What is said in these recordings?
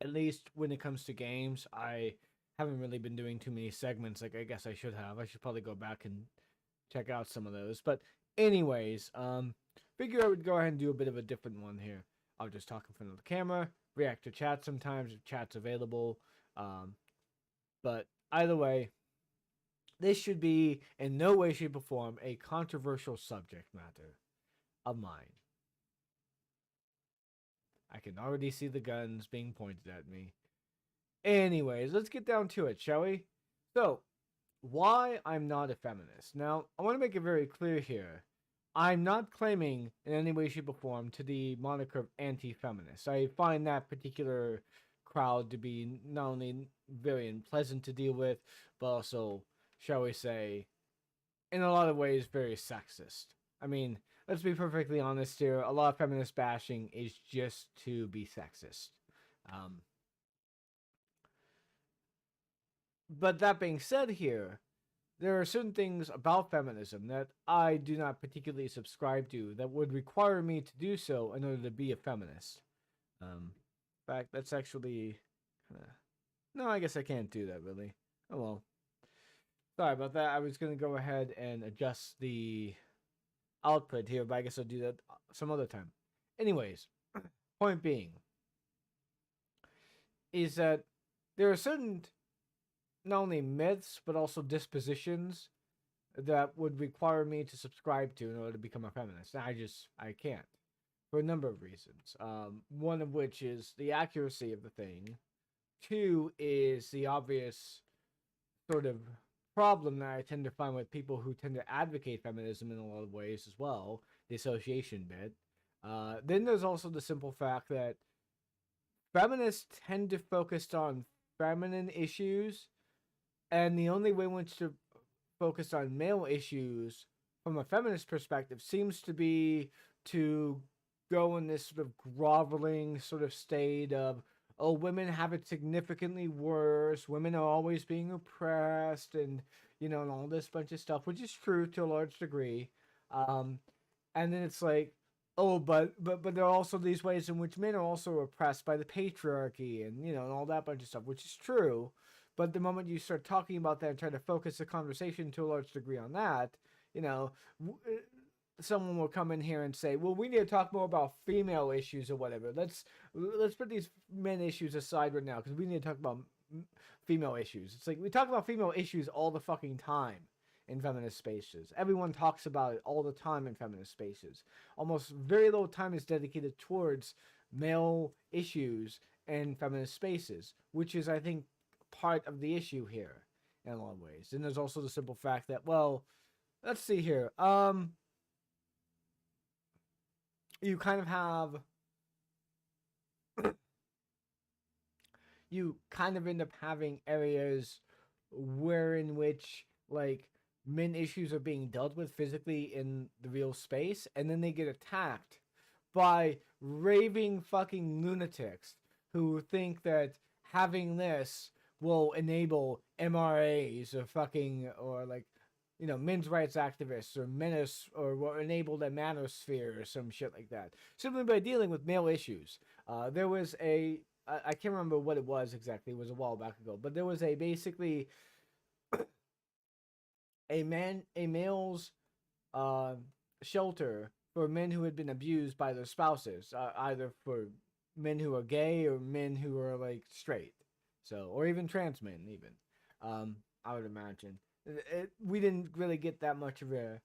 At least when it comes to games, I haven't really been doing too many segments like I guess I should have. I should probably go back and check out some of those. But anyways, figure I would go ahead and do a bit of a different one here. I'll just talk in front of the camera, react to chat sometimes if chat's available. Um, but either way, this should be in no way, shape, or form a controversial subject matter of mine. I can already see the guns being pointed at me. Anyways, let's get down to it, shall we? So, why I'm not a feminist. Now, I want to make it very clear here. I'm not claiming in any way, shape, or form to the moniker of anti-feminist. I find that particular crowd to be not only very unpleasant to deal with, but also, shall we say, in a lot of ways, very sexist. I mean, let's be perfectly honest here. A lot of feminist bashing is just to be sexist. Um, but that being said here, there are certain things about feminism that I do not particularly subscribe to that would require me to do so in order to be a feminist. In fact, that's actually kind of... No, I guess I can't do that, really. Oh well. Sorry about that. I was going to go ahead and adjust the output here, but I guess I'll do that some other time. Anyways, point being is that there are certain not only myths but also dispositions that would require me to subscribe to in order to become a feminist. I can't for a number of reasons. One of which is the accuracy of the thing. Two is the obvious sort of problem that I tend to find with people who tend to advocate feminism in a lot of ways as well, the association bit. Then there's also the simple fact that feminists tend to focus on feminine issues, and the only way in which to focus on male issues from a feminist perspective seems to be to go in this sort of groveling sort of state of, oh, women have it significantly worse, women are always being oppressed, and and all this bunch of stuff, which is true to a large degree. um and then it's like, oh, but there are also these ways in which men are also oppressed by the patriarchy, and all that bunch of stuff, which is true. But the moment you start talking about that and try to focus the conversation to a large degree on that, you know, someone will come in here and say, "Well, we need to talk more about female issues or whatever. Let's put these men issues aside right now because we need to talk about female issues." It's like we talk about female issues all the fucking time in feminist spaces. Everyone talks about it all the time in feminist spaces. Almost very little time is dedicated towards male issues in feminist spaces, which is, I think, part of the issue here in a lot of ways. And there's also the simple fact that, well, let's see here. You kind of have you kind of end up having areas where in which like men issues are being dealt with physically in the real space, and then they get attacked by raving fucking lunatics who think that having this will enable MRAs or like men's rights activists or menace or will enable the manosphere or some shit like that simply by dealing with male issues. There was I can't remember what it was exactly. It was a while back ago, but there was a basically a male's uh, shelter for men who had been abused by their spouses, either for men who are gay or men who are like straight, so or even trans men even. I would imagine we didn't really get that much of a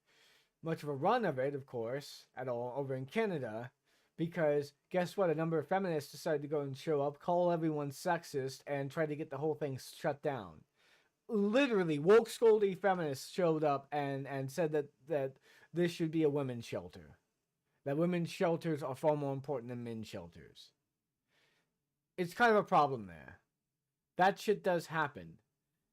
run of it, of course, at all over in Canada, because guess what? A number of feminists decided to go and show up, call everyone sexist, and try to get the whole thing shut down. Literally, woke scoldy feminists showed up and said that this should be a women's shelter. That women's shelters are far more important than men's shelters. It's kind of a problem there. That shit does happen,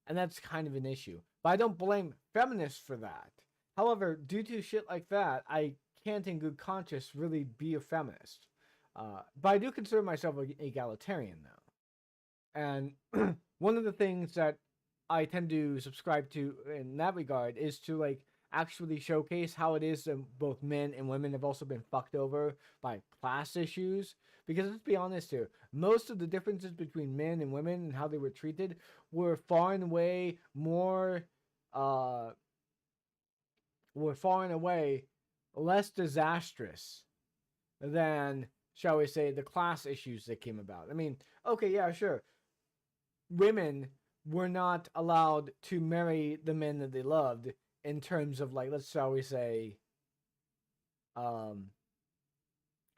and that's kind of an issue. But I don't blame feminists for that. However, due to shit like that, I can't in good conscience really be a feminist. But I do consider myself an egalitarian, though. And one of the things that I tend to subscribe to in that regard is to, like, actually showcase how it is that both men and women have also been fucked over by class issues. Because let's be honest here, most of the differences between men and women and how they were treated were far and away more, uh, were far and away less disastrous than, shall we say, the class issues that came about. I mean, okay, yeah, sure. Women were not allowed to marry the men that they loved in terms of, like, let's, shall we say, um,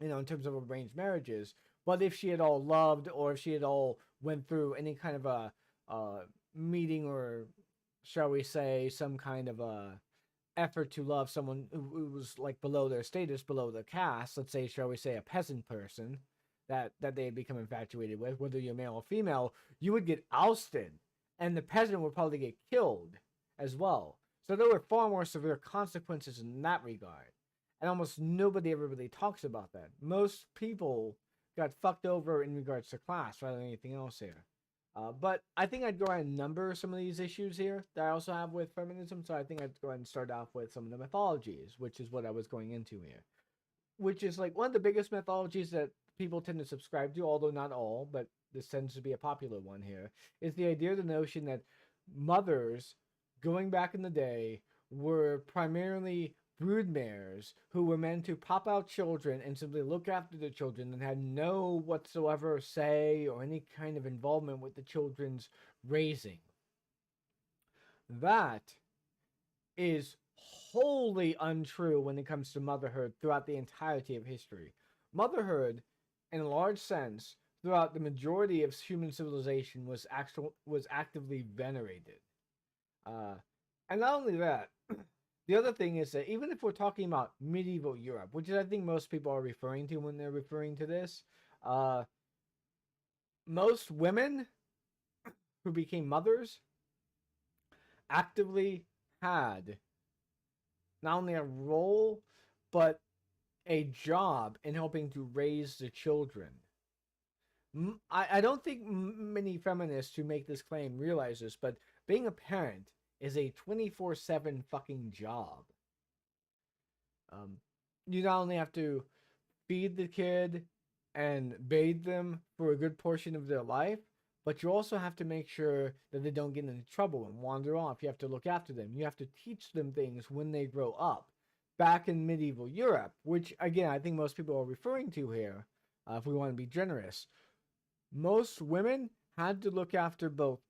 in terms of arranged marriages. But if she had all loved, or if she had all went through any kind of a meeting, or shall we say, some kind of a effort to love someone who was like below their status, below the caste, let's say, shall we say, a peasant person that they had become infatuated with, whether you're male or female, you would get ousted, and the peasant would probably get killed as well. So there were far more severe consequences in that regard. And almost nobody ever really talks about that. Most people got fucked over in regards to class rather than anything else here. But I think I'd go ahead and number some of these issues here that I also have with feminism. So I think I'd go ahead and start off with some of the mythologies, which is what I was going into here. Which is like one of the biggest mythologies that people tend to subscribe to, although not all, but this tends to be a popular one here, is the idea of the notion that mothers, going back in the day, were primarily broodmares who were meant to pop out children and simply look after the children and had no whatsoever say or any kind of involvement with the children's raising. That is wholly untrue when it comes to motherhood throughout the entirety of history. Motherhood, in a large sense, throughout the majority of human civilization was actively venerated. Uh, and not only that, the other thing is that even if we're talking about medieval Europe, which is I think most people are referring to when they're referring to this, uh, most women who became mothers actively had not only a role, but a job in helping to raise the children. I don't think many feminists who make this claim realize this, but being a parent is a 24/7 fucking job. Um, you not only have to feed the kid and bathe them for a good portion of their life, but you also have to make sure that they don't get into trouble and wander off. You have to look after them. You have to teach them things when they grow up. Back in medieval Europe, which again I think most people are referring to here, if we want to be generous, most women had to look after both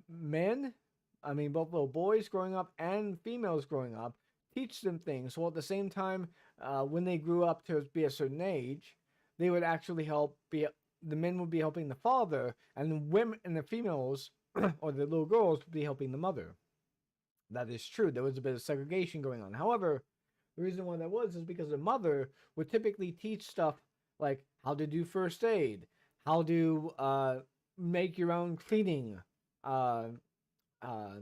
men, I mean, both little boys growing up and females growing up, teach them things. While at the same time, when they grew up to be a certain age, they would actually help be the men would be helping the father, and the women and the females or the little girls would be helping the mother. That is true. There was a bit of segregation going on. However, the reason why that was is because the mother would typically teach stuff like how to do first aid, how to make your own cleaning, uh, uh,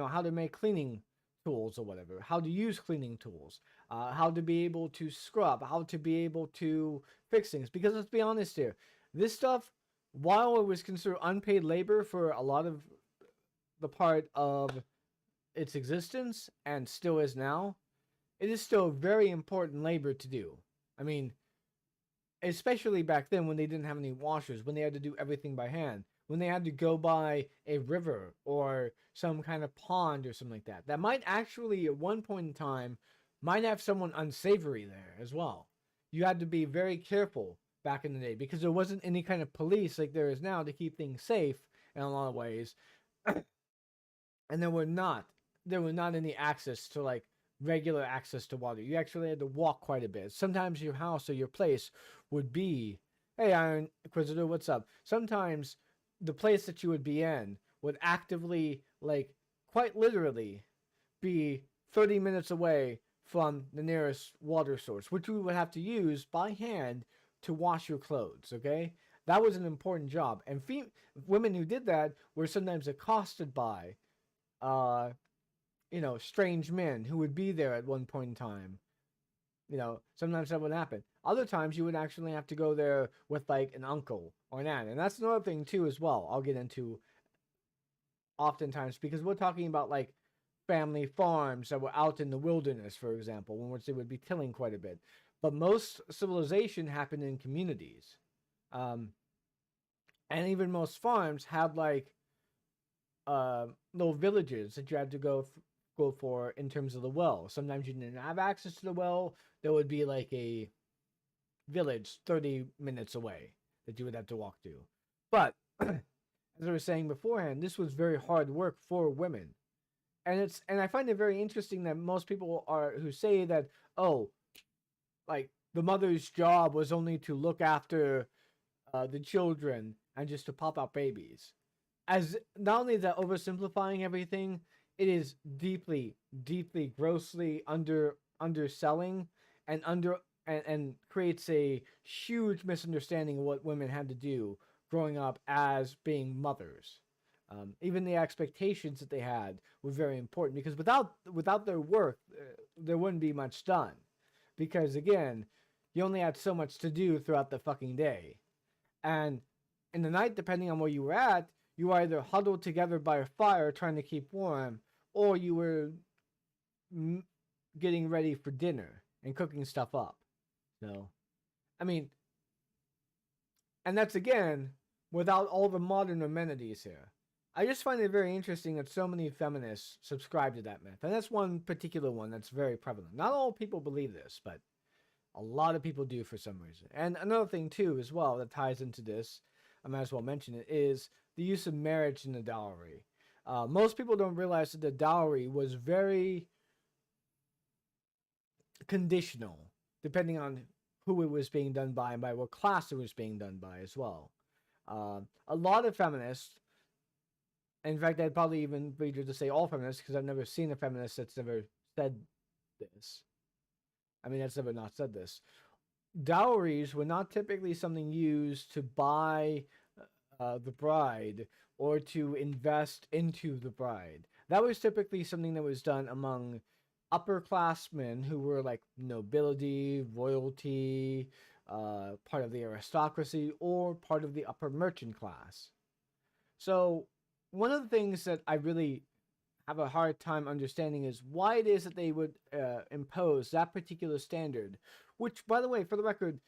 how to make cleaning tools or whatever, how to use cleaning tools, how to be able to scrub, how to be able to fix things. Because let's be honest here, this stuff, while it was considered unpaid labor for a lot of the part of its existence and still is now, it is still very important labor to do. I mean, especially back then when they didn't have any washers, when they had to do everything by hand, when they had to go by a river or some kind of pond or something like that. That might actually, at one point in time, might have someone unsavory there as well. You had to be very careful back in the day because there wasn't any kind of police like there is now to keep things safe in a lot of ways. And there were not any access to like regular access to water. You actually had to walk quite a bit. Sometimes your house or your place would be, hey, Iron Inquisitor, what's up? Sometimes the place that you would be in would actively, like, quite literally be 30 minutes away from the nearest water source, which we would have to use by hand to wash your clothes, okay? That was an important job. And women who did that were sometimes accosted by, uh, strange men who would be there at one point in time. Sometimes that would happen. Other times you would actually have to go there with like an uncle or an aunt. And that's another thing too as well. I'll get into oftentimes because we're talking about like family farms that were out in the wilderness, for example, in which they would be tilling quite a bit. But most civilization happened in communities. Um, and even most farms had like little villages that you had to go for in terms of the well. Sometimes you didn't have access to the well. There would be like a village 30 minutes away that you would have to walk to. But as I was saying beforehand, this was very hard work for women. And I find it very interesting that most people are who say that, oh, like the mother's job was only to look after the children and just to pop out babies. As not only is that oversimplifying everything, it is deeply, deeply, grossly underselling and and creates a huge misunderstanding of what women had to do growing up as being mothers. Even the expectations that they had were very important because without their work, there wouldn't be much done. Because again, you only had so much to do throughout the fucking day, and in the night, depending on where you were at, you were either huddled together by a fire trying to keep warm, or you were getting ready for dinner and cooking stuff up. So, I mean, and that's again without all the modern amenities here. I just find it very interesting that so many feminists subscribe to that myth. And that's one particular one that's very prevalent. Not all people believe this, but a lot of people do for some reason. And another thing, too, as well, that ties into this, I might as well mention it, is the use of marriage in the dowry. Most people don't realize that the dowry was very conditional, depending on who it was being done by and by what class it was being done by as well. A lot of feminists, in fact, I'd probably even venture to say all feminists, because I've never seen a feminist that's never said this. I mean, that's never not said this. Dowries were not typically something used to buy the bride or to invest into the bride. That was typically something that was done among upperclassmen who were like nobility, royalty, part of the aristocracy, or part of the upper merchant class. So, one of the things that I really have a hard time understanding is why it is that they would impose that particular standard, which, by the way, for the record,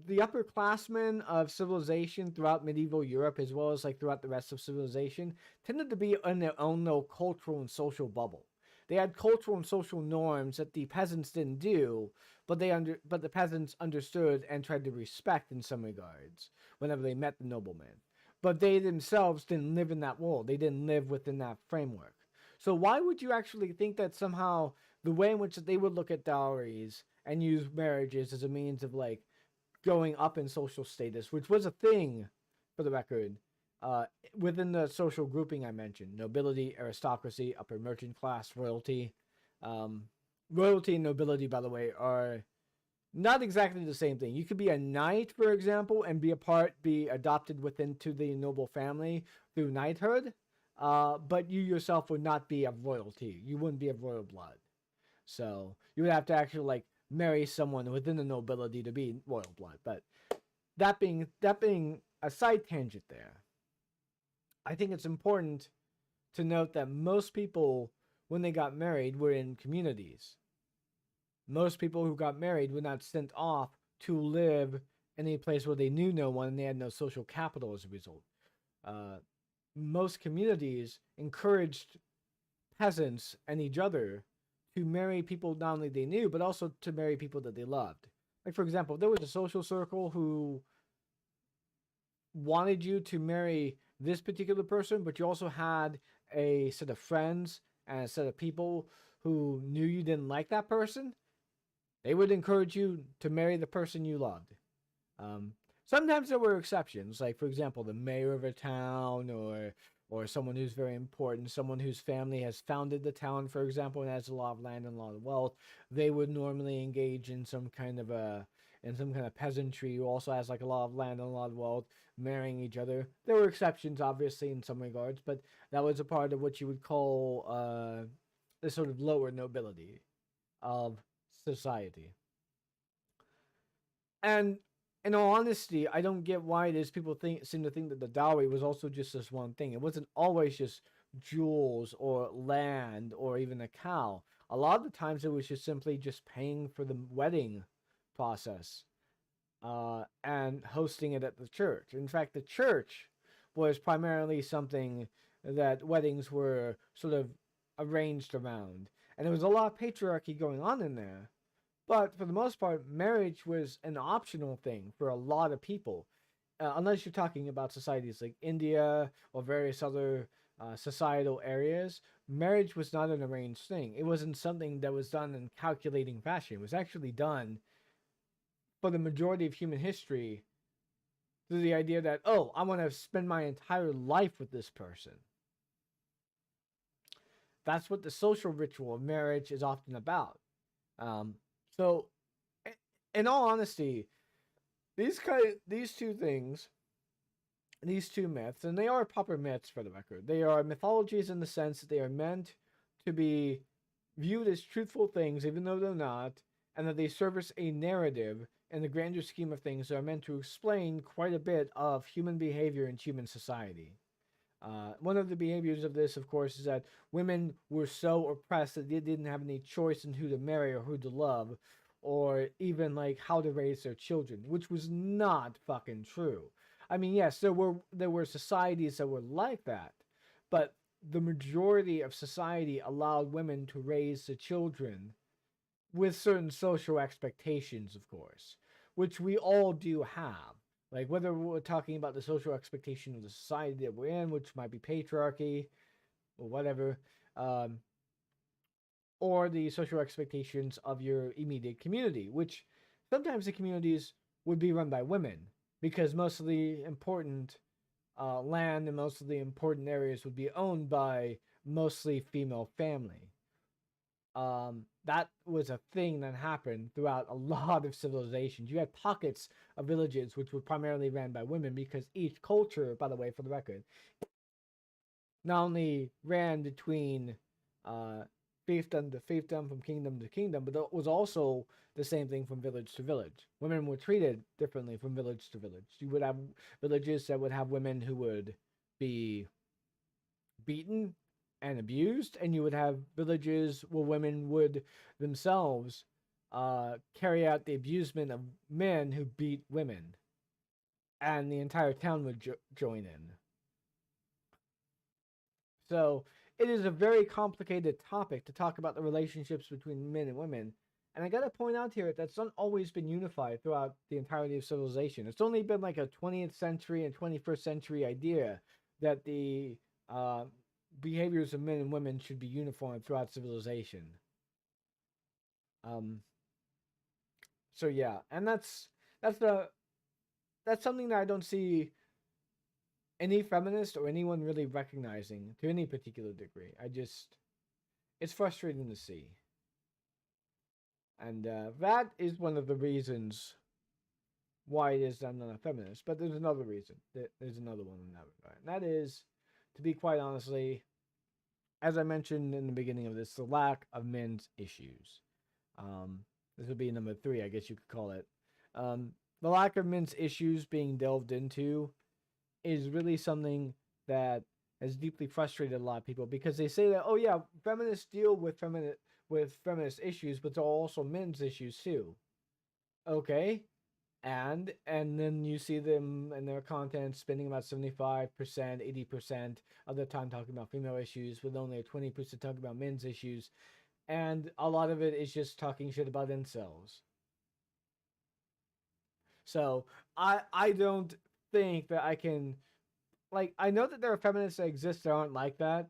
the upperclassmen of civilization throughout medieval Europe, as well as like throughout the rest of civilization, tended to be in their own little cultural and social bubble. They had cultural and social norms that the peasants didn't do, but the peasants understood and tried to respect in some regards whenever they met the noblemen. But they themselves didn't live in that world. They didn't live within that framework. So why would you actually think that somehow the way in which they would look at dowries and use marriages as a means of like going up in social status, which was a thing, for the record, within the social grouping I mentioned: nobility, aristocracy, upper merchant class, royalty. Royalty and nobility, by the way, are not exactly the same thing. You could be a knight, for example, and be adopted within to the noble family through knighthood, but you yourself would not be of royalty. You wouldn't be of royal blood. So you would have to actually like marry someone within the nobility to be royal blood. But that being a side tangent there, I think it's important to note that most people, when they got married, were in communities. Most people who got married were not sent off to live in a place where they knew no one and they had no social capital as a result. Most communities encouraged peasants and each other to marry people not only they knew, but also to marry people that they loved. Like, for example, there was a social circle who wanted you to marry this particular person, but you also had a set of friends and a set of people who knew you didn't like that person, they would encourage you to marry the person you loved. Sometimes there were exceptions, like, for example, the mayor of a town, or someone who's very important, someone whose family has founded the town, for example, and has a lot of land and a lot of wealth. They would normally engage in some kind of peasantry who also has like a lot of land and a lot of wealth, marrying each other. There were exceptions, obviously, in some regards, but that was a part of what you would call the sort of lower nobility of society. And in all honesty, I don't get why it is people seem to think that the dowry was also just this one thing. It wasn't always just jewels or land or even a cow. A lot of the times it was just simply just paying for the wedding process and hosting it at the church. In fact, the church was primarily something that weddings were sort of arranged around. And there was a lot of patriarchy going on in there. But for the most part, marriage was an optional thing for a lot of people. Unless you're talking about societies like India or various other societal areas, marriage was not an arranged thing. It wasn't something that was done in calculating fashion. It was actually done for the majority of human history through the idea that, oh, I want to spend my entire life with this person. That's what the social ritual of marriage is often about. So, in all honesty, these two things, these two myths, and they are proper myths for the record. They are mythologies in the sense that they are meant to be viewed as truthful things, even though they're not, and that they service a narrative in the grander scheme of things that are meant to explain quite a bit of human behavior and human society. One of the behaviors of this, of course, is that women were so oppressed that they didn't have any choice in who to marry or who to love, or even like how to raise their children, which was not fucking true. I mean, yes, there were societies that were like that, but the majority of society allowed women to raise the children with certain social expectations, of course, which we all do have. Like whether we're talking about the social expectation of the society that we're in, which might be patriarchy or whatever, um, or the social expectations of your immediate community, which sometimes the communities would be run by women because most of the important land and most of the important areas would be owned by mostly female family. That was a thing that happened throughout a lot of civilizations. You had pockets of villages which were primarily ran by women because each culture, by the way, for the record, not only ran between uh, fiefdom to fiefdom, from kingdom to kingdom, but it was also the same thing from village to village. Women were treated differently from village to village. You would have villages that would have women who would be beaten and abused, and you would have villages where women would themselves carry out the abusement of men who beat women, and the entire town would join in. So it is a very complicated topic to talk about the relationships between men and women. And I gotta point out here that's not always been unified throughout the entirety of civilization. It's only been like a 20th century and 21st century idea that the uh, behaviors of men and women should be uniform throughout civilization. Um, so yeah, and that's the that's something that I don't see any feminist or anyone really recognizing to any particular degree. It's frustrating to see. And that is one of the reasons why it is that I'm not a feminist. But there's another reason. There's another one in that regard. And that is, to be quite honestly, as I mentioned in the beginning of this, the lack of men's issues. This would be number 3, I guess you could call it. The lack of men's issues being delved into is really something that has deeply frustrated a lot of people because they say that, oh yeah, feminists deal with feminist issues, but there are also men's issues too. Okay, and then you see them in their content spending about 75%, 80% of their time talking about female issues, with only 20% talking about men's issues, and a lot of it is just talking shit about incels. So I don't think that I can, like, I know that there are feminists that exist that aren't like that,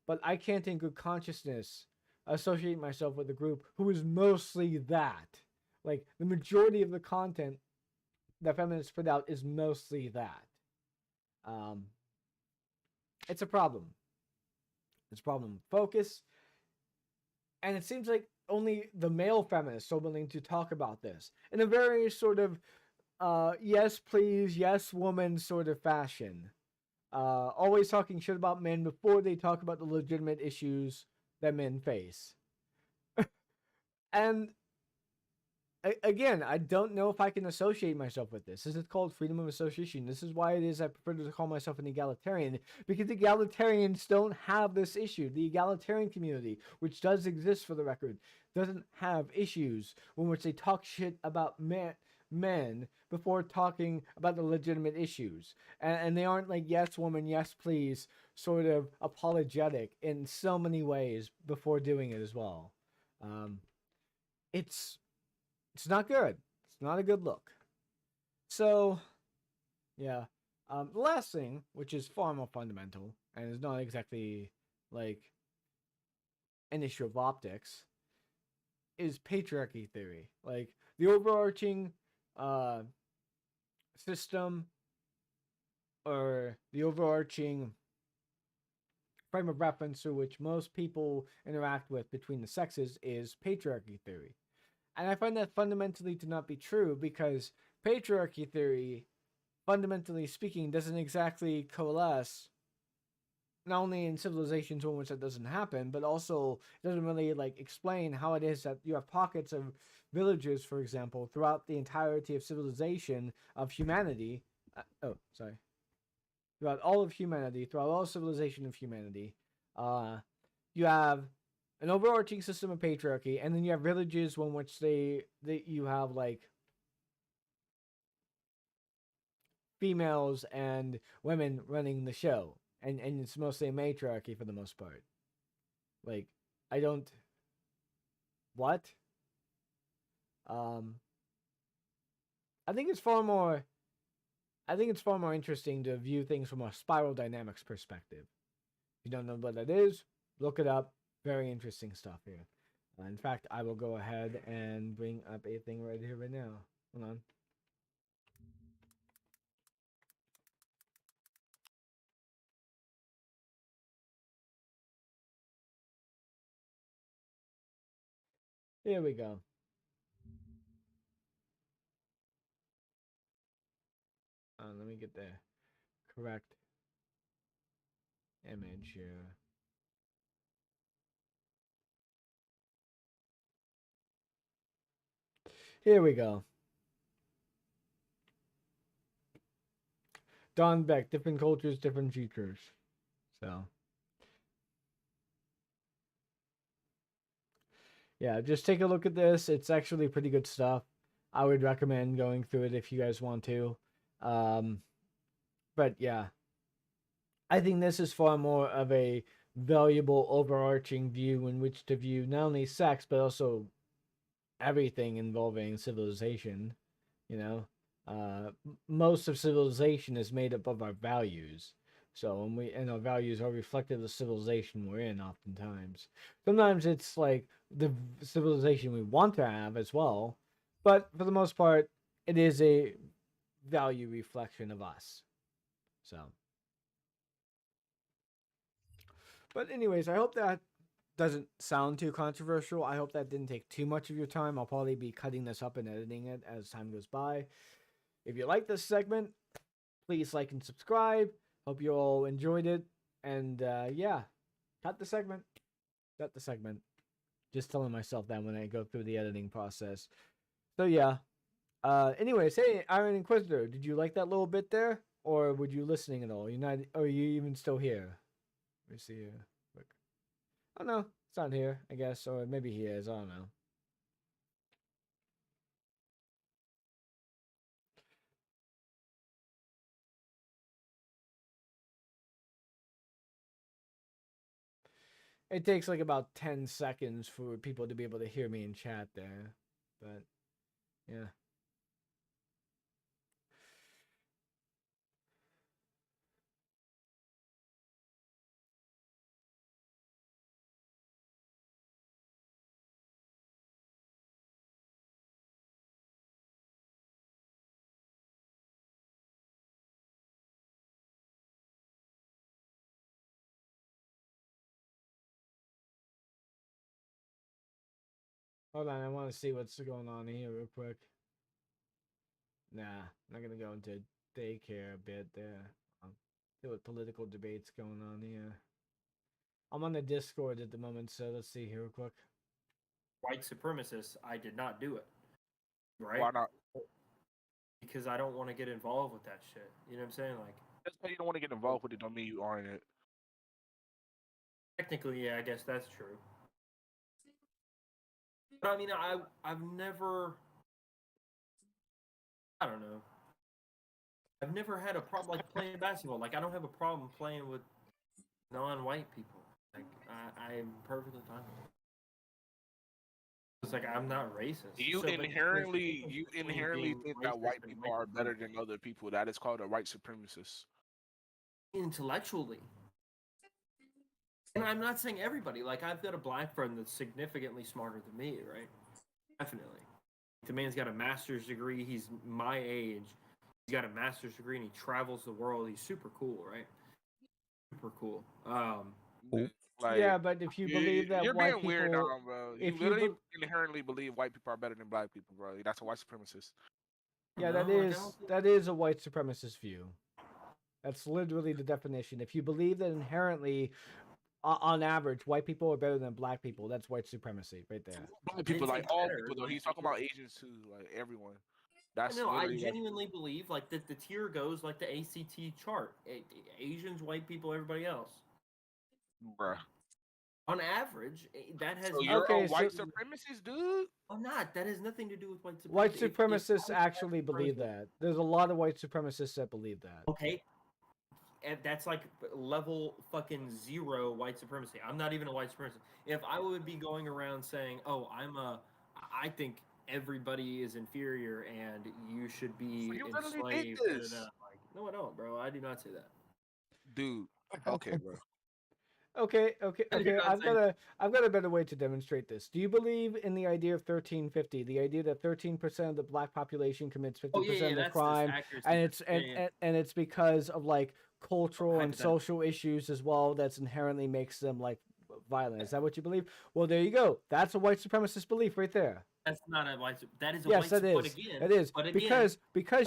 but I can't in good consciousness associate myself with a group who is mostly that. Like the majority of the content that feminists put out is mostly that. Um, it's a problem. It's a problem. Focus, and it seems like only the male feminists are willing to talk about this in a very sort of yes please, yes woman sort of fashion. Always talking shit about men before they talk about the legitimate issues that men face. And again, I don't know if I can associate myself with this. This is called freedom of association. This is why it is I prefer to call myself an egalitarian, because egalitarians don't have this issue. The egalitarian community, which does exist for the record, doesn't have issues in which they talk shit about men before talking about the legitimate issues. And they aren't like yes woman, yes please, sort of apologetic in so many ways before doing it as well. Um, it's it's not good. It's not a good look. So, yeah. The last thing, which is far more fundamental and is not exactly like an issue of optics, is patriarchy theory. Like the overarching uh, system or the overarching frame of reference through which most people interact with between the sexes is patriarchy theory. And I find that fundamentally to not be true because patriarchy theory, fundamentally speaking, doesn't exactly coalesce not only in civilizations in which that doesn't happen, but also doesn't really like explain how it is that you have pockets of villages, for example, throughout the entirety of civilization of humanity. Sorry. Throughout all of humanity, throughout all civilization of humanity, uh, you have an overarching system of patriarchy, and then you have villages in which they you have like females and women running the show, and it's mostly a matriarchy for the most part. Like, I don't what? Um, I think it's far more. I think it's far more interesting to view things from a spiral dynamics perspective. If you don't know what that is, look it up. Very interesting stuff here. In fact, I will go ahead and bring up a thing right here, right now. Hold on. Here we go. Let me get the correct image here. Here we go. Don Beck, different cultures, different futures. So, yeah, just take a look at this. It's actually pretty good stuff. I would recommend going through it if you guys want to. Um, but yeah, I think this is far more of a valuable overarching view in which to view not only sex but also everything involving civilization. You know, most of civilization is made up of our values. So, and our values are reflective of the civilization we're in. Oftentimes, sometimes it's like the civilization we want to have as well, but for the most part, it is a value reflection of us. So, but anyways, I hope that doesn't sound too controversial. I hope that didn't take too much of your time. I'll probably be cutting this up and editing it as time goes by. If you like this segment, please like and subscribe. Hope you all enjoyed it. And yeah, cut the segment. Cut the segment. Just telling myself that when I go through the editing process. So yeah. Anyways, hey, Iron Inquisitor, did you like that little bit there, or were you listening at all? You're not. Are you even still here? Let me see here. Quick. Oh no, it's not here. I guess, or maybe he is. I don't know. It takes like about 10 seconds for people to be able to hear me in chat there, but yeah. Hold on, I want to see what's going on here real quick. Nah, I'm not gonna go into daycare a bit there. See what political debates going on here. I'm on the Discord at the moment, so let's see here real quick. White supremacists, I did not do it. right? Why not? Because I don't want to get involved with that shit. You know what I'm saying? Like, Just because you don't want to get involved with it, don't mean you are in it. technically, yeah, I guess that's true. But I mean, I've never, I don't know, I've never had a problem like playing basketball. Like, I don't have a problem playing with non-white people. Like, I'm perfectly fine with it. It's like I'm not racist. You So, but there's a inherently, difference you between inherently being think that racist white and people white are better supremacy. than other people. That is called a white supremacist. Intellectually, and I'm not saying everybody. Like, I've got a black friend that's significantly smarter than me, right? Definitely. The man's got a master's degree. He's my age. He's got a master's degree and he travels the world. He's super cool, right? Super cool. Cool. Yeah, Like but if you you, believe that you're white being weird people, now, bro. You if you, literally be, inherently believe white people are better than black people, bro. That's a white supremacist. yeah, No, like I don't think. that is a white supremacist view. That's literally the definition. If you believe that inherently, on average, white people are better than black people, that's white supremacy right there. Black I didn't people, say like all better. people, though. Like He's talking about Asians too, like everyone. That's no, I literally what, genuinely believe like that the tier goes like the ACT chart. Asians, white people, everybody else. bruh. On average, that has So you're a Okay, nothing so white to do. supremacist, dude? I'm not. That has nothing to do with white white supremacy. If I supremacists was a white actually believe supremacist, that. There's a lot of white supremacists that believe that. okay, and that's like level fucking zero white supremacy. I'm not even a white supremacist. If I would be going around saying, "Oh, I think everybody is inferior and you should So be you literally think enslaved," da, da, da. this, Like, no, I don't, bro. I do not say that. dude. Okay, bro. I do Okay. not say that. I've got a better way to demonstrate this. Do you believe in the idea of 1350? The idea that 13% of the black population commits Oh yeah, 50% yeah. of the That's this crime, accuracy and thing. Yeah, yeah. and it's because of like cultural and Hypothetical. social issues as well that's inherently makes them like violent. Is that what you believe? Well, there you go. That's a white supremacist belief right there. That's not a white. That is a Yes, white. that But is. again, That is but again, because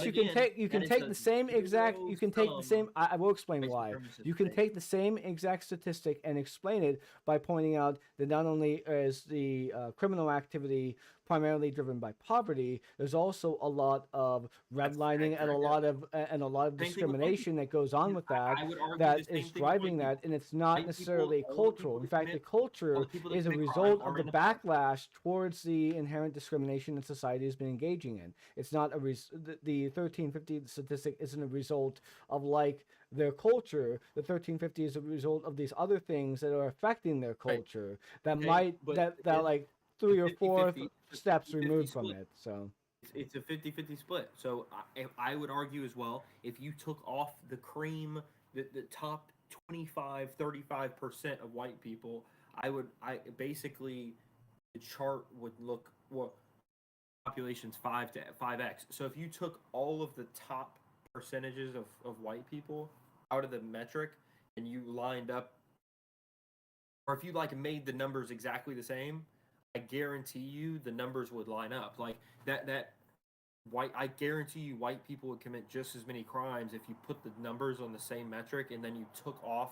again, you that can is take a the same exact zero you can take the sum same I will explain white why. supremacist You can thing. take the same exact statistic and explain it by pointing out that not only is the criminal activity primarily driven by poverty, there's also a lot of That's redlining accurate. Yeah. and a lot of Same thing with white people. discrimination that goes on Because with that I would argue the that same is thing with driving white that, people. and it's not White people, necessarily all the cultural. people In that fact, the commit, all culture the people that is a commit crime result of are in the the poverty. backlash towards the inherent discrimination that society has been engaging in. It's not the 1350 statistic isn't a result of like their culture. The 1350 is a result of these other things that are affecting their Right. culture that Okay. might But that again, like it's a three or four 50-50. It's a steps 50-50 removed from split. it. So It's a 50-50 split. So I would argue as well, if you took off the cream, the top 25-35% of white people, I basically the chart would look well population's 5x. So if you took all of the top percentages of white people out of the metric and you lined up, or if you like made the numbers exactly the same, I guarantee you the numbers would line up. Like that white, I guarantee you white people would commit just as many crimes if you put the numbers on the same metric and then you took off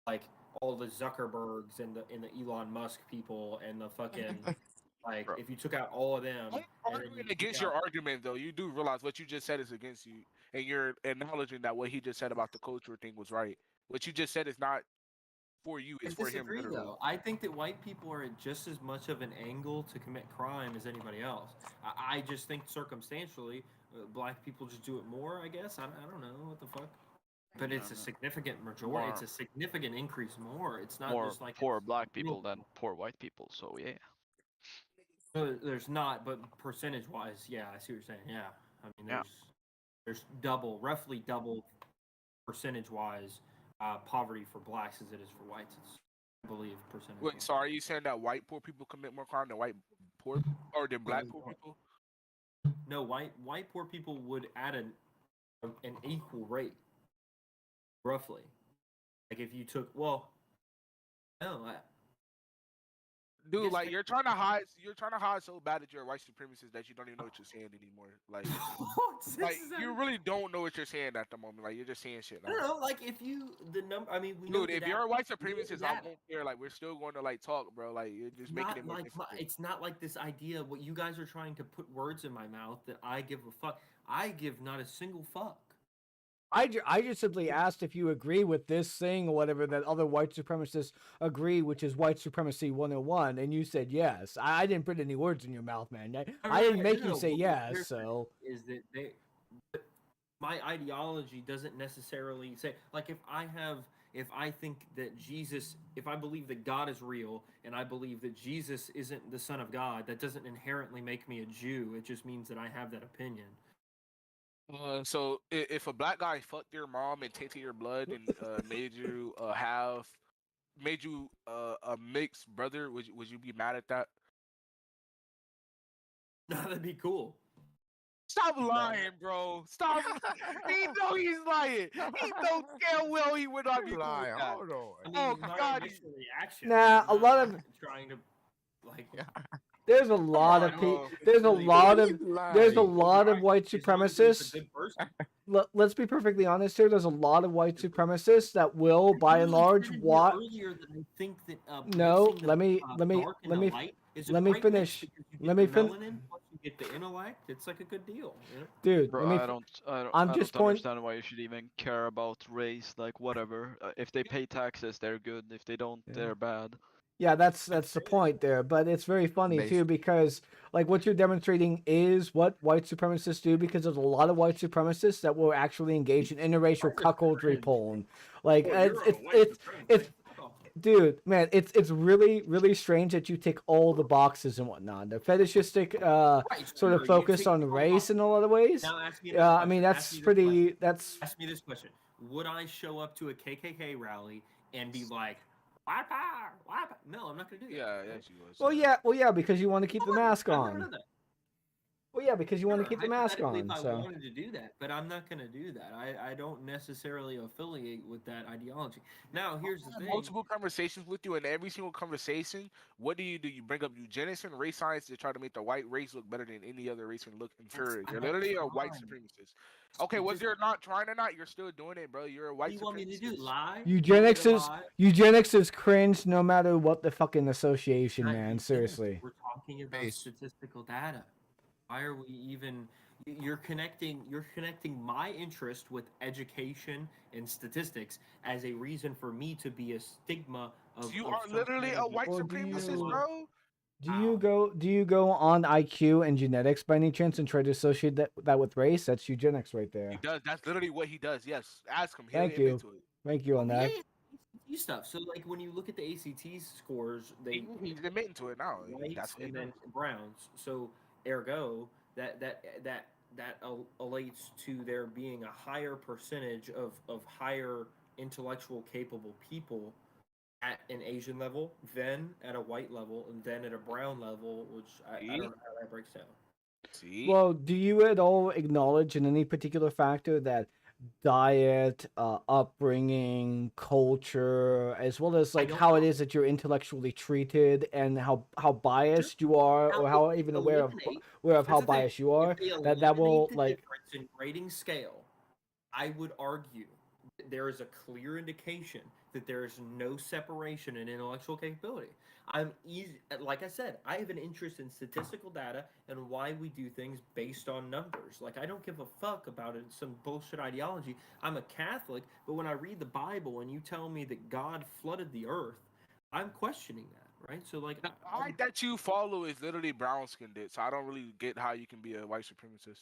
like all the Zuckerbergs and the Elon Musk people and the fucking like Bro. if you took out all of them I'm and then you arguing took against out your argument, though. You do realize what you just said is against you, and you're acknowledging that what he just said about the culture thing was right. What you just said is not for you; I it's for him, disagree literally. though. I think that white people are at just as much of an angle to commit crime as anybody else. I just think circumstantially, black people just do it more. I guess I don't know what the fuck, but No, it's a no. significant majority. It's More a significant increase more. It's not more just like poor black little people than poor white people. So yeah. no, there's not, but percentage wise, yeah, I see what you're saying. Yeah, I mean Yeah. there's double, roughly double percentage wise poverty for blacks as it is for whites. It's, I believe percentage Wait, so wise. are you saying that white poor people commit more crime than white poor or than black poor people? No, white poor people would at an equal rate, roughly. Like if you took well, no, Dude, Yes, like they- you're trying to hide so bad that you're a white supremacist that you don't even know what you're saying anymore. This Like is you really don't know what you're saying at the moment. Like you're just saying shit I now. don't know. Like if you the number, I mean, we know Dude, the if data. you're a white We know the supremacist, I data. won't care. Like we're still going to like talk, bro. Like you're just making it more difficult. It's not like this idea. What you guys are trying to put words in my mouth that I give a fuck. I give not a single fuck. I just simply asked if you agree with this thing or whatever that other white supremacists agree, which is white supremacy 101, and you said yes. I didn't put any words in your mouth, man. I didn't make you say What yes, they're so. saying is that my ideology doesn't necessarily say like if I think that Jesus, if I believe that God is real and I believe that Jesus isn't the Son of God, that doesn't inherently make me a Jew. It just means that I have that opinion. So if a black guy fucked your mom and tainted your blood and made you a mixed brother, would you be mad at that? That'd be cool. Stop lying, bro. Stop. He know he's lying. He knows damn well he would not be cool with that. Hold on. I mean, Oh, my God, initial reaction. Nah, I'm a lot not of- trying to like. There's a lot on, of people. bro. There's a Really lot good. of there's a lot of white As long as he's a supremacists. good person. Let's be perfectly honest here. There's a lot of white supremacists that will, by and large, What watch. earlier that I think that No, placing the, let me dark and the light is a let me great mix finish. because you get Let me the melanin plus you get the intellect. It's like a good deal. You know? Dude, Bro, let me. I don't I'm I just don't point. understand why you should even care about race. Like whatever. If they pay taxes, they're good. If they don't, Yeah. they're bad. Yeah, that's the point there. But it's very funny too because like what you're demonstrating is what white supremacists do because there's a lot of white supremacists that will actually engage in interracial cuckoldry porn. Like it's dude, man, it's really strange that you tick all the boxes and whatnot. The fetishistic sort of focus on race in a lot of ways. Now ask me I mean that's pretty. That's Ask me this question: would I show up to a KKK rally and be like, "White power, white power"? No, I'm not gonna do that. Yeah, right? yes, you was. well, yeah, because you want to keep the mask I'm not gonna on. do that. Well, yeah, because you want to Sure, keep the mask hypothetically, on. if I So wanted to do that, but I'm not going to do that. I don't necessarily affiliate with that ideology. Now, here's the I have thing. multiple conversations with you, and every single conversation, what do? You bring up eugenics and race science to try to make the white race look better than any other race and look inferior. You're literally a white fine. supremacist. Okay, whether you're not trying or not, you're still doing it, bro. You're a What white do you want me to do? supremacist. Lie? eugenics You want me is to lie? eugenics is cringe no matter what the fucking association, Not man. eugenics. Seriously. We're talking about Base. statistical data. Why are we even? You're connecting my interest with education and statistics as a reason for me to be a stigma of. You of are some literally kind a of- white Or do supremacist, you- bro. Do you go on IQ and genetics by any chance and try to associate that with race? That's eugenics right there. He does. That's literally what he does. Yes, ask him. He'll Thank admit you. to it. Thank you on that. Yeah, ACT stuff. So like when you look at the ACT scores, they He's admitting to it now. whites That's what he and then does. browns. So ergo that relates to there being a higher percentage of higher intellectual capable people at an Asian level than at a white level and then at a brown level, which I don't know how that breaks down. See? Well, do you at all acknowledge in any particular factor that diet, upbringing, culture, as well as like don't how it know. is that you're intellectually treated and how biased you are, Now, or how if even they aware of how here's the thing, biased you are, if they that will eliminate the like difference in grading scale, I would argue that there is a clear indication that there is no separation in intellectual capability. I'm easy, like I said, I have an interest in statistical data and why we do things based on numbers. Like I don't give a fuck about it, some bullshit ideology. I'm a Catholic, but when I read the Bible and you tell me that God flooded the earth, I'm questioning that, right? So like, The guy that you follow is literally brown skinned, so I don't really get how you can be a white supremacist.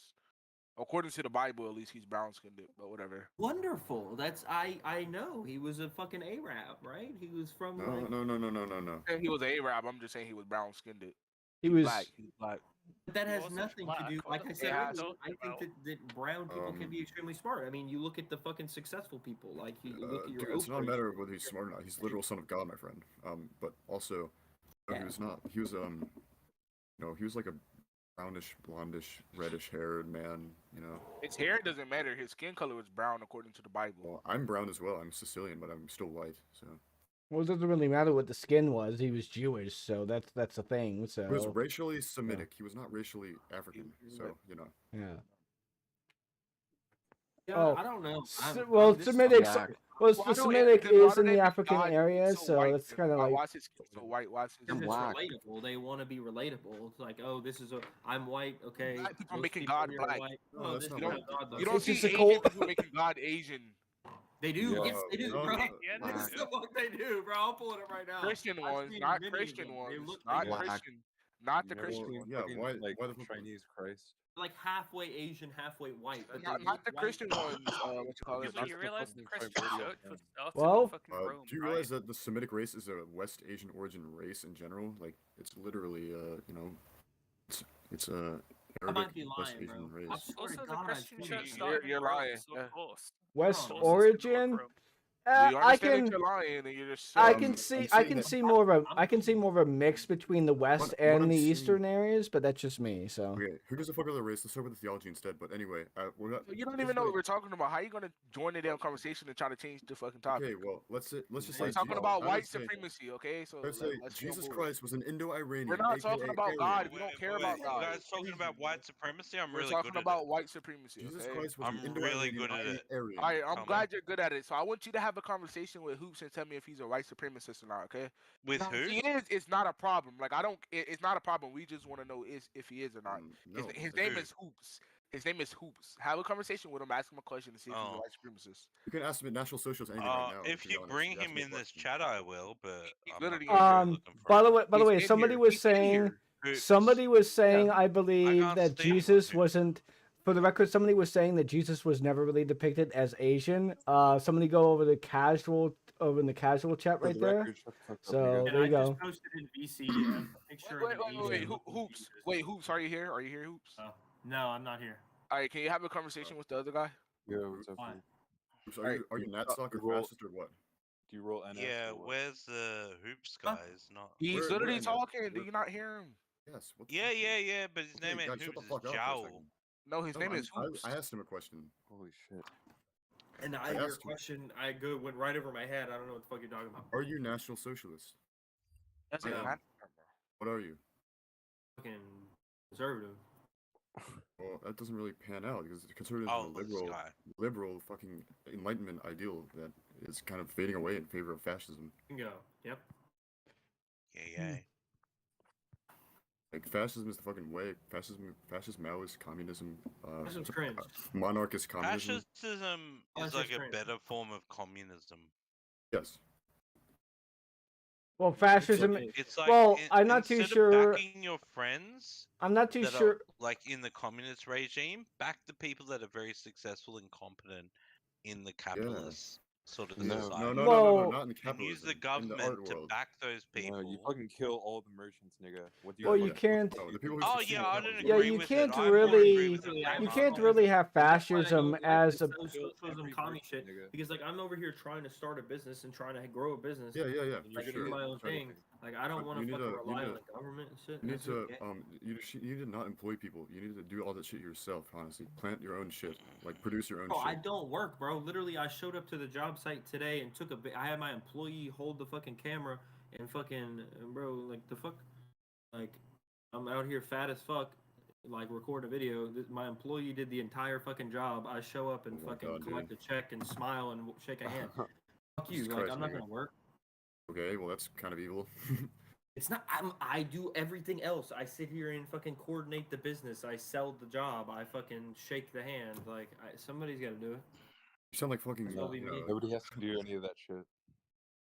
According to the Bible, at least he's brown skinned, but whatever. wonderful. That's I know he was a fucking Arab, right? He was from No, like. no. And he was an Arab. I'm just saying he was brown skinned. he was. Black. He's black. But that He has wasn't nothing to black, do. Like I wasn't said, he? earlier, I think Well, that brown people can be extremely smart. I mean, you look at the fucking successful people. Like you look at your. Dude, it's not a Oprah. matter of whether he's smart or not. He's the literal son of God, my friend. But also, no, Yeah. he was not. He was no, he was like a brownish, blondish, reddish haired man. You know. His hair doesn't matter. His skin color was brown according to the Bible. Well, I'm brown as well. I'm Sicilian, but I'm still white. So. Well, it doesn't really matter what the skin was. He was Jewish, so that's the thing. He was So racially Semitic. He was not racially African. So yeah. Yeah, Oh, I don't know. well, this is Semitic. Yeah. Well, Why the do Semitic why is do in they the make African God area, so so white that's then? kind of like. Why is his skin so white? Why is his Because skin it's so black. white? relatable. They want to be relatable. It's like, oh, this is a. I'm white. Okay. Black people most making people God here are black. white. No, Oh, that's this not is what how it God is. looks. You don't It's see just a Asian cult. people making God Asian. They do. Yeah, Yes, they do, no, bro. no, Yeah, Black. they This is do. the fuck they do, bro. I'll pull it up right now. Christian I've ones, seen not many of Christian them. They ones, look not Black. Christian, not the You never Christian seen ones. yeah, fucking, why like the fuck? Chinese Christ? like halfway Asian, halfway white, but they Not look the white. Christian ones. What you call Yeah, it? but Not you the realize the fucking Christian primordial church was man. started Well, in fucking Rome, Do you right? realize that the Semitic race is a West Asian origin race in general? Like, it's literally, it's a I Arabic might be West lying, bro. Asian race. I swear to Also, the God, I've Christian seen church it. started in You're Rome, lying. so Yeah. of course. West No. Of course it's gonna look origin. Rome. We I understand that can you're lying, and you're just. I Um, can I'm see saying that- more of a I'm I can see saying- more of a mix between the West what and I'm the seeing- Eastern areas, but that's just me. So Okay, who gives a fuck about the race? Let's start with the theology instead. But anyway, we're not. You don't even know what we're talking about. How you gonna join the damn conversation and try to change the fucking topic? Okay, well, let's just We're say talking Jesus- about I would white say- supremacy, okay? So Let's say let's Jesus move. Christ was an Indo-Iranian. We're not aka talking about Aryan. God. We don't care about You God. guys talking about white supremacy? I'm We're really talking good at about it. white supremacy. Jesus Okay? Christ was an I'm Indo-Iranian. really good at aka it. Aryan. All right, I'm Tell glad me. you're good at it. So I want you to have a conversation with Hoops and tell me if he's a white supremacist or not. Okay? With Now, who? if he is, it's not a problem. Like I don't. It's not a problem. We just want to know if he is or not. No, His name Who? is Hoops. His name is Hoops. Have a conversation with him. Ask him a question to see if he's a Oh. white supremacist. you can ask him at National Socials anything right now. If to be you honest. bring Ask him me a in this question. chat, I will. But He I'm literally not is really here. looking for by the it. way, He's in somebody here. was He's in saying here. Hoops. somebody was saying Yeah. I believe can't that see him on Jesus here. wasn't. For the record, somebody was saying that Jesus was never really depicted as Asian. Somebody go over the casual in the casual chat For right the there. record, shut the fuck up, So nigga. And there I you go. just posted in VC a picture Wait, of an Asian looking Hoops. Jesus. Wait, Hoops. Are you here? Are you here, Hoops? Oh, no, I'm not here. All right, can you have a conversation with the other guy? Yo, what's up, Why? dude? So Alright, are you Natstock or roll- fascist or what? Do you roll NS? Yeah, or what? where's the hoops Huh? guys? Not. He's We're literally in it. talking. Do We're- you not hear him? Yes. What the Yeah, fuck, dude? yeah. But his Okay, name ain't guys, shut the Hoops. fuck It's up for a Jowl. second. No, his No, name is Hoops. I asked him a question. Holy shit. And I your asked you. question, went right over my head. I don't know what the fuck you're talking about. Are you National Socialist? Doesn't Yeah. matter. What are you? Fucking conservative. Well, that doesn't really pan out because the conservatives Oh, are a this guy. liberal fucking enlightenment ideal that is kind of fading away in favor of fascism. Bingo. Yep. Yeah. Like fascism is the fucking way. Fascist Maoist communism. Fascism's cringe. Monarchist communism. Fascism is Fascist like a cringe. better form of communism. Yes. Well, fascism. okay. It's like Well, I'm not too instead sure- of backing your friends I'm not too that sure. are like in the communist regime, back the people that are very successful and competent in the capitalist sort of No. society. Well- not in the And capitalism. use the in government the art to world. back those people. No, you fucking kill all the merchants, nigga. What do you Well, want? you can't. Oh, the people who Oh succeed yeah, in I capitalism. don't Yeah, agree you with can't it. I more agree really- with it You than You not. can't really have fascism as a. socialism, commie shit. nigga. Because like I'm over here trying to start a business and trying to grow a business. Yeah. Like You're do gonna my get own trouble. thing. Like I don't But want you to need fucking to- you rely need on to- the government and shit. You need That's to it. you need to not employ people. You need to do all that shit yourself. Honestly, plant your own shit. Like produce your own Bro, shit. I don't work, bro. Literally, I showed up to the job site today and took I had my employee hold the fucking camera and fucking, bro, like the fuck, like I'm out here fat as fuck, like record a video. My employee did the entire fucking job. I show up and Oh my fucking God, collect a check and smile and shake a hand. Fuck you, Jesus like Christ, I'm not nigga. gonna work. Okay, well that's kind of evil. It's not. I do everything else. I sit here and fucking coordinate the business. I sell the job. I fucking shake the hand. Like somebody's got to do it. You sound like fucking. That's all we need. Nobody has to do any of that shit.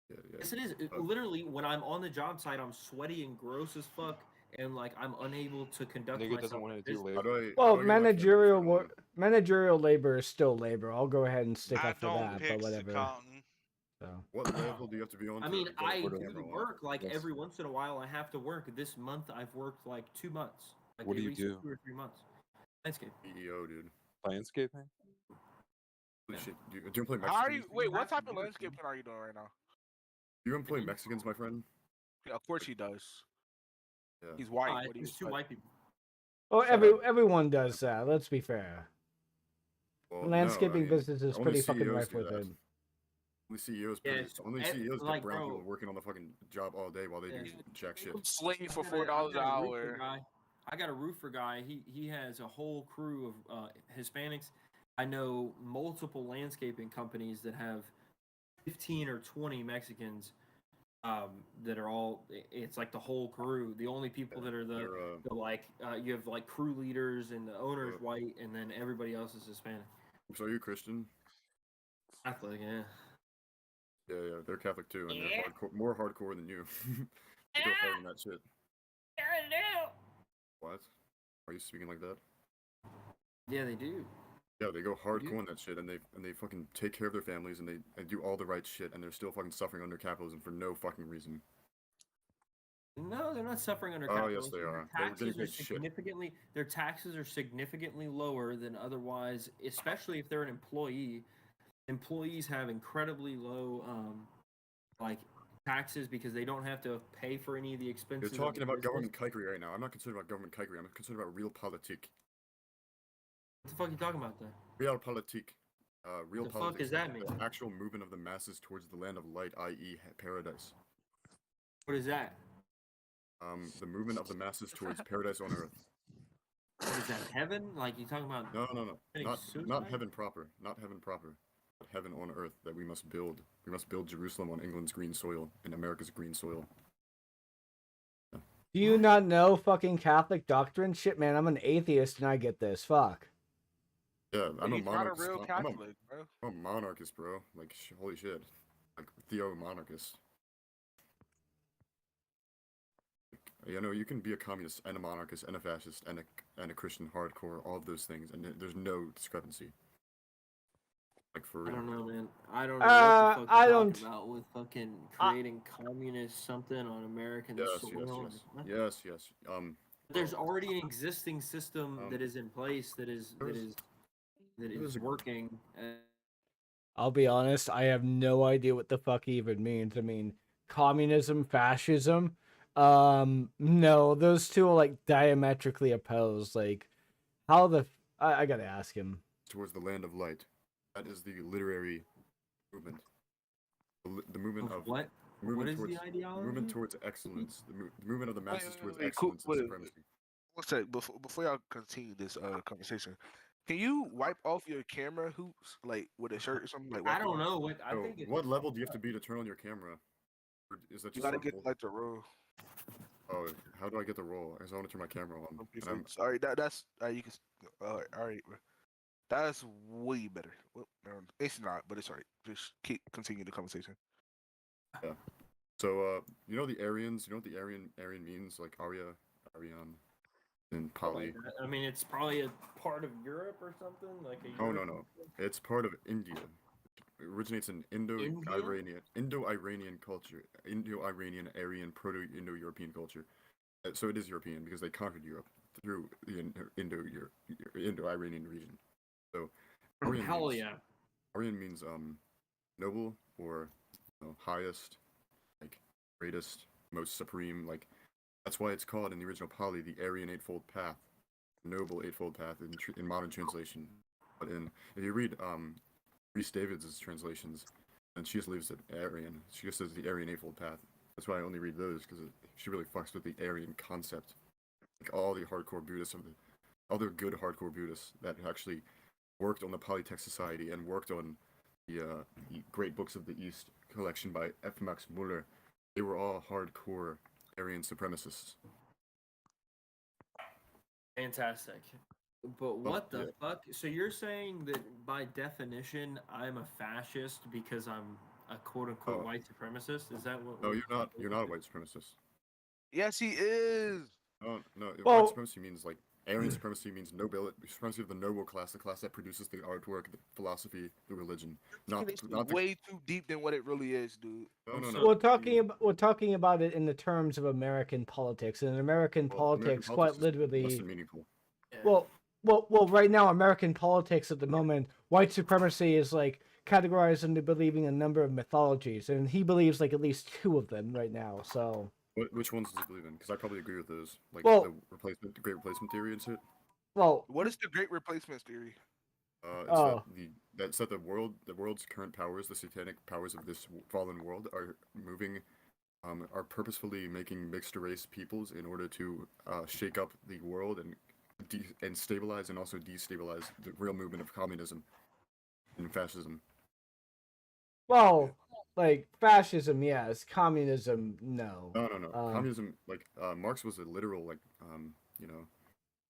Yeah. Yes, it is. Literally, when I'm on the job site, I'm sweaty and gross as fuck, and like I'm unable to conduct Nigga myself. doesn't want to do business. How labor. do I? Well, how do I get my family managerial to work, managerial labor is still labor. I'll go ahead and stick I up for don't that, but pick the whatever. Carlton. So. What level do you have to be on? I to mean, get I the do camera on? work like Yes. every once in a while. I have to work. This month, I've worked like 2 months. Like What do at you least do? 2 or 3 months. Landscape. EEO, dude. Landscaping? Holy shit. Do you employ How are you? Mexicans? Wait, what have to type of do it, landscaping are you doing right now? Do you employ Mexicans, my friend? Yeah, of course he does. Yeah. He's white. Alright, What do you there's 2 expect? white people. Well, Shut up. everyone does that. Let's be fair. Well, The landscaping no, I mean, business is only pretty fucking CEOs rife do with that. it. Only CEOs, Yeah, produce, only CEOs get like, brown bro, people working on the fucking job all day while they do jack shit. Slave for I got a $4 an roofer hour. guy. I got a roofer guy. He has a whole crew of Hispanics. I know multiple landscaping companies that have 15 or 20 Mexicans that are all. It's like the whole crew. The only people that are the like you have like crew leaders and the owner's white, and then everybody else is Hispanic. So are you Christian? Catholic, yeah. Yeah, they're Catholic too, and they're hardcore, more hardcore than you. They go hard on that shit. What? Are you speaking like that? Yeah, they do. Yeah, they go hardcore on that shit, and they fucking take care of their families, and they do all the right shit, and they're still fucking suffering under capitalism for no fucking reason. No, they're not suffering under Oh, capitalism. yes, they are. Their They're taxes getting are paid shit. significantly lower than otherwise, especially if they're an employee. Employees have incredibly low like taxes because they don't have to pay for any of the expenses. You're talking of the about business. government kikery right now. I'm not concerned about government kikery. I'm concerned about realpolitik. What the fuck are you talking about then? Realpolitik. Real The fuck politics. does that mean? The actual movement of the masses towards the land of light, i.e., paradise. What is that? The movement of the masses towards paradise on earth. What is that? Heaven? Like you talking about? No. committing Not suicide? heaven proper. Not heaven proper. But heaven on earth that we must build. We must build Jerusalem on England's green soil and America's green soil. Do you not know fucking Catholic doctrine? Shit, man, I'm an atheist and I get this. Fuck. Yeah, I'm a He's not a monarchist. real Catholic, bro. I'm a monarchist, bro. Like, holy shit. Like, Theo-monarchist. You know, you can be a communist and a monarchist and a fascist and a Christian hardcore, all of those things, and there's no discrepancy. Like, for I real. don't know, man. I don't know what the fuck I you're don't- talking about with fucking creating communist something on American soil. What? Yes. There's already an existing system that is in place that is working. I'll be honest, I have no idea what the fuck he even means. I mean, communism, fascism. No, those two are like diametrically opposed. Like, how the I gotta ask him. Towards the land of light. That is the literary movement. The movement of What? movement What is towards, the ideology? movement towards excellence. The movement of the masses towards Cool. excellence and supremacy. One sec, before y'all continue this conversation, can you wipe off your camera hoops like with a shirt or something? Like I don't know. What I So, think. what level do you have to be to turn on your camera? Or is that You just gotta a get roll? like the roll. Oh, how do I get the roll? Because I want to turn my camera on. Okay, And so, I'm, sorry, that's you can. All right, bro. That's way better. Well, it's not, but it's alright. Just continue the conversation. so, you know the Aryans? You know what the Aryan means? Like Aryan, and Pali. I mean, it's probably a part of Europe or something. Like a Oh, Europe- no. It's part of India. It originates in Indo-Iranian culture. Indo-Iranian, Aryan, Proto-Indo-European culture. So it is European because they conquered Europe through the Indo-Iranian region. So Aryan Hell means, yeah. Aryan means noble or highest, like greatest, most supreme. Like that's why it's called in the original Pali the Aryan Eightfold Path, noble eightfold path in modern translation. But if you read Rhys Davids' translations, and she just leaves it Aryan. She just says the Aryan Eightfold Path. That's why I only read those because she really fucks with the Aryan concept. Like all the hardcore Buddhists, other good hardcore Buddhists that actually worked on the Polytech Society and worked on the Great Books of the East collection by F. Max Muller. They were all hardcore Aryan supremacists. Fantastic. But what the fuck? So you're saying that by definition I'm a fascist because I'm a quote unquote white supremacist? Is that what? No, you're not. You're not a white supremacist. Yes, he is. No. Well- White supremacy means like Aryan supremacy means nobility, supremacy of the noble class, the class that produces the artwork, the philosophy, the religion. Not the, Way too deep than what it really is, dude. no. We're talking about it in the terms of American politics, and in American politics, American quite politics is less literally. than meaningful. Well, right now, American politics at the moment, white supremacy is like categorized into believing a number of mythologies, and he believes like at least two of them right now. So, Which ones does he believe in? Because I probably agree with those, like Well- the Great Replacement theory and shit. well, What is the Great Replacement theory? It's Oh. that that said the world's current powers, the satanic powers of this fallen world, are moving, are purposefully making mixed race peoples in order to shake up the world and stabilize and also destabilize the real movement of communism and fascism. Well, like fascism, yes. Communism, no. No. Communism, like Marx was a literal, like, you know,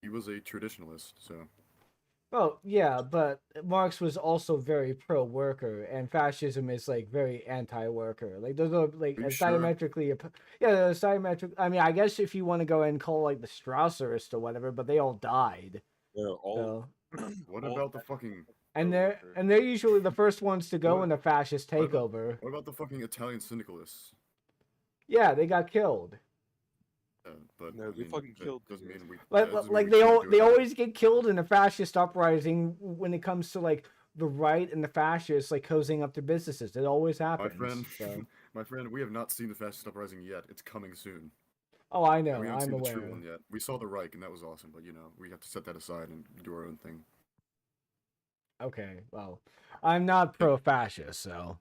he was a traditionalist. So Well, yeah, but Marx was also very pro-worker, and fascism is like very anti-worker. Like those are like Are you sure? diametrically, yeah, they're diametric. I mean, I guess if you want to go and call like the Strausserists or whatever, but they all died. They're all. So, what all about the fucking and pro-worker. they're usually the first ones to go What- in a fascist what about- takeover. What about the fucking Italian syndicalists? Yeah, they got killed. But No, I they mean, fucking that killed doesn't niggas. mean we. Like, that doesn't mean like we they can't do they it. always get killed in a fascist uprising when it comes to like the right and the fascists like cozying up their businesses. It always happens. My friend, So. my friend, we have not seen the fascist uprising yet. It's coming soon. Oh, I And know. we haven't I'm seen aware. the true one yet. We saw the Reich, and that was awesome. But we have to set that aside and do our own thing. Okay, well, I'm not pro-fascist, so.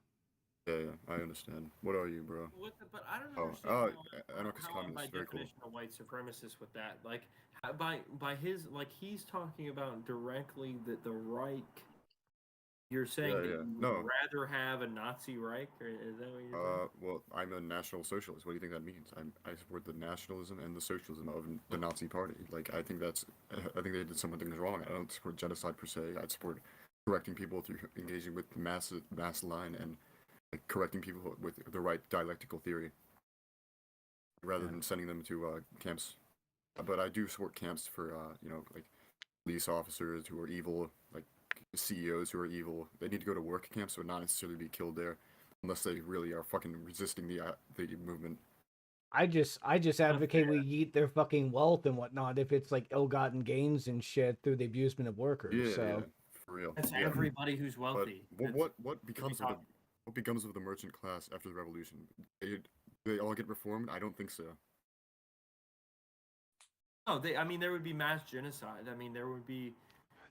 Yeah, I understand. What are you, bro? But I don't Oh, understand anarchist how I'm by communist, very cool. definition a white supremacist with that. Like by his like he's talking about directly that the Reich. You're saying that Yeah. you would No. rather have a Nazi Reich, or is that what you're saying? Well, I'm a national socialist. What do you think that means? I support the nationalism and the socialism of the Nazi Party. Like, I think I think they did some things wrong. I don't support genocide per se. I support correcting people through engaging with mass line and like correcting people with the right dialectical theory, rather than sending them to camps. But I do support camps for like police officers who are evil, like CEOs who are evil. They need to go to work camps, but not necessarily be killed there, unless they really are fucking resisting the movement. I just advocate we eat their fucking wealth and whatnot if it's like ill-gotten gains and shit through the abusement of workers. Yeah, so. for real. That's Yeah. everybody who's But wealthy. what becomes of the merchant class after the revolution? They all get reformed? I don't think so. No, I mean, there would be mass genocide. I mean, there would be.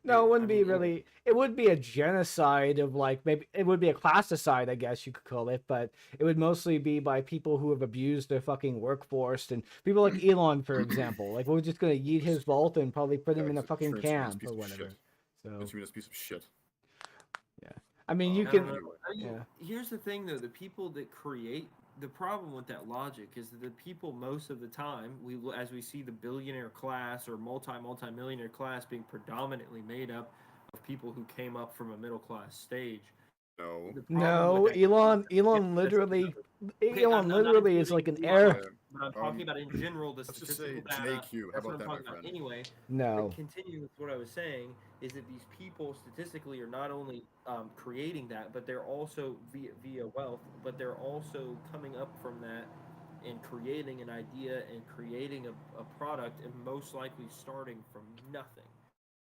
No, it I wouldn't be mean, really. It would be a genocide of like maybe it would be a classicide, I guess you could call it, but it would mostly be by people who have abused their fucking workforce and people like Elon, for example. Like we're just gonna eat his vault and probably put him in a fucking camp or whatever. So Transhumanist piece of shit. yeah, I mean you I can. don't know. I mean, Yeah. Here's the thing, though: the people that create the problem with that logic is that the people most of the time as we see the billionaire class or multi-millionaire class being predominantly made up of people who came up from a middle class stage. No. The problem No, with that Elon is literally Okay, Elon I'm not literally is like including an Elon, air. but I'm talking about in general the Let's just say statistical data. JQ. How That's about what I'm that, talking my about friend? anyway. No. But continuing with what I was saying is that these people statistically are not only creating that, but they're also via wealth, but they're also coming up from that and creating an idea and creating a product and most likely starting from nothing.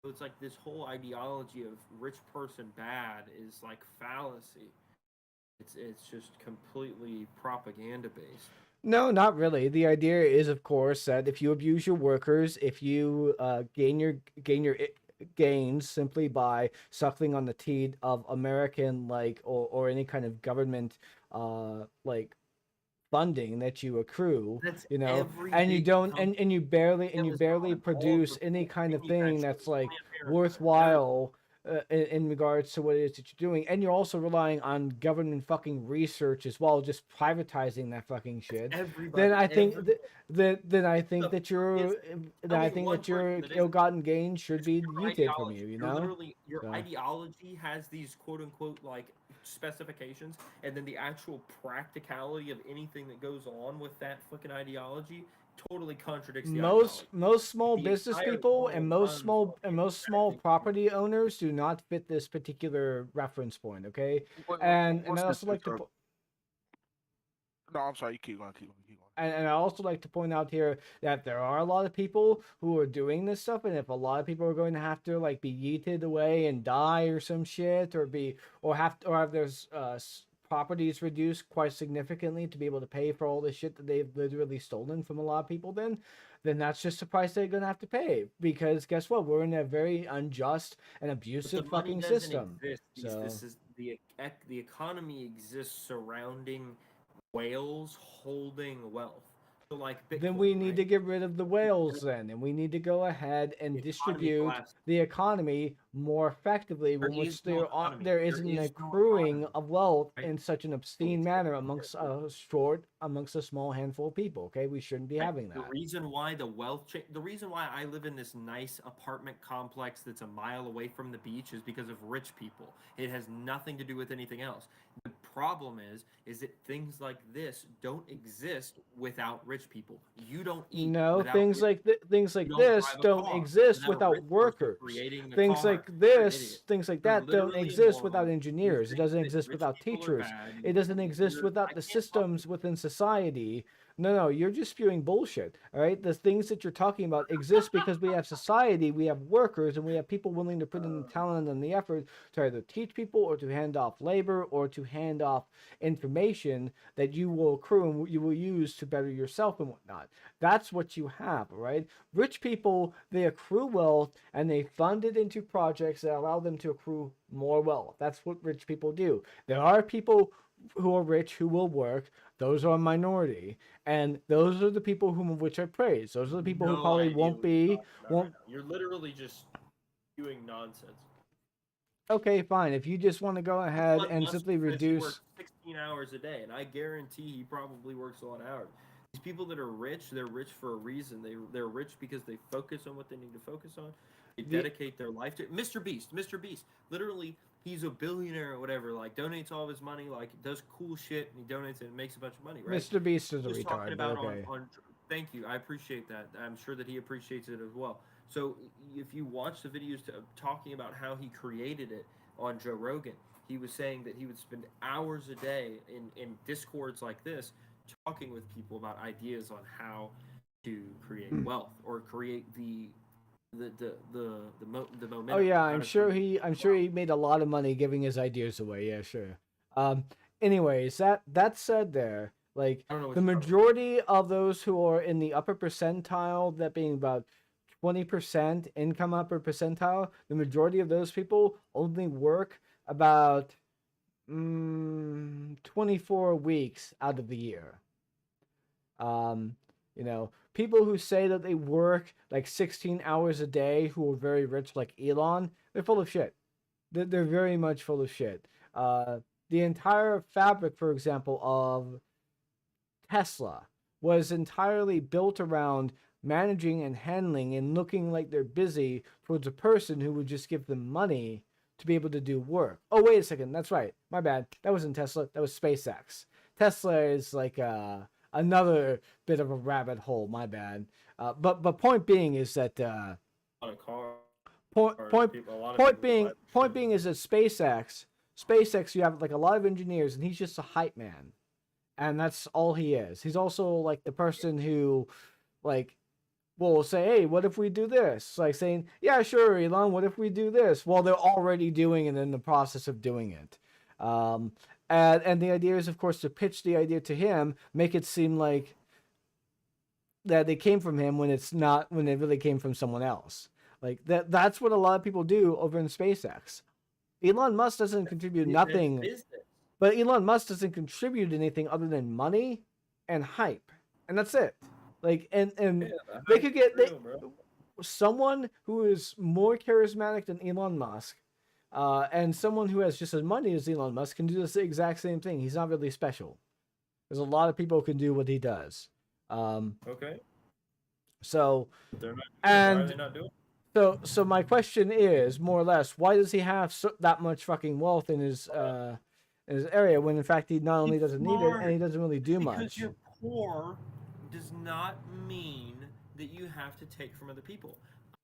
So it's like this whole ideology of rich person bad is like fallacy. It's just completely propaganda based. No, not really. The idea is, of course, that if you abuse your workers, if you gain your gains simply by suckling on the teat of American or any kind of government like funding that you accrue, That's and you don't and you barely Amazon, produce all the any kind of thing manufacturers, that's like Planned Parenthood, worthwhile in regards to what it is that you're doing, and you're also relying on government fucking research as well, just privatizing that fucking shit. Then I think then I think that your ill-gotten gains should be yeeted from you. You know, literally your So. ideology has these quote unquote like specifications, and then the actual practicality of anything that goes on with that fucking ideology totally contradicts the ideology. Most small The business entire people world and runs on most small property owners do not fit this particular reference point. Okay, and I also like to. No, I'm sorry. You keep going. And I also like to point out here that there are a lot of people who are doing this stuff, and if a lot of people are going to have to like be yeeted away and die or some shit, or have their properties reduced quite significantly to be able to pay for all the shit that they've literally stolen from a lot of people, then that's just the price they're gonna have to pay. Because guess what? We're in a very unjust and But abusive the money fucking doesn't system. exist. So This is the economy exists surrounding whales holding wealth. So like Bitcoin, then we need right? to get rid of the whales then, and we need to go ahead and The economy distribute collapsed. the economy more effectively, There in which is no economy. there There isn't an is no accruing economy, of wealth right? in such an So obscene it's manner gonna amongst a small handful of people. Okay, we shouldn't be right. having The that. reason why the reason why I live in this nice apartment complex that's a mile away from the beach is because of rich people. It has nothing to do with anything else. The problem is that things like this don't exist without rich people. You don't eat No, without rich people. things You like don't this drive a don't car exist without a rich without person workers. creating the Things car. like You're an idiot. things like You're that don't literally a exist without moron. You engineers. It think doesn't that exist rich without people are teachers. bad. It doesn't exist I without the can't talk systems within society. No, you're just spewing bullshit. All right, the things that you're talking about exist because we have society, we have workers, and we have people willing to put in the talent and the effort to either teach people or to hand off labor or to hand off information that you will accrue and you will use to better yourself and whatnot. That's what you have, all right? Rich people, they accrue wealth and they fund it into projects that allow them to accrue more wealth. That's what rich people do. There are people who are rich who will work. Those are a minority. And those are the people whom of which I praise. Those are the people who no probably idea won't what you're be, talking about won't. right now. You're literally just spewing nonsense. Okay, fine. If you just want to go ahead Elon and Musk simply says he reduce. works 16 hours a day, and I guarantee he probably works a lot of hours. These people that are rich, they're rich for a reason. They're rich because they focus on what they need to focus on. They dedicate their life to Mr. Beast. Mr. Beast, literally, he's a billionaire or whatever. Like donates all of his money, like does cool shit, and he donates and makes a bunch of money. Right? Mr. Beast is a Just talking retard, about but okay. thank you, I appreciate that. I'm sure that he appreciates it as well. So if you watch the videos talking about how he created it on Joe Rogan, he was saying that he would spend hours a day in discords like this talking with people about ideas on how to create wealth or create the momentum. Oh yeah, how to create I'm sure he made a lot of money giving his ideas away. Yeah, sure. Anyways, that said, there, like I don't know what the you're talking majority of those who are in the upper percentile, that being about 20% income upper percentile, the majority of those people only work about 24 weeks out of the year. You know, people who say that they work like 16 hours a day, who are very rich, like Elon, they're full of shit. They're very much full of shit. The entire fabric, for example, of Tesla was entirely built around managing and handling and looking like they're busy towards a person who would just give them money to be able to do work. Oh, wait a second. That's right. My bad. That wasn't Tesla. That was SpaceX. Tesla is like another bit of a rabbit hole. My bad. But point being is that a lot of cars. Point being is that SpaceX, you have like a lot of engineers, and he's just a hype man, and that's all he is. He's also like the person who, like, will say, "Hey, what if we do this?" Like saying, "Yeah, sure, Elon. What if we do this?" Well, they're already doing it in the process of doing it. And the idea is, of course, to pitch the idea to him, make it seem like that they came from him when it's not, when it really came from someone else. Like that's what a lot of people do over in SpaceX. Elon Musk doesn't contribute nothing, but Elon Musk doesn't contribute anything other than money and hype, and that's it. Like and they could get someone who is more charismatic than Elon Musk, and someone who has just as money as Elon Musk can do the exact same thing. He's not really special. There's a lot of people who can do what he does. Okay. So They're not, and why are they not doing it? so my question is more or less, why does he have that much fucking wealth in his area when in fact he not only He's doesn't need it and he smart. doesn't really do Because much? you're poor does not mean that you have to take from other people.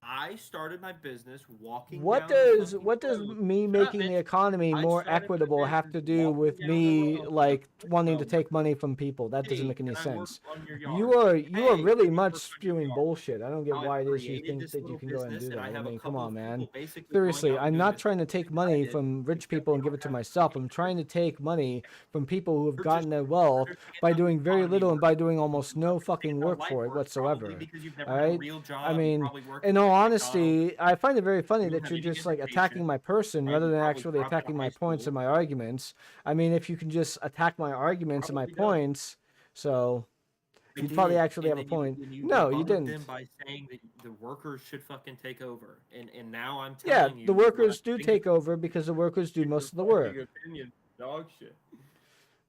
I started my business walking What down the does fucking what does road. me Shut up, making the bitch. economy I more started my equitable have to business do walking with down the me road like with wanting to my take money from people? That doesn't city, make any and I work sense. on your You yard. are Hey, really can you much work on your spewing yard? bullshit. I don't get Now why I've it is you created think this that you little can go and business, do and I that. I have a mean, come couple on, of man. people basically going Seriously, out and I'm doing not the trying to same take thing I money did, from rich except people we and give don't it to have myself. I'm freaking trying to rich take money from people who have You're just gotten their trying wealth to get by how the doing very economy little and works. by doing You almost don't no understand fucking how work life for it works, probably whatsoever. because you've never All had a right? real I job. You mean, probably worked in at all McDonald's. honesty, I find it very funny You don't that have you're any just like attacking education, my person right? rather You than probably actually dropped out attacking of my high points school. and my arguments. I mean, if you can just attack my arguments and my Probably don't. points, so I you'd probably did, actually and have a then you point. and you No, you debunked them didn't. by saying that the workers should fucking take over. And now I'm Yeah, telling the you what I workers do think take about over because the workers do your most of the fucking work. opinion, dog shit.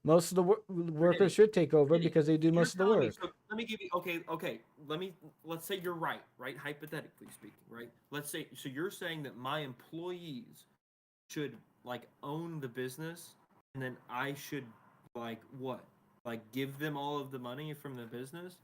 Most of the Forget workers it. should take over Forget it. because they do You're most of the telling me. work. So let me give you. Okay. Let's say you're right. Right. Hypothetically speaking. Right. Let's say. So you're saying that my employees should like own the business, and then I should like what? Like give them all of the money from the business?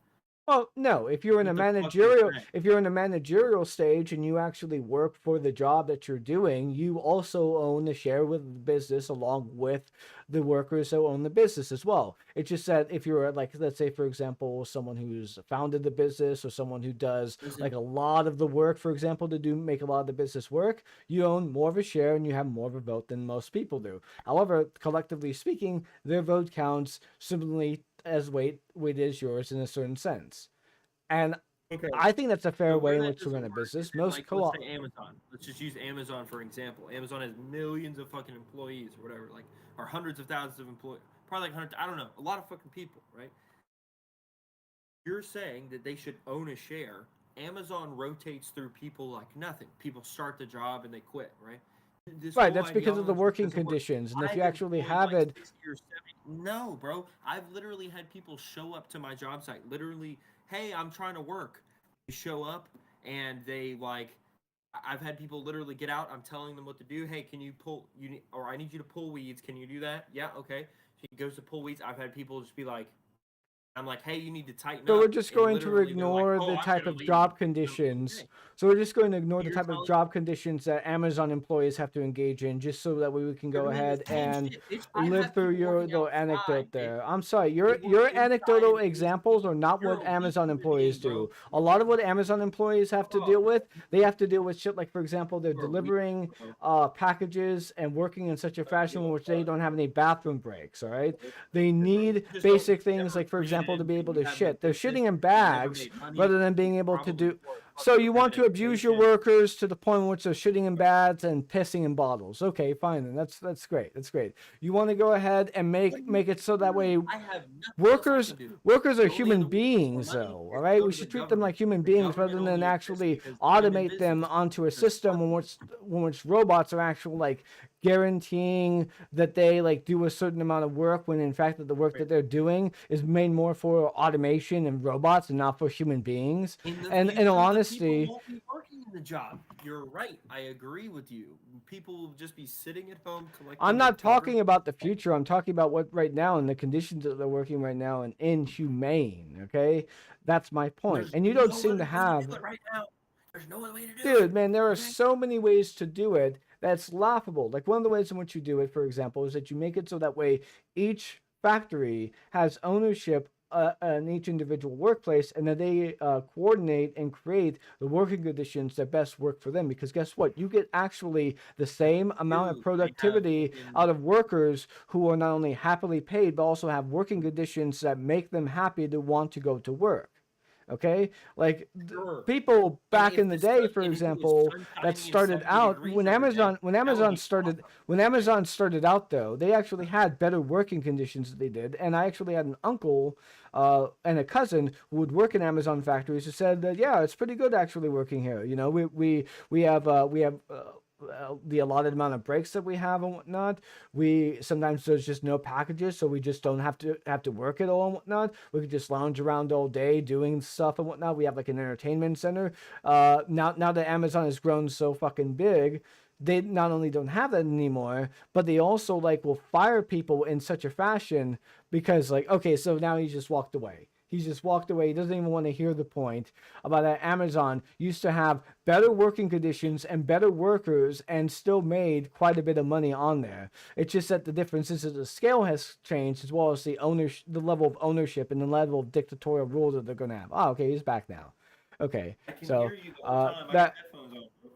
Well, no. What the fuck are you saying? If you're in a managerial stage and you actually work for the job that you're doing, you also own a share with the business along with the workers who own the business as well. It's just that if you're like, let's say, for example, someone who's founded the business or someone who does Listen, like a lot of the work, for example, to do make a lot of the business work, you own more of a share and you have more of a vote than most people do. However, collectively speaking, their vote counts similarly as weight as yours in a certain sense. And okay. I think that's a fair So way where in that which to doesn't run a work is business. in Most like let's co-op, say Amazon. Let's just use Amazon for example. Amazon has millions of fucking employees or whatever, like or hundreds of thousands of employees. Probably like 100. I don't know. A lot of fucking people, right? You're saying that they should own a share. Amazon rotates through people like nothing. People start the job and they quit, right? This right? whole That's because of the ideology working doesn't work. conditions, and if I've you actually employed have like it, 60 or 70. No, bro. I've literally had people show up to my job site. Literally, hey, I'm trying to work. They show up and they like. I've had people literally get out. I'm telling them what to do. Hey, can you pull? Or I need you to pull weeds. Can you do that? Yeah, okay. He goes to pull weeds. I've had people just be like, I'm like, hey, you need to tighten so we're up. just And going to literally, they're like, ignore oh, the I'm type gonna of leave. job I'm gonna leave conditions. today. So we're just going to ignore the You're type of telling job conditions that Amazon employees have to engage in, just so that way we can You're go doing the ahead same and shit, bitch. I live have through people your working little outside, anecdote bitch. there. I'm sorry, They work your inside anecdotal and examples are not you're what a weak Amazon human employees being, bro. do. A lot of what Amazon employees have to deal with, they have to deal with shit like, for example, they're You're a weak, delivering bro. packages and working in such a Don't fashion give in a which they fuck. don't have any bathroom breaks. All right, Bro. they You need just don't. basic You things never like, for created example, to be anything. able You to have no shit. They're business. shitting in You never bags made money. rather than being You able to probably do. poor So fucking you want to abuse your education. workers to the point in which they're shitting in bags and pissing in bottles. Okay, fine then. That's great. That's great. You want to go ahead and make it so that way I have nothing else I can do. workers are The only human other way to get more beings money though. is All to right, go we to the should treat them government. like human The beings rather government than only exists actually because I'm in automate them business. onto a Because system fuck when which robots are actually like guaranteeing that they like do a certain amount of work when in fact that the work that they're doing is made more for automation and robots and not for human beings. in the And in future, all the honesty, people won't be working in the job. You're right. I agree with you. People will just be sitting at home collecting. I'm their not talking government about the check. future. I'm talking about what right now and the conditions that they're working right now and inhumane. Okay, that's my point. There's And you don't no seem other to way have, do it right now. There's no other way to do it. dude, man. There are Okay? so many ways to do it that's laughable. Like one of the ways in which you do it, for example, is that you make it so that way each factory has ownership in each individual workplace, and that they coordinate and create the working conditions that best work for them. Because guess what? You get actually the same amount of Dude, productivity fucking- out of workers who are not only happily paid, but also have working conditions that make them happy to want to go to work. Okay, like Sure. people back if in the the day, sun- for and if it was example, sunshiny that and started 70 out degrees when every day, that would Amazon be started awesome. when Amazon started out though, they actually had better working conditions that they did. And I actually had an uncle and a cousin who would work in Amazon factories who said that yeah, it's pretty good actually working here. You know, we have the allotted amount of breaks that we have and whatnot. We sometimes there's just no packages, so we just don't have to work at all and whatnot. We could just lounge around all day doing stuff and whatnot. We have like an entertainment center. Now that Amazon has grown so fucking big, they not only don't have that anymore, but they also like will fire people in such a fashion because like okay, so now he just walked away. He's just walked away. He doesn't even want to hear the point about that Amazon used to have better working conditions and better workers and still made quite a bit of money on there. It's just that the difference is that the scale has changed, as well as the level of ownership and the level of dictatorial rules that they're going to have. Oh, okay, he's back now. Okay, I can so hear you the whole time. I got that headphones on, bro.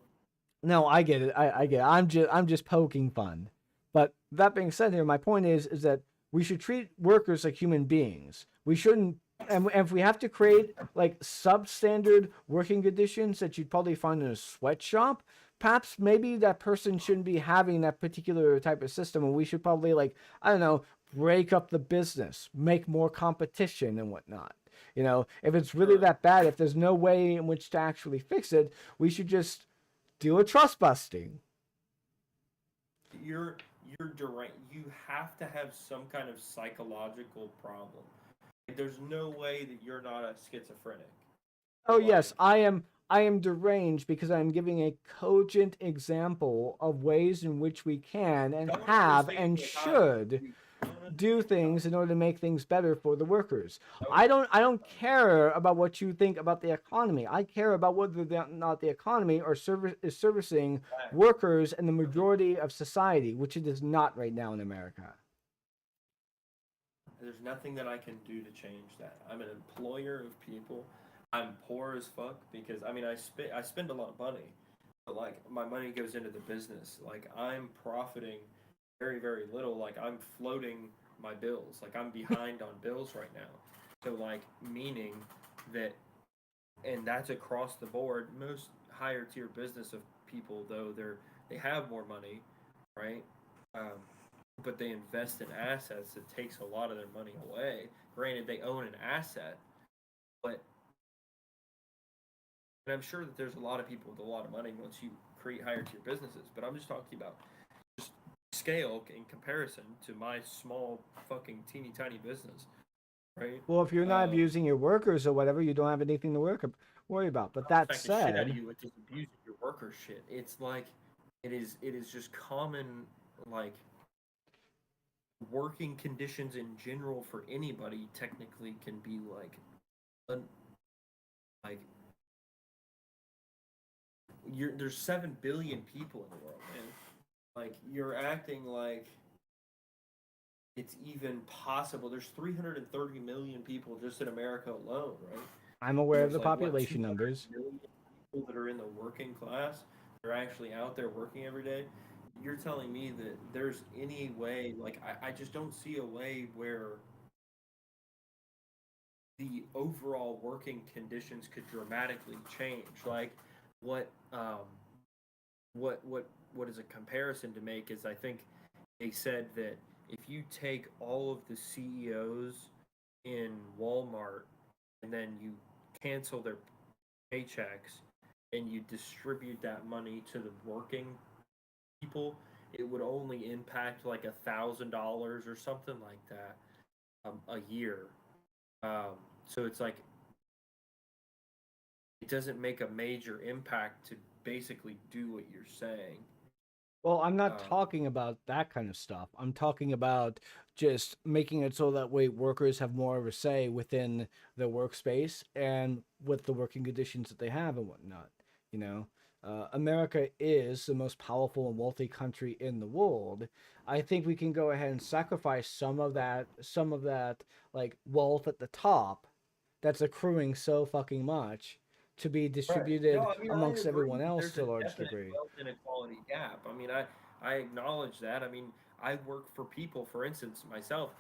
no, I get it. I get it. I'm just poking fun. But that being said, here my point is that we should treat workers like human beings. We shouldn't. And if we have to create like substandard working conditions that you'd probably find in a sweatshop, perhaps maybe that person shouldn't be having that particular type of system, and we should probably, like, I don't know, break up the business, make more competition and whatnot. If it's really Sure. that bad, if there's no way in which to actually fix it, we should just do a trust busting. You're deranged. You have to have some kind of psychological problem. Like, there's no way that you're not a schizophrenic. Oh yes, Like, I am deranged because I'm giving a cogent example of ways in which we can and don't have understand and the economy. should You don't do understand the things in order to make things better for the workers. economy. I don't care about what you think about the economy. I care about whether or not the economy is servicing workers and the majority of society, which it is not right now in America. There's nothing that I can do to change that. I'm an employer of people. I'm poor as fuck because I spend a lot of money, but like my money goes into the business. Like I'm profiting very very little. Like I'm floating my bills. Like I'm behind on bills right now. So like meaning that, and that's across the board. Most higher tier business of people though they have more money, right? Um, but they invest in assets that takes a lot of their money away. Granted, they own an asset, but and I'm sure that there's a lot of people with a lot of money once you create higher tier businesses. But I'm just talking about just scale in comparison to my small fucking teeny tiny business, right? Well, if you're not Um, abusing your workers or whatever, you don't have anything to worry about. But that Smack the shit out of said, you with this abusing your worker shit. It's like it is just common, like working conditions in general for anybody technically can be like like there's 7 billion people in the world, man. Like you're acting like it's even possible. There's 330 million people just in America alone, right? I'm And aware of there's the like what population 200 numbers. million people that are in the working class. They're actually out there working every day. You're telling me that there's any way, like I just don't see a way where the overall working conditions could dramatically change. Like what what is a comparison to make is I think they said that if you take all of the CEOs in Walmart and then you cancel their paychecks and you distribute that money to the working people, it would only impact like $1,000 or something like that a year. So it's like it doesn't make a major impact to basically do what you're saying. Well, I'm not Um, talking about that kind of stuff. I'm talking about just making it so that way workers have more of a say within their workspace and with the working conditions that they have and whatnot. America is the most powerful and wealthy country in the world. I think we can go ahead and sacrifice some of that like wealth at the top that's accruing so fucking much to be Right. distributed No, I mean I amongst agree. everyone else There's to a a large definite degree. wealth inequality gap. I acknowledge that. I mean, I work for people. For instance, myself,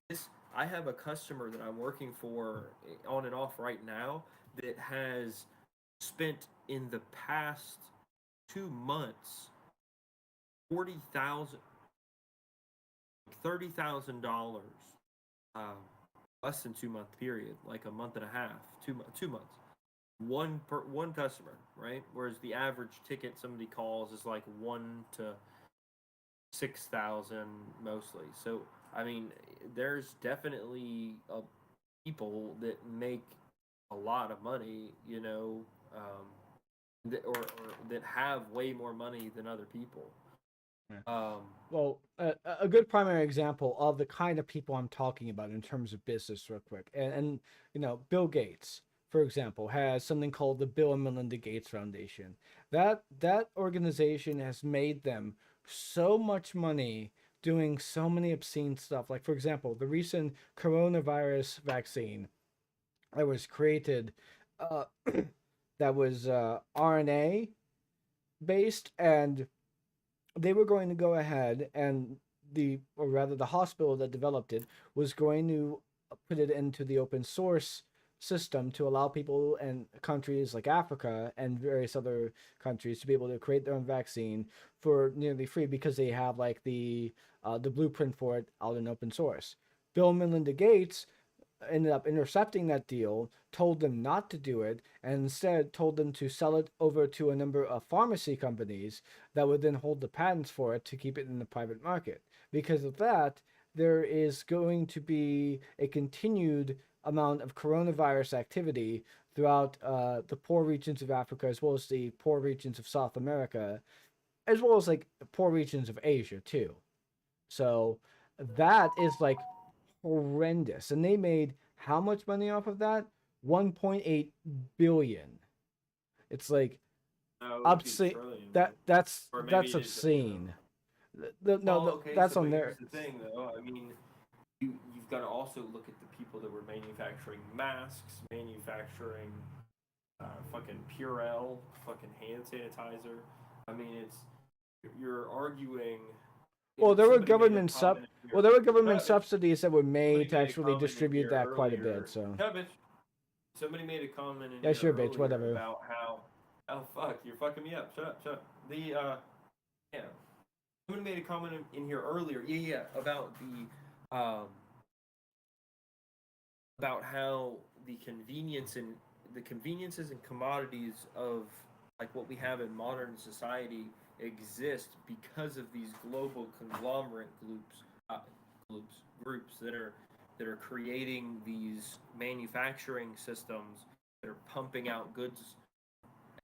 this I have a customer that I'm working for on and off right now that has spent in the past 2 months 40,000, $30,000, um, less than 2 month period, like a month and a half, 2 months. One customer, right? Whereas the average ticket somebody calls is like 1 to 6,000 mostly. So I mean, there's definitely people that make a lot of money, or that have way more money than other people. Well, a good primary example of the kind of people I'm talking about in terms of business, real quick, and Bill Gates, for example, has something called the Bill and Melinda Gates Foundation. That organization has made them so much money doing so many obscene stuff. Like, for example, the recent coronavirus vaccine that was created, uh, that was RNA based, and they were going to go ahead and or rather the hospital that developed it was going to put it into the open source system to allow people in countries like Africa and various other countries to be able to create their own vaccine for nearly free because they have like the blueprint for it out in open source. Bill and Melinda Gates ended up intercepting that deal, told them not to do it, and instead told them to sell it over to a number of pharmacy companies that would then hold the patents for it to keep it in the private market. Because of that, there is going to be a continued amount of coronavirus activity throughout the poor regions of Africa, as well as the poor regions of South America, as well as like poor regions of Asia too. So that is like horrendous. And they made how much money off of that? 1.8 billion. It's like No, it would be obscene. trillion, That's or maybe that's it is a billion. obscene. Well, okay, That's so on but there. here's the thing, though. I mean, you've got to also look at the people that were manufacturing masks, manufacturing fucking Purell, fucking hand sanitizer. I mean, you're arguing. Well, there were Somebody made a government comment in well, here- there were government Shut it. subsidies that were made to Somebody made a actually comment in distribute here that quite a earlier- bit. So Shut, bitch. Somebody made a comment in yeah, here sure, bitch, earlier whatever. about how. Oh fuck! You're fucking me up. Shut up. Shut up. Yeah. Somebody made a comment in here earlier. Yeah, about about how the conveniences and commodities of like what we have in modern society exist because of these global conglomerate groups that are creating these manufacturing systems that are pumping out goods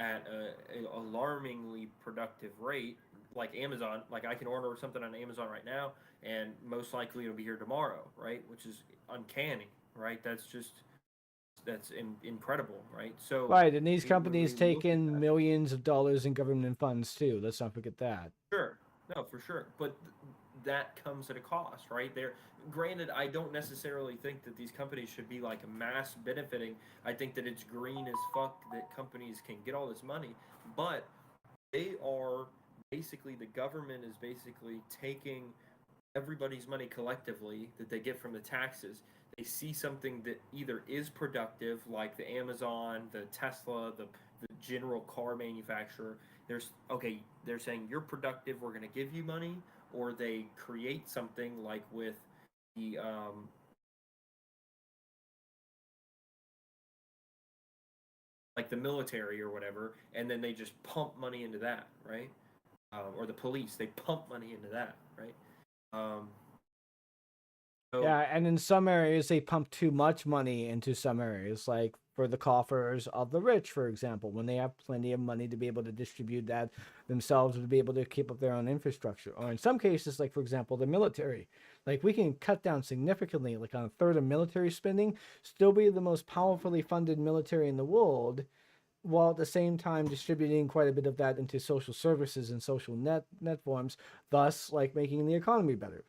at a alarmingly productive rate, like Amazon. Like I can order something on Amazon right now, and most likely it'll be here tomorrow, right? Which is uncanny, right? That's incredible, right? So right, and these when companies we take look at in that- millions of dollars in government funds too. Let's not forget that. Sure, no, for sure, but that comes at a cost, right? There, granted, I don't necessarily think that these companies should be like mass benefiting. I think that it's green as fuck that companies can get all this money, but they are basically the government is basically taking everybody's money collectively that they get from the taxes. They see something that either is productive, like the Amazon, the Tesla, the general car manufacturer. They're saying you're productive, we're going to give you money, or they create something like with the like the military or whatever, and then they just pump money into that, right? Or the police, they pump money into that, right? So, Yeah, and in some areas they pump too much money into some areas, like for the coffers of the rich, for example, when they have plenty of money to be able to distribute that themselves or to be able to keep up their own infrastructure. Or in some cases, like for example, the military. Like we can cut down significantly, like on a third of military spending, still be the most powerfully funded military in the world, while at the same time distributing quite a bit of that into social services and social net forms, thus like making the economy better.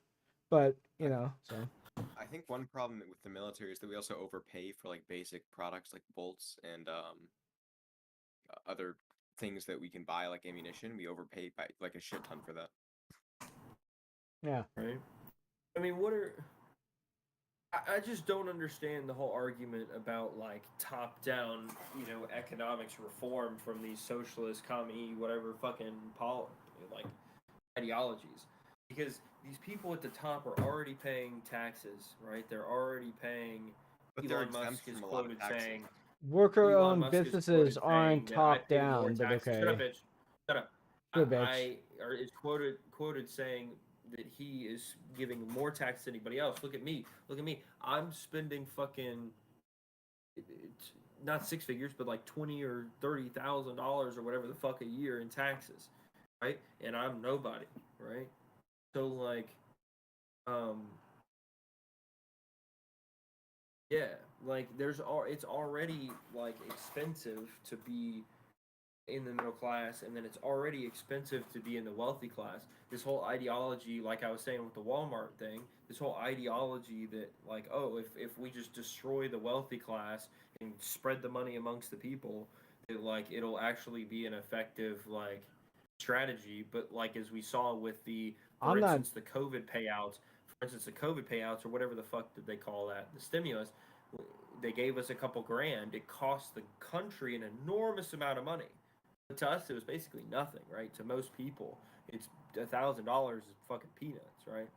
But so I think one problem with the military is that we also overpay for like basic products like bolts and other things that we can buy like ammunition. We overpay by like a shit ton for that. yeah. right? I mean, I just don't understand the whole argument about like top down, economics reform from these socialist, commie, whatever fucking like ideologies. Because these people at the top are already paying taxes, right? They're already paying. But they're Elon Musk exempt is from a lot of quoted taxes. saying. Worker Elon owned Musk is businesses quoted aren't saying that I top pay more down, but taxes. okay. Shut up, bitch. Shut up. Sure, bitch. Or is quoted saying that he is giving more tax than anybody else. Look at me. Look at me. I'm spending fucking it's not six figures, but like $20,000 or $30,000 or whatever the fuck a year in taxes. right? And I'm nobody, right? So like, um, yeah, like it's already like expensive to be in the middle class, and then it's already expensive to be in the wealthy class. This whole ideology, like I was saying with the Walmart thing, this whole ideology that like, oh, if we just destroy the wealthy class and spread the money amongst the people, that like it'll actually be an effective like strategy. But like as we saw with the, for I'm not. instance, the COVID payouts, or whatever the fuck did they call that, the stimulus, they gave us a couple grand. It cost the country an enormous amount of money. But to us, it was basically nothing, right? To most people, it's $1,000 is fucking peanuts, right?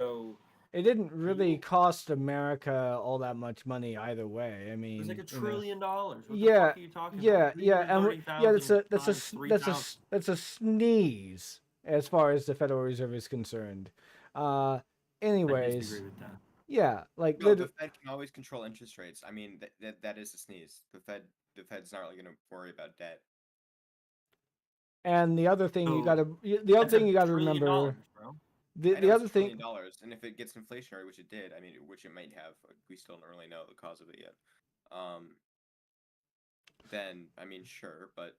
So It didn't really you, cost America all that much money either way. I it was like mean, $1 trillion. What the yeah, fuck are you talking about? yeah, and yeah, 330,000 times that's 3,000. that's a sneeze as far as the Federal Reserve is concerned. Uh, I anyways, disagree with that. yeah, like No, the Fed can always control interest rates. I mean, that is a sneeze. The Fed's not really going to worry about debt. and the other thing So the other that's thing $1 you gotta trillion, remember, bro. I the know other it's $1 thing, trillion, and if it gets inflationary, which it did, I mean, which it might have, we still don't really know the cause of it yet. Then I mean, sure, but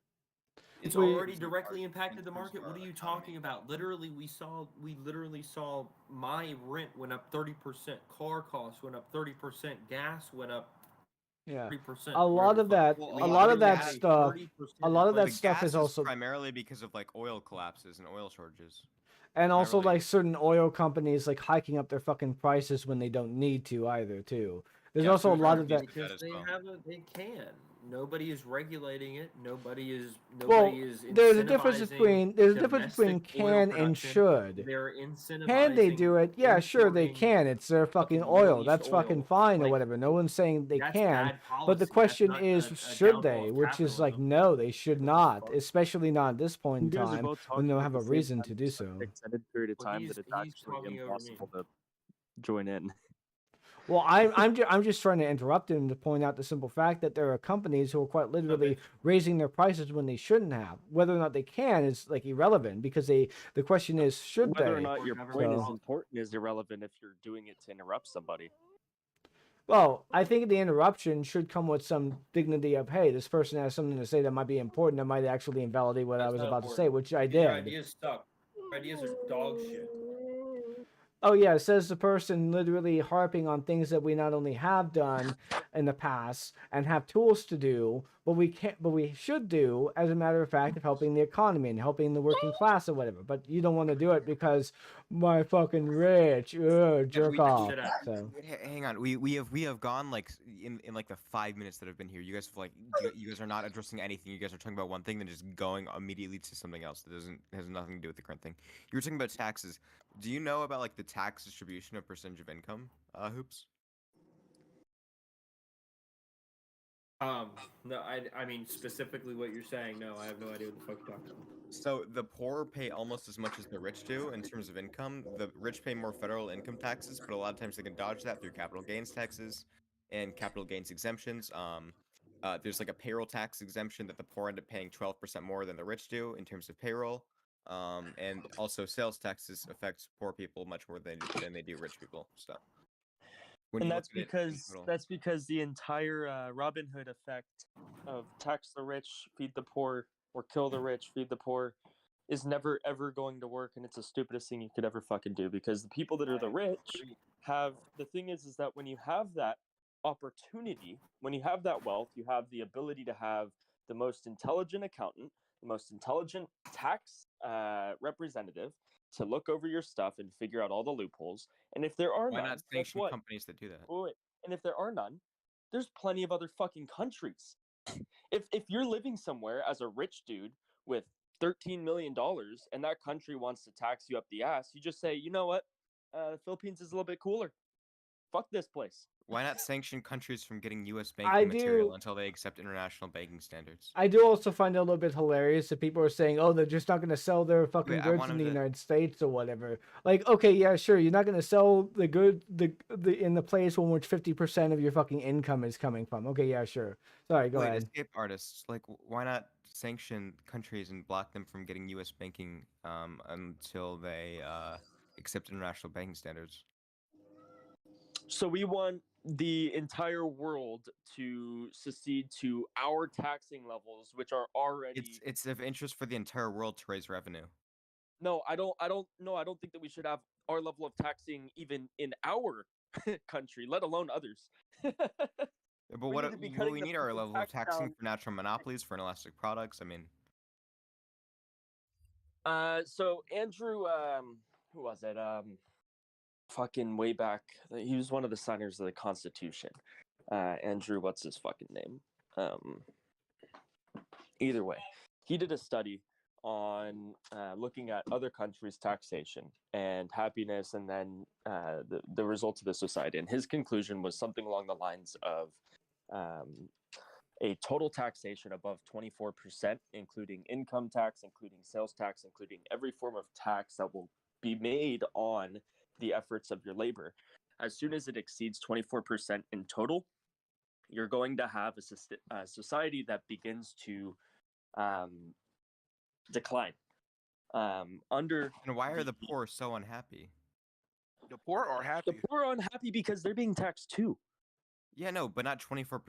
It's we already directly impacted the market. What are you talking about? Literally, we literally saw my rent went up 30%, car costs went up 30%, gas went up yeah, 30%. a lot of that, Well, a lot of literally that had a stuff, 30% a lot of that the inflation. stuff gas is is also, primarily because of like oil collapses and oil shortages. and Not also really. like certain oil companies like hiking up their fucking prices when they don't need to either too. There's Yeah, also a food lot is of piece that. of that as well. They can. Nobody is regulating it. Well, Nobody is there's a difference incentivizing between domestic oil can and production. should. They're Can they incentivizing do it? Yeah, sure they importing can. It's their fucking fucking Middle oil. East That's fucking oil. fine or Like, whatever. No one's saying they that's can. bad But the policy. That's question not is, a should downfall they? of Which is like, capitalism. no, they should What the not. fuck? Especially not at this point in You guys are time both when they talking don't at have the a same reason time to for do such an so. extended period of Well, time that it's he's actually talking over me. impossible to join in. Well, I'm just trying to interrupt him to point out the simple fact that there are companies who are quite literally raising their prices when they shouldn't have. Whether or not they can is like irrelevant because the question is should Whether or they? not your Or point is So, important is irrelevant if you're doing it to interrupt somebody. well, I think the interruption should come with some dignity of, hey, this person has something to say that might be important, that might actually invalidate what I That's was not about to say, important. which I Because your did. ideas suck. Your ideas are dog shit. Oh yeah, says the person literally harping on things that we not only have done in the past and have tools to do, but we should do as a matter of fact of helping the economy and helping the working class or whatever. But you don't want to do it because my fucking rich, jerk off. So Hang on, we have gone like in like the 5 minutes that have been here. You guys have like you guys are not addressing anything. You guys are talking about one thing, then just going immediately to something else that has nothing to do with the current thing. You were talking about taxes. Do you know about like the tax distribution of percentage of income? Hoops. No, I mean specifically what you're saying. No, I have no idea what the fuck you're talking about. So the poor pay almost as much as the rich do in terms of income. The rich pay more federal income taxes, but a lot of times they can dodge that through capital gains taxes and capital gains exemptions. There's like a payroll tax exemption that the poor end up paying 12% more than the rich do in terms of payroll. And also sales taxes affect poor people much more than they do rich people. So when And you that's look at it in because total- the entire Robin Hood effect of tax the rich, feed the poor, or kill the rich, feed the poor, is never ever going to work, and it's the stupidest thing you could ever fucking do. Because the people that are the rich have the thing is that when you have that opportunity, when you have that wealth, you have the ability to have the most intelligent accountant, the most intelligent tax representative to look over your stuff and figure out all the loopholes. And if there are Why none, not guess sanction what? companies that do that? Wait. And if there are none, there's plenty of other fucking countries. If you're living somewhere as a rich dude with $13 million and that country wants to tax you up the ass, you just say, you know what? The Philippines is a little bit cooler. Fuck this place. Why not sanction countries from getting U.S. I banking material do- until they accept international banking standards? I do also find it a little bit hilarious that people are saying, "Oh, they're just not going to sell their fucking Wait, I goods want in him the to- United States or whatever." Like, okay, yeah, sure, you're not going to sell the good the in the place from which 50% of your fucking income is coming from. Okay, yeah, sure. Sorry, go Wait, ahead. escape artists. Like, why not sanction countries and block them from getting U.S. banking until they accept international banking standards? So we want the entire world to secede to our taxing levels, which are already. It's of interest for the entire world to raise revenue. No, I don't. No, I don't think that we should have our level of taxing even in our country, let alone others. But We what need to be but cutting we the need our fucking level of tax taxing down. for natural monopolies, for inelastic products. I mean, So Andrew, who was it? Fucking way back, he was one of the signers of the Constitution. Andrew, what's his fucking name? Either way, he did a study on looking at other countries' taxation and happiness, and then the results of the society. And his conclusion was something along the lines of a total taxation above 24%, including income tax, including sales tax, including every form of tax that will be made on the efforts of your labor. As soon as it exceeds 24% in total, you're going to have a society that begins to decline. Under and why are the poor so unhappy? The poor are the happy. poor are unhappy because they're being taxed too. Yeah, no, but not 24%.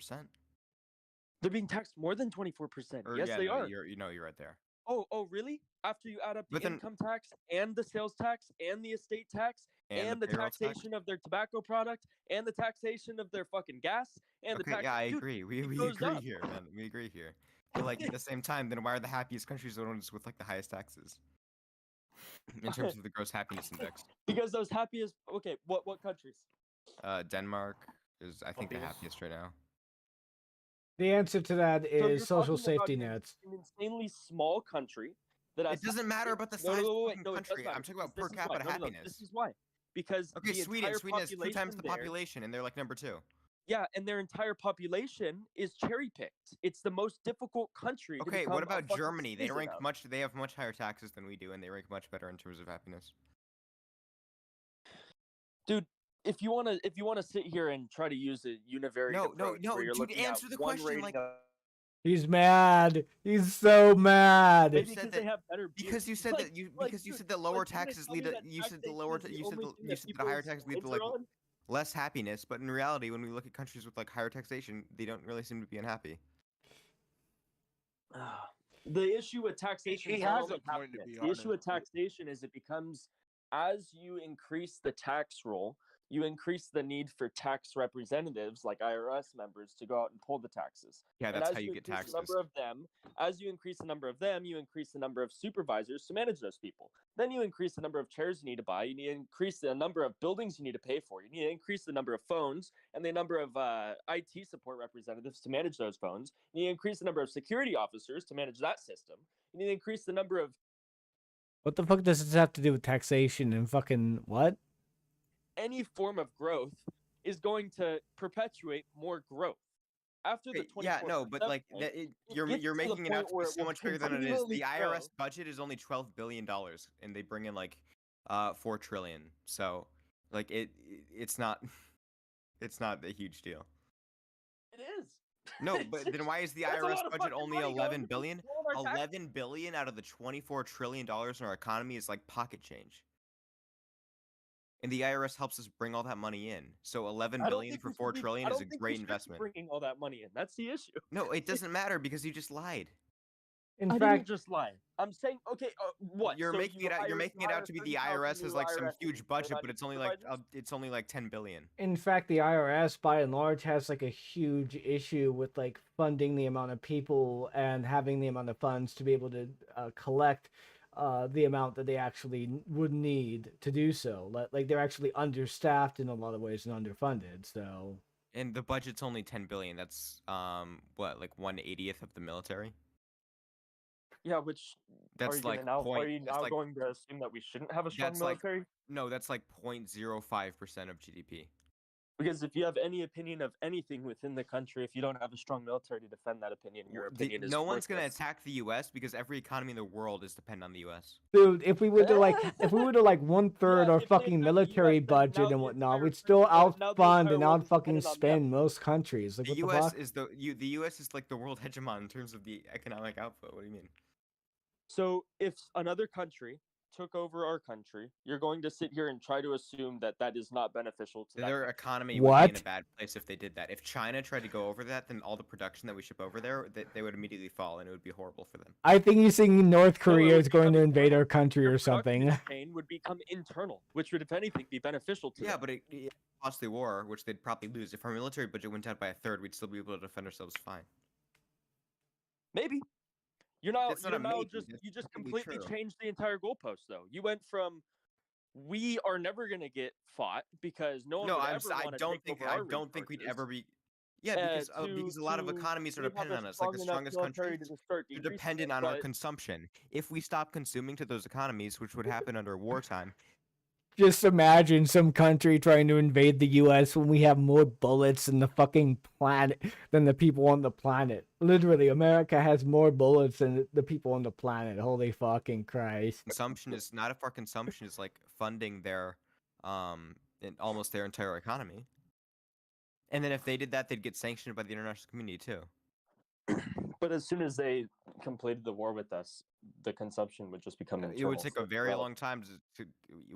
They're being taxed more than 24%. Yes, yeah, they no, are. You're right there. Oh, really? After you add up the But then- income tax and the sales tax and the estate tax and the payroll tax? taxation of their tobacco product and the taxation of their fucking gas and the Okay, tax. yeah, I Dude, agree. We it goes agree up. here, man. We agree here. But like at the same time, then why are the happiest countries the ones with like the highest taxes in terms of the gross happiness index? Because those happiest. Okay, what countries? Denmark is, I think, the Obvious. happiest right now. The answer to that So you're is social talking about safety an nets. insanely small country that has. It doesn't matter about the No, size no, of no, the wait, fucking no, it does country. matter, I'm talking about per because this is why. capita No, no, no, happiness. this is why. Because Okay, the Sweden entire has 2 times the there- population, and they're like number 2. Yeah, and their entire population is cherry picked. It's the most difficult country. To Okay, become what a about fucking Germany? They citizen rank of. much. They have much higher taxes than we do, and they rank much better in terms of happiness. Dude, if you wanna sit here and try to use a univariate No, approach no, where you're dude, looking answer at the one question, rating like- of, He's mad. He's so mad. maybe said because that- they have better Because you views. said Like- that you like, because you dude, said that lower like, you're gonna taxes tell lead me to that you said the taxation lower is the you said only the thing you that said the higher people's taxes lead to heads like are on? less happiness, but in reality, when we look at countries with like higher taxation, they don't really seem to be unhappy. The issue with taxation He is not has only a point, to happiness. be The issue with honest. taxation is it becomes, as you increase the tax roll, you increase the need for tax representatives like IRS members to go out and pull the taxes. Yeah, And that's as how you get increase taxes. the number of them, as you increase the number of them, you increase the number of supervisors to manage those people. Then you increase the number of chairs you need to buy. You need to increase the number of buildings you need to pay for. You need to increase the number of phones and the number of IT support representatives to manage those phones. You need to increase the number of security officers to manage that system. You need to increase the number of What the fuck does this have to do with taxation and fucking what? any form of growth is going to perpetuate more growth. After the Okay, 24%, yeah, no, but like point, you're gets to the making it out point to where be it so will much bigger than it is. continually The IRS grow. budget is only $12 billion, and they bring in like 4 trillion. So like it's not it's not a huge deal. It is. No, but then why is the That's a IRS lot of budget fucking only money going 11 to billion? control our taxes. 11 billion out of the $24 trillion in our economy is like pocket change. And the IRS helps us bring all that money in. So 11 I don't billion think for we should 4 be- trillion I is don't a think we great should be investment. Bringing all that money in. That's the issue. No, it doesn't matter because you just lied. In I fact, didn't just lie. I'm saying, okay, what? You're So making you it out. You're hire- making it hire out to be the 30,000 IRS has new like some IRS huge agents, budget, not but supervisors? it's only like 10 billion. in fact, the IRS by and large has like a huge issue with like funding the amount of people and having the amount of funds to be able to collect the amount that they actually would need to do so. Like they're actually understaffed in a lot of ways and underfunded. So And the budget's only 10 billion. That's what, like 1/80th of the military? Yeah, which That's are you gonna like now? point. Are you that's now like going to assume that we shouldn't have a strong that's like military? no, that's like 0.05% of GDP. Because if you have any opinion of anything within the country, if you don't have a strong military to defend that opinion, your opinion is no one's gonna worthless. attack the U.S. because every economy in the world is dependent on the U.S. Dude, if we were to like 1/3 Yeah, our if they fucking attack the military US, then budget now and the whatnot, entire we'd still now the outfund entire and world out is fucking dependent on them. spend most countries. Like, The what the U.S. fuck? is the U.S. is like the world hegemon in terms of the economic output. What do you mean? So if another country took over our country, you're going to sit here and try to assume that that is not beneficial to that Their country. economy would be in a What? bad place if they did that. If China tried to go over that, then all the production that we ship over there, they would immediately fall, and it would be horrible for them. I think you're saying North No, it Korea would is going become to invade internal. our country Your or something. production chain would become internal, which would, if anything, be beneficial to Yeah, them. but it costly war, which they'd probably lose. If our military budget went down by a third, we'd still be able to defend ourselves fine. Maybe. You're now It's not a maybe, that's you just completely completely true. changed the entire goalpost though. You went from we are never gonna get fought because no one No, would I ever want to don't take think over our we'd resources. ever be. Yeah, because a lot of economies are we have dependent a on us. Like the strong enough strongest military countries, to start they're decreasing dependent it, on our but consumption. If we stop consuming to those economies, which would happen under wartime, Just imagine some country trying to invade the US when we have more bullets than the fucking planet than the people on the planet. Literally, America has more bullets than the people on the planet. Holy fucking Christ. consumption is not if our consumption is like funding their almost their entire economy. And then if they did that, they'd get sanctioned by the international community too. but as soon as they completed the war with us, the consumption would just become internal. It would take so a it's very irrelevant. long time to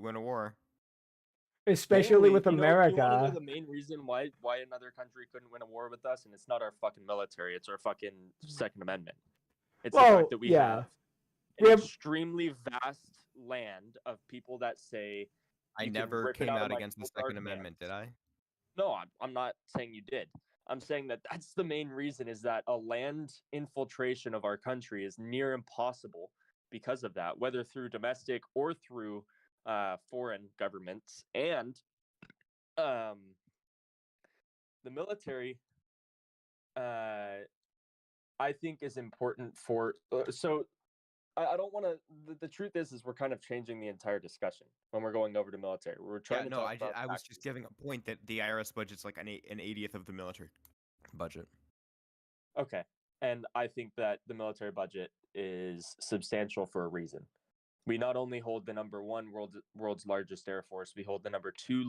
win a war. Especially Mainly, with you know, you wanna know America. the main reason why another country couldn't win a war with us, and it's not our fucking military, it's our fucking Second Amendment. It's the Well, fact that we yeah. have We an have- extremely vast land of people that say I you can never rip it came out of out my against the cold hard Second Amendment, did hands. I? No, I'm not saying you did. I'm saying that that's the main reason is that a land infiltration of our country is near impossible because of that, whether through domestic or through foreign governments. And the military, I think, is important for. So I don't want to. The truth is we're kind of changing the entire discussion when we're going over to military. We're trying to talk about I was just taxes. giving a point that the IRS budget's like an 80th of the military budget. Okay. And I think that the military budget is substantial for a reason. We not only hold the number one world's largest air force, we hold the number two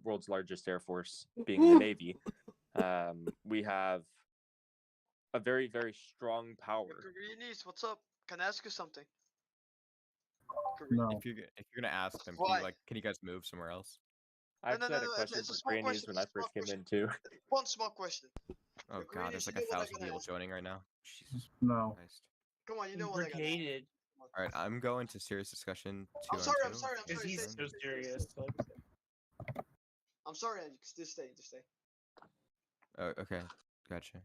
world's largest air force, being the Navy. We have a very, very strong power. Greenies, what's up? Can I ask you something? No. If you're gonna ask them, Why? can you guys move somewhere else? I No, actually had a it's question a for small Greenies question, when I it's a small first came question. in too. One small question. Oh god, there's Greenies, like you know what I'm 1,000 gonna people ask. joining right now. Jesus No. Christ. Come on, you know what I got. All right, I'm going to serious discussion. I'm sorry, I'm sorry, I'm sorry. He's Stay, so stay, serious. stay. I'm sorry, Andy. Just stay, just stay. Oh, okay, gotcha.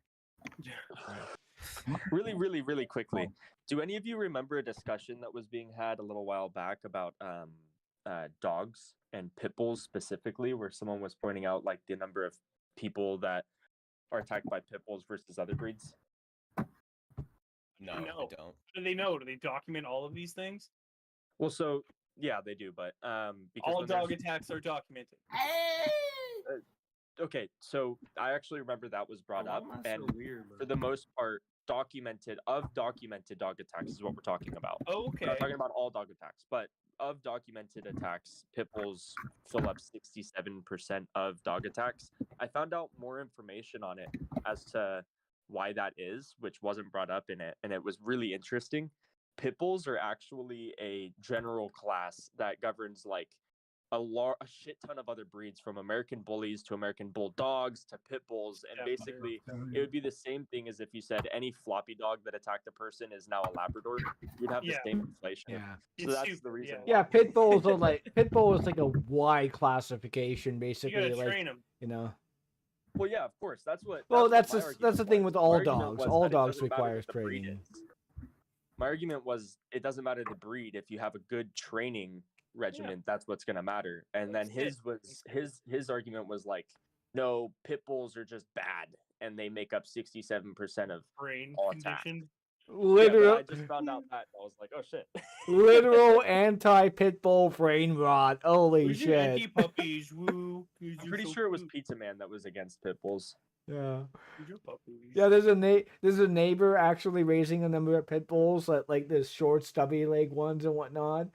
Really, really, really quickly. Do any of you remember a discussion that was being had a little while back about dogs and pit bulls specifically, where someone was pointing out like the number of people that are attacked by pit bulls versus other breeds? No, No. I don't. How do they know? Do they document all of these things? Well, so yeah, they do, but because All when dog there's- attacks are documented. okay, so I actually remember that was brought up, and weird, for the most part, documented dog attacks is what we're talking about. Oh, We're okay. not talking about all dog attacks, but of documented attacks, pit bulls fill up 67% of dog attacks. I found out more information on it as to why that is, which wasn't brought up in it, and it was really interesting. Pit bulls are actually a general class that governs like a shit ton of other breeds, from American bullies to American bulldogs to pit bulls, and Yeah, basically it would be the same thing as if you said any floppy dog that attacked a person is now a Labrador. You'd have the Yeah. same inflation. Yeah. So It's that's stupid, the reason. yeah. Yeah, pit bulls are like pit bull is like a Y classification, You basically. gotta Like, train them. you know. Well, yeah, of course. That's what. Well, what that's my the argument thing was. with My all argument dogs. was All that it dogs doesn't matter requires what the breed training. is. My argument was it doesn't matter the breed. If you have a good training regimen, that's what's gonna matter. And then That's his argument was like, no, pit bulls are just bad, and they make up 67% of Brain all attacks. condition. Literal, I just found out that and I was like, oh shit. literal anti-pit bull brain rot. Holy Who's your shit! anti-puppies? Woo. I'm pretty sure it was Pizza Man that was against pit bulls. Yeah. Who's your puppies? Yeah, there's a neighbor actually raising a number of pit bulls, like the short, stubby leg ones and whatnot.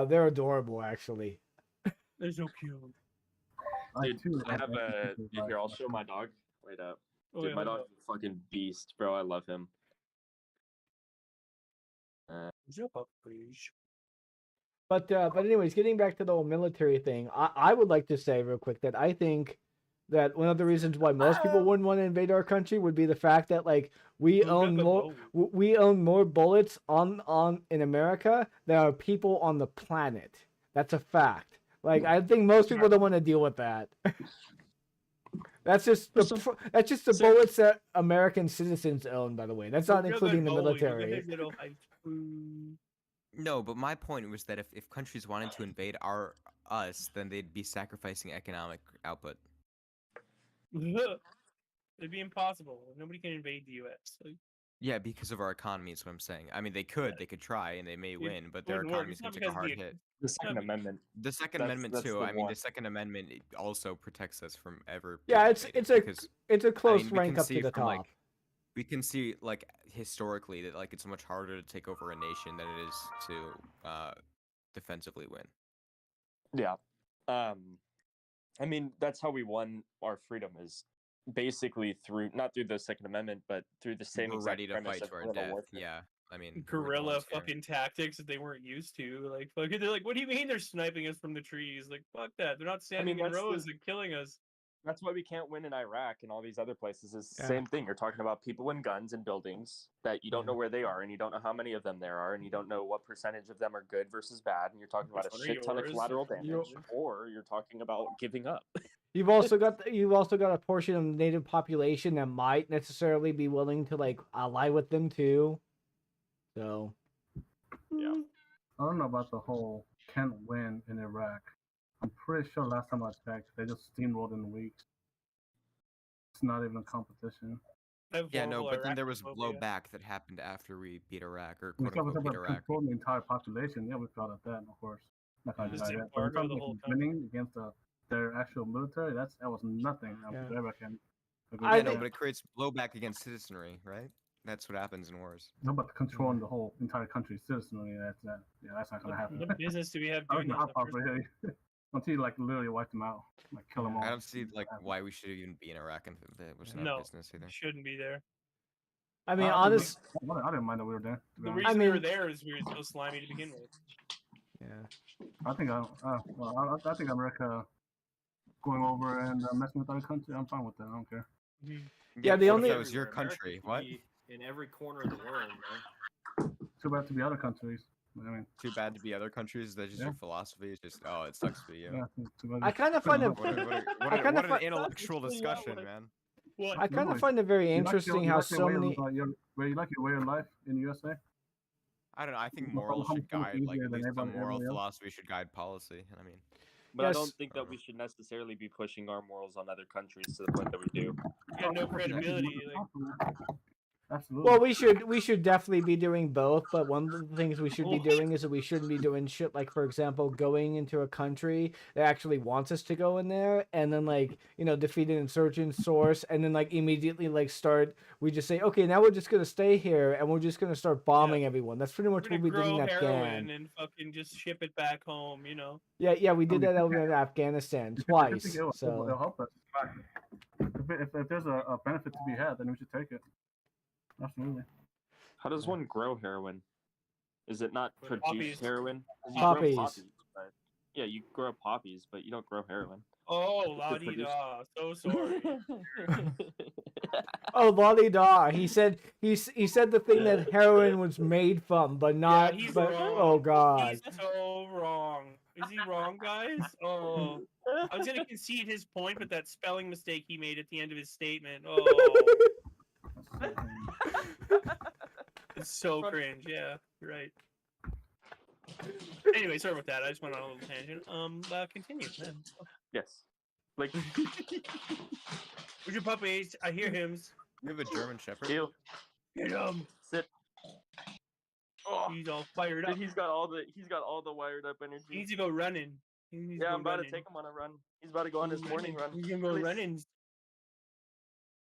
They're adorable, actually. They're so cute. Dude, I have a. Here, I'll show my dog. Wait up. Oh, Dude, wait, my hold dog's up. a fucking beast, bro. I love him. Who's your puppies? But anyways, getting back to the whole military thing, I would like to say real quick that I think that one of the reasons why most people wouldn't want to invade our country would be the fact that like we own more bullets on in America than are people on the planet. That's a fact. Like I think most people don't want to deal with that. That's just the bullets that American citizens own, by the way. That's not including the military. No, but my point was that if countries wanted to invade us, then they'd be sacrificing economic output. It'd be impossible. Nobody can invade the U.S. Like, Yeah, because of our economy is what I'm saying. I mean, they could try, and they may win, but their wouldn't work. economy's It's gonna not take a because hard hit. The Second Amendment. The Second Amendment that's too. the I mean, one. the Second Amendment also protects us from ever. Yeah, being it's invaded because, it's a close I mean, we rank can up to see the from, top. like, we can see like historically that like it's much harder to take over a nation than it is to defensively win. Yeah. I mean, that's how we won our freedom is basically not through the Second Amendment, but through the same We're exact ready to premise fight of to our guerrilla death. warfare. Yeah, I mean, we're the guerrilla ones here. fucking tactics that they weren't used to. Like fucking, they're like, what do you mean they're sniping us from the trees? Like fuck that. They're not standing in that's rows and killing us. That's why we can't win in Iraq and all these other places. It's the Yeah. same thing. You're talking about people in guns and buildings that you don't know where they are, and you don't know how many of them there are, and you don't know what percentage of them are good versus bad, and you're talking about Which a one are shit ton of yours? collateral damage, or you're talking about giving up. You've also got a portion of the native population that might necessarily be willing to like ally with them too. So Yeah. I don't know about the whole can't win in Iraq. I'm pretty sure last time I checked, they just steamrolled in weeks. It's not even a competition. Yeah, no, but then there was blowback that happened after we beat Iraq, or We quote unquote beat Iraq. controlling the entire population. Yeah, we felt at that, of course. Not gonna Just deny that. But in embargo terms the of whole winning against their actual military, that was nothing. Yeah. I can agree I with know, that. but it creates blowback against citizenry, right? That's what happens in wars. No, but controlling the whole entire country's citizenry, that's not gonna happen. What business do we have I doing don't that? know how far here. Until you like literally wipe them out, like kill them all. I don't see like why we should even be in Iraq, and that was not No, business either. shouldn't be there. I mean, I didn't mind that we were there. to be The honest. reason we were there is we were so slimy to begin with. yeah. I think I think America going over and messing with other countries. I'm fine with that. I don't care. Yeah, the what only- if that was your America country. could What? be in every corner of the world, man. Too bad to be other countries. I mean, Too bad to be other countries. That's just Yeah. your philosophy. It's just it sucks to be you. yeah. Too bad. I kind of find it. What an intellectual discussion, man. What? I kind of find it very interesting how so many. You like your way of life in the USA? I don't know. I think Well, morals should homophobic guide, like easier at than least some everybody- moral everybody else. philosophy should guide policy. I mean, But I Yes. don't think that we should necessarily be pushing our morals on other countries to the point that we do. You got no credibility. Like, Absolutely. Well, we should definitely be doing both, but one of the things we should be doing is that we shouldn't be doing shit like, for example, going into a country that actually wants us to go in there, and then like defeat an insurgent source, and then like immediately like start. We just say, okay, now we're just gonna stay here, and we're just gonna start bombing everyone. That's pretty much we're what we gonna did in grow heroin Afghan. and fucking just ship it back home. You know. Yeah, we did that over in Afghanistan twice. It'll So help us. If there's a benefit to be had, then we should take it. Absolutely. How does one grow heroin? Is it not produce Poppies. heroin? 'Cause you Poppies. grow poppies, but yeah, you grow poppies, but you don't grow heroin. Oh, la di da. So sorry. oh, Lolly Da. He said the thing that heroin was made from, but not. he's but wrong. oh god. He's so wrong. Is he wrong, guys? Oh, I was gonna concede his point, but that spelling mistake he made at the end of his statement. Oh, it's so cringe. Yeah, you're right. Anyway, sorry about that. I just went on a little tangent. Continue. Then. Yes. Like, Where's your puppies? I hear him. You have a German Shepherd. ew. Get him. Sit. He's all fired up. Dude, he's got all the wired up energy. He needs to go running. Yeah, I'm about to take him on a run. He's about to go on his morning run. He's gonna go running.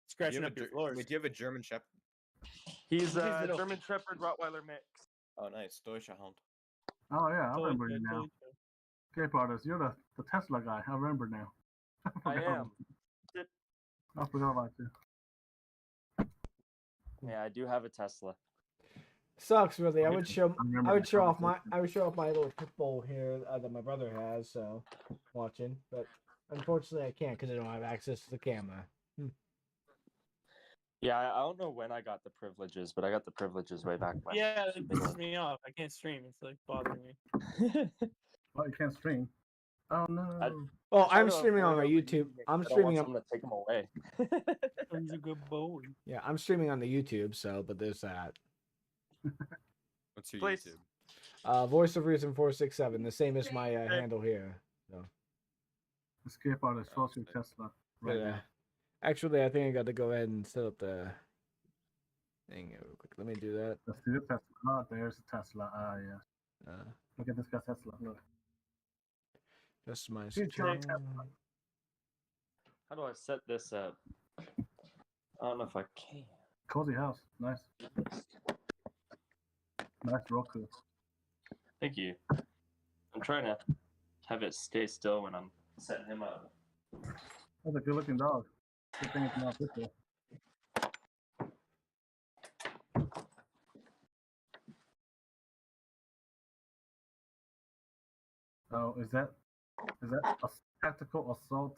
Scratching up your floors. Wait, do you have a German Shepherd? He's a little- German Shepherd Rottweiler mix. Oh, nice. Deutsche Hound. Oh yeah, I Totally remember you good, now. totally good. Okay, brothers, you're the Tesla guy. I remember now. I am. I forgot about you. Yeah, I do have a Tesla. Sucks really. I would show remember I would that show off my conversation. little pit bull here that my brother has. So watching, but unfortunately I can't because I don't have access to the camera. Yeah, I don't know when I got the privileges, but I got the privileges way back when. Yeah, it pisses me off. I can't stream. It's like bothering me. Oh, you can't stream. Oh no. Well, I I'm try to streaming on my avoid YouTube. overusing it 'cause I'm I don't streaming want on. someone to take them away. He's a good boy. Yeah, I'm streaming on the YouTube. So, but there's that. What's your Place. YouTube? Voice of Reason 467, the same as my handle here. So, Escape artist, show us your Tesla. but, Right now. actually, I think I got to go ahead and set up the thing real quick. Let me do that. Let's see the Tesla. Oh, there's a Tesla. Ah, yeah. Look at this guy's Tesla. Look. Just my Future screen. Tesla. How do I set this up? I don't know if I can. Cozy house. Nice. Nice Roku. Thank you. I'm trying to have it stay still when I'm setting him up. That's a good looking dog. Good thing it's not this way. Oh, is that a tactical assault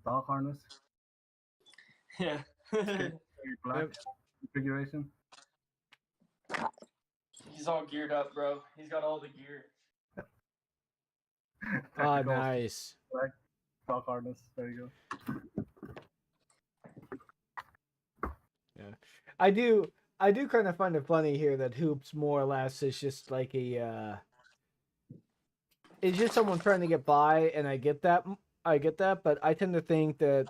dog harness? Yeah. Very black configuration. He's all geared up, bro. He's got all the gear. Oh, Tactical nice. black dog harness. There you go. Yeah, I do kind of find it funny here that Hoops more or less is just like a it's just someone trying to get by, and I get that, but I tend to think that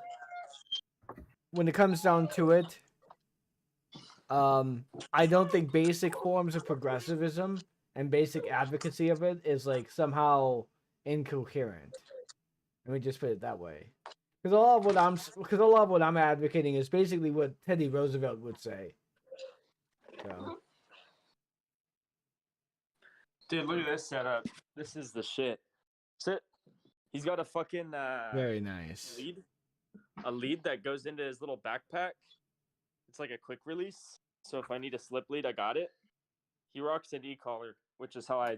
when it comes down to it, I don't think basic forms of progressivism and basic advocacy of it is like somehow incoherent. Let me just put it that way. Because a lot of what I'm advocating is basically what Teddy Roosevelt would say. So. Dude, look at this setup. This is the shit. Sit. He's got a fucking Very nice. a lead that goes into his little backpack. It's like a quick release. So if I need a slip lead, I got it. He rocks an e-collar, which is how I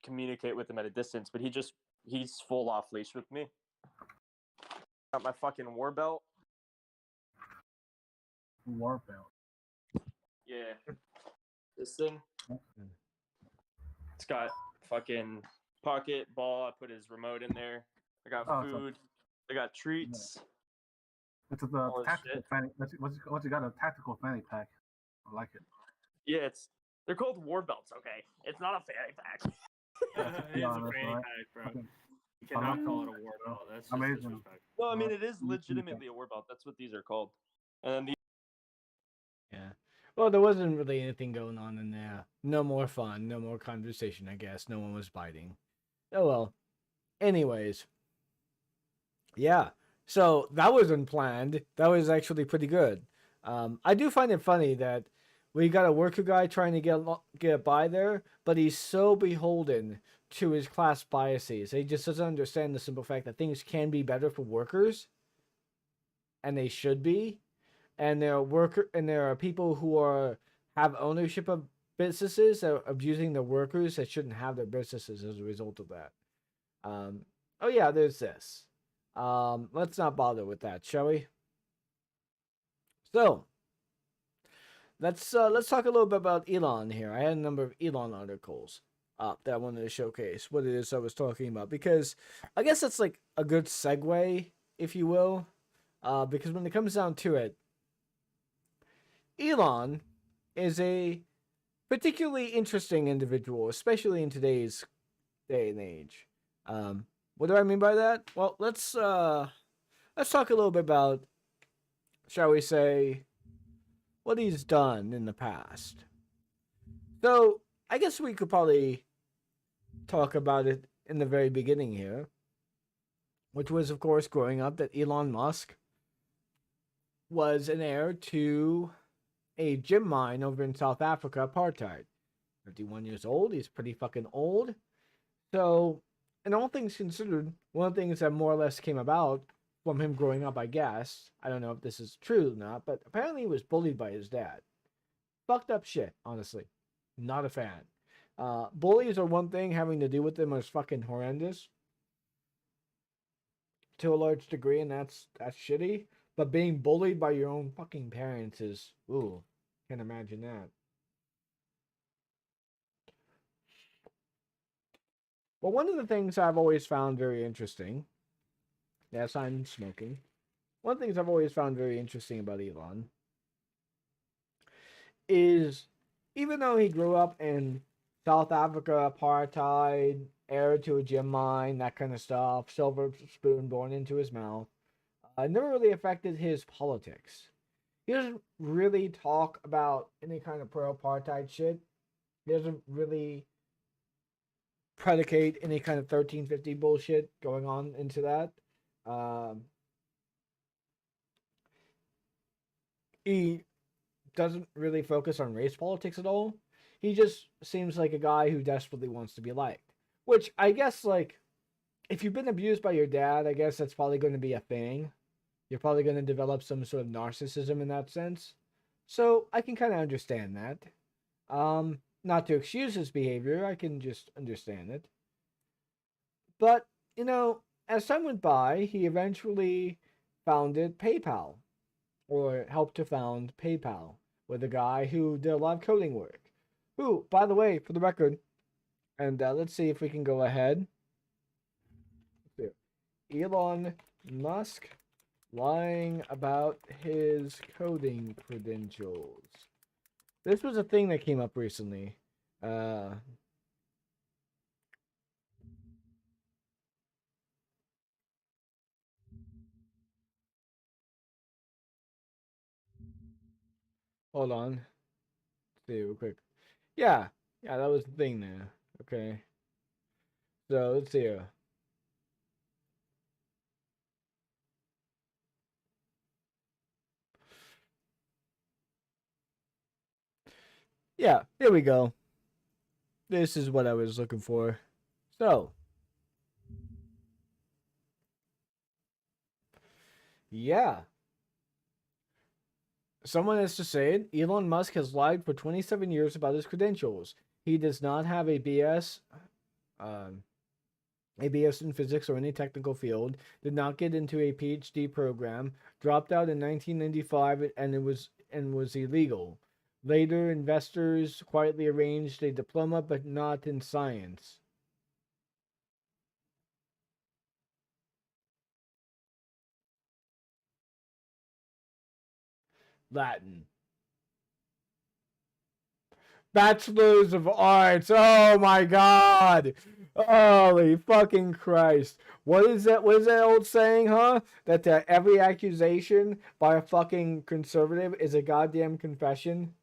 communicate with him at a distance, but he's full off leash with me. Got my fucking war belt. War belt. Yeah. This thing. It's got fucking pocket ball. I put his remote in there. I got Oh, so- food. I got treats. It's a All this tactical shit. fanny. What you got? A tactical fanny pack. I like it. Yeah, they're called war belts, okay? It's not a fanny pack. It is Yeah, a that's fanny right. pack, bro. Okay. You cannot I'm- call it a war belt. That's just Amazing. disrespect. No, I mean Uh, it is legitimately a war belt. That's what these are called. And then the Yeah. Well, there wasn't really anything going on in there. No more fun. No more conversation, I guess. No one was biting. Oh well. Anyways. Yeah. So that was unplanned. That was actually pretty good. I do find it funny that we got a worker guy trying to get by there, but he's so beholden to his class biases. He just doesn't understand the simple fact that things can be better for workers, and they should be. And there are people who have ownership of businesses that are abusing their workers that shouldn't have their businesses as a result of that. Oh yeah, there's this. Let's not bother with that, shall we? So let's talk a little bit about Elon here. I had a number of Elon articles that I wanted to showcase what it is I was talking about, because I guess that's like a good segue, if you will, because when it comes down to it, Elon is a particularly interesting individual, especially in today's day and age. What do I mean by that? Well, let's talk a little bit about, shall we say, what he's done in the past. So, I guess we could probably talk about it in the very beginning here, which was, of course, growing up that Elon Musk was an heir to a gem mine over in South Africa, apartheid. 51 years old, he's pretty fucking old. So, in all things considered, one of the things that more or less came about from him growing up, I guess, I don't know if this is true or not, but apparently he was bullied by his dad. Fucked up shit, honestly. Not a fan. Bullies are one thing, having to do with them is fucking horrendous to a large degree, and that's shitty. But being bullied by your own fucking parents is, ooh, can't imagine that. But one of the things I've always found very interesting, yes, I'm smoking. One of the things I've always found very interesting about Elon is even though he grew up in South Africa, apartheid, heir to a gem mine, that kind of stuff, silver spoon born into his mouth, it never really affected his politics. He doesn't really talk about any kind of pro-apartheid shit. He doesn't really predicate any kind of 1350 bullshit going on into that. He doesn't really focus on race politics at all. He just seems like a guy who desperately wants to be liked. Which I guess, like, if you've been abused by your dad, I guess that's probably going to be a thing. You're probably going to develop some sort of narcissism in that sense. So I can kind of understand that. Not to excuse his behavior, I can just understand it. But, you know, as time went by, he eventually founded PayPal, or helped to found PayPal, with a guy who did a lot of coding work. Who, by the way, for the record, and let's see if we can go ahead. Elon Musk lying about his coding credentials. This was a thing that came up recently. Hold on. Let's see real quick. Yeah, that was the thing there. Okay. So let's see here. Yeah, here we go. This is what I was looking for. So, yeah. Someone has to say it. Elon Musk has lied for 27 years about his credentials. He does not have a BS in physics or any technical field, did not get into a PhD program, dropped out in 1995 and was illegal. Later, investors quietly arranged a diploma, but not in science. Latin. Bachelors of Arts. Oh my God. Holy fucking Christ. What is that? What is that old saying, huh? That every accusation by a fucking conservative is a goddamn confession?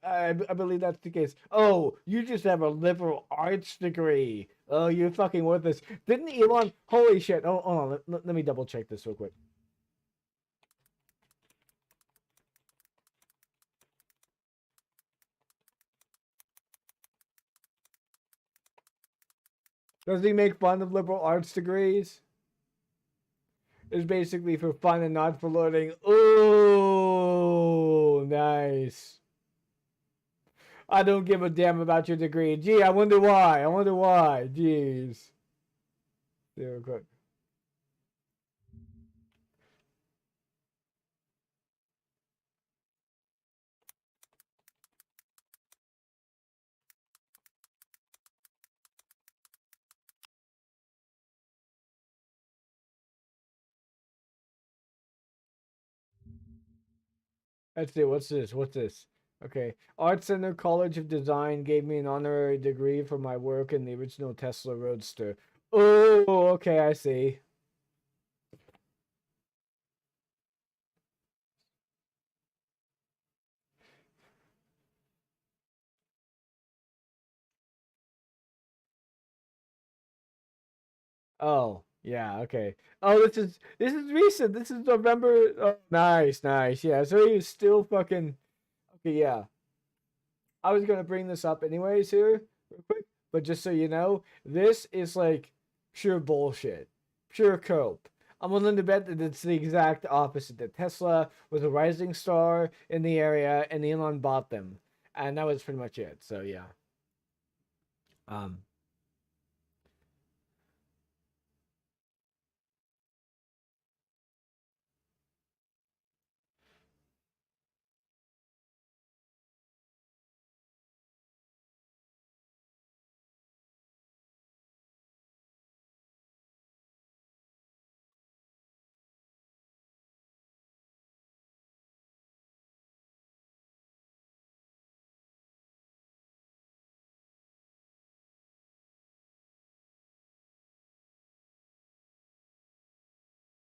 I believe that's the case. Oh, you just have a liberal arts degree. Oh, you're fucking worthless. Didn't Elon? Holy shit. Oh, hold on. Let me double check this real quick. Does he make fun of liberal arts degrees? It's basically for fun and not for learning. Ooh, nice. I don't give a damn about your degree. Gee, I wonder why. Jeez. Real quick. Let's see. What's this? Okay. Art Center College of Design gave me an honorary degree for my work in the original Tesla Roadster. Oh, okay. I see. Oh, yeah, okay. Oh, this is recent. This is November. Oh, nice, nice. Yeah, so he's still fucking. Okay, yeah. I was gonna bring this up anyways here, real quick, but just so you know, this is like pure bullshit, pure cope. I'm willing to bet that it's the exact opposite. That Tesla was a rising star in the area, and Elon bought them, and that was pretty much it. So yeah. Um.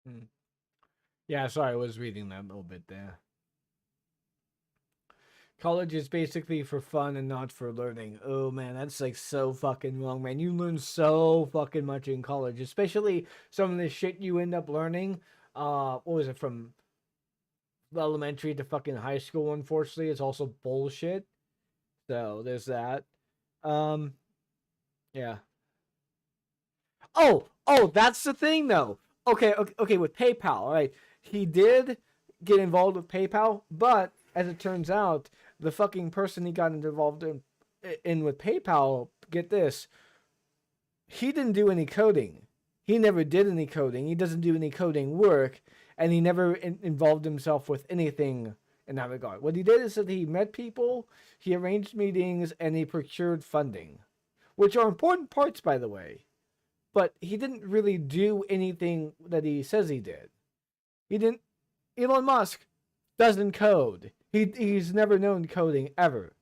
Hmm. Yeah, sorry, I was reading that a little bit there. College is basically for fun and not for learning. Oh man, that's like so fucking wrong, man. You learn so fucking much in college, especially some of the shit you end up learning. What was it, from elementary to fucking high school? Unfortunately, it's also bullshit. So there's that. Um, yeah. Oh, that's the thing though. Okay, with PayPal, right? He did get involved with PayPal, but as it turns out, the fucking person he got involved in with PayPal, get this, he didn't do any coding. He never did any coding. He doesn't do any coding work, and he never involved himself with anything in that regard. What he did is that he met people, he arranged meetings, and he procured funding, which are important parts, by the way. But he didn't really do anything that he says he did. He didn't. Elon Musk doesn't code. He's never known coding ever.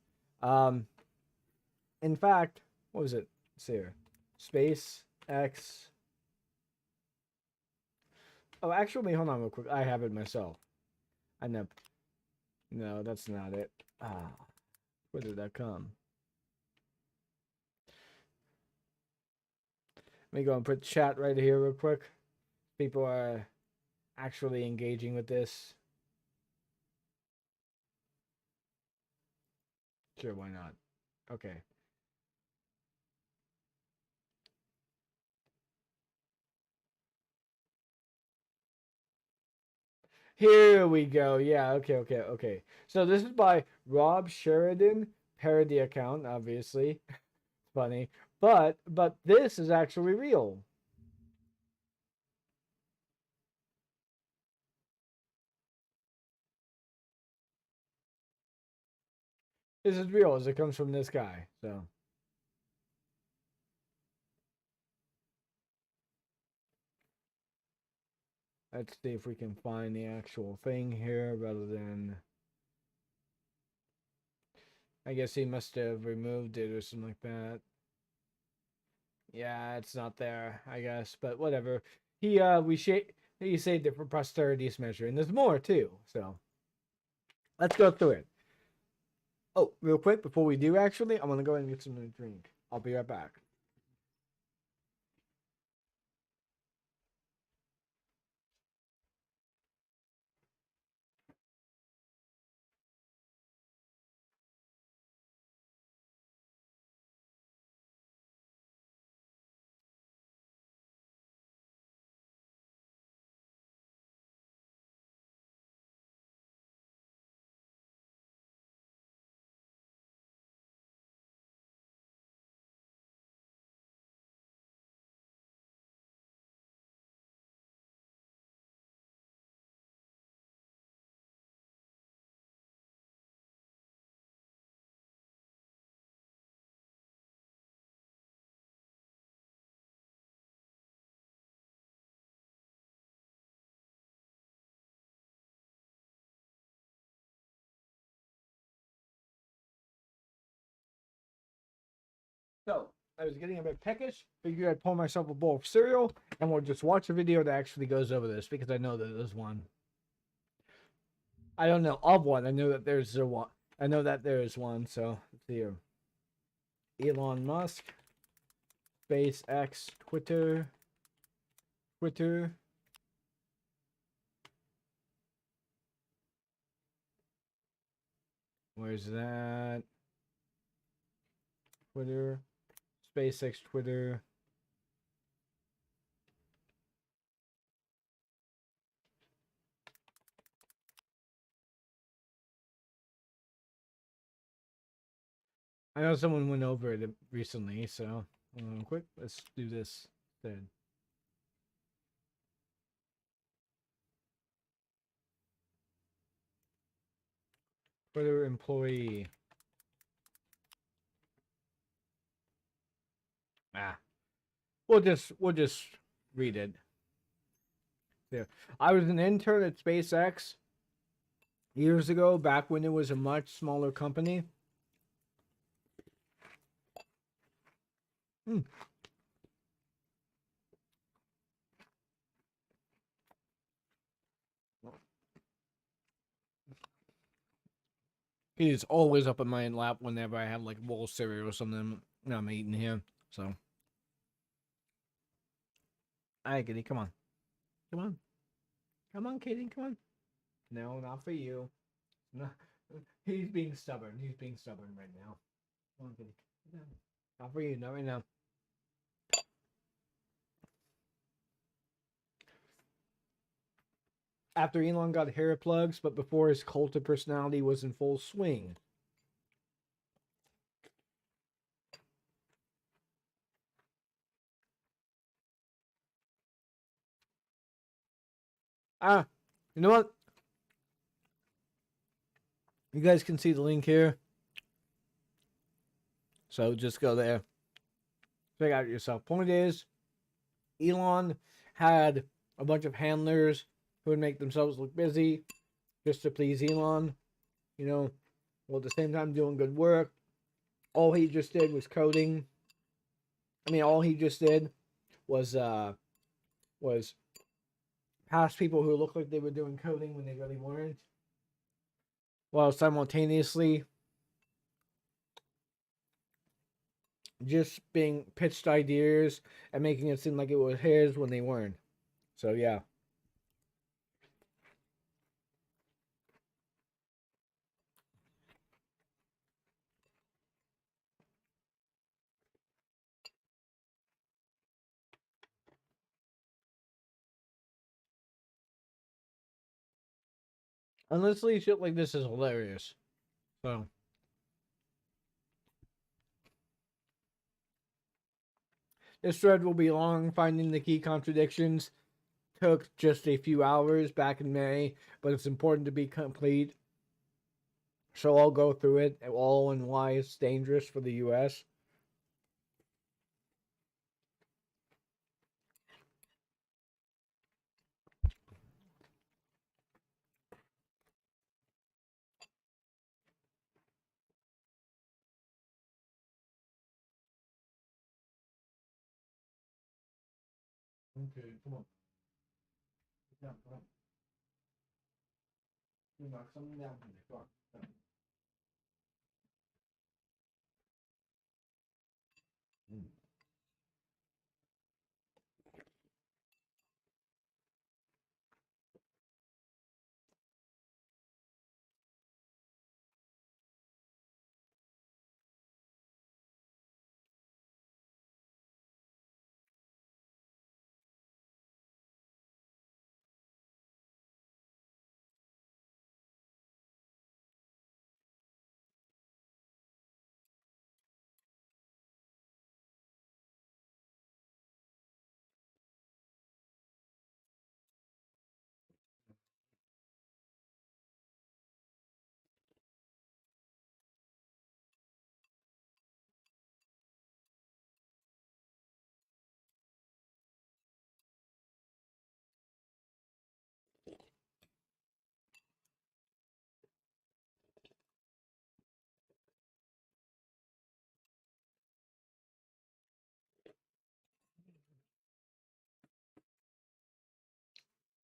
In fact, what was it? Let's see here. Space X. Oh, actually, hold on real quick. I have it myself. I know. No, that's not it. Where did that come? Let me go and put chat right here real quick. People are actually engaging with this. Sure, why not? Okay. Here we go. Yeah, okay. So this is by Rob Sheridan, parody account, obviously. Funny. But this is actually real. This is real as it comes from this guy. So let's see if we can find the actual thing here rather than, I guess he must have removed it or something like that. Yeah, it's not there, I guess, but whatever. He saved it for posterity's measure, and there's more too. So let's go through it. Oh, real quick before we do, actually, I'm gonna go ahead and get something to drink. I'll be right back. So I was getting a bit peckish. Figured I'd pour myself a bowl of cereal, and we'll just watch a video that actually goes over this because I know that there's one. I don't know of one. I know that there's a one. I know that there is one. So let's see here. Elon Musk, SpaceX, Twitter. Twitter. Where's that? Twitter. SpaceX Twitter. I know someone went over it recently, so quick, let's do this instead. Twitter employee. We'll just read it. There. I was an intern at SpaceX years ago, back when it was a much smaller company. He's always up in my lap whenever I have like a bowl of cereal or something I'm eating here. So, alright, Kitty, come on. Come on, Kitty, come on. No, not for you. No, he's being stubborn. He's being stubborn right now. Come on, Kitty. No, not for you, not right now. After Elon got hair plugs, but before his cult of personality was in full swing. You know what? You guys can see the link here. So just go there. Check out yourself. Point is, Elon had a bunch of handlers who would make themselves look busy just to please Elon. You know, while at the same time doing good work. All he just did was coding. I mean, all he just did was pass people who looked like they were doing coding when they really weren't, while simultaneously just being pitched ideas and making it seem like it was his when they weren't. So yeah. Honestly, shit like this is hilarious. So this thread will be long. Finding the key contradictions took just a few hours back in May, but it's important to be complete. So I'll go through it all and why it's dangerous for the US. Okay, come on. Come on. You knock something down from the car.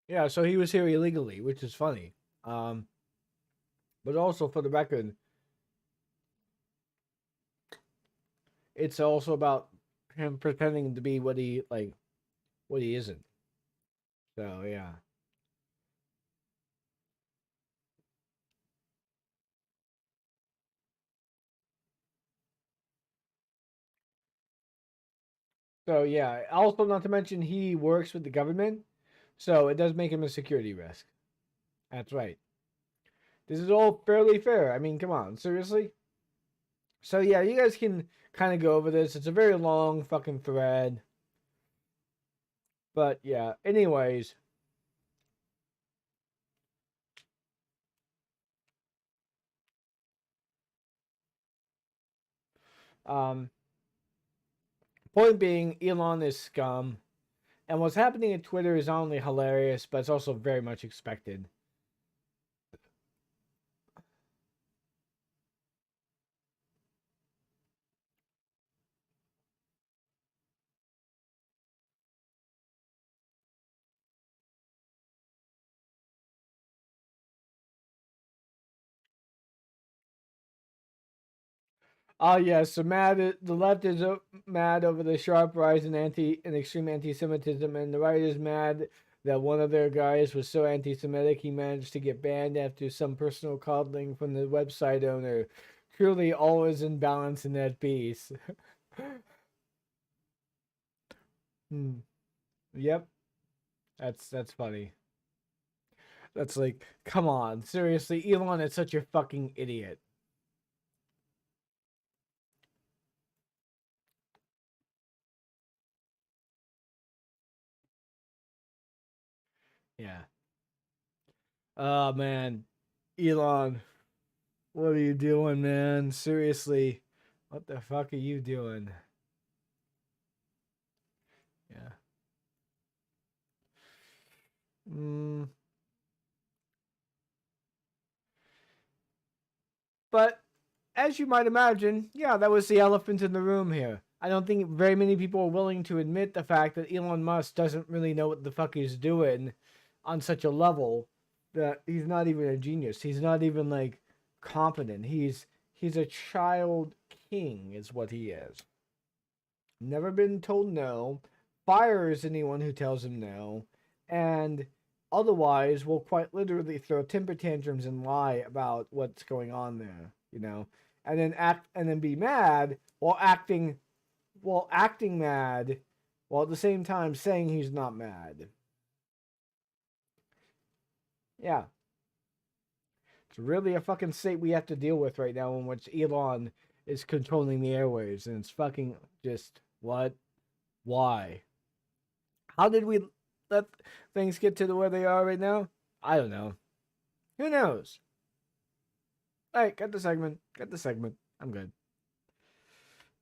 Yeah, so he was here illegally, which is funny. But also for the record, it's also about him pretending to be what he isn't. So yeah. So yeah. Also, not to mention he works with the government, so it does make him a security risk. That's right. This is all fairly fair. I mean, come on, seriously. So yeah, you guys can kind of go over this. It's a very long fucking thread. But yeah, anyways. Um, point being, Elon is scum. And what's happening at Twitter is not only hilarious, but it's also very much expected. Oh yeah, so the left is mad over the sharp rise in extreme anti-Semitism, and the right is mad that one of their guys was so anti-Semitic he managed to get banned after some personal coddling from the website owner. Truly, all is in balance in that piece. Yep, that's funny. That's like, come on, seriously, Elon is such a fucking idiot. Yeah. Oh man, Elon, what are you doing, man? Seriously, what the fuck are you doing? Yeah. But as you might imagine, yeah, that was the elephant in the room here. I don't think very many people are willing to admit the fact that Elon Musk doesn't really know what the fuck he's doing on such a level that he's not even a genius. He's not even like competent. He's a child king is what he is. Never been told no, fires anyone who tells him no, and otherwise will quite literally throw temper tantrums and lie about what's going on there, and then be mad while acting mad while at the same time saying he's not mad. Yeah. It's really a fucking state we have to deal with right now in which Elon is controlling the airwaves, and it's fucking just what? Why? How did we let things get to where they are right now? I don't know. Who knows? All right, got the segment. Got the segment. I'm good.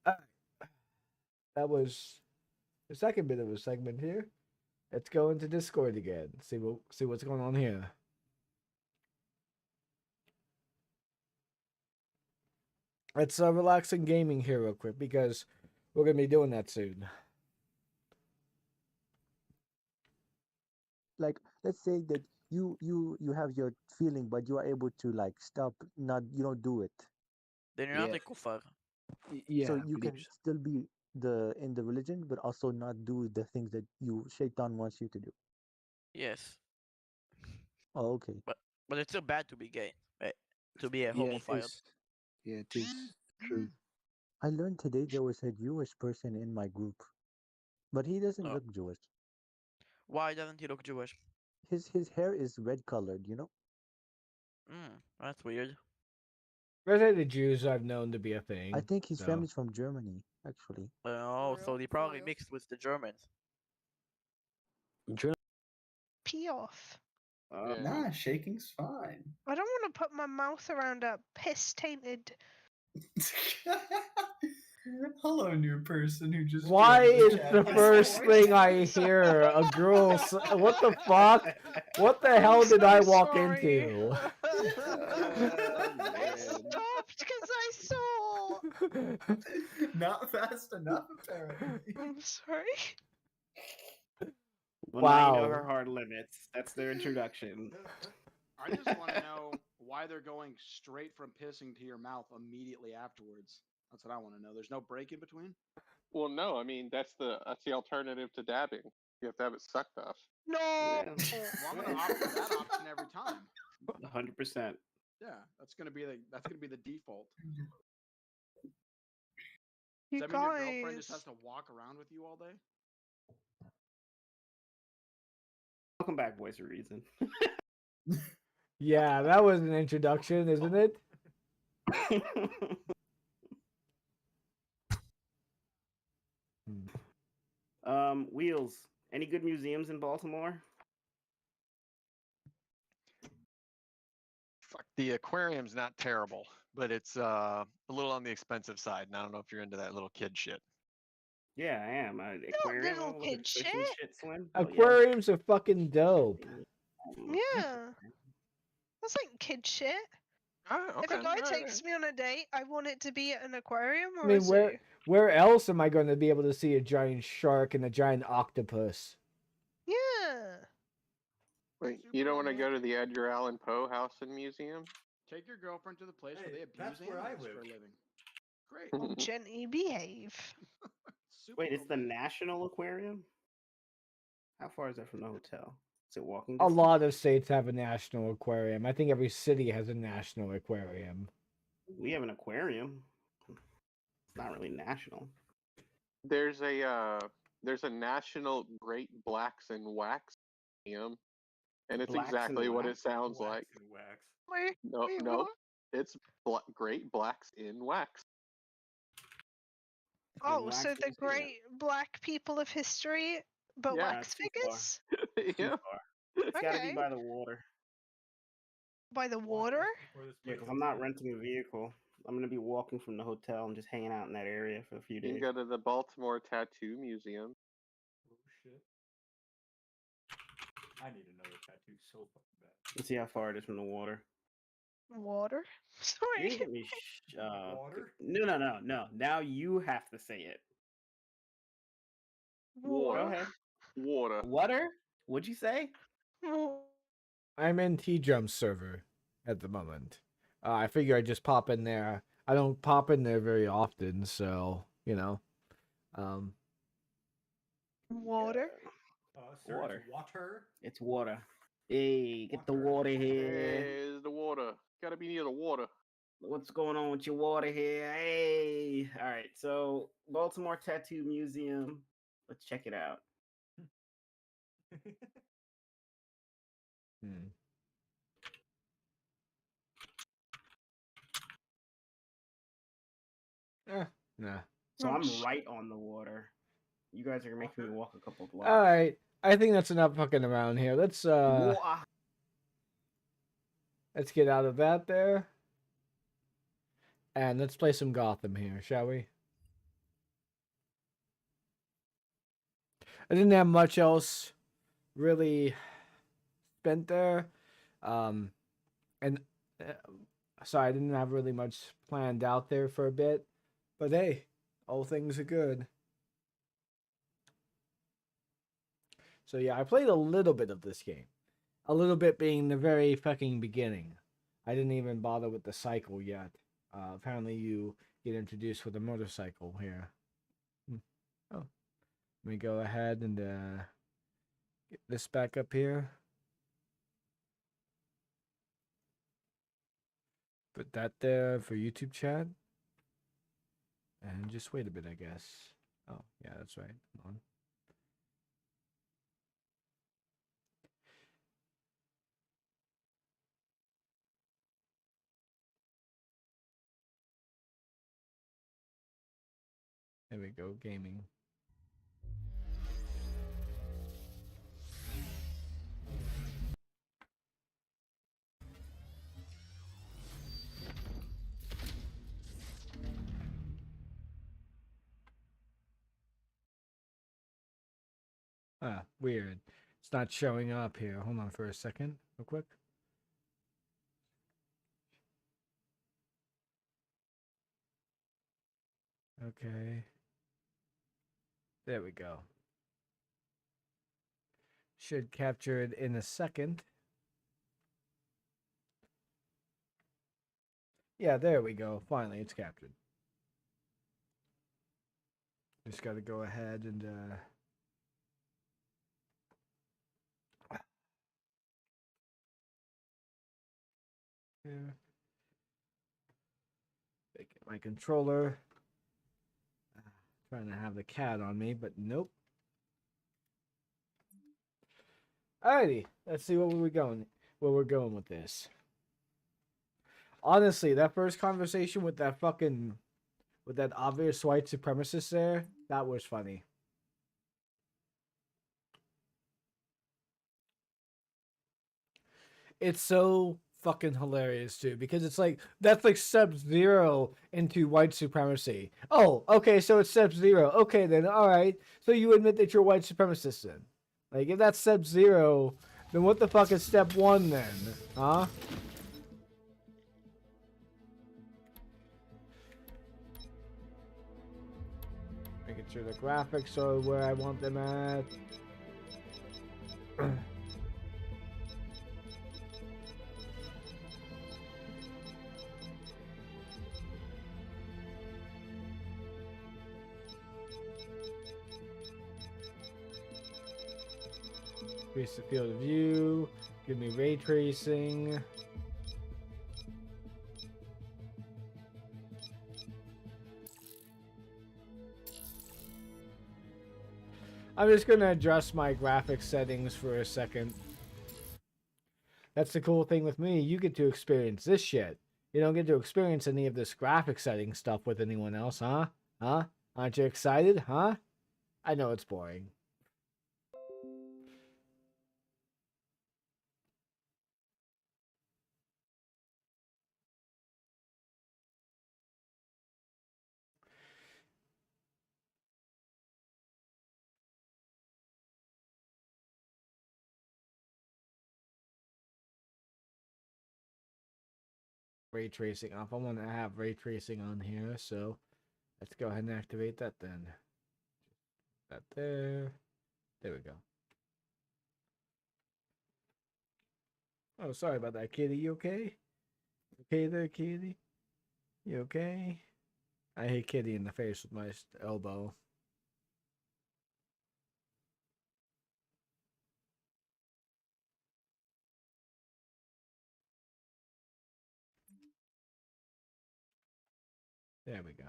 That was the second bit of a segment here. Let's go into Discord again. See what's going on here. Let's relax in gaming here real quick because we're gonna be doing that soon. Like, let's say that you have your feeling, but you are able to like stop, not you don't do it. Then you're not a kuffar. Yeah. So you can still be in the religion, but also not do the things that Shaitan wants you to do. Yes. Oh, okay. But it's still bad to be gay, right? To be a homophile. Yeah, it is true. I learned today there was a Jewish person in my group, but he doesn't look Jewish. Why doesn't he look Jewish? His hair is red colored, That's weird. Red-headed Jews I've known to be a thing. I think his so. family's from Germany, actually. Oh, so they probably mixed with the Germans. Pee off. Nah, shaking's fine. I don't want to put my mouth around a piss tainted. Hello, new person who just. Why joined is chat the this first morning. thing I hear a girl? What the fuck? What the hell did I walk into? I stopped because I saw. Not fast enough, apparently. I'm sorry. Well, now you know Wow. her hard limits. That's their introduction. I just want to know why they're going straight from pissing to your mouth immediately afterwards. That's what I want to know. There's no break in between. Well, no, I mean that's the alternative to dabbing. You have to have it sucked off. No. Well, I'm gonna opt for that option every time. 100%. Yeah, that's gonna be the default. You Does that mean your girlfriend just guys. has to walk around with you all day? Welcome back, Voice of Reason. Yeah, that was an introduction, isn't it? Wheels. Any good museums in Baltimore? Fuck, the aquarium's not terrible, but it's a little on the expensive side. And I don't know if you're into that little kid shit. Yeah, I am. Not Aquarium. little I'll look at kid fish shit. and shit swim. Hell yeah. Aquariums are fucking dope. Yeah. That's like kid shit. If a guy takes me on a date, I want it to be at an aquarium I or a mean, zoo. where else am I going to be able to see a giant shark and a giant octopus? Yeah. Wait, you don't want to go to the Edgar Allan Poe House and Museum? Take your girlfriend to the place where they abuse that's where I animals for a live. living. Great. Oh, gently behave. Wait, it's the National Aquarium? How far is that from the hotel? Is it walking A distance? lot of states have a national aquarium. I think every city has a national aquarium. We have an aquarium. It's not really national. There's a National Great Blacks in Wax Museum, and it's Blacks in exactly what it Wax? sounds like. Wait, No, wait, no, what? it's Great Blacks in Wax. Oh, wax so the museum. great black people of history, but Yeah. wax figures? Yeah. It's got to be Okay. by the water. By the water? Yeah, because I'm not renting a vehicle. I'm going to be walking from the hotel and just hanging out in that area for a few You days. can go to the Baltimore Tattoo Museum. Oh shit. I need another tattoo so fucking bad. Let's see how far it is from the water. Water? You Sorry. didn't get me Water? No. Now you have to say it. Water. Go ahead. Water. Water? What'd you say? I'm in T-Jump server at the moment. I figure I just pop in there. I don't pop in there very often, so you know. Water? Sir, Water. it's water. It's water. Hey, get the water here. There's the water. Gotta be near the water. What's going on with your water here? Hey. All right. So, Baltimore Tattoo Museum. Let's check it out. Nah. So I'm right on the water. You guys are making me walk a couple blocks. All right. I think that's enough fucking around here. Let's get out of that there. And let's play some Gotham here, shall we? I didn't have much else really spent there. So I didn't have really much planned out there for a bit. But hey, all things are good. So yeah, I played a little bit of this game. A little bit being the very fucking beginning. I didn't even bother with the cycle yet. Apparently you get introduced with a motorcycle here. Oh. Let me go ahead and get this back up here. Put that there for YouTube chat. And just wait a bit, I guess. Oh, yeah, that's right. Hold on. There we go, gaming. Weird. It's not showing up here. Hold on for a second, real quick. Okay. There we go. Should capture it in a second. Yeah, there we go. Finally, it's captured. Just got to go ahead and Here. Get my controller. Trying to have the cat on me, but nope. Alrighty, let's see where we're going with this. Honestly, that first conversation with that obvious white supremacist there, that was funny. It's so fucking hilarious too, because it's like that's like Sub-Zero into white supremacy. Oh, okay, so it's Sub-Zero. Okay, then all right. So you admit that you're white supremacist then? Like if that's Sub-Zero, then what the fuck is step 1 then? Huh? Making sure the graphics are where I want them at. Increase the field of view. Give me ray tracing. I'm just gonna adjust my graphics settings for a second. That's the cool thing with me. You get to experience this shit. You don't get to experience any of this graphic setting stuff with anyone else, huh? Huh? Aren't you excited, huh? I know it's boring. Ray tracing off. I want to have ray tracing on here, so let's go ahead and activate that then. That there. There we go. Oh, sorry about that, kitty. You okay? Okay there, kitty? You okay? I hit kitty in the face with my elbow. There we go.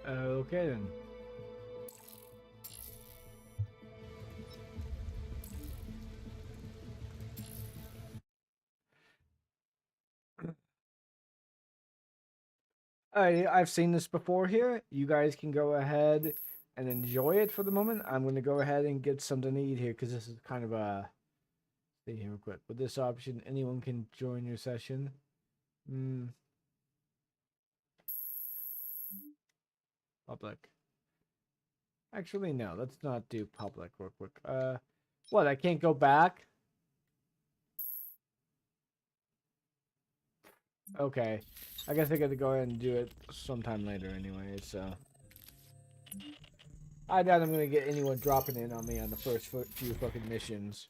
Okay then. I've seen this before here. You guys can go ahead and enjoy it for the moment. I'm going to go ahead and get something to eat here because this is kind of a... See here real quick. With this option, anyone can join your session. Public. Actually, no. Let's not do public real quick. What? I can't go back? Okay. I guess I got to go ahead and do it sometime later anyway, so... I doubt I'm going to get anyone dropping in on me on the first few fucking missions.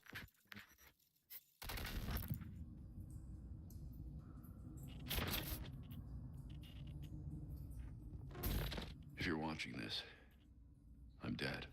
If you're watching this, I'm dead.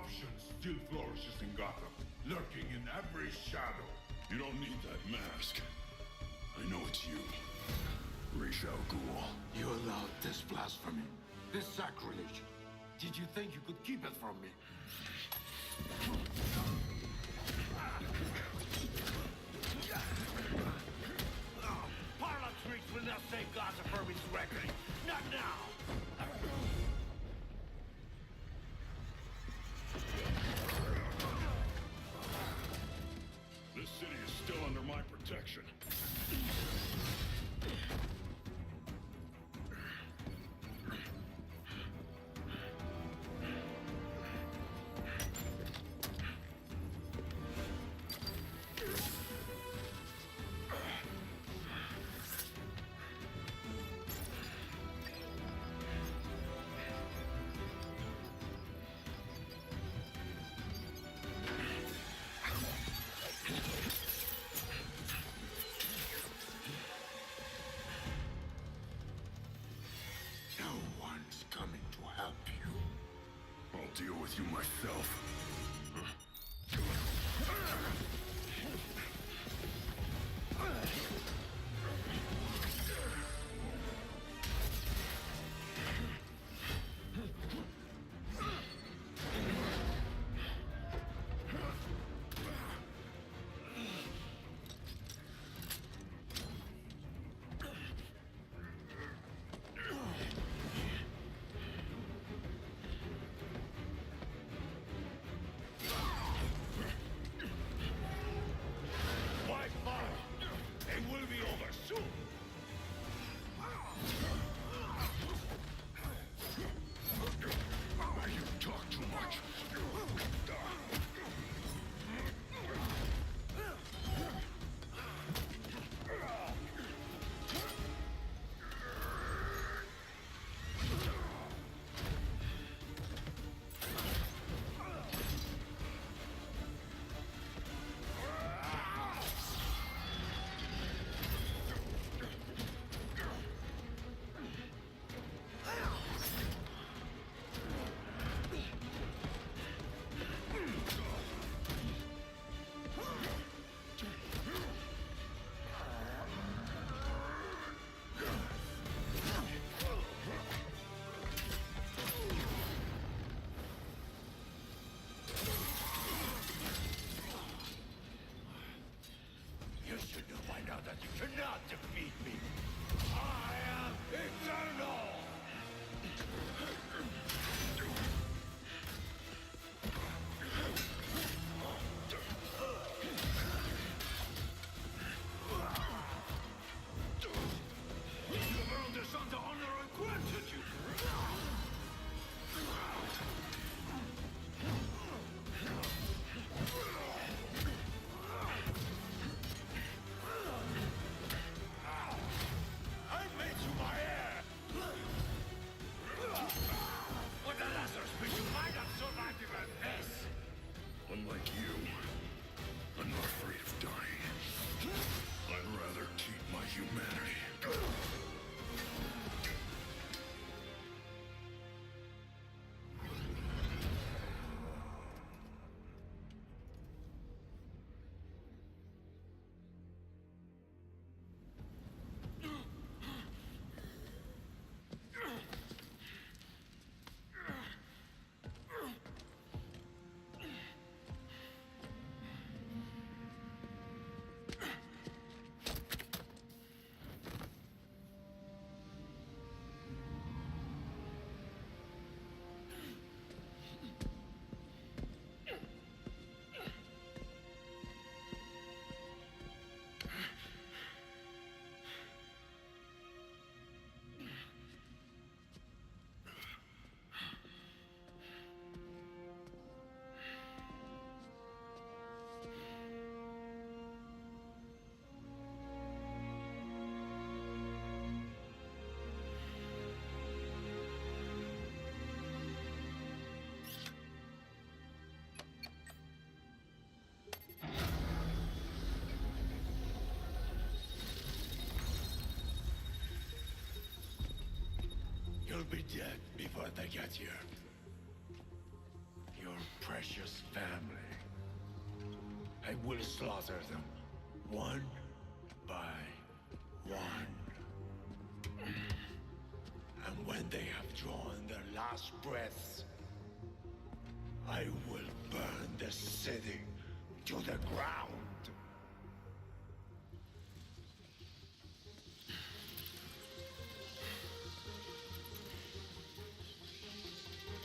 Corruption still flourishes in Gotham, lurking in every shadow. You don't need that mask. I know it's you. Ra's al Ghul. You allowed this blasphemy, this sacrilege. Did you think you could keep it from me? Parliament streets will not save Gotham from its reckoning. Not now! This city is still under my protection. No one's coming to help you. I'll deal with you myself. Why fight? It will be over soon. You talk too much. You should know by now that you cannot defeat me. I am eternal. You never understand the honor I granted you. I made you my heir. With the lesser speed, you might have survived even this. Unlike you, I'm not afraid of dying. I'd rather keep my humanity. You'll be dead before they get here. Your precious precious family. I will slaughter them one by one. And when they have drawn their last breaths, I will burn the city to the ground.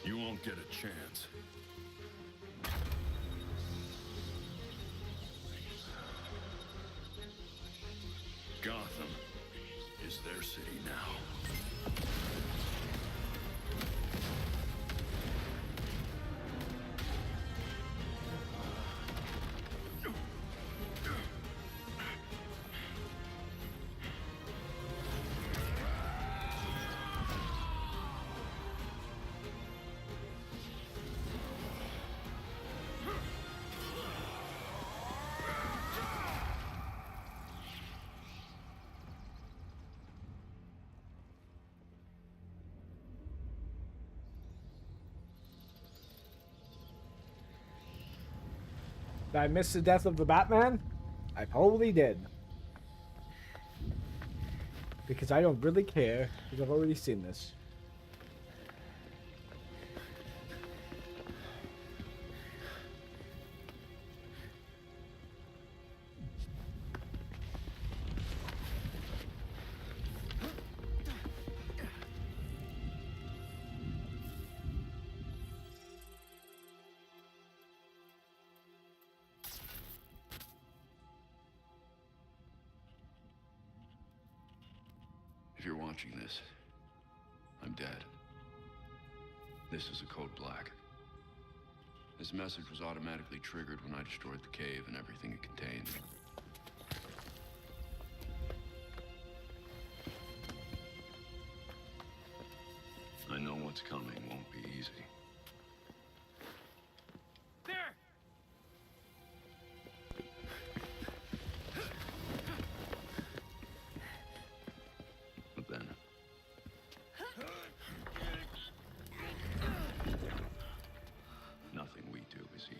You won't get a chance. Gotham is their city now. Did I miss the death of the Batman? I probably did. Because I don't really care, because I've already seen this. If you're watching this, I'm dead. This is a code black. This message was automatically triggered when I destroyed the cave and everything it contained. I know what's coming won't be easy. There! But then, nothing we do is easy.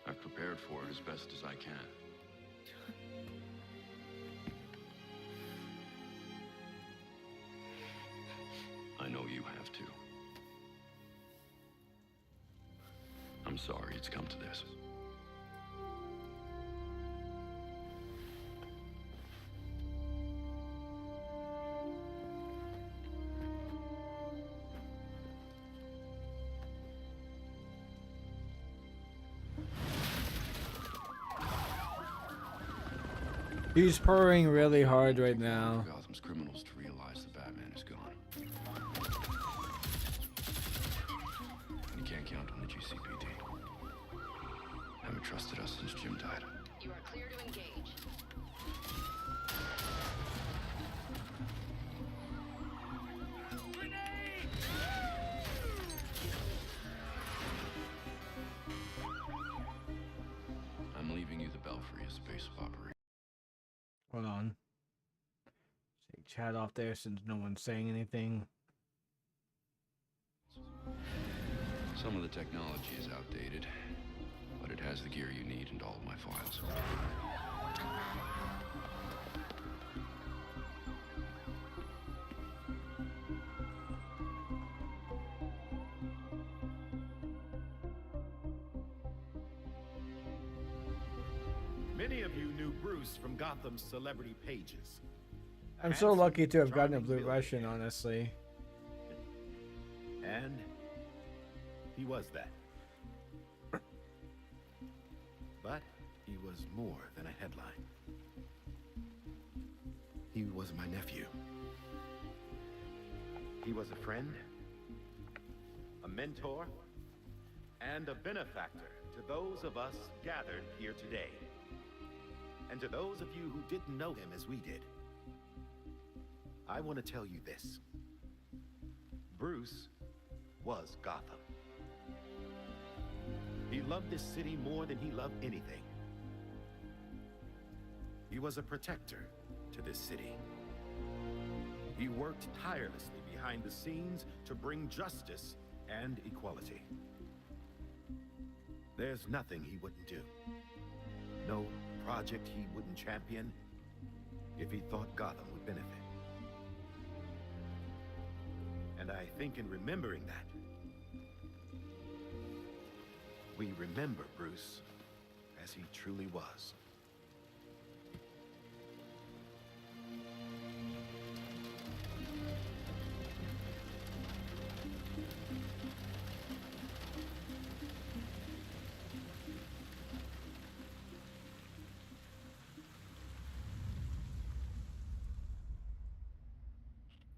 I've prepared for it as best as I can. I know you have too. I'm sorry it's come to this. He's purring really hard right now. Gotham's criminals to realize the Batman is gone. You can't count on the GCPD. Haven't trusted us since Jim died. You are clear to engage. I'm leaving you the Belfry as base of operation. Hold on. Take chat off there since no one's saying anything. Some of the technology is outdated, but it has the gear you need and all of my files. Many of you knew Bruce from Gotham's celebrity pages. I'm so lucky to have gotten a Blue Russian, honestly. And he was that. But he was more than a headline. He was my nephew. He was a friend, a mentor, and a benefactor to those of us gathered here today. And to those of you who didn't know him as we did, I want to tell you this. Bruce was Gotham. He loved this city more than he loved anything. He was a protector to this city. He worked tirelessly behind behind the scenes to bring justice and equality. There's nothing he wouldn't do. No project he wouldn't champion if he thought Gotham would benefit. And I think in remembering that, we remember Bruce as he truly was.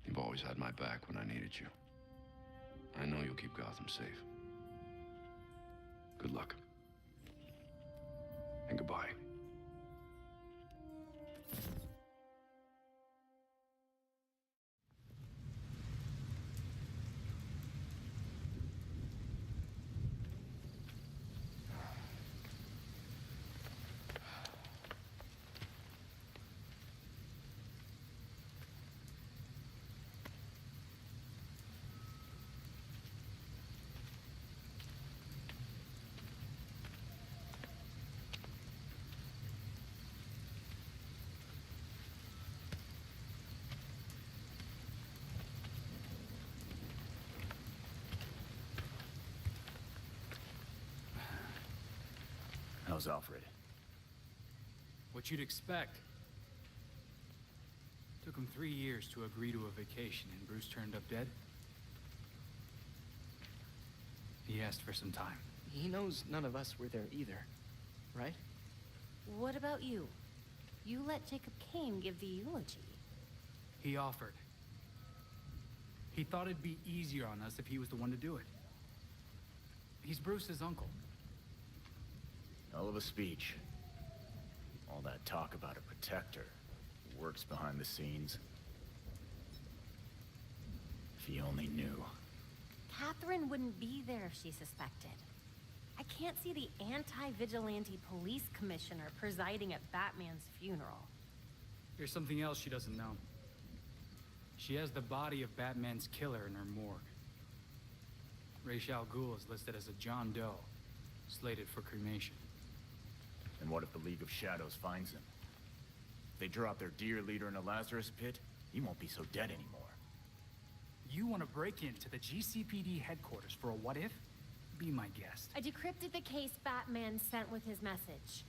You've always had my back when I needed you. I know you'll keep Gotham safe. Good luck. And goodbye. How's Alfred? What you'd expect. Took him 3 years to agree to a vacation, and Bruce turned up dead. He asked for some time. He knows none of us were there either, right? What about you? You let Jacob Kane give the eulogy. He offered. He thought it'd be easier on us if he was the one to do it. He's Bruce's uncle. Hell of a speech. All that talk about a protector who works behind the scenes. If he only knew. Catherine wouldn't be there if she suspected. I can't see the anti-vigilante police commissioner presiding at Batman's funeral. Here's something else she doesn't know. She has the body of Batman's killer in her morgue. Ra's al Ghul is listed as a John Doe, slated for cremation. And what if the League of Shadows finds him? If they drop their dear leader in a Lazarus pit, he won't be so dead anymore. You want to break into the GCPD headquarters for a what-if? Be my guest. I decrypted the case Batman sent with his message.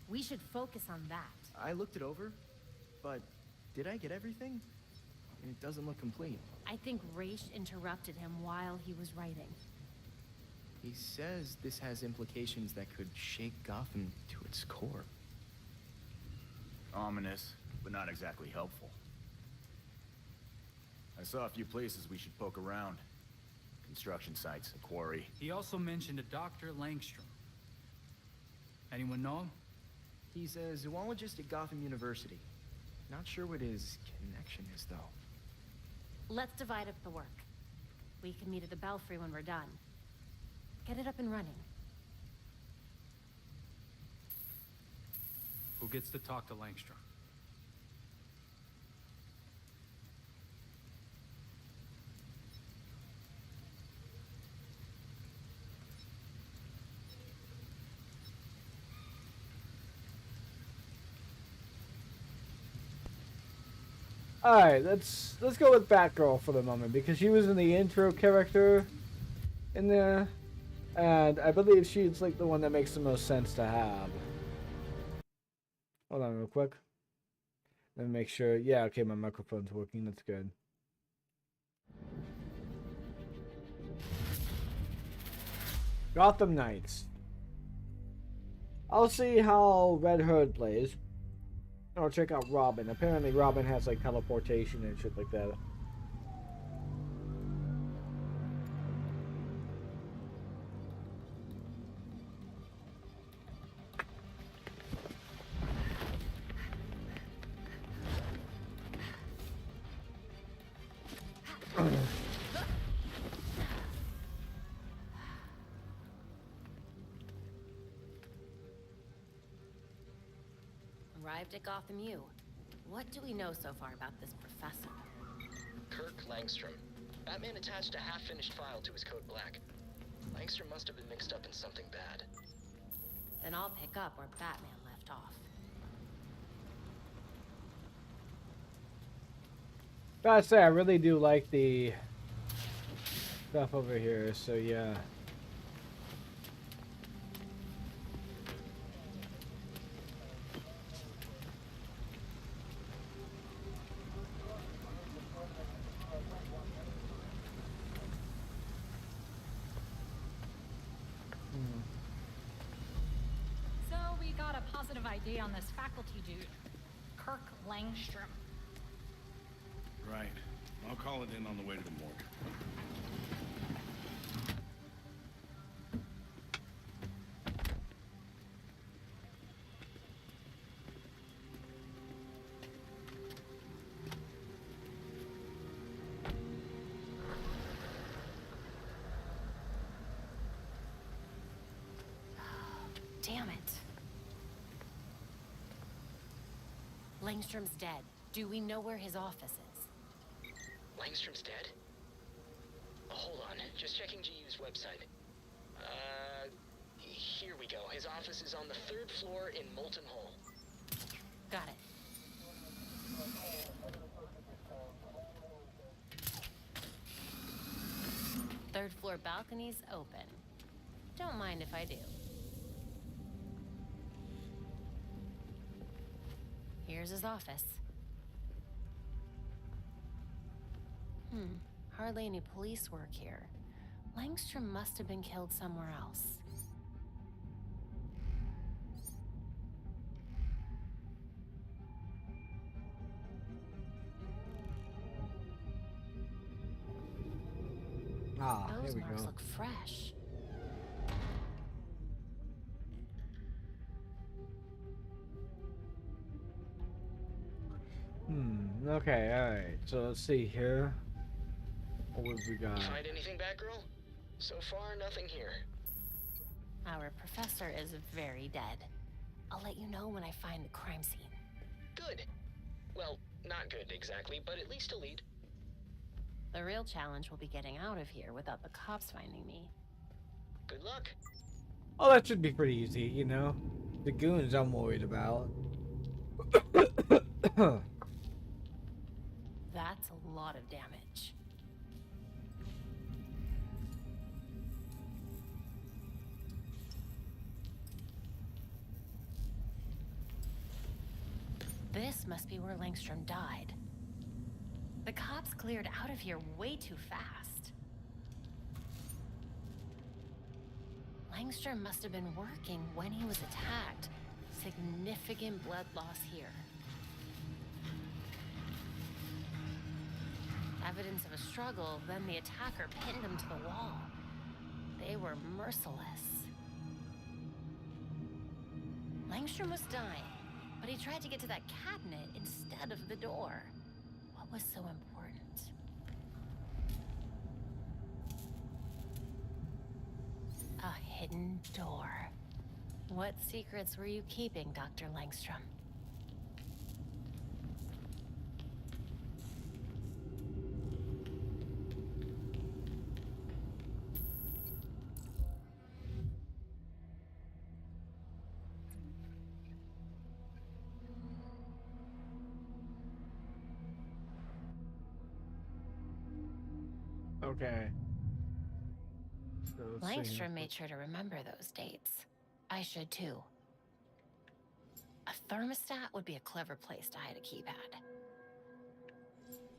We should focus on that. I looked it over, but did I get everything? It doesn't look complete. I think Ra's interrupted him while he was writing. He says this has implications that could shake Gotham to its core. Ominous, but not exactly helpful. I saw a few places we should poke around. Construction sites, a quarry. He also mentioned a Dr. Langstrom. Anyone know him? He's a zoologist at Gotham University. Not sure what his connection is, though. Let's divide up the work. We can meet at the Belfry when we're done. Get it up and running. Who gets to talk to Langstrom? All right, let's go with Batgirl for the moment because she was in the intro character in there, and I believe she's like the one that makes the most sense to have. Hold on real quick. Let me make sure. Yeah, okay, my microphone's working. That's good. Gotham Knights. I'll see how Red Hood plays. I'll check out Robin. Apparently Robin has like teleportation and shit like that. Arrived at Gotham U. What do we know so far about this professor? Kirk Langstrom. Batman attached a half-finished file to his code black. Langstrom must have been mixed up in something bad. Then I'll pick up where Batman left off. Gotta say, I really do like the stuff over here, so yeah. So we got a positive ID on this faculty dude, Kirk Langstrom. Right. I'll call it in on the way to the morgue. Damn it. Langstrom's dead. Do we know where his office is? Langstrom's dead? Oh, hold on, just checking GU's website. Here we go. His office is on the 3rd floor in Molten Hole. Got it. Third floor balcony's open. Don't mind if I do. Here's his office. Hardly any police work here. Langstrom must have been killed somewhere else. Ah, Those here we marks go. look fresh. Okay, alright. So let's see here. What have we got? You find anything, Batgirl? So far, nothing here. Our professor is very dead. I'll let you know when I find the crime scene. Good. Well, not good exactly, but at least a lead. The real challenge will be getting out of here without the cops finding me. Good luck. Oh, that should be pretty easy, you know? The goons I'm worried about. That's a lot of damage. This must be where Langstrom died. The cops cleared out of here way too fast. Langstrom must have been working when he was attacked. Significant blood loss here. Evidence of a struggle, then the attacker pinned him to the wall. They were merciless. Langstrom was dying, but he tried to get to that cabinet instead of the door. What was so important? A hidden door. What secrets were you keeping, Dr. Langstrom? Okay. So let's see. Langstrom made sure to remember those dates. I should too. A thermostat would be a clever place to hide a keypad.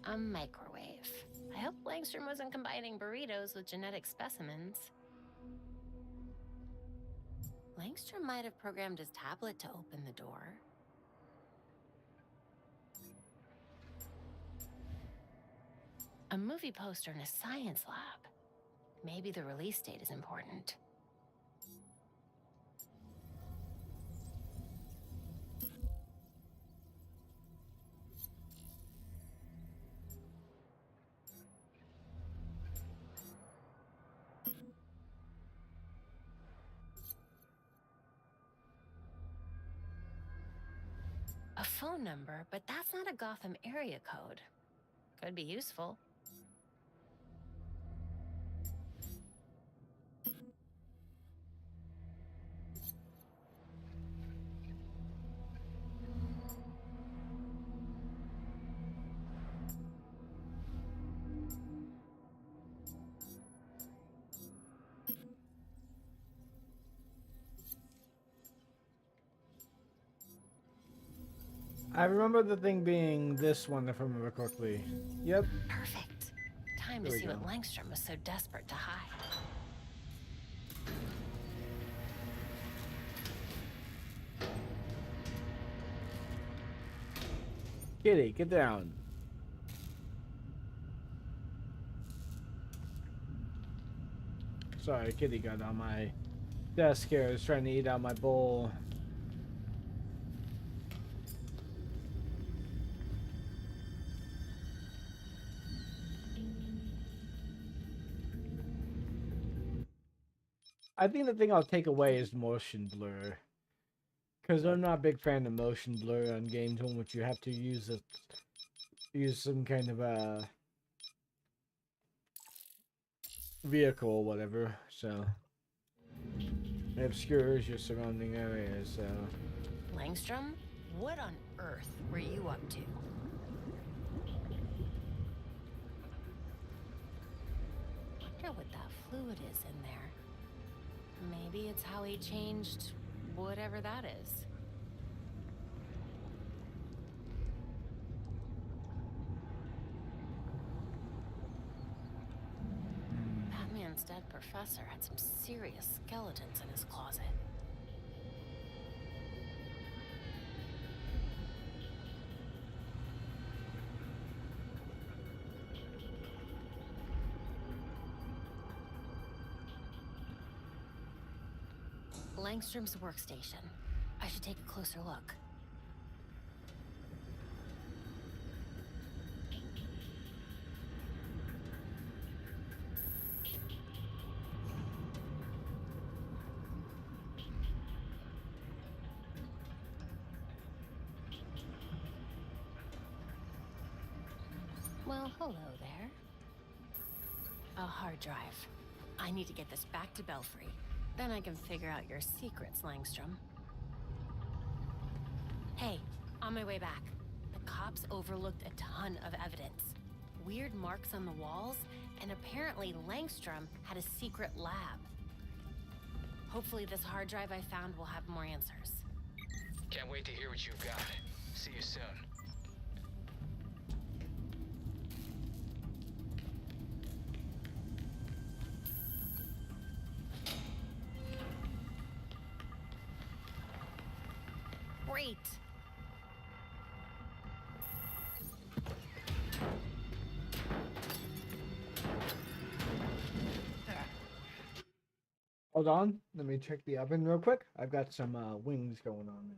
A microwave. I hope Langstrom wasn't combining burritos with genetic specimens. Langstrom might have programmed his tablet to open the door. A movie poster in a science lab. Maybe the release date is important. A phone number, but that's not a Gotham area code. Could be useful. I remember the thing being this one, if I remember correctly. Yep. Perfect. Time There to we see go. what Langstrom was so desperate to hide. Kitty, get down. Sorry, Kitty got on my desk here. I was trying to eat out my bowl. I think the thing I'll take away is motion blur. Because I'm not a big fan of motion blur on games in which you have to use some kind of a vehicle or whatever, so it obscures your surrounding area, so. Langstrom, what on earth were you up to? Wonder what that fluid is in there. Maybe it's how he changed whatever that is. Batman's dead professor had some serious skeletons in his closet. Langstrom's workstation. I should take a closer look. Well, hello there. A hard drive. I need to get this back to Belfry. Then I can figure out your secrets, Langstrom. Hey, on my way back, the cops overlooked a ton of evidence. Weird marks on the walls, and apparently Langstrom had a secret lab. Hopefully this hard drive I found will have more answers. Can't wait to hear what you've got. See you soon. Great. Hold on, let me check the oven real quick. I've got some wings going on.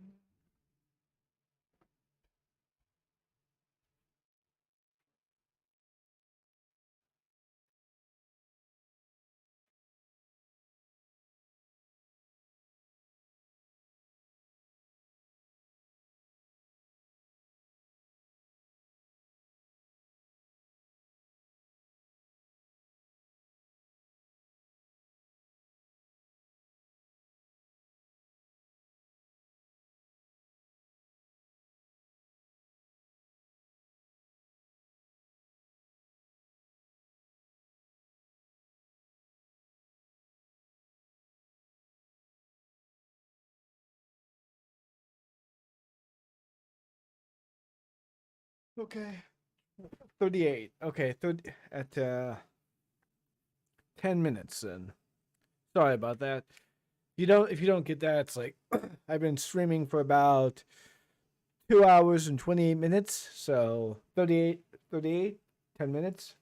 Okay. 38. Okay, at 10 minutes then. Sorry about that. If you don't get that, it's like I've been streaming for about 2 hours and 28 minutes, so 38, 10 minutes.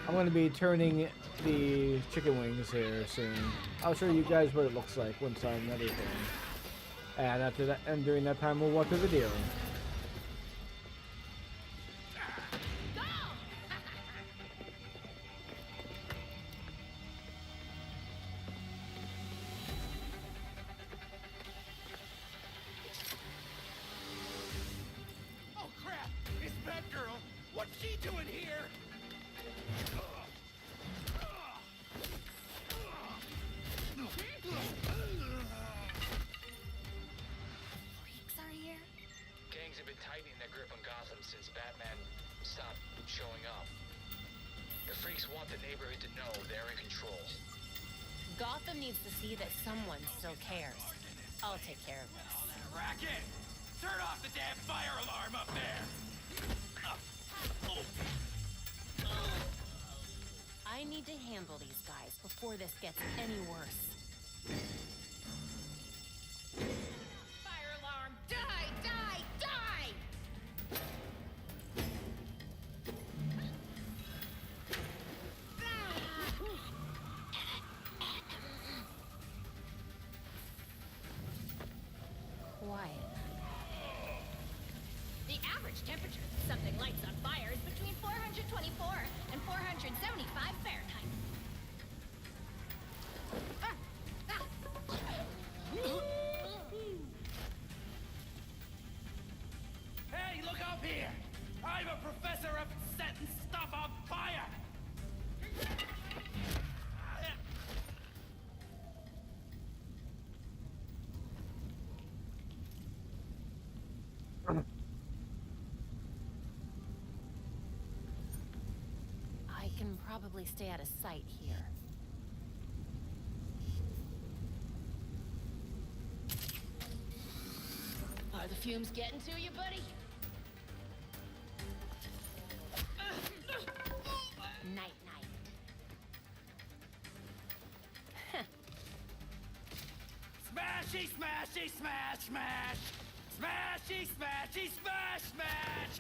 I'm going to be turning the chicken wings here soon. I'll show you guys what it looks like once I'm and everything. And after that, and during that time, we'll watch the video. Oh crap! It's Batgirl! What's she doing here? Freaks are here? Gangs have been tightening their grip on Gotham since Batman stopped showing up. The freaks want the neighborhood to know they're in control. Gotham needs to see that someone still cares. I'll take care of this. Racket! Turn off the damn fire alarm up there! I need to handle these guys before this gets any worse. Fire alarm! Die! Die! Die! Quiet. The average temperature something lights on fire is between 424 and 475 Fahrenheit. Hey, look up here! I'm a professor of setting stuff on fire! I can probably stay out of sight here. Are the fumes getting to you, buddy? Night, night. Smashy, smashy, smash, smash! Smashy, smashy, smash, smash!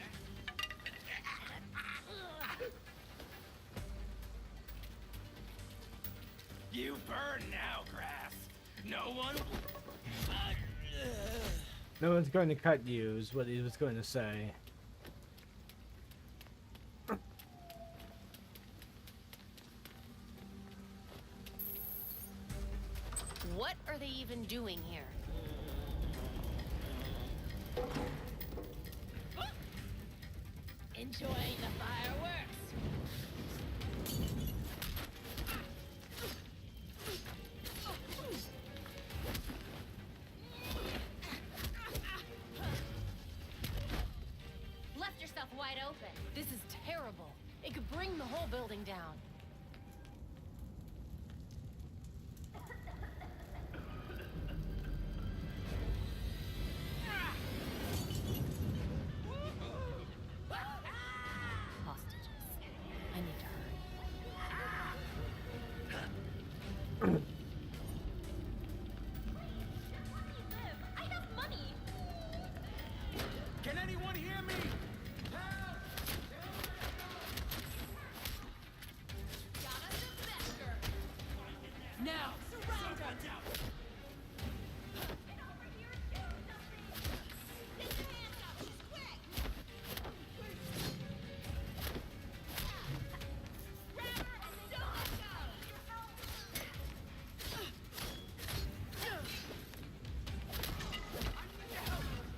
You burn now, grass. No one. No one's going to cut you, is what he was going to say. What are they even doing here? Enjoying the fireworks. Left yourself wide open. This is terrible. It could bring the whole building down. Hostages. I need to hurry. I have money. Can anyone hear me? Now, surround her.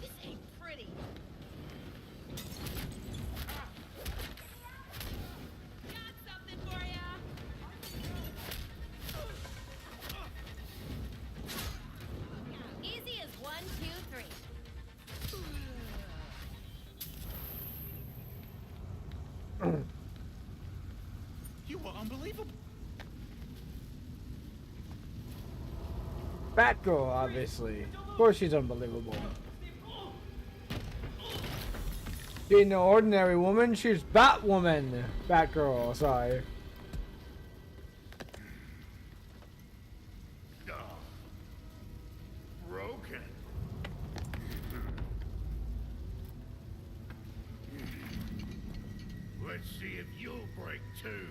This ain't pretty. Got something for ya. Easy as 1, 2, 3. You were unbelievable. Batgirl, obviously. Of course she's unbelievable. Being an ordinary woman, she's Batwoman. Batgirl, sorry. Broken. Let's see if you'll break too.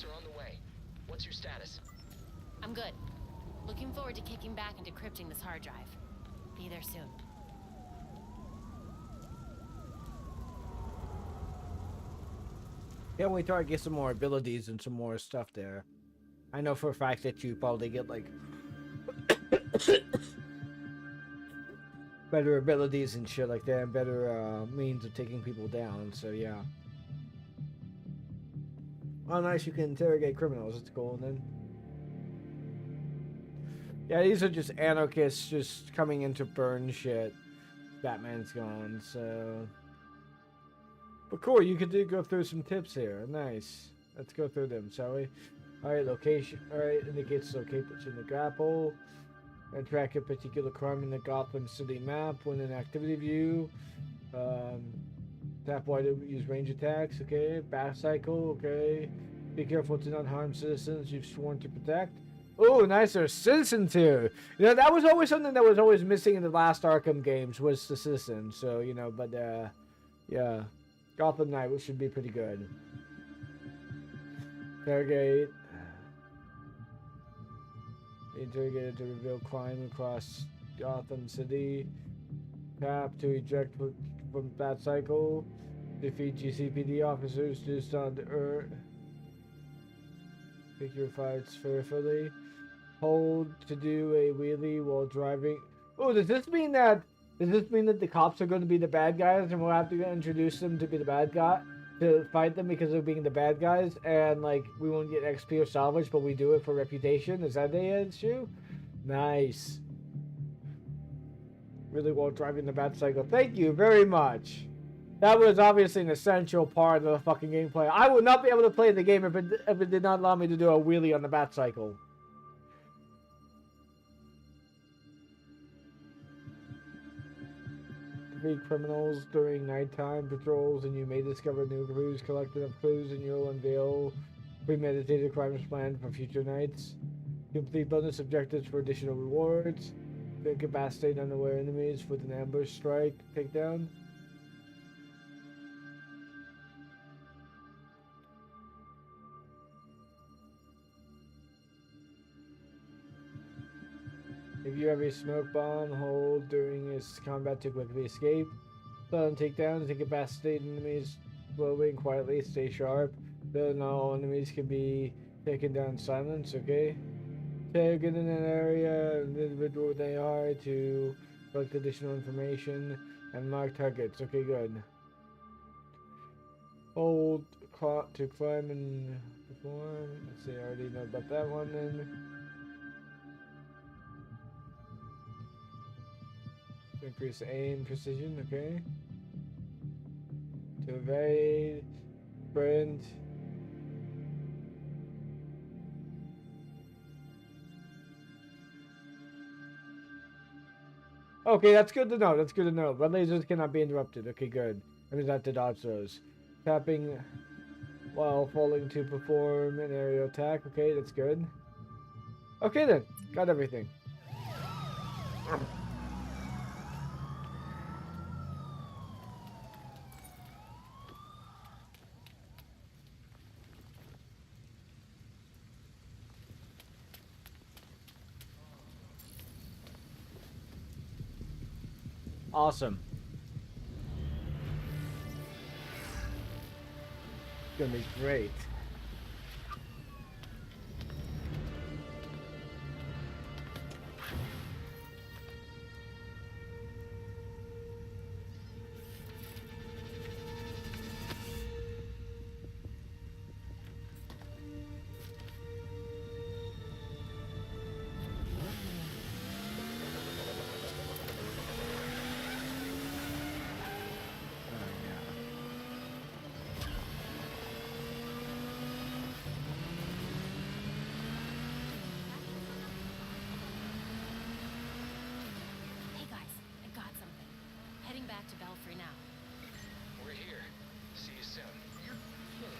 Cops are on the way. What's your status? I'm good. Looking forward to kicking back and decrypting this hard drive. Be there soon. Can't wait till I get some more abilities and some more stuff there. I know for a fact that you probably get like better abilities and shit like that, and better means of taking people down. So yeah. Oh, nice! You can interrogate criminals. That's cool. And then, yeah, these are just anarchists just coming in to burn shit. Batman's gone, so. But cool, you could go through some tips here. Nice. Let's go through them, shall we? Alright, location. Alright, indicates location the grapple. And track a particular crime in the Gotham City map when in activity view. Tap Y to use range attacks, okay. Bat cycle, okay. Be careful to not harm citizens you've sworn to protect. Oh, nice, there's citizens here. You know, that was always something that was always missing in the last Arkham games, was the citizens. So, you know, but, yeah. Gotham Knight, which should be pretty good. Interrogate. Interrogated to reveal crime across Gotham City. Tap to eject from Bat Cycle. Defeat GCPD officers just on the earth. Pick your fights fearfully. Hold to do a wheelie while driving. Oh, does this mean that the cops are going to be the bad guys and we'll have to introduce them to be the bad guy to fight them because of being the bad guys, and like we won't get XP or salvage, but we do it for reputation? Is that the issue? Nice. Really well driving the Bat Cycle. Thank you very much. That was obviously an essential part of the fucking gameplay. I would not be able to play the game if it did not allow me to do a wheelie on the Bat Cycle. Defeat criminals during nighttime patrols, and you may discover new clues. Collect enough clues, and you'll unveil premeditated crimes planned for future nights. Complete bonus objectives for additional rewards. Incapacitate unaware enemies with an ambush strike takedown. If you have a smoke bomb, hold during its combat to quickly escape. Sudden takedowns, incapacitate enemies slowly and quietly. Stay sharp. Then all enemies can be taken down in silence, okay? Target in an area, an individual they are, to collect additional information and mark targets. Okay, good. Hold to climb and perform. Let's see, I already know about that one then. Increase aim precision, okay. To evade, sprint. Okay, that's good to know. That's good to know. Red lasers cannot be interrupted. Okay, good. I mean, that to dodge those. Tapping while falling to perform an aerial attack. Okay, that's good. Okay then, got everything. Awesome. It's gonna be great. Hey guys, I got something. Heading back to Belfry now. We're here. See you soon. You're kidding.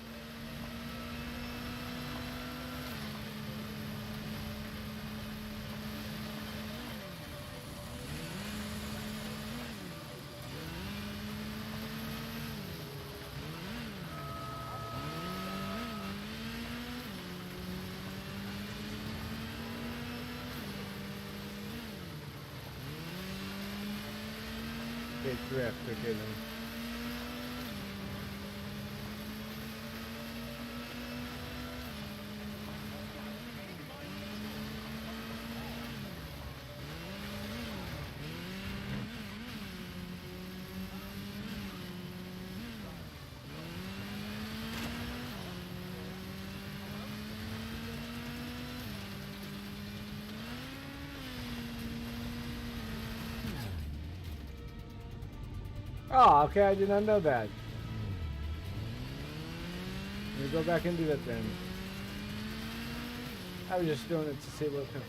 Okay, drift. Okay, then. Oh, okay, I did not know that. Let me go back and do that then. I was just doing it to see what kind.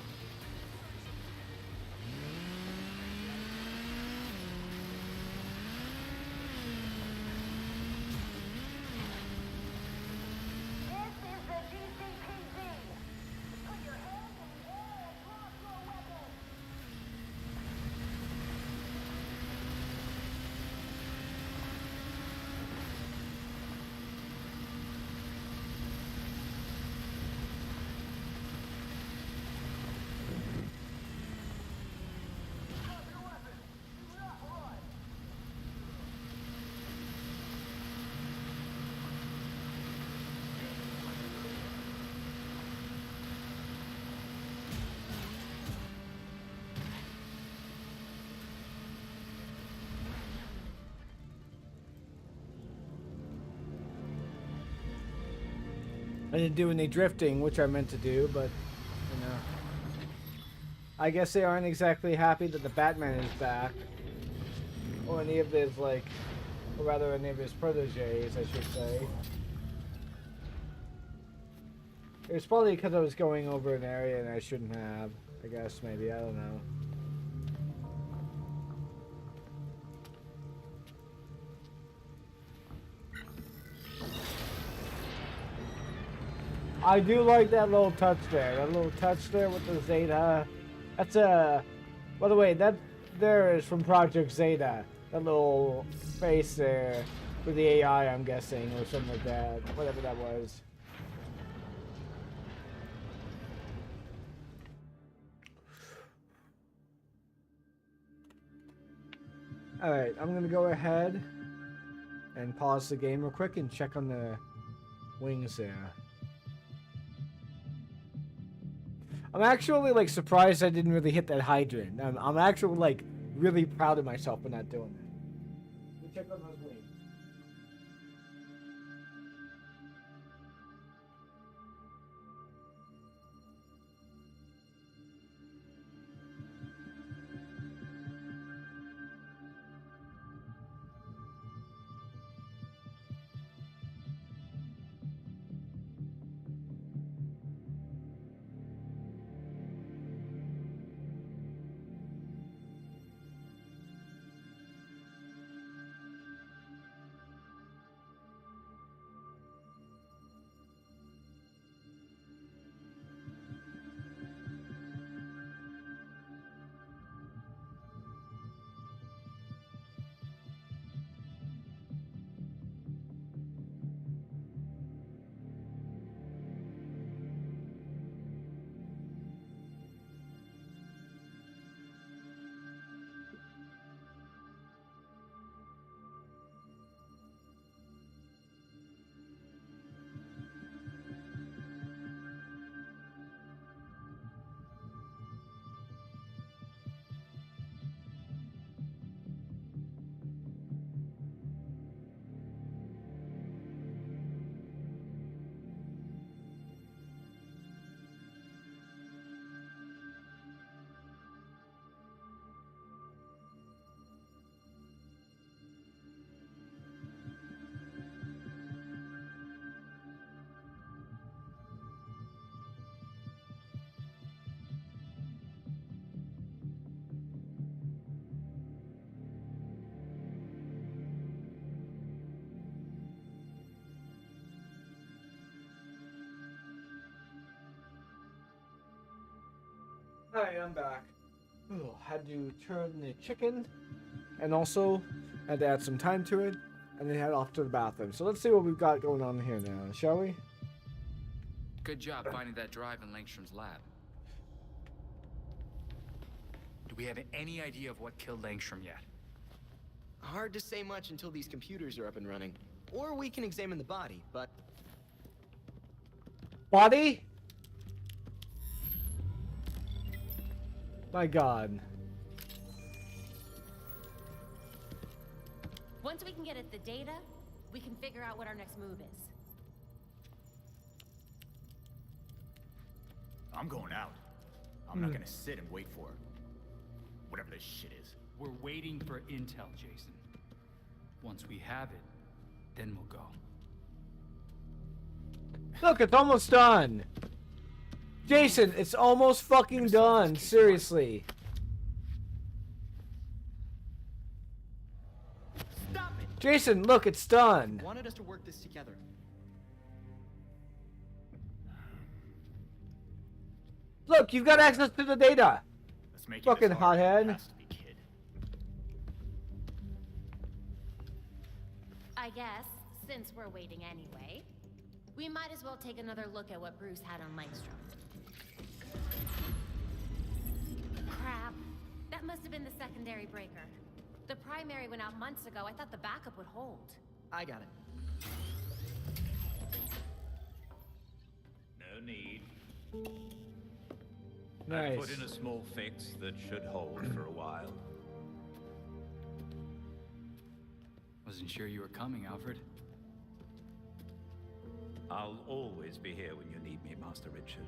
I didn't do any drifting, which I meant to do, but, you know. I guess they aren't exactly happy that the Batman is back. Or any of his, like, or rather any of his proteges, I should say. It's probably because I was going over an area and I shouldn't have. I guess, maybe, I don't know. I do like that little touch there. That little touch there with the Zeta. That's a... By the way, that there is from Project Zeta. That little face there. With the AI, I'm guessing, or something like that. Whatever that was. Alright, I'm gonna go ahead and pause the game real quick and check on the wings there. I'm actually, like, surprised I didn't really hit that hydrant. I'm actually, like, really proud of myself for not doing that. Let me check on those wings. Hi, I'm back. Ooh, had to turn the chicken, and also had to add some time to it, and then head off to the bathroom. So let's see what we've got going on here now, shall we? Good job finding that drive in Langstrom's lab. Do we have any idea of what killed Langstrom yet? Hard to say much until these computers are up and running. Or we can examine the body, but... Body? My God. Once we can get at the data, we can figure out what our next move is. I'm going out. I'm not gonna sit and wait for whatever this shit is. We're waiting for intel, Jason. Once we have it, then we'll go. Look, it's almost done. Jason, it's almost fucking done. Seriously. Stop it! Jason, look, it's done. Wanted us to work this together. Look, you've got access to the data. Let's make Fucking hothead. I guess, since we're waiting anyway, we might as well take another look at what Bruce had on Langstrom. Crap. That must have been the secondary breaker. The primary went out months ago. I thought the backup would hold. I got it. No need. Nice. I put in a small fix that should hold for a while. Wasn't sure you were coming, Alfred. I'll always be here when you need me, Master Richard.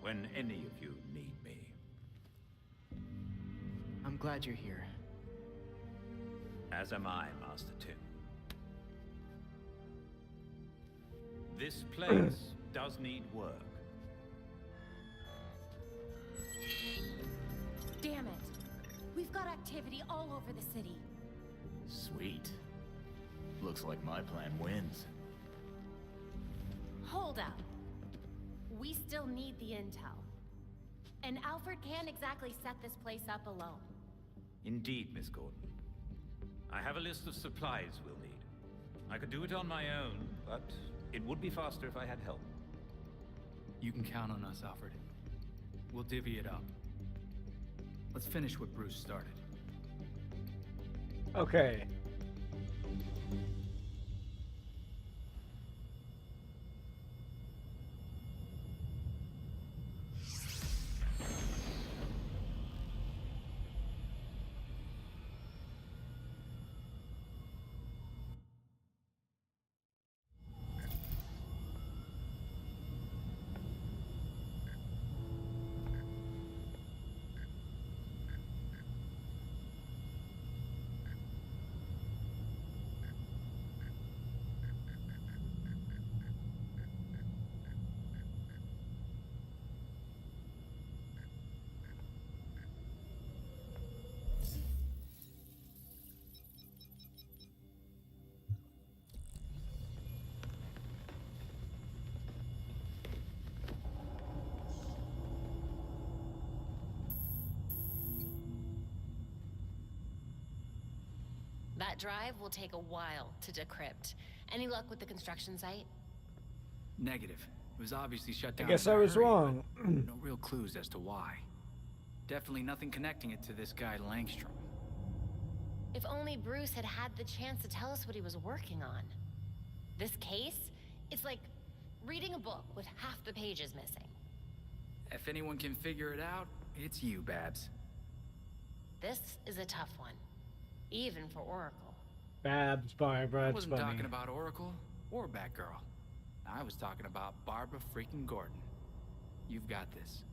When any of you need me. I'm glad you're here. As am I, Master Tim. This place does need work. Damn it. We've got activity all over the city. Sweet. Looks like my plan wins. Hold up. We still need the intel. And Alfred can't exactly set this place up alone. Indeed, Miss Gordon. I have a list of supplies we'll need. I could do it on my own, but it would be faster if I had help. You can count on us, Alfred. We'll divvy it up. Let's finish what Bruce started. Okay. That drive will take a while to decrypt. Any luck with the construction site? Negative. It was obviously shut down. I guess in a I was hurry, wrong. but no real clues as to why. Definitely nothing connecting it to this guy Langstrom. If only Bruce had had the chance to tell us what he was working on. This case, it's like reading a book with half the pages missing. If anyone can figure it out, it's you, Babs. This is a tough one, even for Oracle. Babs, Barbara, I it's wasn't funny. talking about Oracle or Batgirl. I was talking about Barbara freaking Gordon. You've got this,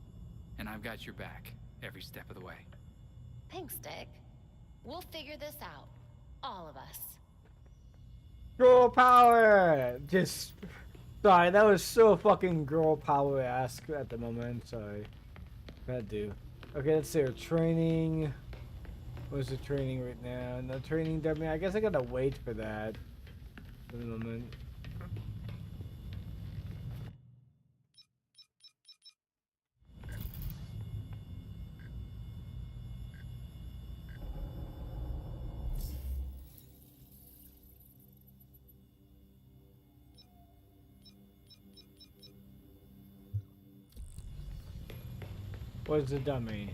and I've got your back every step of the way. Thanks, Dick. We'll figure this out. All of us. Girl power! Just... Sorry, that was so fucking girl power-esque at the moment. Sorry. That do. Okay, let's see. Our training... What's the training right now? No training dummy. I guess I gotta wait for that. For the moment. What's the dummy?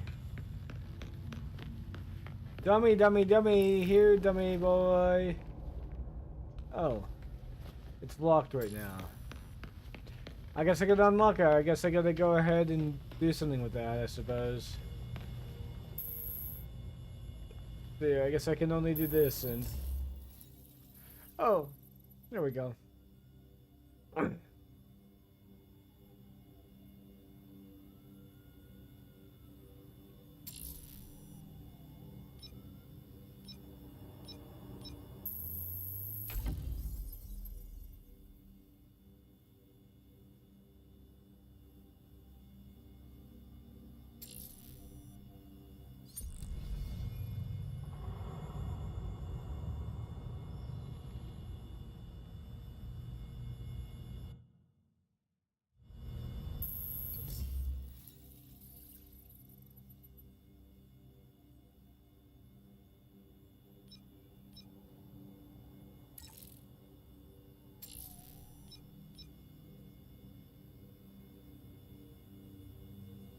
Dummy, dummy, dummy. Here, dummy boy. Oh. It's locked right now. I guess I could unlock it. I guess I gotta go ahead and do something with that, I suppose. There, I guess I can only do this and... Oh. There we go.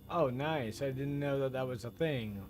Oh, nice. I didn't know that that was a thing.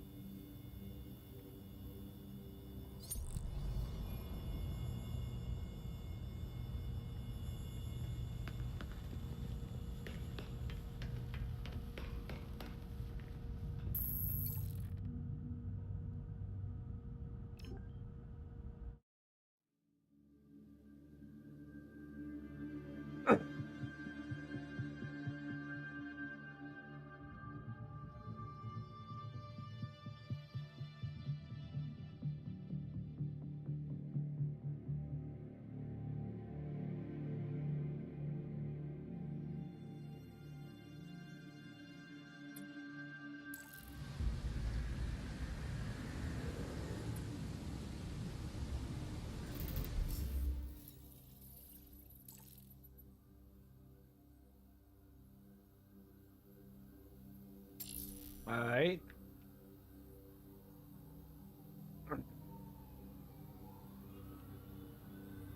Alright.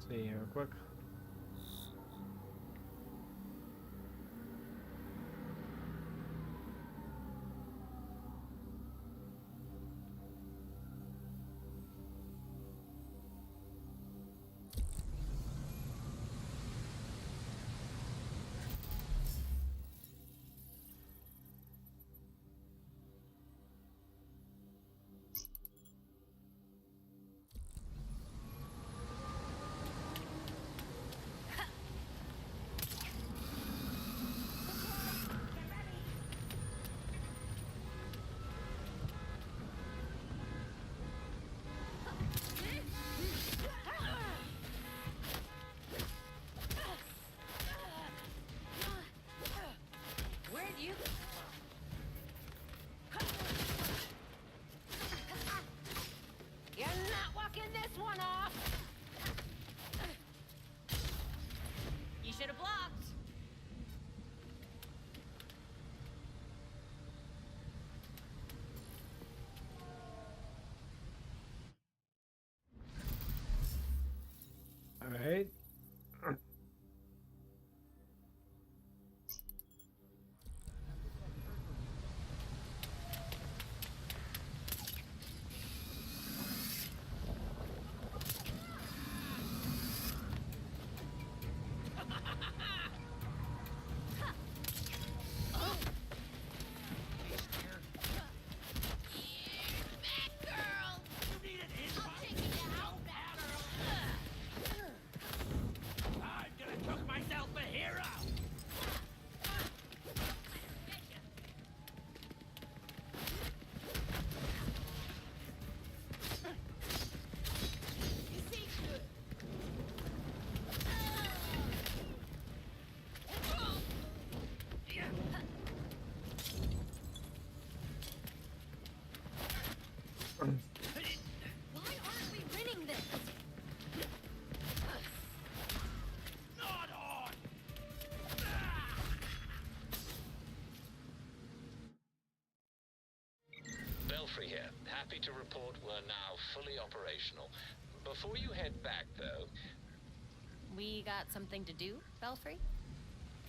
See here real quick. Where'd you... You're not walking this one off! You should have blocked. Alright. I'm gonna cook myself a hero! Why aren't we winning this? Not on! Belfry here. Happy to report we're now fully operational. Before you head back, though, We got something to do, Belfry?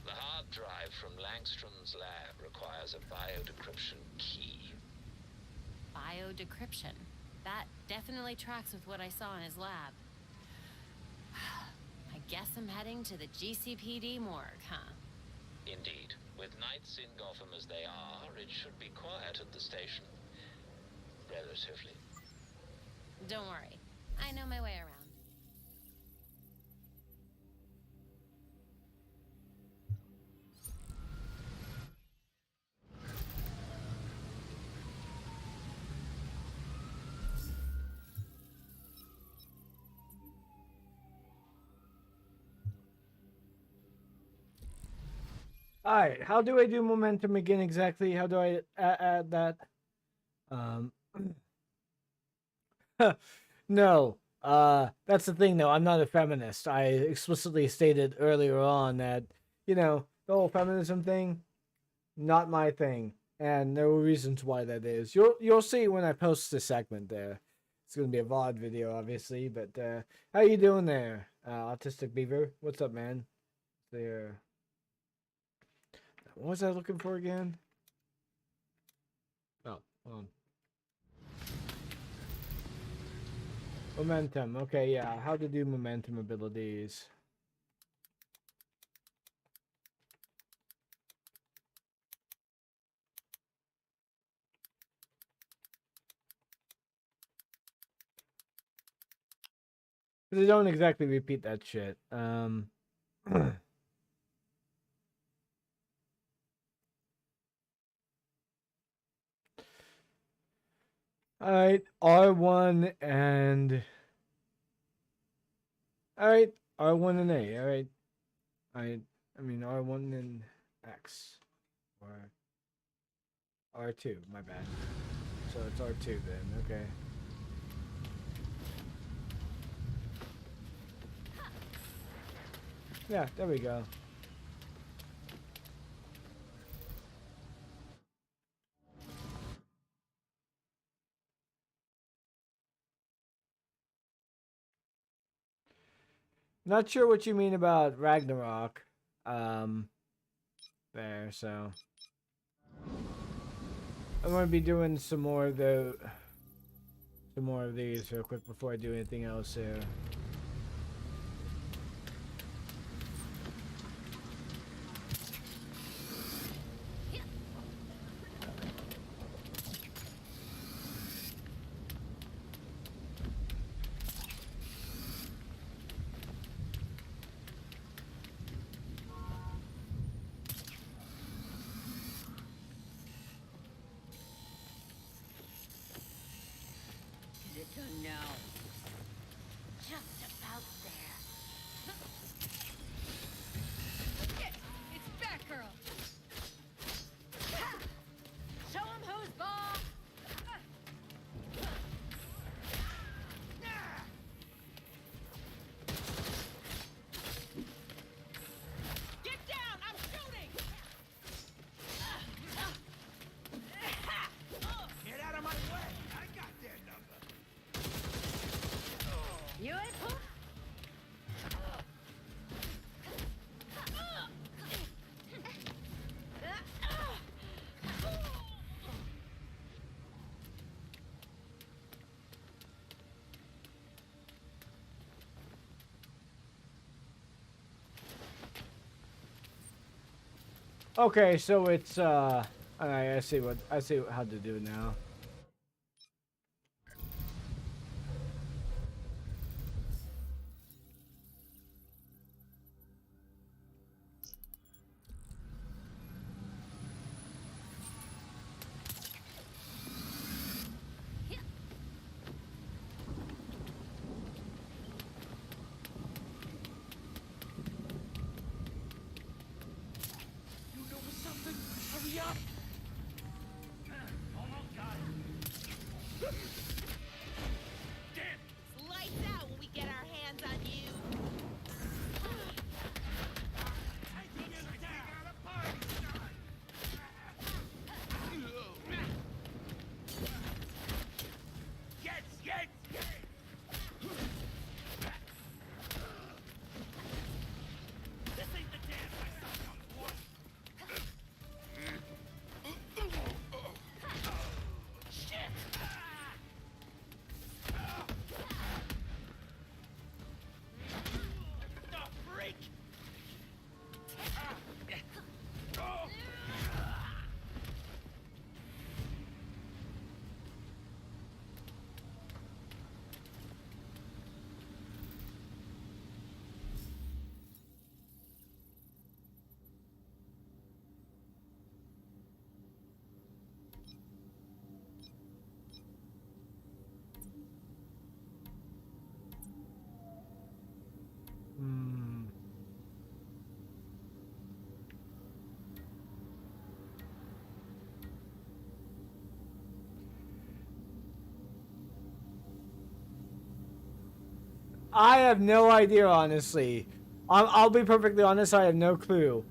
the hard drive from Langstrom's lab requires a biodecryption key. Biodecryption. That definitely tracks with what I saw in his lab. I guess I'm heading to the GCPD morgue, huh? Indeed. With nights in Gotham as they are, it should be quiet at the station. Relatively. Don't worry. I know my way around. Alright, how do I do momentum again exactly? How do I add that? No. That's the thing though, I'm not a feminist. I explicitly stated earlier on that, you know, the whole feminism thing, not my thing. And there were reasons why that is. You'll see when I post this segment there. It's gonna be a VOD video, obviously, but how you doing there, Autistic Beaver? What's up, man? There. What was I looking for again? Oh, hold on. Momentum. Okay, yeah. How to do momentum abilities. They don't exactly repeat that shit. Alright, R1 and... Alright, R1 and A, alright. I mean R1 and X. Or R2, my bad. So it's R2 then, okay. Yeah, there we go. Not sure what you mean about Ragnarok. There, so I'm gonna be doing some more of these real quick before I do anything else here. You're done now. Just about there. Shit! It's Batgirl! Ha! Show 'em who's boss! Get down! I'm shooting! Get out of my way! I got their number! You ain't pull. Okay, so it's alright, I see how to do it now. You know something? Hurry up! Almost got it. I have no idea, honestly. I'll be perfectly honest. I have no clue.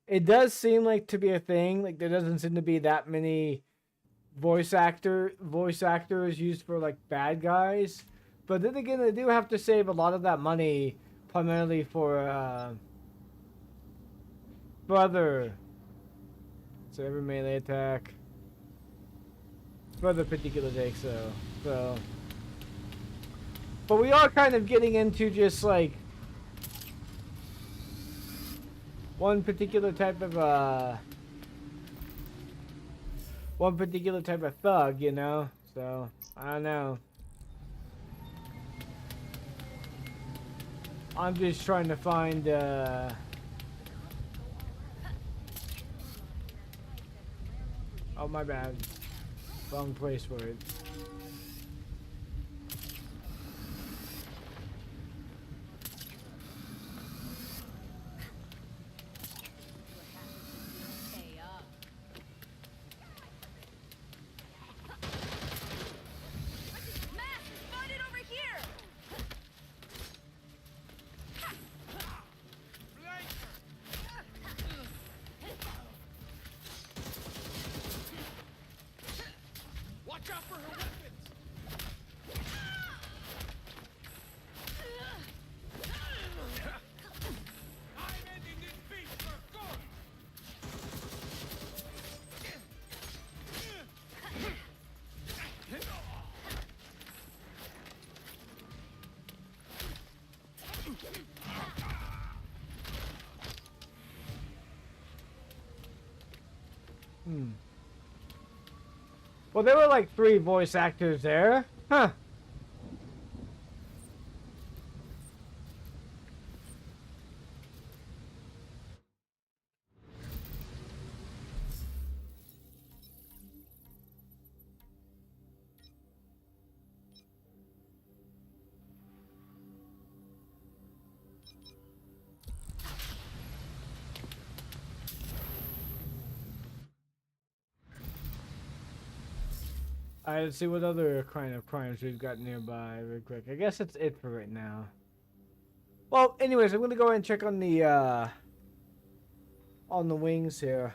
It does seem like to be a thing. Like there doesn't seem to be that many voice actors used for like bad guys. But then again, they do have to save a lot of that money primarily for other. So every melee attack. For other particular takes, so. But we are kind of getting into just like one particular type of thug, you know? So, I don't know. I'm just trying to find oh, my bad. Wrong place for it. Watch out for her weapons! I'm ending this beast for good! Well, there were like 3 voice actors there. Huh. Alright, let's see what other kind of crimes we've got nearby real quick. I guess that's it for right now. Well, anyways, I'm gonna go ahead and check on the wings here.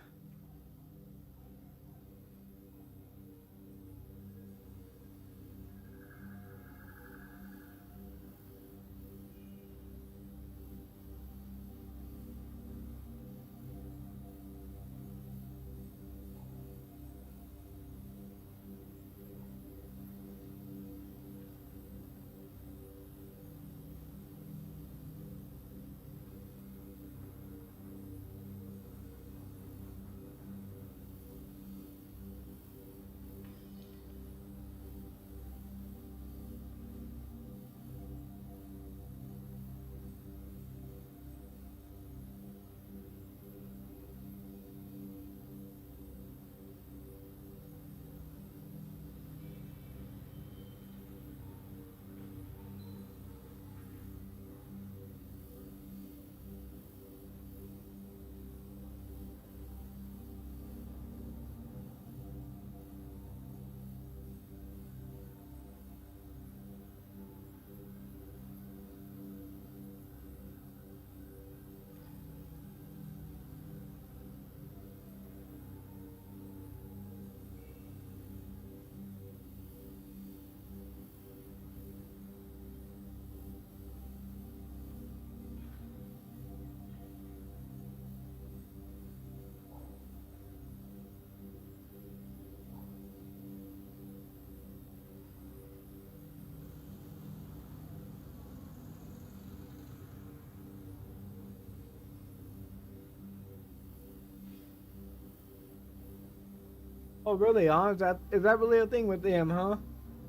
Oh, really, huh? Is that really a thing with him, huh?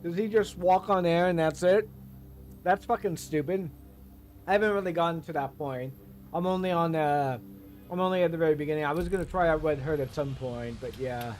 Does he just walk on air and that's it? That's fucking stupid. I haven't really gotten to that point. I'm only at the very beginning. I was gonna try out Red Herd at some point, but yeah.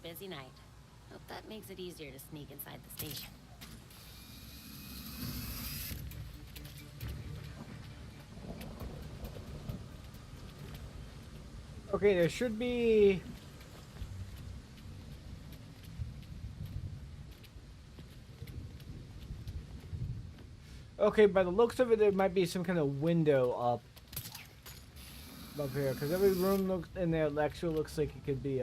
busy night. Hope that makes it easier to sneak inside the station. Okay, there should be... Okay, by the looks of it, there might be some kind of window up here, because every room looks in their lecture looks like it could be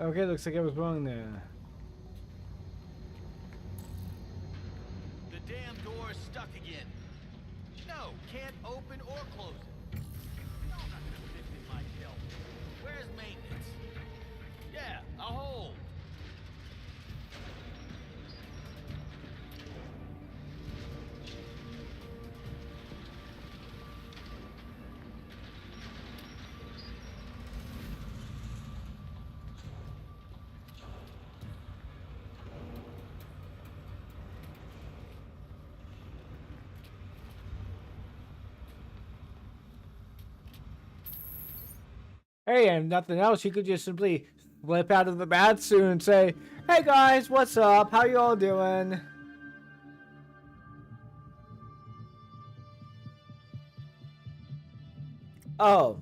Okay, looks like I was wrong there. The damn door is stuck again. No, can't open or close it. No, I'm not gonna fit in my belt. Where's maintenance? Yeah, a hole. Hey, and nothing else, you could just simply slip out of the bat suit and say, "Hey guys, what's up? How you all doing?" Oh.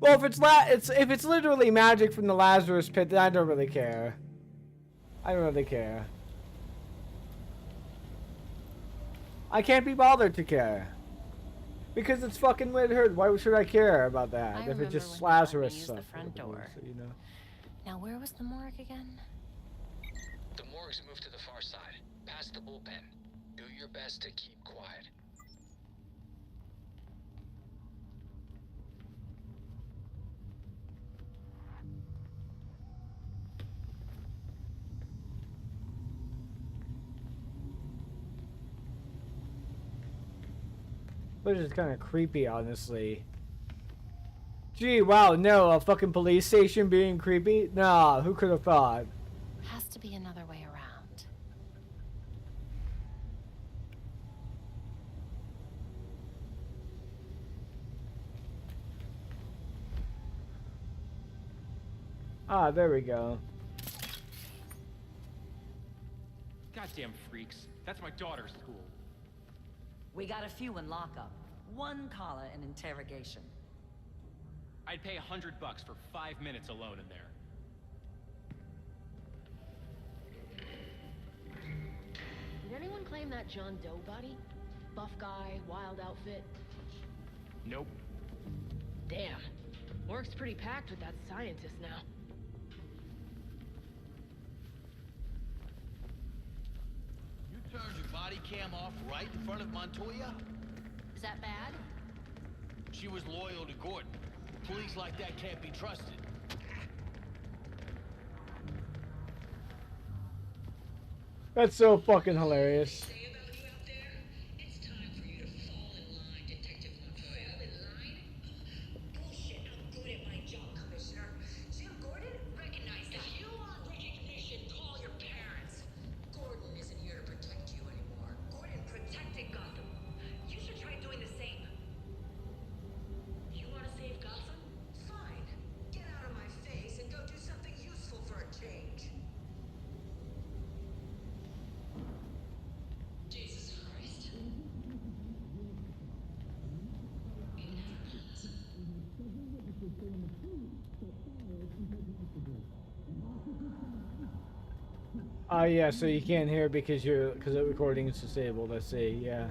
Well, if it's literally magic from the Lazarus pit, then I don't really care. I don't really care. I can't be bothered to care. Because it's fucking Red Hood. Why should I care about that? If it's just Lazarus stuff. The front door. You know. Now, where was the morgue again? The morgue's moved to the far side, past the bullpen. Do your best to keep quiet. Which is kind of creepy, honestly. Gee, wow, no, a fucking police station being creepy? Nah, who could have thought? Has to be another way around. Ah, there we go. Goddamn freaks. That's my daughter's school. We got a few in lockup. One caller in interrogation. I'd pay $100 for 5 minutes alone in there. Did anyone claim that John Doe body? Buff guy, wild outfit? Nope. Damn. Work's pretty packed with that scientist now. You turned your body cam off right in front of Montoya? Is that bad? She was loyal to Gordon. Police like that can't be trusted. That's so fucking hilarious. Yeah, so you can't hear because the recording is disabled. I see. Yeah.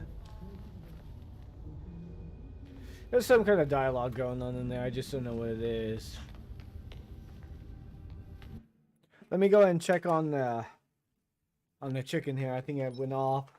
There's some kind of dialogue going on in there. I just don't know what it is. Let me go ahead and check on the on the chicken here. I think it went off.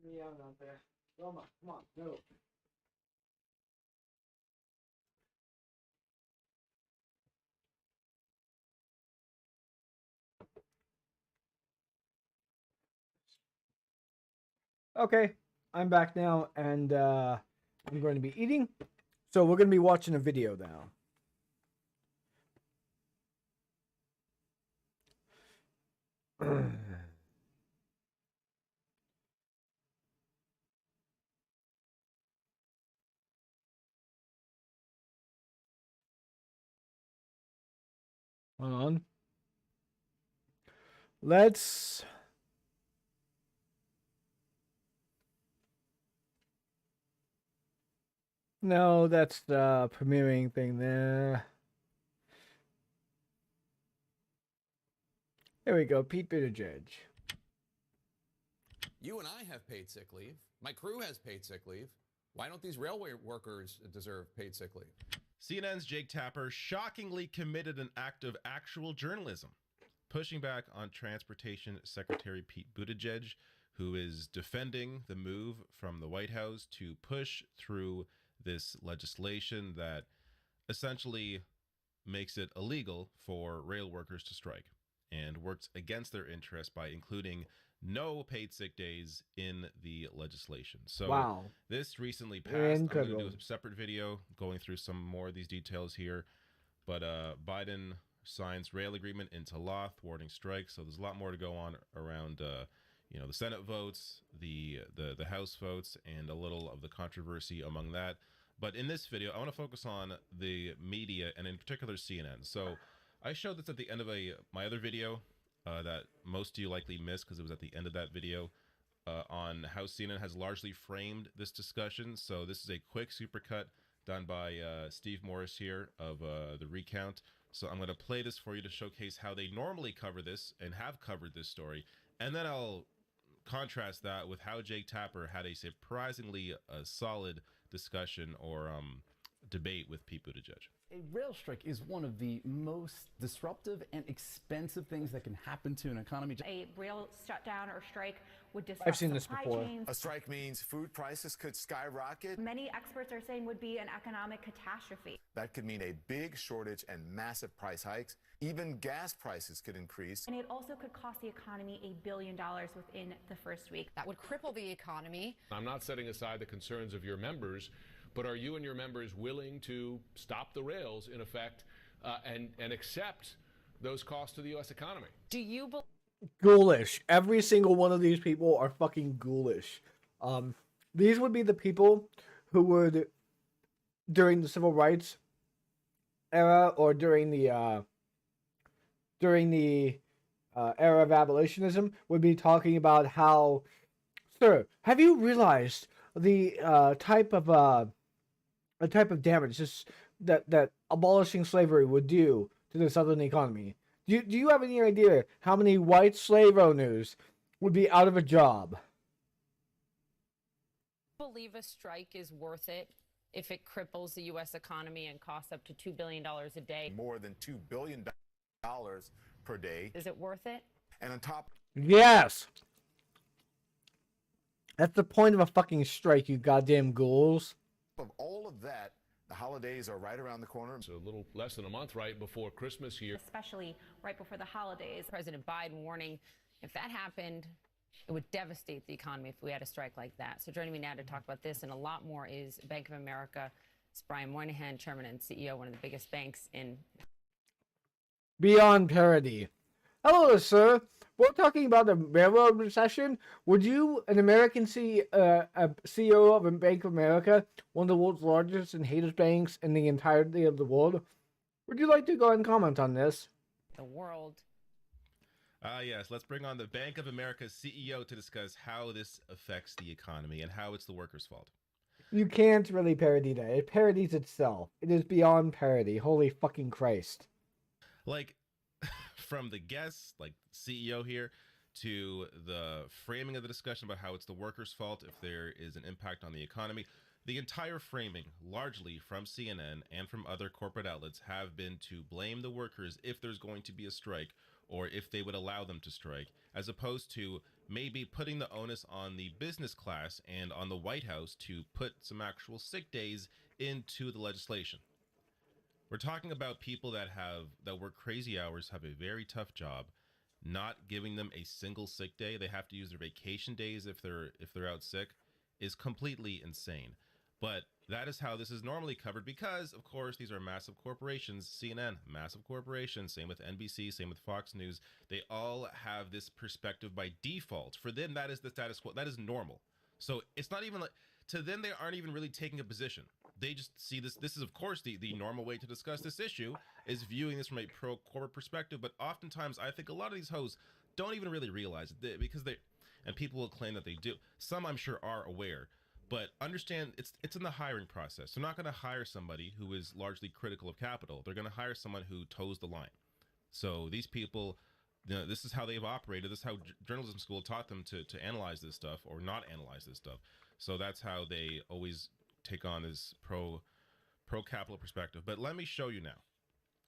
Get me out there. Come on, go. Okay, I'm back now, and I'm going to be eating. So we're going to be watching a video now. Hold on. Let's... No, that's the premiering thing there. There we go, Pete Buttigieg. You and I have paid sick leave. My crew has paid sick leave. Why don't these railway workers deserve paid sick leave? CNN's Jake Tapper shockingly committed an act of actual journalism, pushing back on Transportation Secretary Pete Buttigieg, who is defending the move from the White House to push through this legislation that essentially makes it illegal for rail workers to strike and works against their interests by including no paid sick days in the legislation. So wow. This recently passed. Incredible. I'm going to do a separate video going through some more of these details here. But Biden signs rail agreement into law, thwarting strikes. So there's a lot more to go on around, you know, the Senate votes, the House votes, and a little of the controversy among that. But in this video, I want to focus on the media and in particular CNN. So I showed this at the end of my other video that most of you likely missed because it was at the end of that video on how CNN has largely framed this discussion. So this is a quick supercut done by Steve Morris here of The Recount. So I'm going to play this for you to showcase how they normally cover this and have covered this story. And then I'll contrast that with how Jake Tapper had a surprisingly solid discussion or debate with Pete Buttigieg. A rail strike is one of the most disruptive and expensive things that can happen to an economy. A rail shutdown or strike would disrupt I've seen this supply before. chains. A strike means food prices could skyrocket. Many experts are saying would be an economic catastrophe. That could mean a big shortage and massive price hikes. Even gas prices could increase. And it also could cost the economy $1 billion within the first week. That would cripple the economy. I'm not setting aside the concerns of your members, but are you and your members willing to stop the rails, in effect, and accept those costs to the U.S. economy? Do you Ghoulish. Every single one of these people are fucking ghoulish. These would be the people who would, during the civil rights era or during the era of abolitionism, would be talking about how, sir, have you realized the type of damage that abolishing slavery would do to the Southern economy? Do you have any idea how many white slave owners would be out of a job? believe a strike is worth it if it cripples the U.S. economy and costs up to $2 billion a day? More than $2 billion per day. Is it worth it? And on top... Yes! That's the point of a fucking strike, you goddamn ghouls. Of all of that, the holidays are right around the corner. It's a little less than a month right before Christmas here. Especially right before the holidays. President Biden warning if that happened, it would devastate the economy if we had a strike like that. So joining me now to talk about this and a lot more is Bank of America. It's Brian Moynihan, Chairman and CEO, one of the biggest banks in... Beyond parody. Hello, sir. We're talking about the railroad recession. Would you, an American CEO of a Bank of America, one of the world's largest and hated banks in the entirety of the world, would you like to go ahead and comment on this? The world. Yes, let's bring on the Bank of America's CEO to discuss how this affects the economy and how it's the workers' fault. You can't really parody that. It parodies itself. It is beyond parody. Holy fucking Christ. Like, from the guests, like CEO here, to the framing of the discussion about how it's the workers' fault if there is an impact on the economy, the entire framing, largely from CNN and from other corporate outlets, have been to blame the workers if there's going to be a strike or if they would allow them to strike, as opposed to maybe putting the onus on the business class and on the White House to put some actual sick days into the legislation. We're talking about people that work crazy hours, have a very tough job, not giving them a single sick day. They have to use their vacation days if they're out sick, is completely insane. But that is how this is normally covered because, of course, these are massive corporations. CNN, massive corporation. Same with NBC, same with Fox News. They all have this perspective by default. For them, that is the status quo. That is normal. So it's not even like, to them, they aren't even really taking a position. They just see this. This is, of course, the normal way to discuss this issue is viewing this from a pro-corporate perspective. But oftentimes, I think a lot of these hosts don't even really realize it because they, and people will claim that they do. Some, I'm sure, are aware. But understand, it's in the hiring process. They're not going to hire somebody who is largely critical of capital. They're going to hire someone who toes the line. So these people, this is how they've operated. This is how journalism school taught them to analyze this stuff or not analyze this stuff. So that's how they always take on this pro-capital perspective. But let me show you now.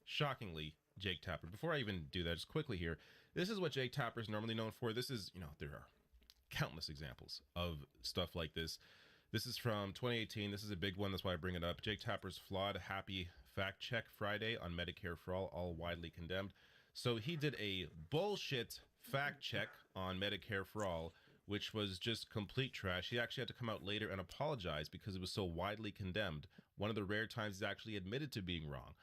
Shockingly, Jake Tapper. Before I even do that, just quickly here, this is what Jake Tapper is normally known for. This is, there are countless examples of stuff like this. This is from 2018. This is a big one. That's why I bring it up. Jake Tapper's flawed happy fact check Friday on Medicare for all widely condemned. So he did a bullshit fact check on Medicare for all, which was just complete trash. He actually had to come out later and apologize because it was so widely condemned. One of the rare times he's actually admitted to being wrong.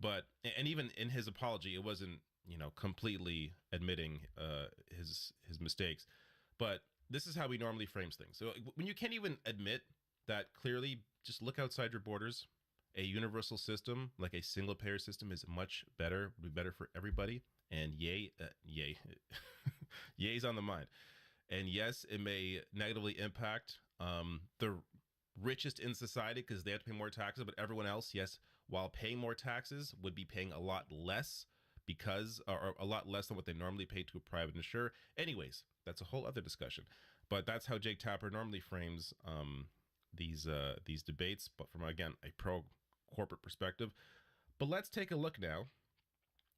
But, and even in his apology, it wasn't, completely admitting his mistakes. But this is how he normally frames things. So when you can't even admit that clearly, just look outside your borders. A universal system, like a single payer system, is much better, would be better for everybody. And yay, yay's on the mind. And yes, it may negatively impact the richest in society because they have to pay more taxes, but everyone else, yes, while paying more taxes, would be paying a lot less because, or a lot less than what they normally pay to a private insurer. Anyways, that's a whole other discussion. But that's how Jake Tapper normally frames these debates, but from, again, a pro-corporate perspective. But let's take a look now,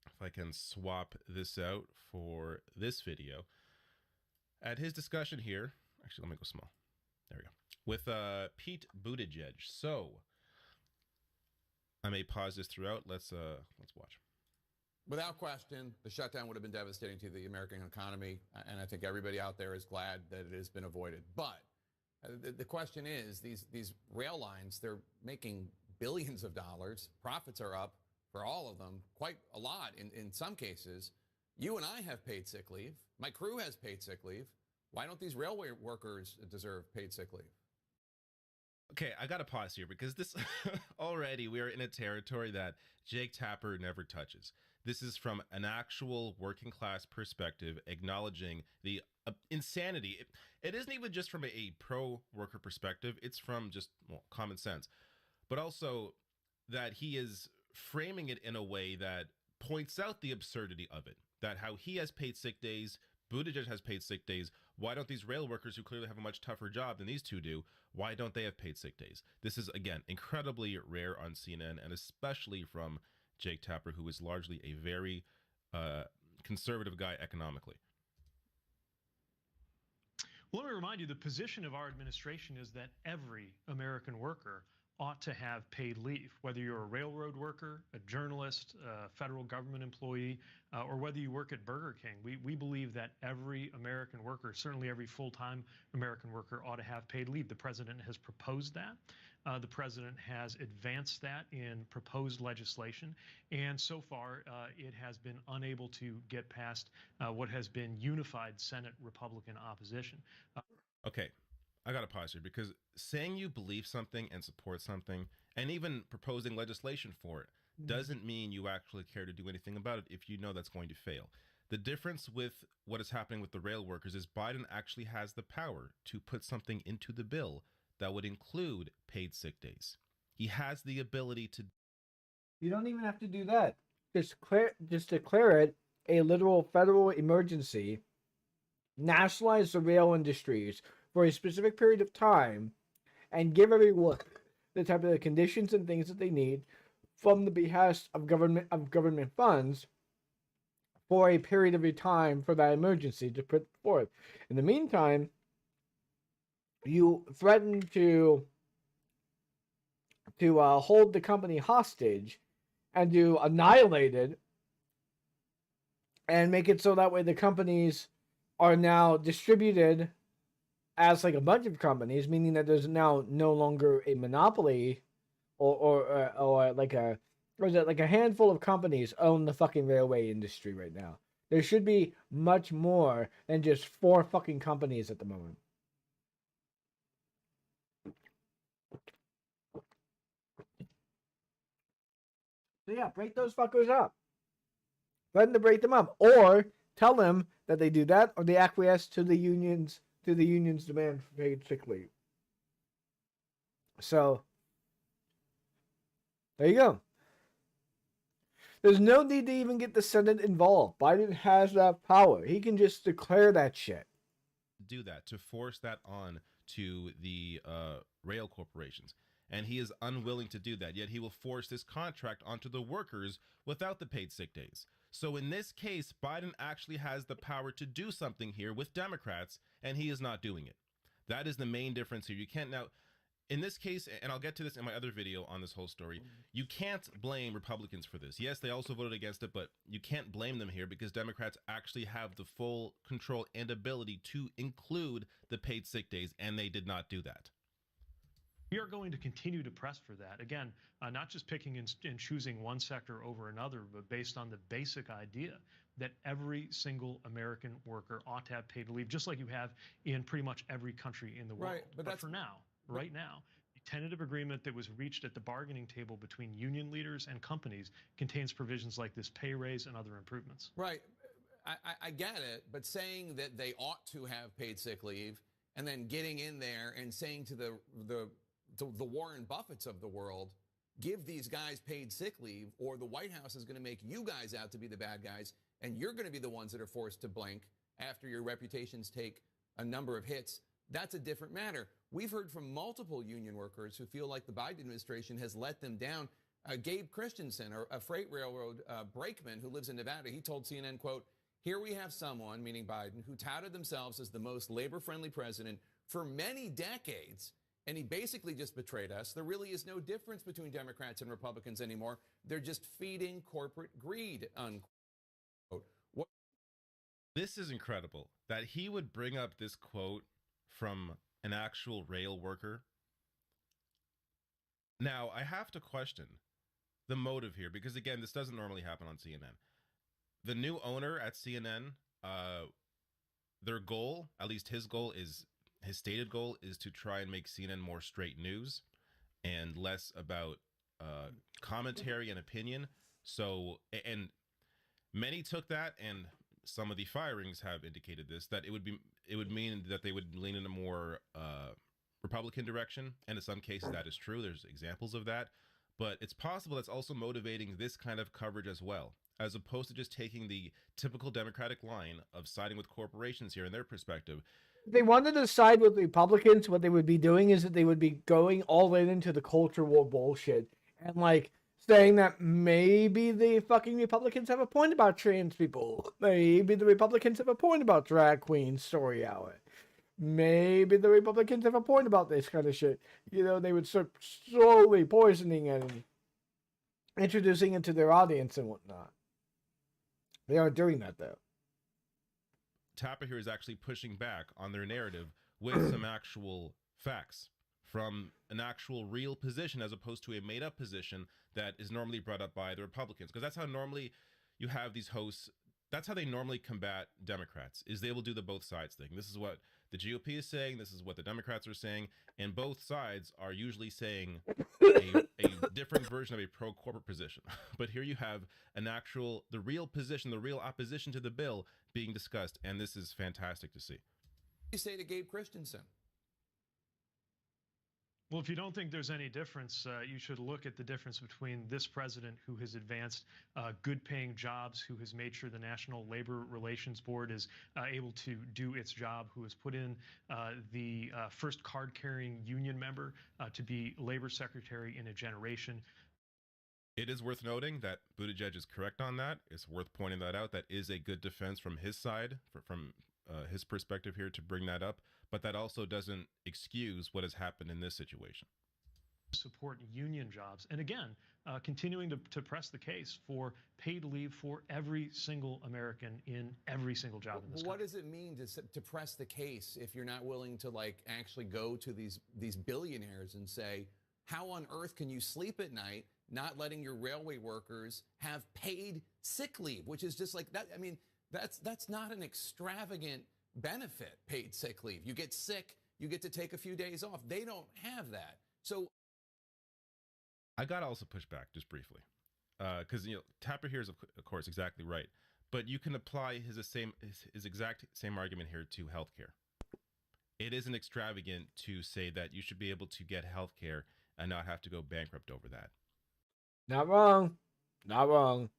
if I can swap this out for this video, at his discussion here. Actually, let me go small. There we go. With Pete Buttigieg. So I may pause this throughout. Let's watch. Without question, the shutdown would have been devastating to the American economy, and I think everybody out there is glad that it has been avoided. But the question is, these rail lines, they're making billions of dollars. Profits are up for all of them, quite a lot in some cases. You and I have paid sick leave. My crew has paid sick leave. Why don't these railway workers deserve paid sick leave? Okay, I got to pause here because this already we are in a territory that Jake Tapper never touches. This is from an actual working class perspective, acknowledging the insanity. It isn't even just from a pro-worker perspective. It's from just common sense, but also that he is framing it in a way that points out the absurdity of it, that how he has paid sick days, Buttigieg has paid sick days. Why don't these rail workers who clearly have a much tougher job than these two do, why don't they have paid sick days? This is, again, incredibly rare on CNN, and especially from Jake Tapper, who is largely a very conservative guy economically. Well, let me remind you, the position of our administration is that every American worker ought to have paid leave, whether you're a railroad worker, a journalist, a federal government employee, or whether you work at Burger King. We believe that every American worker, certainly every full-time American worker, ought to have paid leave. The president has proposed that. The president has advanced that in proposed legislation, and so far it has been unable to get past what has been unified Senate Republican opposition. Okay, I got to pause here because saying you believe something and support something and even proposing legislation for it doesn't mean you actually care to do anything about it if you know that's going to fail. The difference with what is happening with the rail workers is Biden actually has the power to put something into the bill that would include paid sick days. He has the ability to. You don't even have to do that. Just declare it a literal federal emergency. Nationalize the rail industries for a specific period of time, and give everyone the type of conditions and things that they need from the behest of government funds for a period of time for that emergency to put forth. In the meantime, you threaten to hold the company hostage and to annihilate it and make it so that way the companies are now distributed as like a bunch of companies, meaning that there's now no longer a monopoly or like a, or is it like a handful of companies own the fucking railway industry right now. There should be much more than just 4 fucking companies at the moment. So yeah, break those fuckers up. Threaten to break them up, or tell them that they do that, or they acquiesce to the union's demand for paid sick leave. So there you go. There's no need to even get the Senate involved. Biden has that power. He can just declare that shit. Do that, to force that on to the rail corporations. And he is unwilling to do that, yet he will force this contract onto the workers without the paid sick days. So in this case, Biden actually has the power to do something here with Democrats, and he is not doing it. That is the main difference here. You can't now, in this case, and I'll get to this in my other video on this whole story, you can't blame Republicans for this. Yes, they also voted against it, but you can't blame them here because Democrats actually have the full control and ability to include the paid sick days, and they did not do that. We are going to continue to press for that. Again, not just picking and choosing one sector over another, but based on the basic idea that every single American worker ought to have paid leave, just like you have in pretty much every country in the world. Right, but for now, right now, the tentative agreement that was reached at the bargaining table between union leaders and companies contains provisions like this pay raise and other improvements. Right. I get it, but saying that they ought to have paid sick leave and then getting in there and saying to the Warren Buffetts of the world, give these guys paid sick leave, or the White House is going to make you guys out to be the bad guys, and you're going to be the ones that are forced to blink after your reputations take a number of hits. That's a different matter. We've heard from multiple union workers who feel like the Biden administration has let them down. Gabe Christensen, a freight railroad brakeman who lives in Nevada, he told CNN, quote, "Here we have someone," meaning Biden, "who touted themselves as the most labor-friendly president for many decades, and he basically just betrayed us. There really is no difference between Democrats and Republicans anymore. They're just feeding corporate greed," unquote. What? This is incredible that he would bring up this quote from an actual rail worker. Now, I have to question the motive here, because again, this doesn't normally happen on CNN. The new owner at CNN, their goal, at least his goal, is his stated goal is to try and make CNN more straight news and less about commentary and opinion. So, and many took that, and some of the firings have indicated this, that it would mean that they would lean in a more Republican direction, and in some cases that is true. There's examples of that, but it's possible that's also motivating this kind of coverage as well, as opposed to just taking the typical Democratic line of siding with corporations here in their perspective. If they wanted to side with Republicans, what they would be doing is that they would be going all in into the culture war bullshit and like saying that maybe the fucking Republicans have a point about trans people. Maybe the Republicans have a point about drag queen story hour. Maybe the Republicans have a point about this kind of shit. You know, they would start slowly poisoning and introducing it to their audience and whatnot. They aren't doing that, though. Tapper here is actually pushing back on their narrative with some actual facts from an actual real position, as opposed to a made-up position that is normally brought up by the Republicans. Because that's how normally you have these hosts, that's how they normally combat Democrats, is they will do the both sides thing. This is what the GOP is saying, this is what the Democrats are saying, and both sides are usually saying a different version of a pro-corporate position. But here you have the real position, the real opposition to the bill being discussed, and this is fantastic to see. What do you say to Gabe Christensen? Well, if you don't think there's any difference, you should look at the difference between this president, who has advanced good-paying jobs, who has made sure the National Labor Relations Board is able to do its job, who has put in the first card-carrying union member to be labor secretary in a generation. It is worth noting that Buttigieg is correct on that. It's worth pointing that out. That is a good defense from his side, from his perspective here, to bring that up. But that also doesn't excuse what has happened in this situation. support union jobs. And again, continuing to press the case for paid leave for every single American in every single job in this country. What does it mean to press the case if you're not willing to like actually go to these billionaires and say, how on earth can you sleep at night not letting your railway workers have paid sick leave, which is just like that? I mean, that's not an extravagant benefit, paid sick leave. You get sick, you get to take a few days off. They don't have that. So I got to also push back just briefly, because Tapper here is of course exactly right, but you can apply his exact same argument here to healthcare. It isn't extravagant to say that you should be able to get healthcare and not have to go bankrupt over that. Not wrong. Not wrong.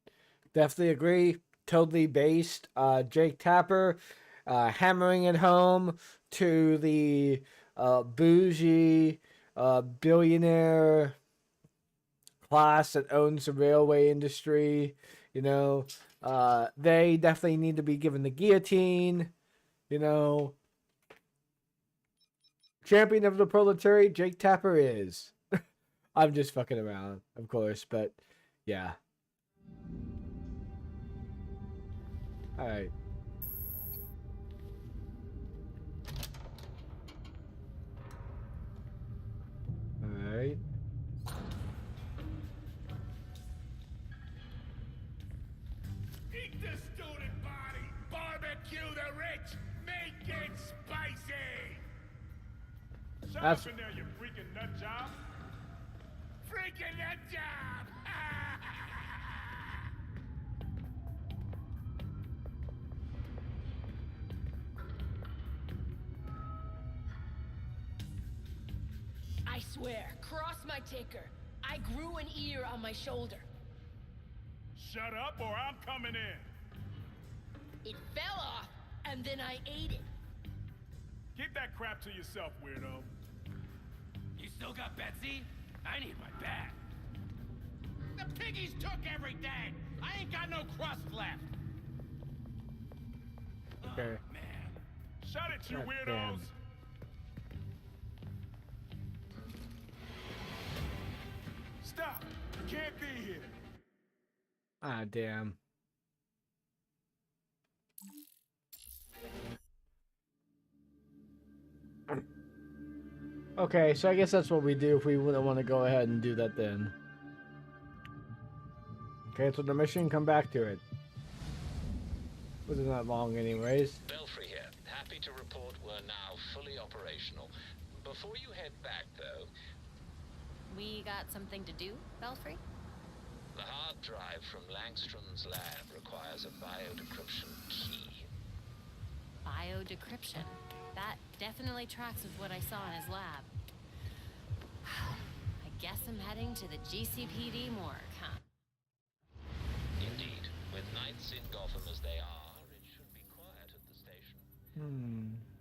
Definitely agree. Totally based. Jake Tapper hammering it home to the bougie billionaire class that owns the railway industry. They definitely need to be given the guillotine. Champion of the proletariat, Jake Tapper is. I'm just fucking around, of course, but yeah. All right. All right. Eat the student body! Barbecue the rich! Make it spicy! Shut That's- up in there, you freaking nut job! Freaking nut job! I swear, cross my ticker. I grew an ear on my shoulder. Shut up or I'm coming in! It fell off, and then I ate it. Keep that crap to yourself, weirdo. You still got Betsy? I need my bat. The piggies took everything! I ain't got no crust left! Okay. Oh, man. Shut it, you God weirdos! damn. Stop! You can't be here! Ah, damn. Okay, so I guess that's what we do if we wouldn't want to go ahead and do that then. Cancel the mission, come back to it. Wasn't that long anyways. Belfry here. Happy to report we're now fully operational. Before you head back, though... We got something to do, Belfry? The hard drive from Langstrom's lab requires a biodecryption key. Biodecryption. That definitely tracks with what I saw in his lab. I guess I'm heading to the GCPD morgue, huh? Indeed. With Knights in Gotham as they are, it should be quiet at the station.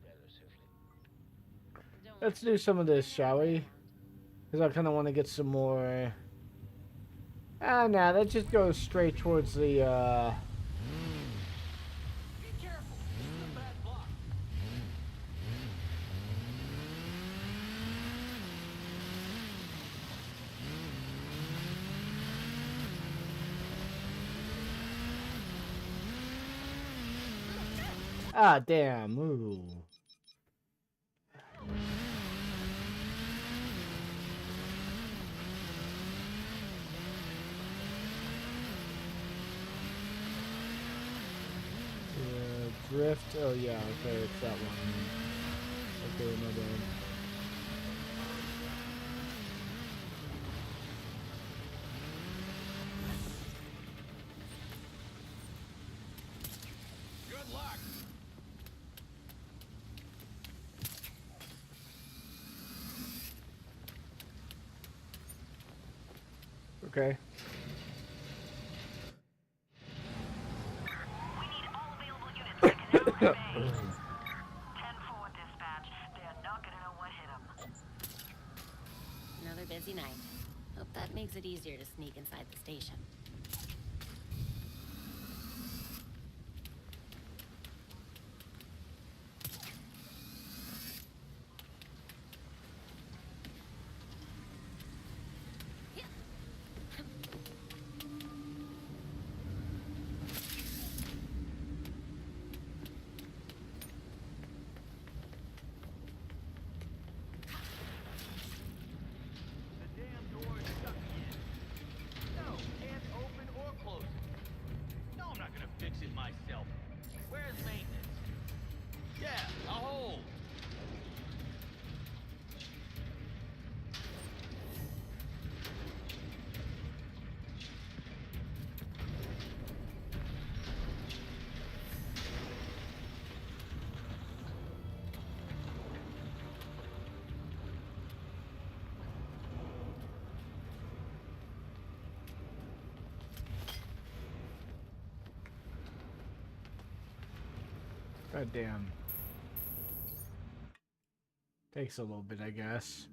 Relatively. Let's do some of this, shall we? Because I kind of want to get some more... nah, let's just go straight towards the, Be careful! This is a bad block. Ah, damn. Ooh. Drift. Oh, yeah. Okay, it's that one. Okay, my bad. Good luck! Okay. Another busy night. Hope that makes it easier to sneak inside the station. God damn. Takes a little bit, I guess.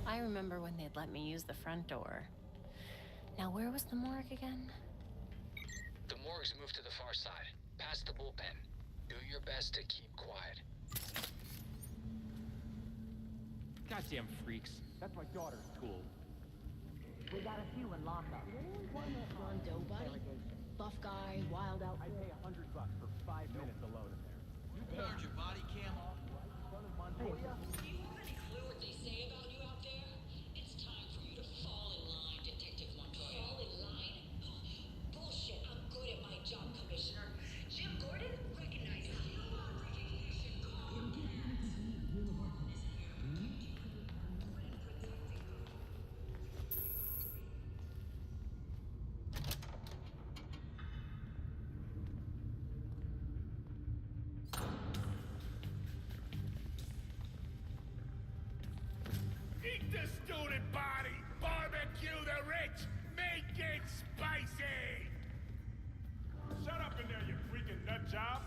I remember when they'd let me use the front door. Now, where was the morgue again? The morgue's moved to the far side, past the bullpen. Do your best to keep quiet. Goddamn freaks. That's my daughter's tool. We got a few in lockup. John Doe body? Buff guy, wild out. I'd pay $100 for 5 minutes alone in there. You turned your body cam off right in front of Montoya? Do you have any clue what they say about you out there? It's time for you to fall in line, Detective Montoya. Fall in line? Bullshit. I'm good at my job, Commissioner. Jim Gordon recognizes you. Eat the student body! Barbecue the rich! Make it spicy! Shut up in there, you freaking nut job!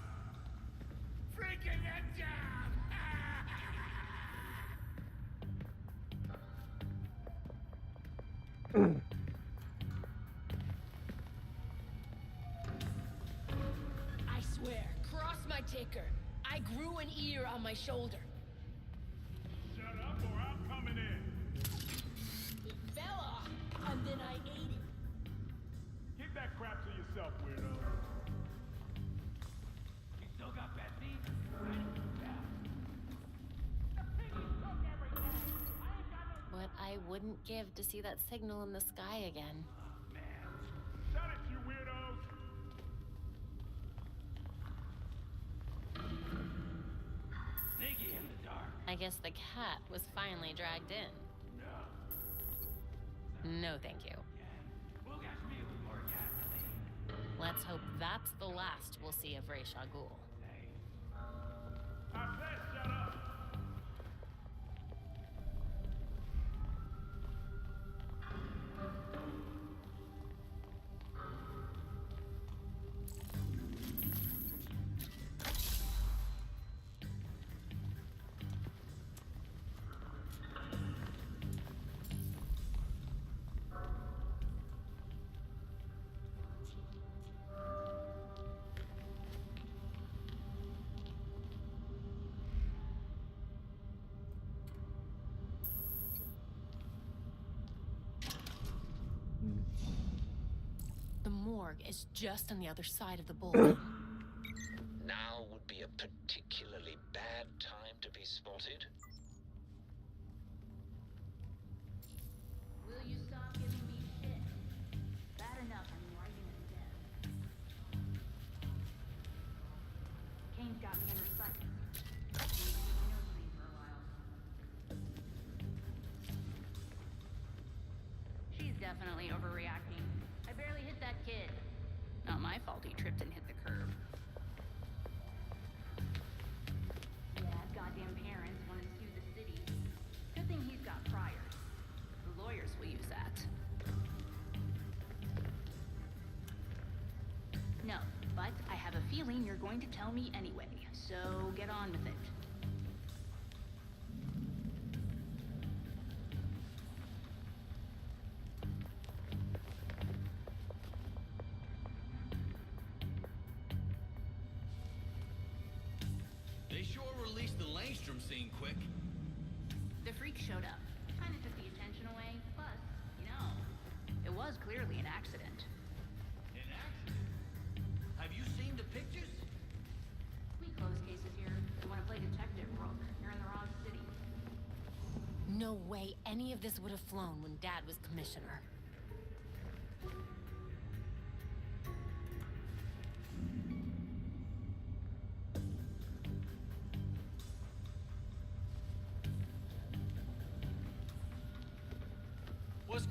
Freaking nut job! I swear, cross my ticker. I grew an ear on my shoulder. Shut up or I'm coming in! It fell off, and then I ate it. Keep that crap to yourself, weirdo. You still got Betsy? What I wouldn't give to see that signal in the sky again. Shut it, you weirdos! Sneaky in the dark. I guess the cat was finally dragged in. No, thank you. Let's hope that's the last we'll see of Ra's al Ghul. I said shut up! The morgue is just on the other side of the bullpen. Now would be a particularly bad time to be spotted. Will you stop giving me shit? Bad enough I'm writing it down. Kane's got me in her sights. I know Kane for a while. She's definitely overreacting. I barely hit that kid. Not my fault he tripped and hit the curb. Yeah, goddamn parents want to sue the city. Good thing he's got priors. The lawyers will use that. No, but I have a feeling you're going to tell me anyway, so get on with it. They sure released the Langstrom scene quick. The freak showed up. Kind of took the attention away. Plus, you know, it was clearly an accident. An accident? Have you seen the pictures? We close cases here. You want to play detective, Brooke? You're in the wrong city. No way any of this would have flown when Dad was commissioner.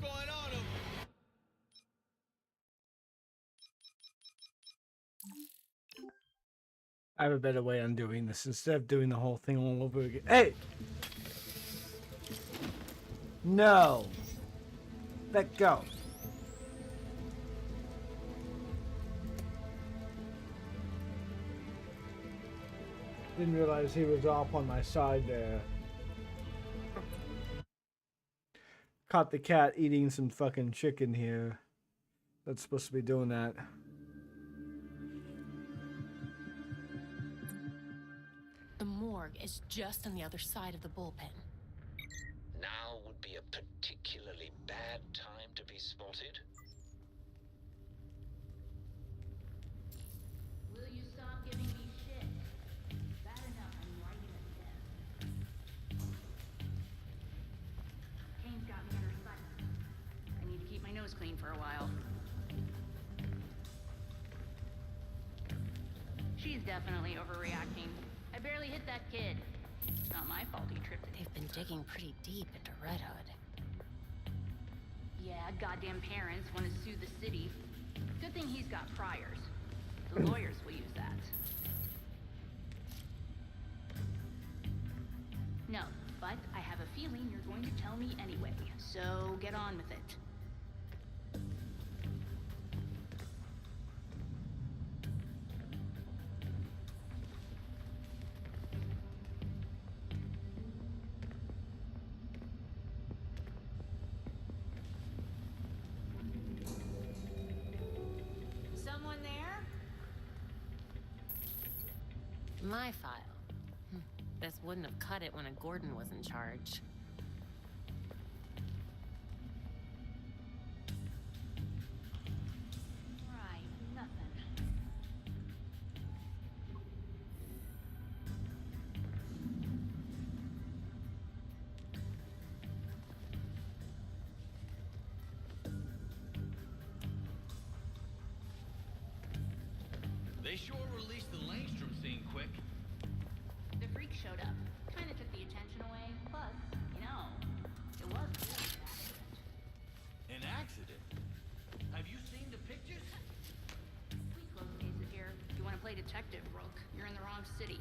going on over I have a better way on doing this instead of doing the whole thing all over again. Hey! No! Let go. Didn't realize he was off on my side there. Caught the cat eating some fucking chicken here. That's supposed to be doing that. The morgue is just on the other side of the bullpen. Now would be a particularly bad time to be spotted. Will you stop giving me shit? Bad enough I'm writing a death. Kane's got me under sight. I need to keep my nose clean for a while. She's definitely overreacting. I barely hit that kid. It's not my fault he tripped. They've been digging pretty deep into Red Hood. Yeah, goddamn parents want to sue the city. Good thing he's got priors. The lawyers will use that. No, but I have a feeling you're going to tell me anyway, so get on with it. Someone there? My file. This wouldn't have cut it when a Gordon was in charge. Right, nothing. They sure released the Langstrom scene quick. The freak showed up. Kinda took the attention away. Plus, you know, it was really an accident. An accident? Have you seen the pictures? We close cases here. You wanna play detective, Rook? You're in the wrong city.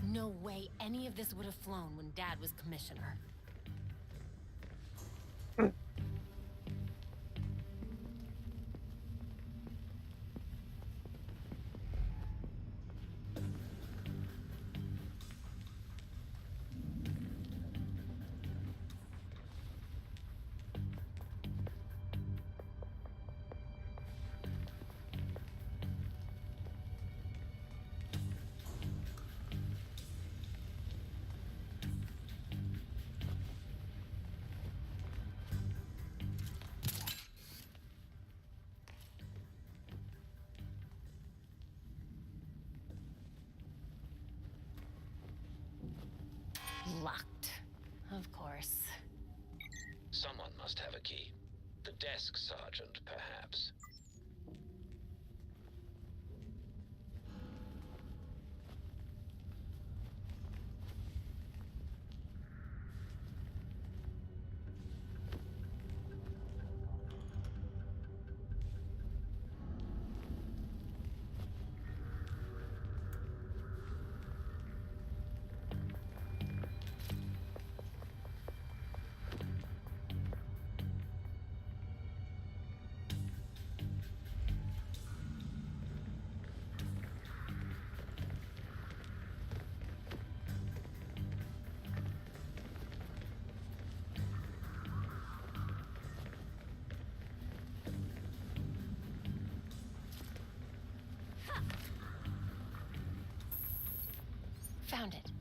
No way any of this would have flown when Dad was commissioner. Locked, of course. Someone must have a key. The desk sergeant, perhaps. Found it.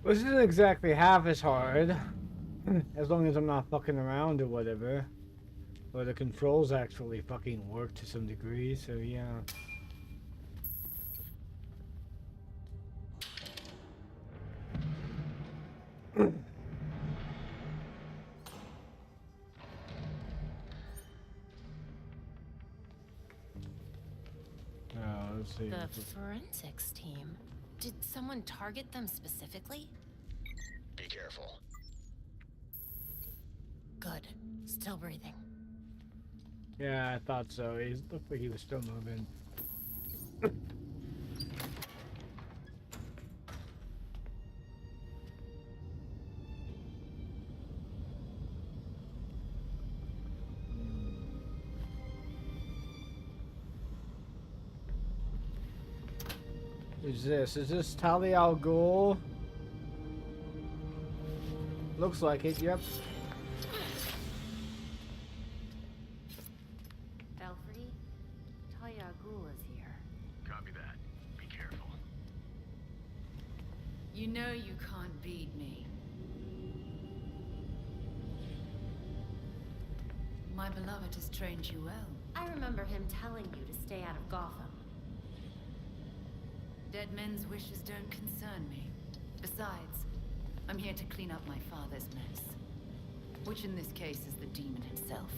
This isn't exactly half as hard, as long as I'm not fucking around or whatever. But the controls actually fucking work to some degree, so yeah. let's see. The forensics team. Did someone target them specifically? Be careful. Good. Still breathing. Yeah, I thought so. He looked like he was still moving. Who's this? Is this Talia al Ghul? Looks like it, yep. Belfry, Talia al Ghul is here. Copy that. Be careful. You know you can't beat me. My beloved has trained you well. I remember him telling you to stay out of Gotham. Dead men's wishes don't concern me. Besides, I'm here to clean up my father's mess. Which in this case is the demon himself.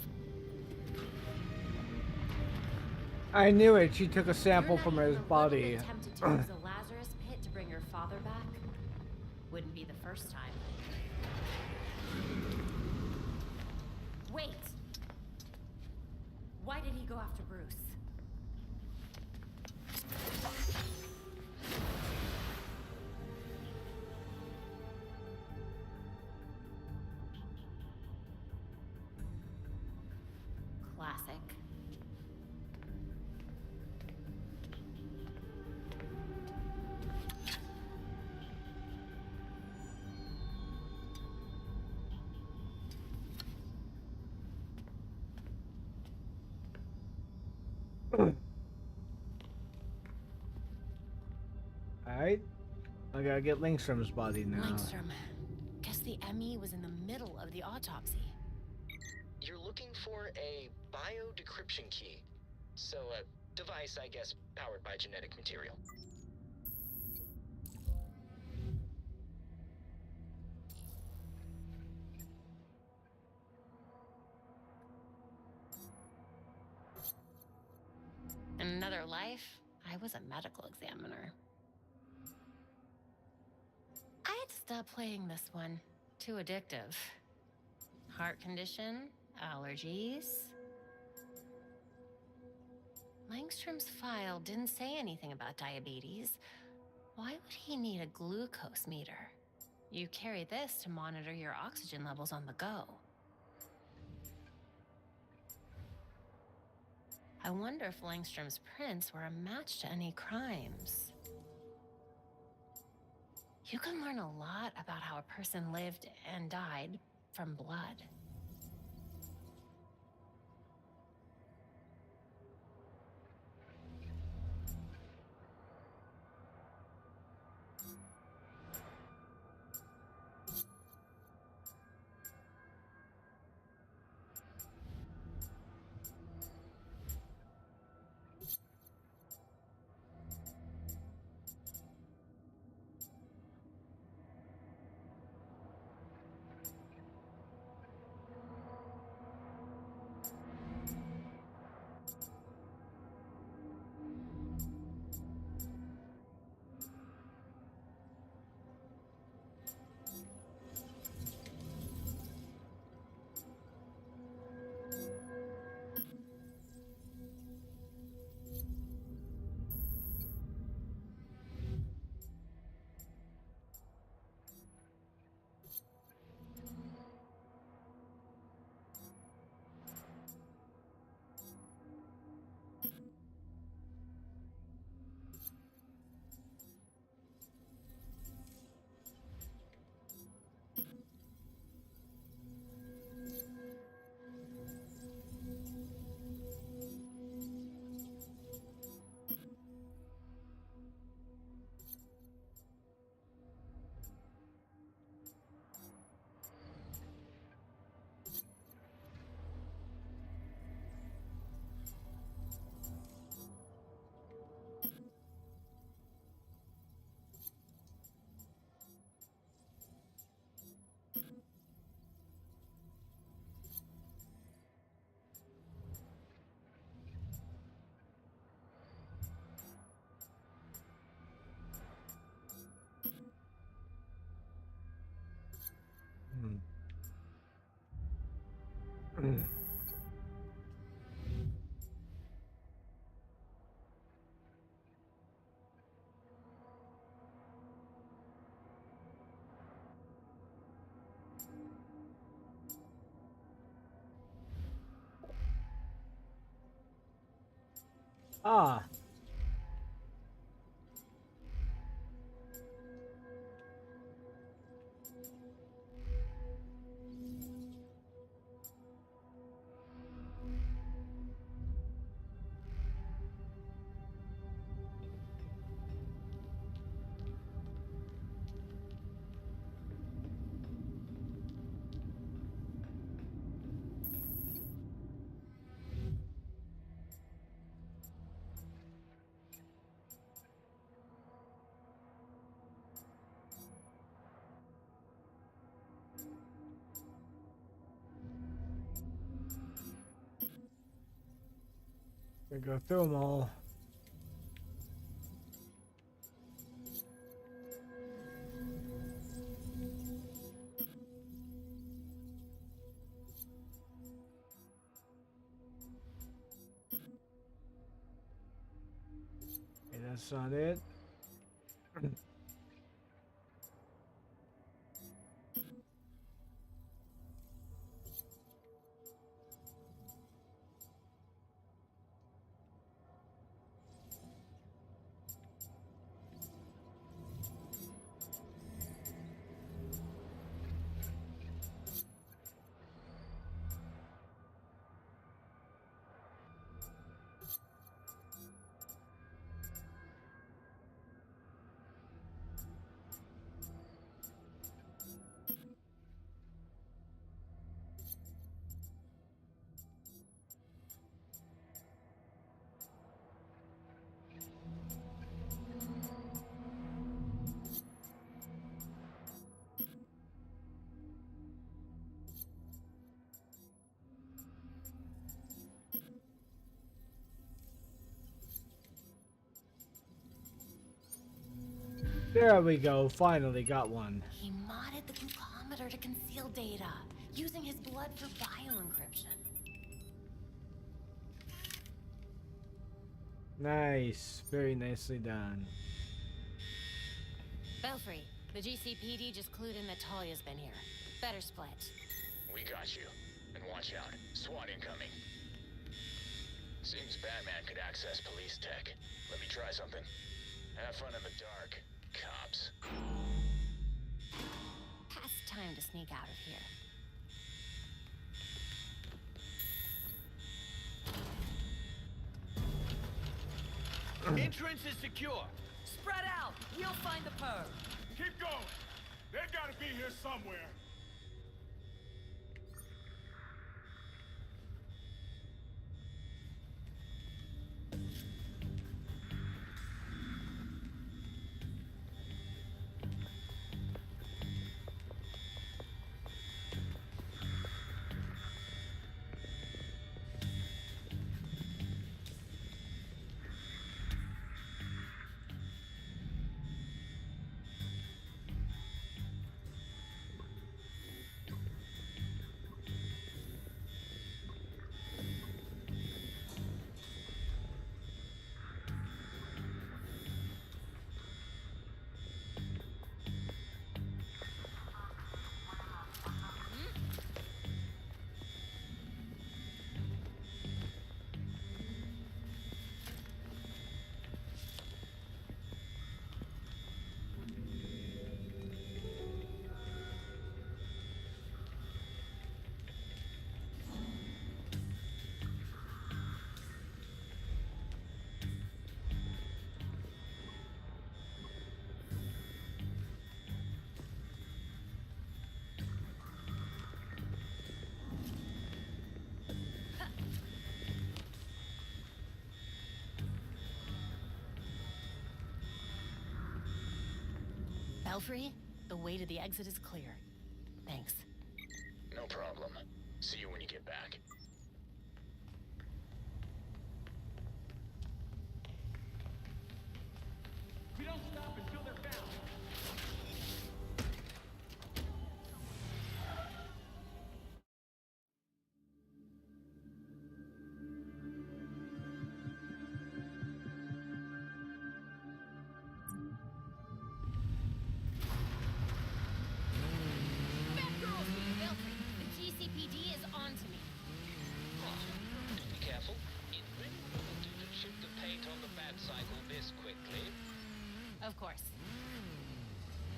I knew it. She took a sample from his body. Attempted to use a Lazarus pit to bring your father back? Wouldn't be the first time. Wait! Why did he go after Bruce? Classic. Alright. I gotta get Langstrom's body now. Langstrom. Guess the ME was in the middle of the autopsy. You're looking for a bio-decryption key. So, a device, I guess, powered by genetic material. In another life, I was a medical examiner. I had to stop playing this one. Too addictive. Heart condition, allergies. Langstrom's file didn't say anything about diabetes. Why would he need a glucose meter? You carry this to monitor your oxygen levels on the go. I wonder if Langstrom's prints were a match to any crimes. You can learn a lot about how a person lived and died from blood. Ah. I go through them all. Okay, that's not it. There we go, finally got one. He modded the glucometer to conceal data, using his blood for bioencryption. Nice, very nicely done. Belfry, the GCPD just clued in that Talia's been here. Better split. We got you. And watch out. SWAT incoming. Seems Batman could access police tech. Let me try something. Have fun in the dark, cops. Past time to sneak out of here. Entrance is secure. Spread out. We'll find the perp. Keep going. They gotta be here somewhere. Belfry, the way to the exit is clear. Thanks. No problem. See you when you get back. We don't stop until they're found. Belfry, the GCPD is on to me.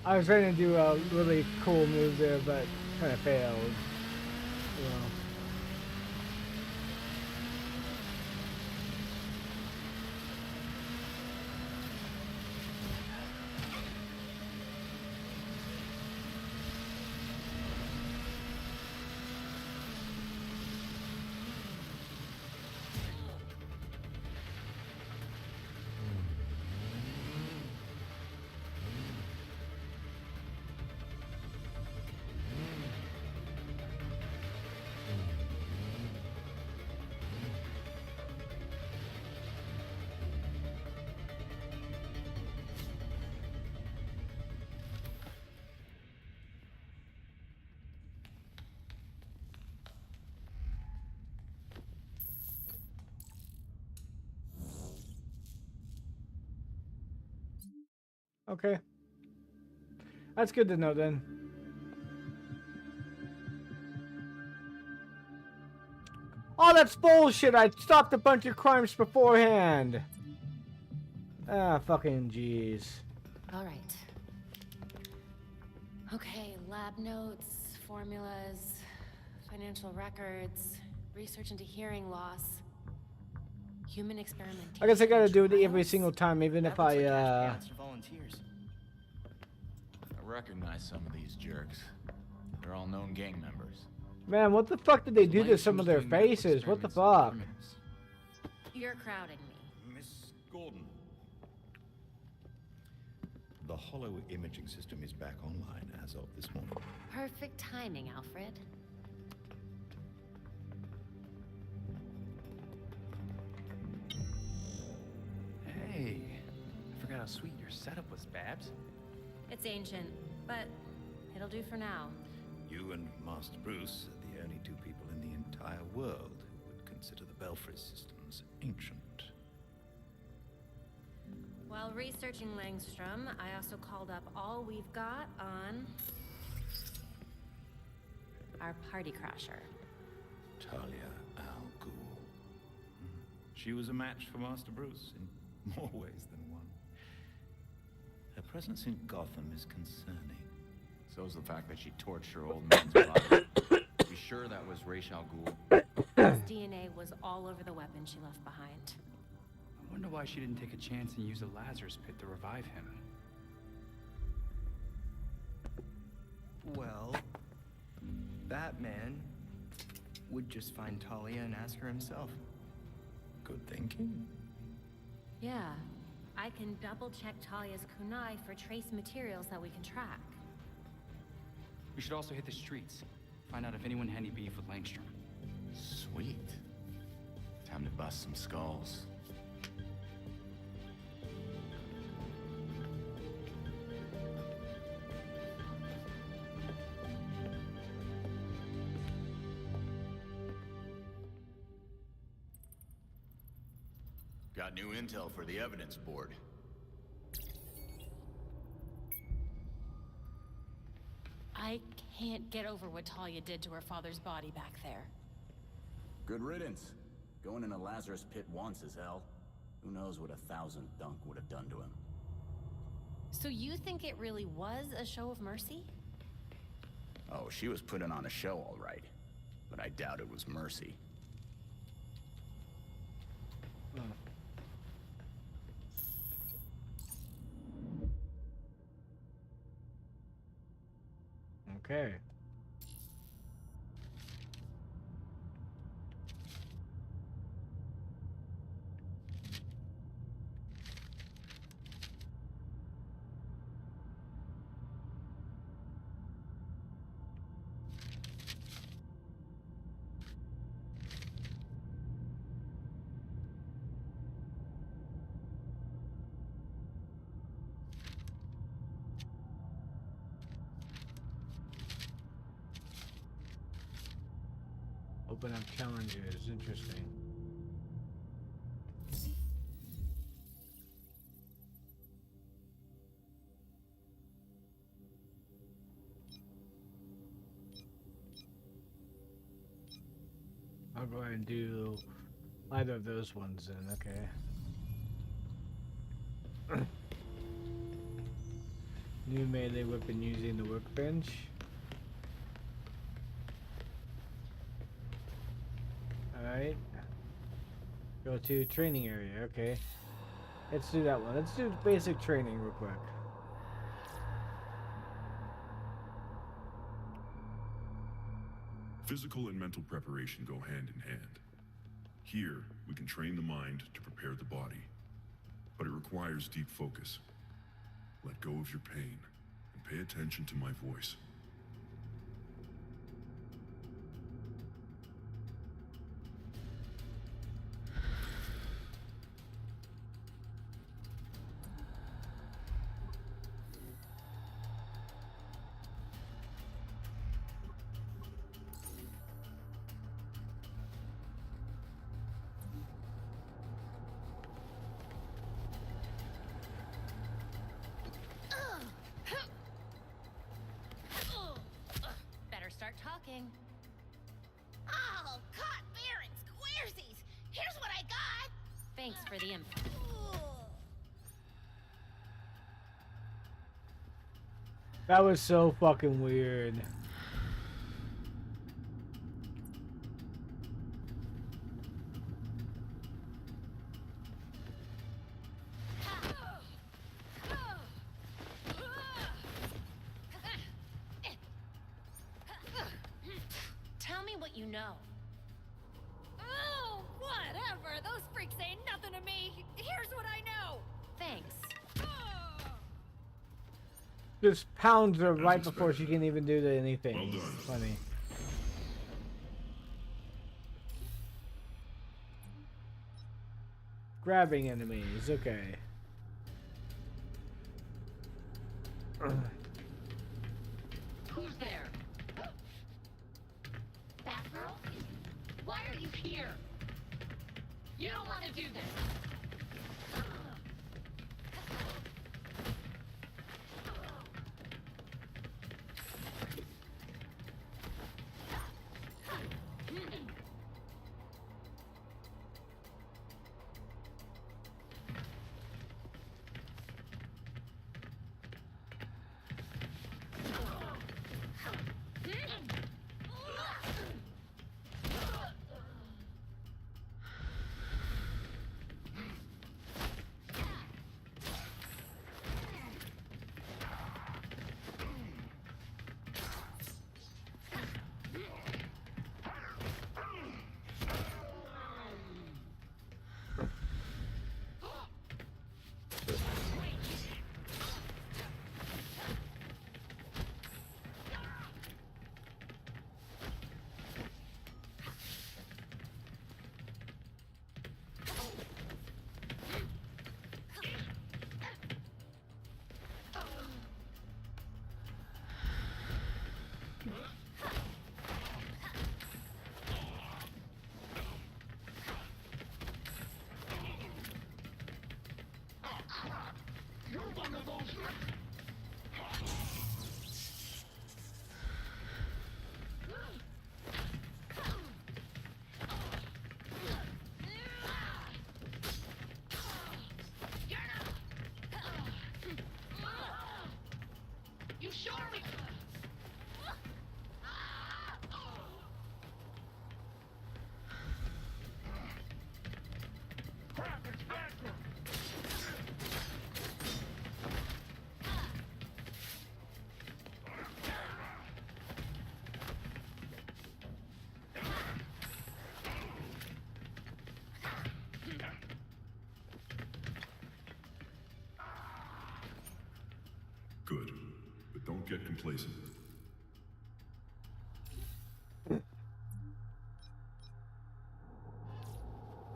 I was trying to do a really cool move there, but kind of failed. You know. Okay. That's good to know then. Oh, that's bullshit! I stopped a bunch of crimes beforehand! Ah, fucking jeez. All right. Okay, lab notes, formulas, financial records, research into hearing loss, human experimentation. I guess I gotta do it every single time, even if I, volunteers. I recognize some of these jerks. They're all known gang members. Man, what the fuck did they do to some of their faces? What the fuck? You're crowding me. Miss Gordon. The hollow imaging system is back online as of this morning. Perfect timing, Alfred. Hey, I forgot how sweet your setup was, Babs. It's ancient, but it'll do for now. You and Master Bruce are the only two people in the entire world who would consider the Belfry systems ancient. While researching Langstrom, I also called up all we've got on our party crasher. Talia Al Ghul. She was a match for Master Bruce in more ways than one. Her presence in Gotham is concerning. So is the fact that she torched her old man's body. You sure that was Ra's al Ghul? His DNA was all over the weapon she left behind. I wonder why she didn't take a chance and use a Lazarus pit to revive him. Well, Batman would just find Talia and ask her himself. Good thinking. Yeah, I can double check Talia's kunai for trace materials that we can track. We should also hit the streets. Find out if anyone had any beef with Langstrom. Sweet. Time to bust some skulls. Got new intel for the evidence board. I can't get over what Talia did to her father's body back there. Good riddance. Going in a Lazarus pit once is hell. Who knows what 1,000 Dunk would have done to him. So you think it really was a show of mercy? Oh, she was putting on a show all right. But I doubt it was mercy. Okay. Open up challenges, interesting. I'll go ahead and do either of those ones then, okay. New melee weapon using the workbench. Alright. Go to training area, okay. Let's do that one. Let's do basic training real quick. Physical and mental preparation go hand in hand. Here, we can train the mind to prepare the body. But it requires deep focus. Let go of your pain and pay attention to my voice. Better start talking. Oh, caught bear and squaresies! Here's what I got! Thanks for the info. That was so fucking weird. Tell me what you know. Oh, whatever! Those freaks ain't nothing to me! Here's what I know! Thanks. Just pounds her right before she can even do anything. Well done. Funny. Grabbing enemies, okay. Who's there? Batgirl? Why are you here? You don't want to do this! You surely... Good, but don't get complacent.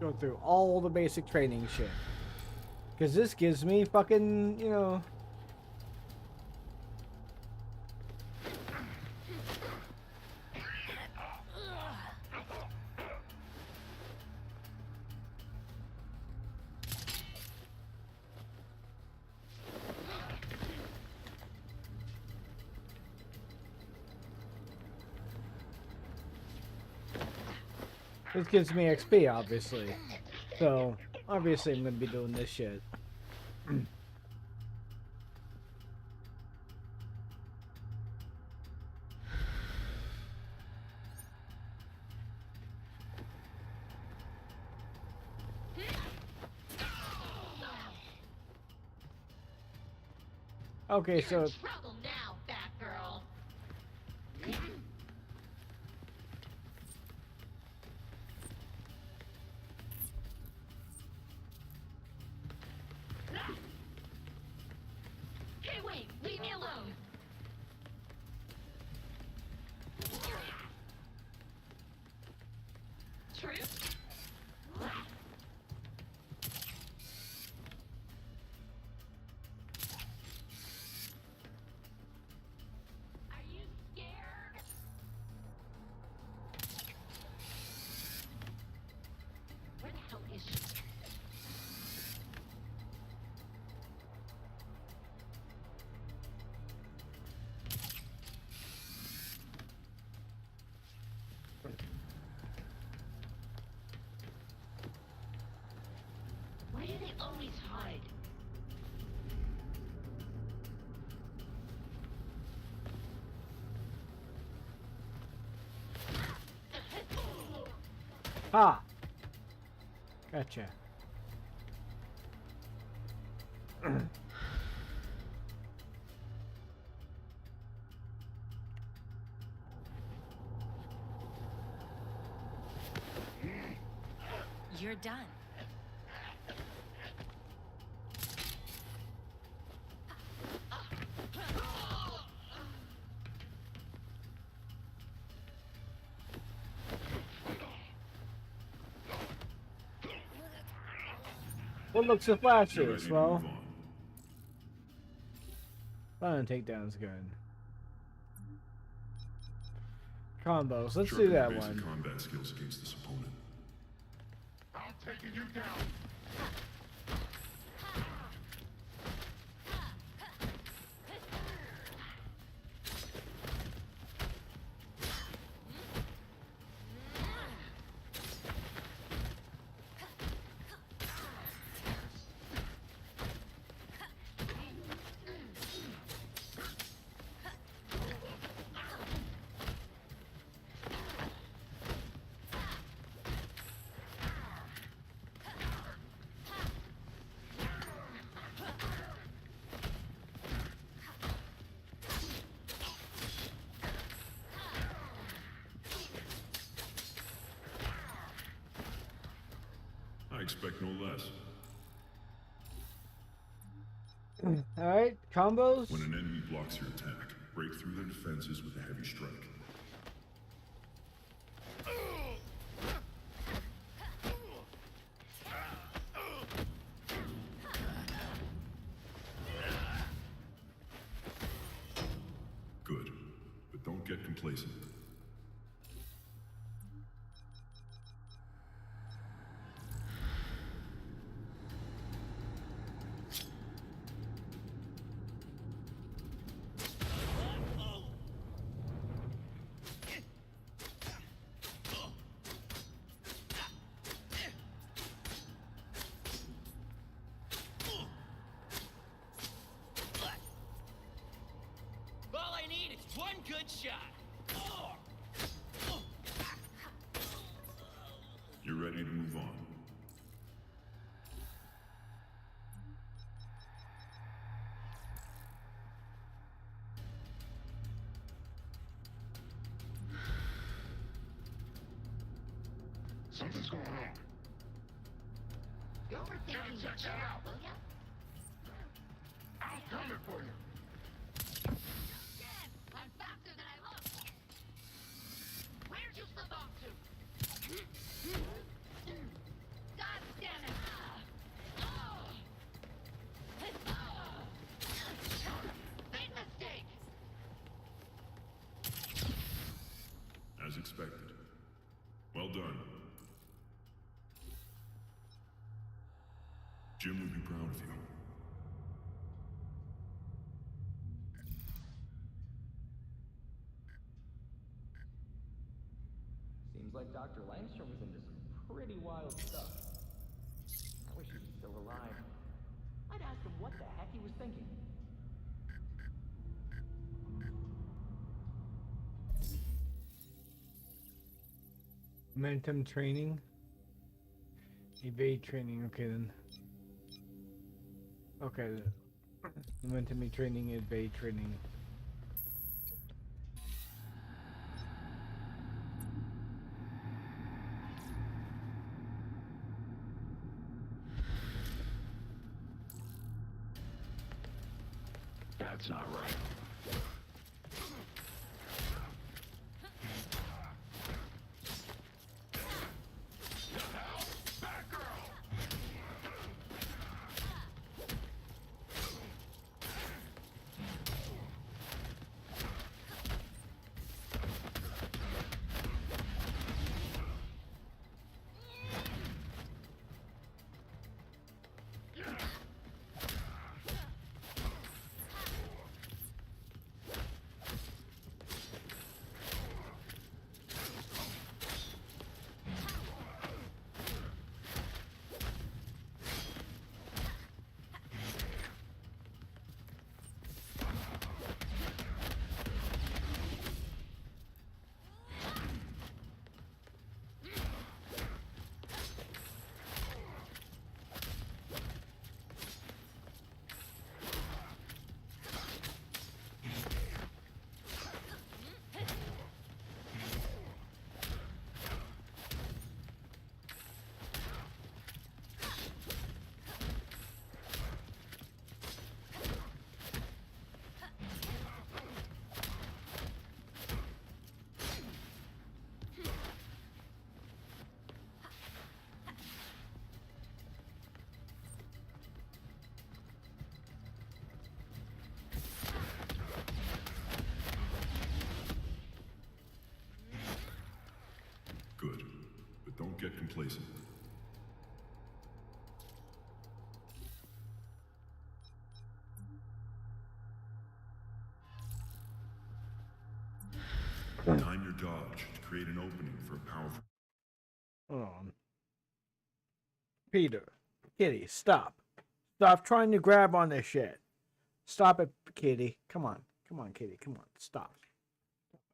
Go through all the basic training shit. Because this gives me fucking, you know... This gives me XP, obviously. So, obviously I'm gonna be doing this shit. Okay, You're in so trouble now, Batgirl. Hey, wait! Leave me alone! Truth? Are you scared? Where the hell is she? Why do they always hide? ah, gotcha. You're done. What looks so flashy? You're ready to Well, move on. fun takedown's good. Combos. Let's Sharpen do your that basic one. combat skills against this opponent. I'm taking you down. I expect no less. Alright, combos. When an enemy blocks your attack, break through their defenses with a heavy strike. Good, but don't get complacent. All I need is one good shot. You're ready to move on. Something's going on. Go over there and check that out, will ya? I'm coming for you. Damn, I'm faster than I look. Where'd you slip off to? God damn it! Big mistake. As expected. Well done. Jim would be proud of you. Seems like Dr. Langstrom was into some pretty wild stuff. I wish he was still alive. I'd ask him what the heck he was thinking. Momentum training. Evade training. Okay then. Okay. Went to me training, evade training. That's not right. Good, but don't get complacent. Time your dodge to create an opening for a powerful... Hold on. Peter. Kitty, stop. Stop trying to grab on this shit. Stop it, Kitty. Come on. Come on, Kitty. Come on. Stop.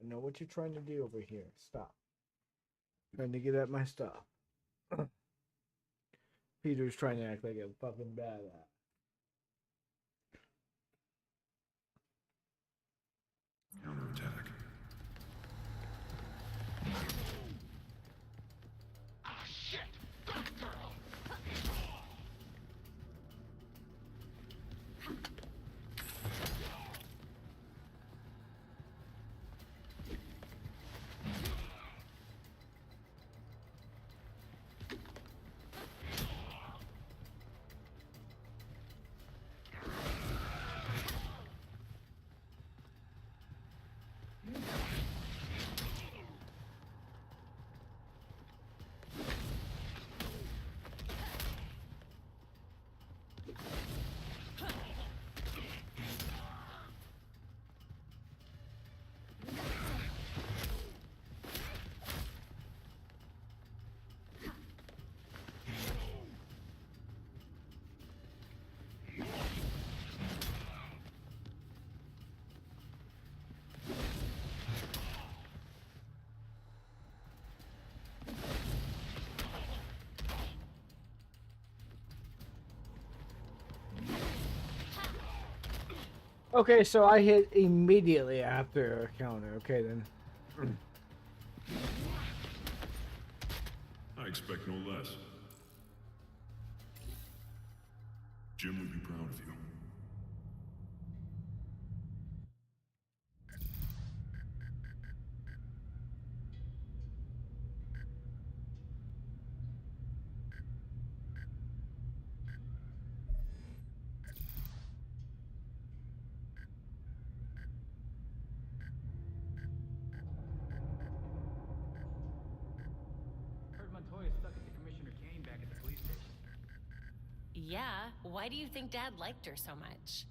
I know what you're trying to do over here. Stop. Trying to get at my stuff. Peter's trying to act like a fucking badass. Counterattack. Ah, shit! That girl! Okay, so I hit immediately after a counter. Okay, then. I expect no less. Jim would be proud of you. Heard Montoya stuck it to Commissioner Kane back at the police station. Yeah, why do you think Dad liked her so much?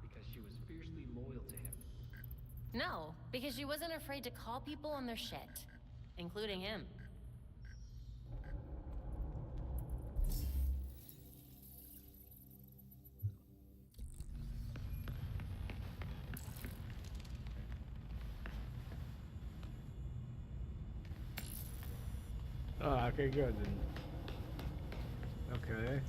Because she was fiercely loyal to him. No, because she wasn't afraid to call people on their shit, including him. Oh, okay, good then. Okay.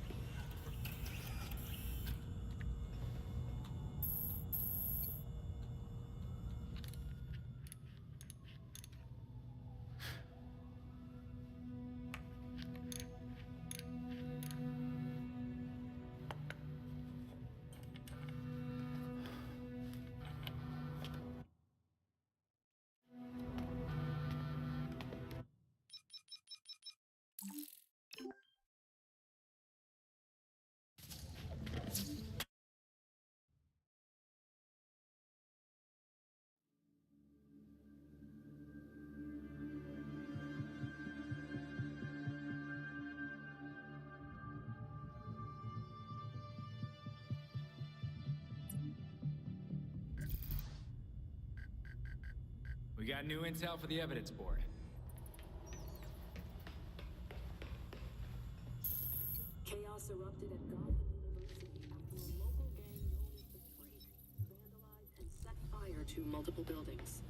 We got new intel for the evidence board. Chaos erupted at Gotham University after a local gang known as the Freak vandalized and set fire to multiple buildings.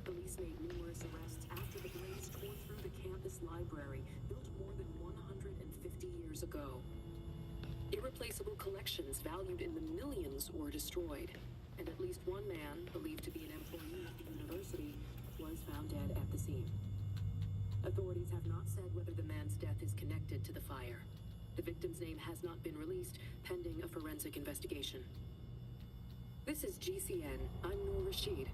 Police made numerous arrests after the blaze tore through the campus library, built more than 150 years ago. Irreplaceable collections valued in the millions were destroyed, and at least one man, believed to be an employee of the university, was found dead at the scene. Authorities have not said whether the man's death is connected to the fire. The victim's name has not been released, pending a forensic investigation. This is GCN. I'm Noor Rashid.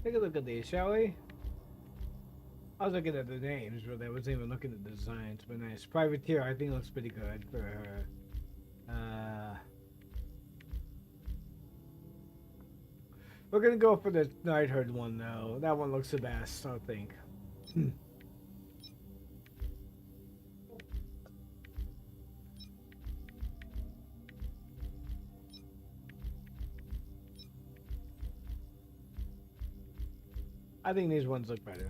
Take a look at these, shall we? I was looking at the names, but I wasn't even looking at the designs. But nice. Privateer, I think looks pretty good for her. We're gonna go for the Nightherd one though. That one looks the best, I think. I think these ones look better.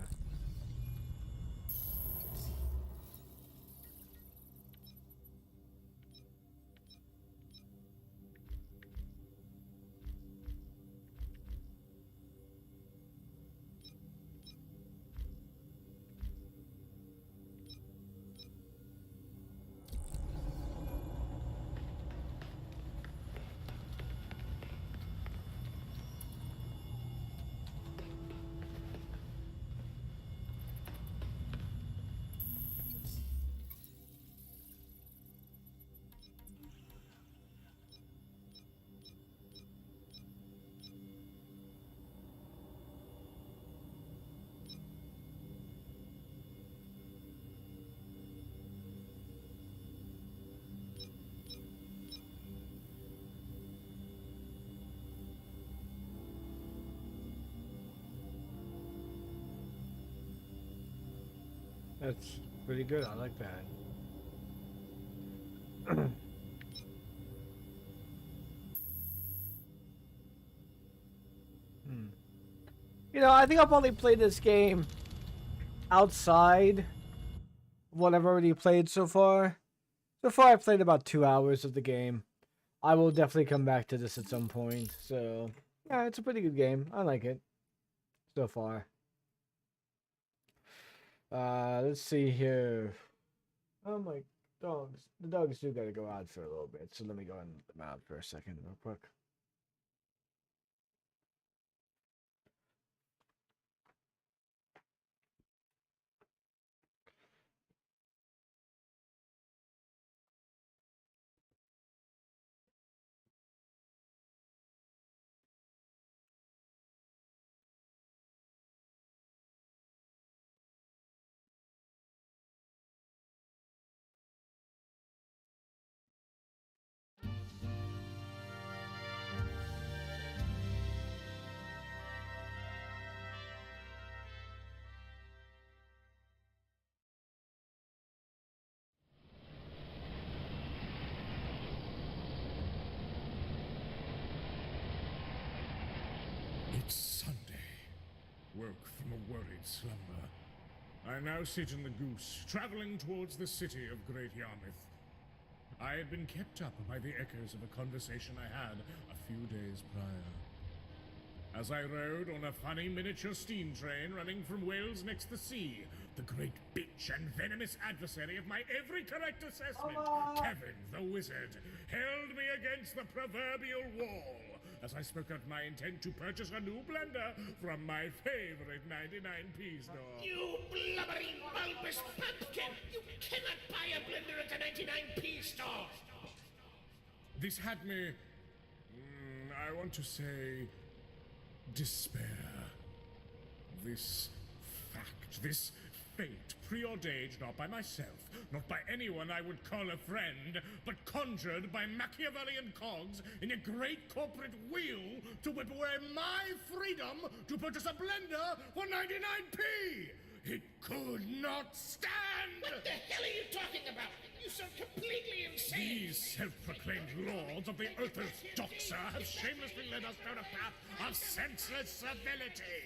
That's pretty good. I like that. You know, I think I've only played this game outside what I've already played so far. So far, I've played about 2 hours of the game. I will definitely come back to this at some point. So, yeah, it's a pretty good game. I like it so far. Let's see here. Oh my dogs. The dogs do gotta go out for a little bit. So let me go and let them out for a second real quick. It's Sunday. Woke from a worried slumber. I now sit in the Goose, traveling towards the city of Great Yarmouth. I had been kept up by the echoes of a conversation I had a few days prior. As I rode on a funny miniature steam train running from Wales next the sea, the great bitch and venomous adversary of my every correct assessment, Kevin the Wizard, held me against the proverbial wall as I spoke out my intent to purchase a new blender from my favorite 99p store. You blubbering bulbous pumpkin! You cannot buy a blender at a 99p store! This had me, I want to say, despair. This fact, this fate, preordained not by myself, not by anyone I would call a friend, but conjured by Machiavellian cogs in a great corporate wheel to whip away my freedom to purchase a blender for 99p! It could not stand! What the hell are you talking about? You sound completely insane! These self-proclaimed lords of the Earth's doxa have shamelessly led us down a path of senseless servility.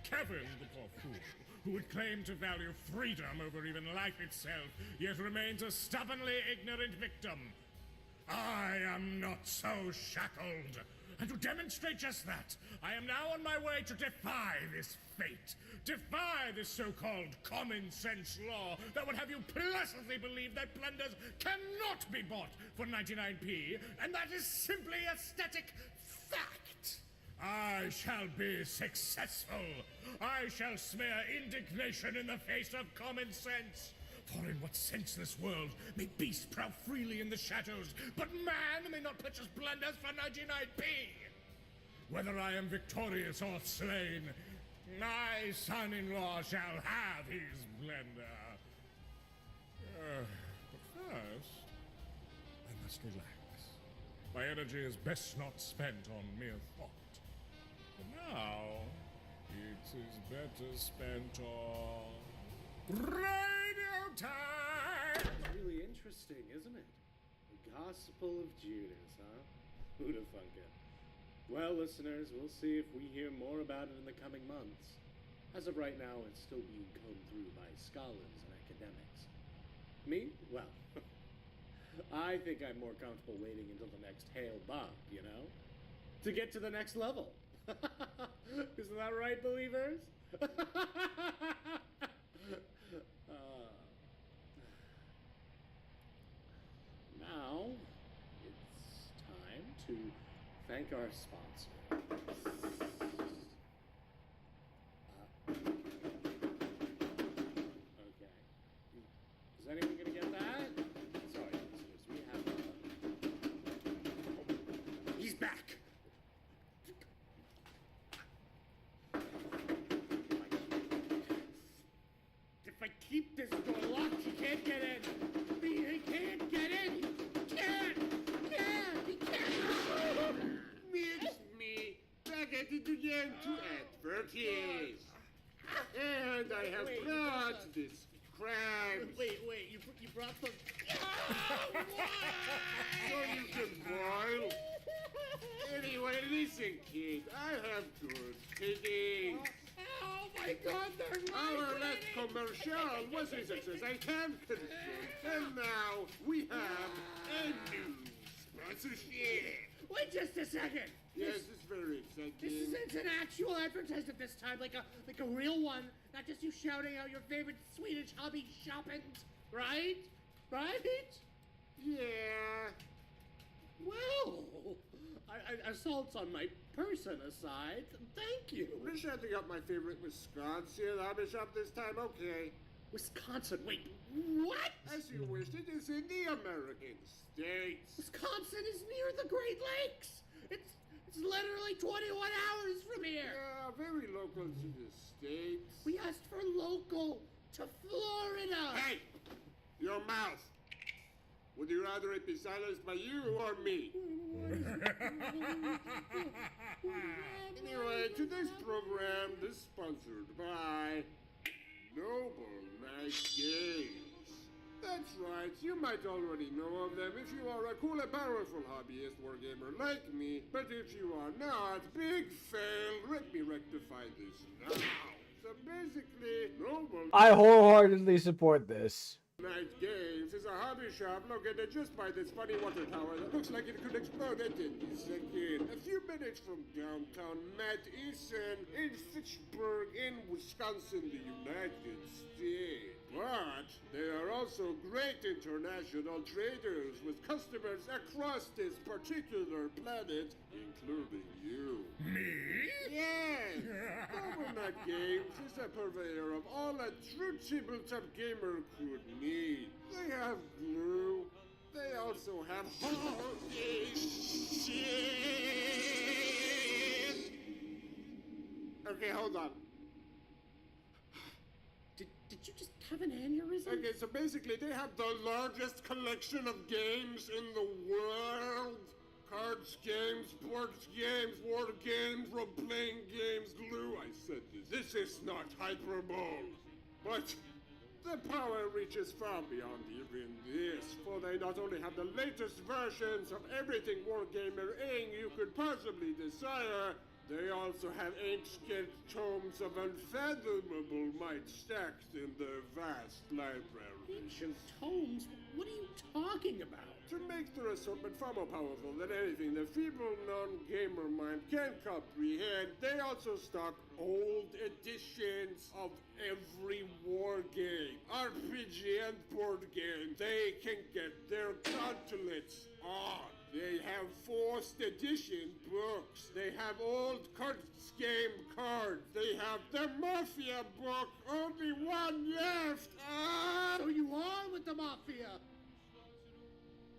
Kevin, the poor fool, who would claim to value freedom over even life itself, yet remains a stubbornly ignorant victim. I am not so shackled. And to demonstrate just that, I am now on my way to defy this fate. Defy this so-called common sense law that would have you pleasantly believe that blenders cannot be bought for 99p, and that is simply a static fact. I shall be successful. I shall smear indignation in the face of common sense. For in what senseless world may beasts prowl freely in the shadows, but man may not purchase blenders for 99p? Whether I am victorious or slain, my son-in-law shall have his blender. But first, I must relax. My energy is best not spent on mere thought. For now, it is better spent on radio time! It's really interesting, isn't it? The Gospel of Judas, huh? Who'd have thunk it? Well, listeners, we'll see if we hear more about it in the coming months. As of right now, it's still being combed through by scholars and academics. Me? Well, I think I'm more comfortable waiting until the next hail bump, you know? To get to the next level. Isn't that right, believers? Now, it's time to thank our sponsor. Okay. Is anyone gonna get that? Sorry, listeners, we have he's back! If I keep this door locked, he can't get in! He can't get in! He can't! He can't! It's me, back at it again to advertise. And I have brought this crab. Wait, you brought the... So you can boil. Anyway, listen, kid, I have good tidings. Oh my God, they're Our last commercial was a success, I can confirm. And now we have a new sponsorship. Wait just a second. Yes, it's very exciting. It's an actual advertisement this time, like a real one, not just you shouting out your favorite Swedish hobby shoppings, right? Right? Yeah. Well, assaults on my person aside, thank you. We're shouting out my favorite Wisconsin hobby shop this time, okay? Wisconsin, wait, what? As you wished, it is in the American States. Wisconsin is near the Great Lakes. It's literally 21 hours from here. Yeah, very local to the States. We asked for local to Florida. Hey, your mouth. Would you rather it be silenced by you or me? Anyway, today's program is sponsored by Noble Night Games. That's right, you might already know of them if you are a cool and powerful hobbyist wargamer like me, but if you are not, big fail, let me rectify this now. So basically, Noble I wholeheartedly support this. Night Games is a hobby shop located just by this funny water tower that looks like it could explode at any second. A few minutes from downtown Madison in Fitchburg in Wisconsin, the United States. But they are also great international traders with customers across this particular planet, including you. Me? Yes! Noble Night Games is a purveyor of all a true tabletop gamer could need. They have glue. They also have holy shit! Okay, hold on. Did you just have an aneurysm? Okay, so basically they have the largest collection of games in the world. Cards games, boards games, war games, role-playing games, glue. I said this. This is not hyperbole. But the power reaches far beyond even this, for they not only have the latest versions of everything wargamer-ing you could possibly desire, they also have ancient tomes of unfathomable might stacked in their vast library. Ancient tomes? What are you talking about? To make their assortment far more powerful than anything the feeble non-gamer mind can comprehend, they also stock old editions of every war game, RPG and board game they can get their gauntlets on. They have 4th edition books. They have old cards game cards. They have the Mafia book. Only one left. Ah! So you are with the Mafia?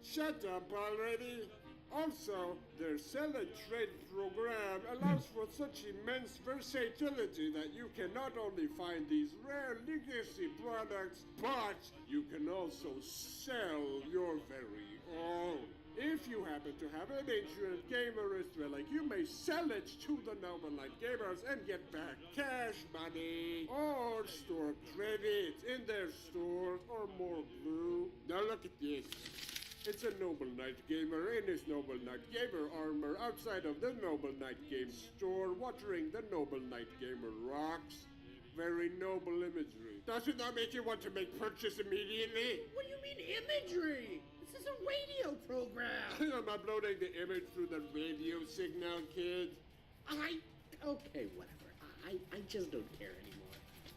Shut up already. Also, their sell and trade program allows for such immense versatility that you can not only find these rare legacy products, but you can also sell your very own. If you happen to have an ancient gamerist relic, you may sell it to the Noble Knight Gamers and get back cash money or store credits in their stores or more glue. Now look at this. It's a Noble Knight Gamer in his Noble Knight Gamer armor outside of the Noble Knight Game store, watering the Noble Knight Gamer rocks. Very noble imagery. Does it not make you want to make purchase immediately? What do you mean imagery? This is a radio program. I'm uploading the image through the radio signal, kid. Okay, whatever. I just don't care anymore.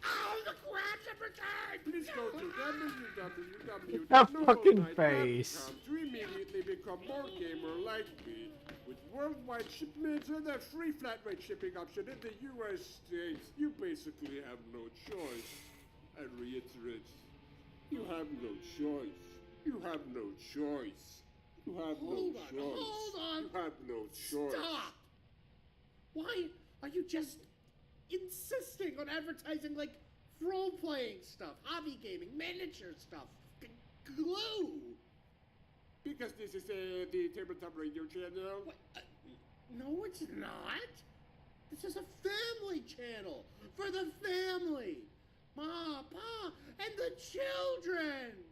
Oh, the crabs have returned! Please go to www.noblenightgame.com That fucking face. to immediately become more gamer like me. With worldwide shipments and a free flat rate shipping option in the US States, you basically have no choice. I reiterate, you have no choice. You have no choice. You have no choice. Hold on! You have no choice. Stop! Why are you just insisting on advertising like role-playing stuff, hobby gaming, miniature stuff, glue? Because this is the tabletop radio channel. What? No, it's not. This is a family channel for the family. Ma, Pa, and the children.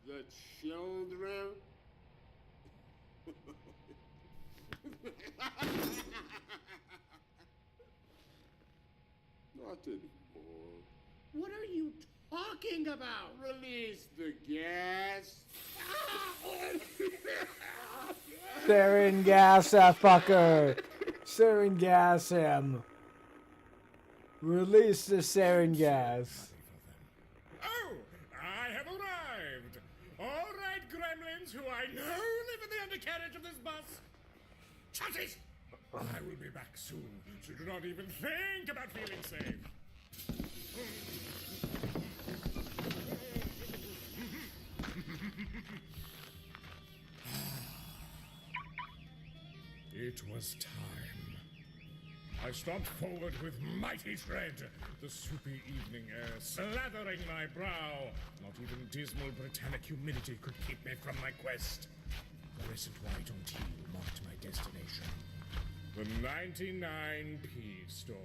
The children? Not anymore. What are you talking about? Release the gas. Sarin gas that fucker. Sarin gas him. Release the sarin gas. Oh, I have arrived. All right, gremlins who I know live in the undercarriage of this bus. Chassis! I will be back soon, so do not even think about feeling safe. It was time. I stomped forward with mighty tread, the soupy evening air slathering my brow. Not even dismal Britannic humidity could keep me from my quest. The recent white on teal marked my destination. The 99p store.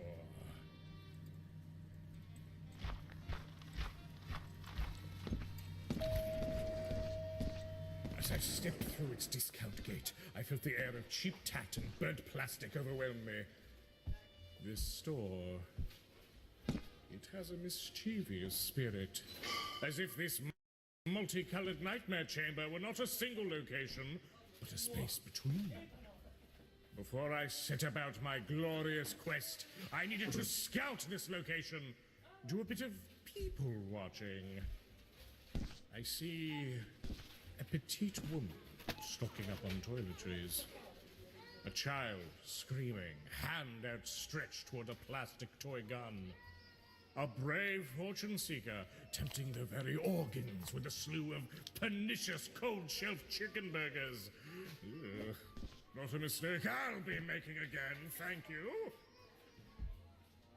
As I stepped through its discount gate, I felt the air of cheap tat and burnt plastic overwhelm me. This store, it has a mischievous spirit, as if this multicolored nightmare chamber were not a single location, but a space between them. Before I set about my glorious quest, I needed to scout this location, do a bit of people watching. I see a petite woman stocking up on toiletries. A child screaming, hand outstretched toward a plastic toy gun. A brave fortune seeker tempting their very organs with a slew of pernicious cold-shelf chicken burgers. Ugh, not a mistake I'll be making again, thank you.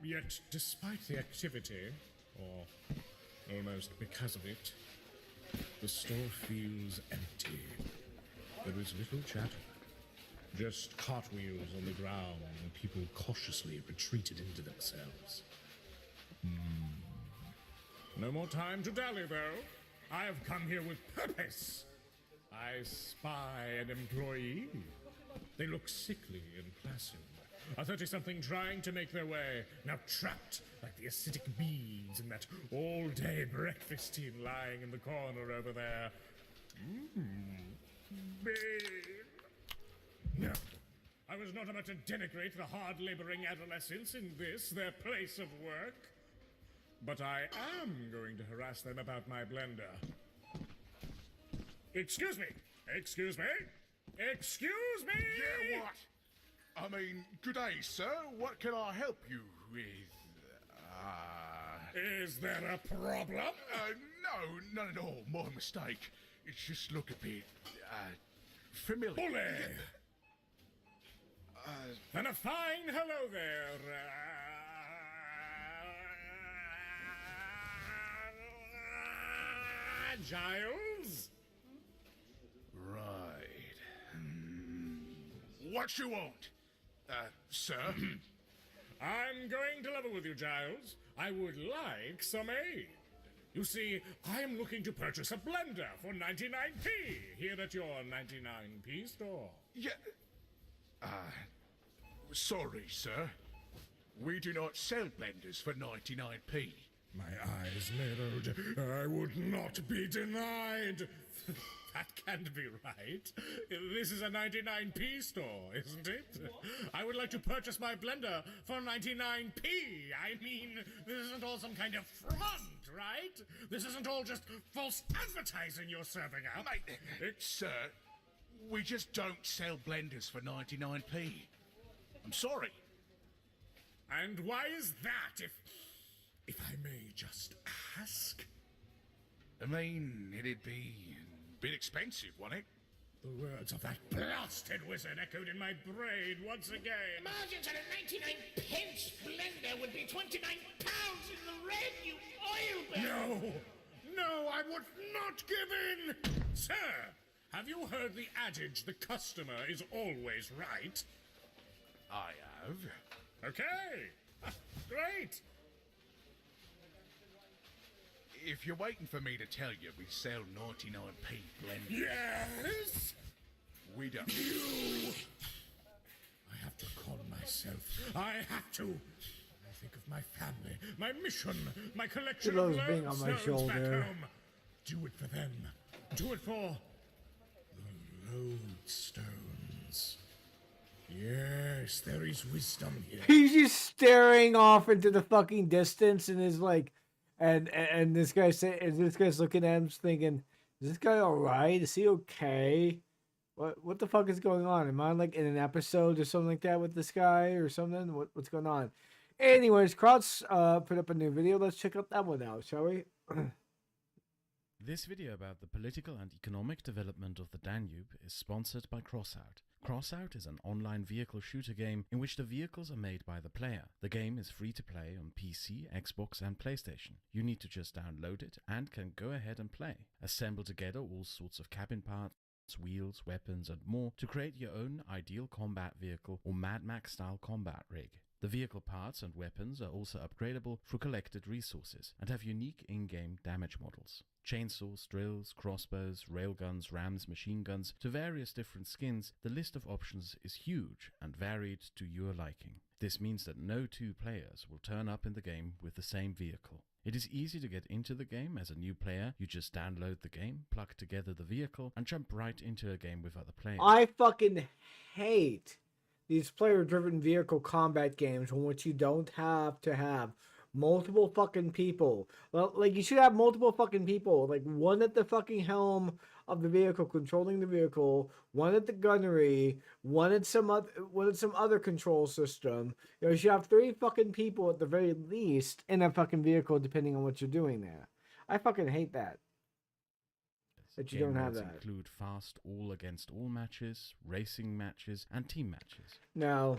Yet, despite the activity, or almost because of it, the store feels empty. There is little chatter. Just cartwheels on the ground and people cautiously retreated into themselves. No more time to dally, though. I have come here with purpose. I spy an employee. They look sickly and placid. A 30-something trying to make their way, now trapped like the acidic bees in that all-day breakfast tin lying in the corner over there. Babe. No, I was not about to denigrate the hard-laboring adolescents in this, their place of work. But I am going to harass them about my blender. Excuse me! Excuse me! Excuse me! Yeah, what? I mean, good day, sir. What can I help you with? Is there a problem? No, not at all. My mistake. It's just look a bit, familiar. Bully! And a fine hello there. Giles? Right. What you want? Sir? I'm going to level with you, Giles. I would like some aid. You see, I am looking to purchase a blender for 99p here at your 99p store. Yeah. Sorry, sir. We do not sell blenders for 99p. My eyes narrowed. I would not be denied. That can't be right. This is a 99p store, isn't it? I would like to purchase my blender for 99p. I mean, this isn't all some kind of front, right? This isn't all just false advertising you're serving up. Mate, sir, we just don't sell blenders for 99p. I'm sorry. And why is that, if I may just ask? I mean, it'd be a bit expensive, wouldn't it? The words of that blasted wizard echoed in my brain once again. Margins on a 99p blender would be 29 pounds in the red, you oil bag! No, I would not give in! Sir, have you heard the adage, the customer is always right? I have. Okay, great. If you're waiting for me to tell you we sell 99p blenders... Yes? We don't. I have to calm myself. I have to. I think of my family, my mission, my collection He of loves being on my lodestones back shoulder. home. Do it for them. Do it for the lodestones. Yes, there is wisdom here. He's just staring off into the fucking distance and is like, and this guy's looking at him thinking, is this guy alright? Is he okay? What the fuck is going on? Am I like in an episode or something like that with this guy or something? What's going on? Anyways, Kraut's put up a new video. Let's check out that one out, shall we? This video about the political and economic development of the Danube is sponsored by Crossout. Crossout is an online vehicle shooter game in which the vehicles are made by the player. The game is free to play on PC, Xbox and PlayStation. You need to just download it and can go ahead and play. Assemble together all sorts of cabin parts, wheels, weapons and more to create your own ideal combat vehicle or Mad Max style combat rig. The vehicle parts and weapons are also upgradable through collected resources and have unique in-game damage models. Chainsaws, drills, crossbows, railguns, rams, machine guns, to various different skins, the list of options is huge and varied to your liking. This means that no two players will turn up in the game with the same vehicle. It is easy to get into the game as a new player. You just download the game, plug together the vehicle, and jump right into a game with other players. I fucking hate these player-driven vehicle combat games in which you don't have to have multiple fucking people. Well, like, you should have multiple fucking people. Like, one at the fucking helm of the vehicle controlling the vehicle, one at the gunnery, one at some other control system. You know, you should have 3 fucking people at the very least in a fucking vehicle, depending on what you're doing there. I fucking hate that. That you Game don't have modes that. include fast all-against-all matches, racing matches, and team matches. No.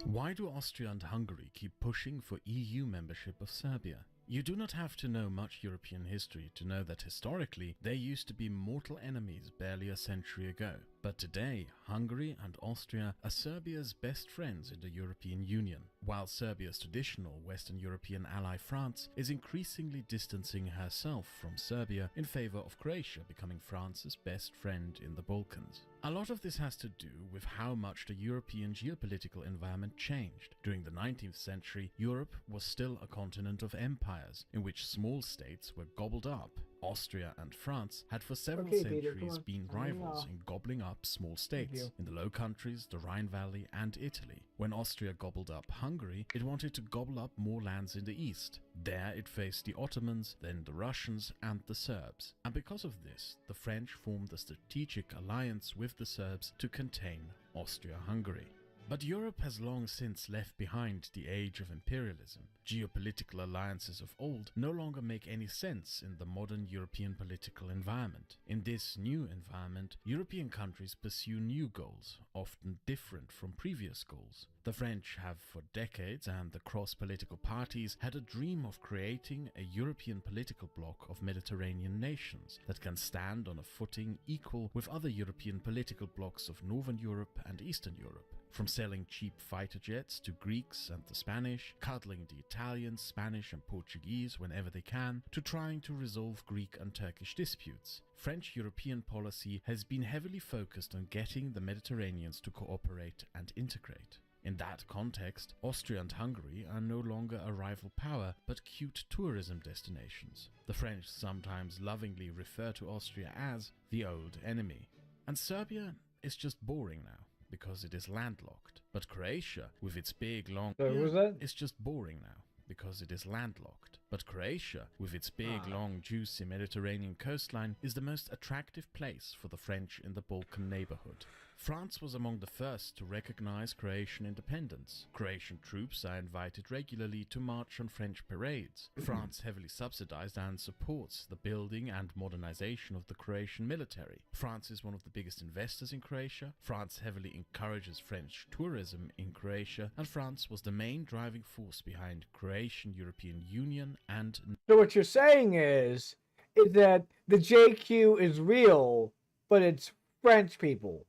Why do Austria and Hungary keep pushing for EU membership of Serbia? You do not have to know much European history to know that historically they used to be mortal enemies barely a century ago. But today, Hungary and Austria are Serbia's best friends in the European Union, while Serbia's traditional Western European ally France is increasingly distancing herself from Serbia in favor of Croatia becoming France's best friend in the Balkans. A lot of this has to do with how much the European geopolitical environment changed. During the 19th century, Europe was still a continent of empires, in which small states were gobbled up. Austria and France had for several centuries been rivals in gobbling up small states in the Low Countries, the Rhine Valley, and Italy. When Austria gobbled up Hungary, it wanted to gobble up more lands in the east. There it faced the Ottomans, then the Russians, and the Serbs. And because of this, the French formed a strategic alliance with the Serbs to contain Austria-Hungary. But Europe has long since left behind the age of imperialism. Geopolitical alliances of old no longer make any sense in the modern European political environment. In this new environment, European countries pursue new goals, often different from previous goals. The French have for decades, and the cross-political parties, had a dream of creating a European political bloc of Mediterranean nations that can stand on a footing equal with other European political blocs of Northern Europe and Eastern Europe. From selling cheap fighter jets to Greeks and the Spanish, cuddling the Italians, Spanish and Portuguese whenever they can, to trying to resolve Greek and Turkish disputes. French European policy has been heavily focused on getting the Mediterraneans to cooperate and integrate. In that context, Austria and Hungary are no longer a rival power, but cute tourism destinations. The French sometimes lovingly refer to Austria as the old enemy. And Serbia is just boring now, because it is landlocked. But Croatia, with its big long... is just boring now, because it is landlocked. But Croatia, with its big long juicy Mediterranean coastline, is the most attractive place for the French in the Balkan neighborhood. France was among the first to recognize Croatian independence. Croatian troops are invited regularly to march on French parades. France heavily subsidized and supports the building and modernization of the Croatian military. France is one of the biggest investors in Croatia. France heavily encourages French tourism in Croatia, and France was the main driving force behind Croatian European Union and... So what you're saying is that the JQ is real, but it's French people.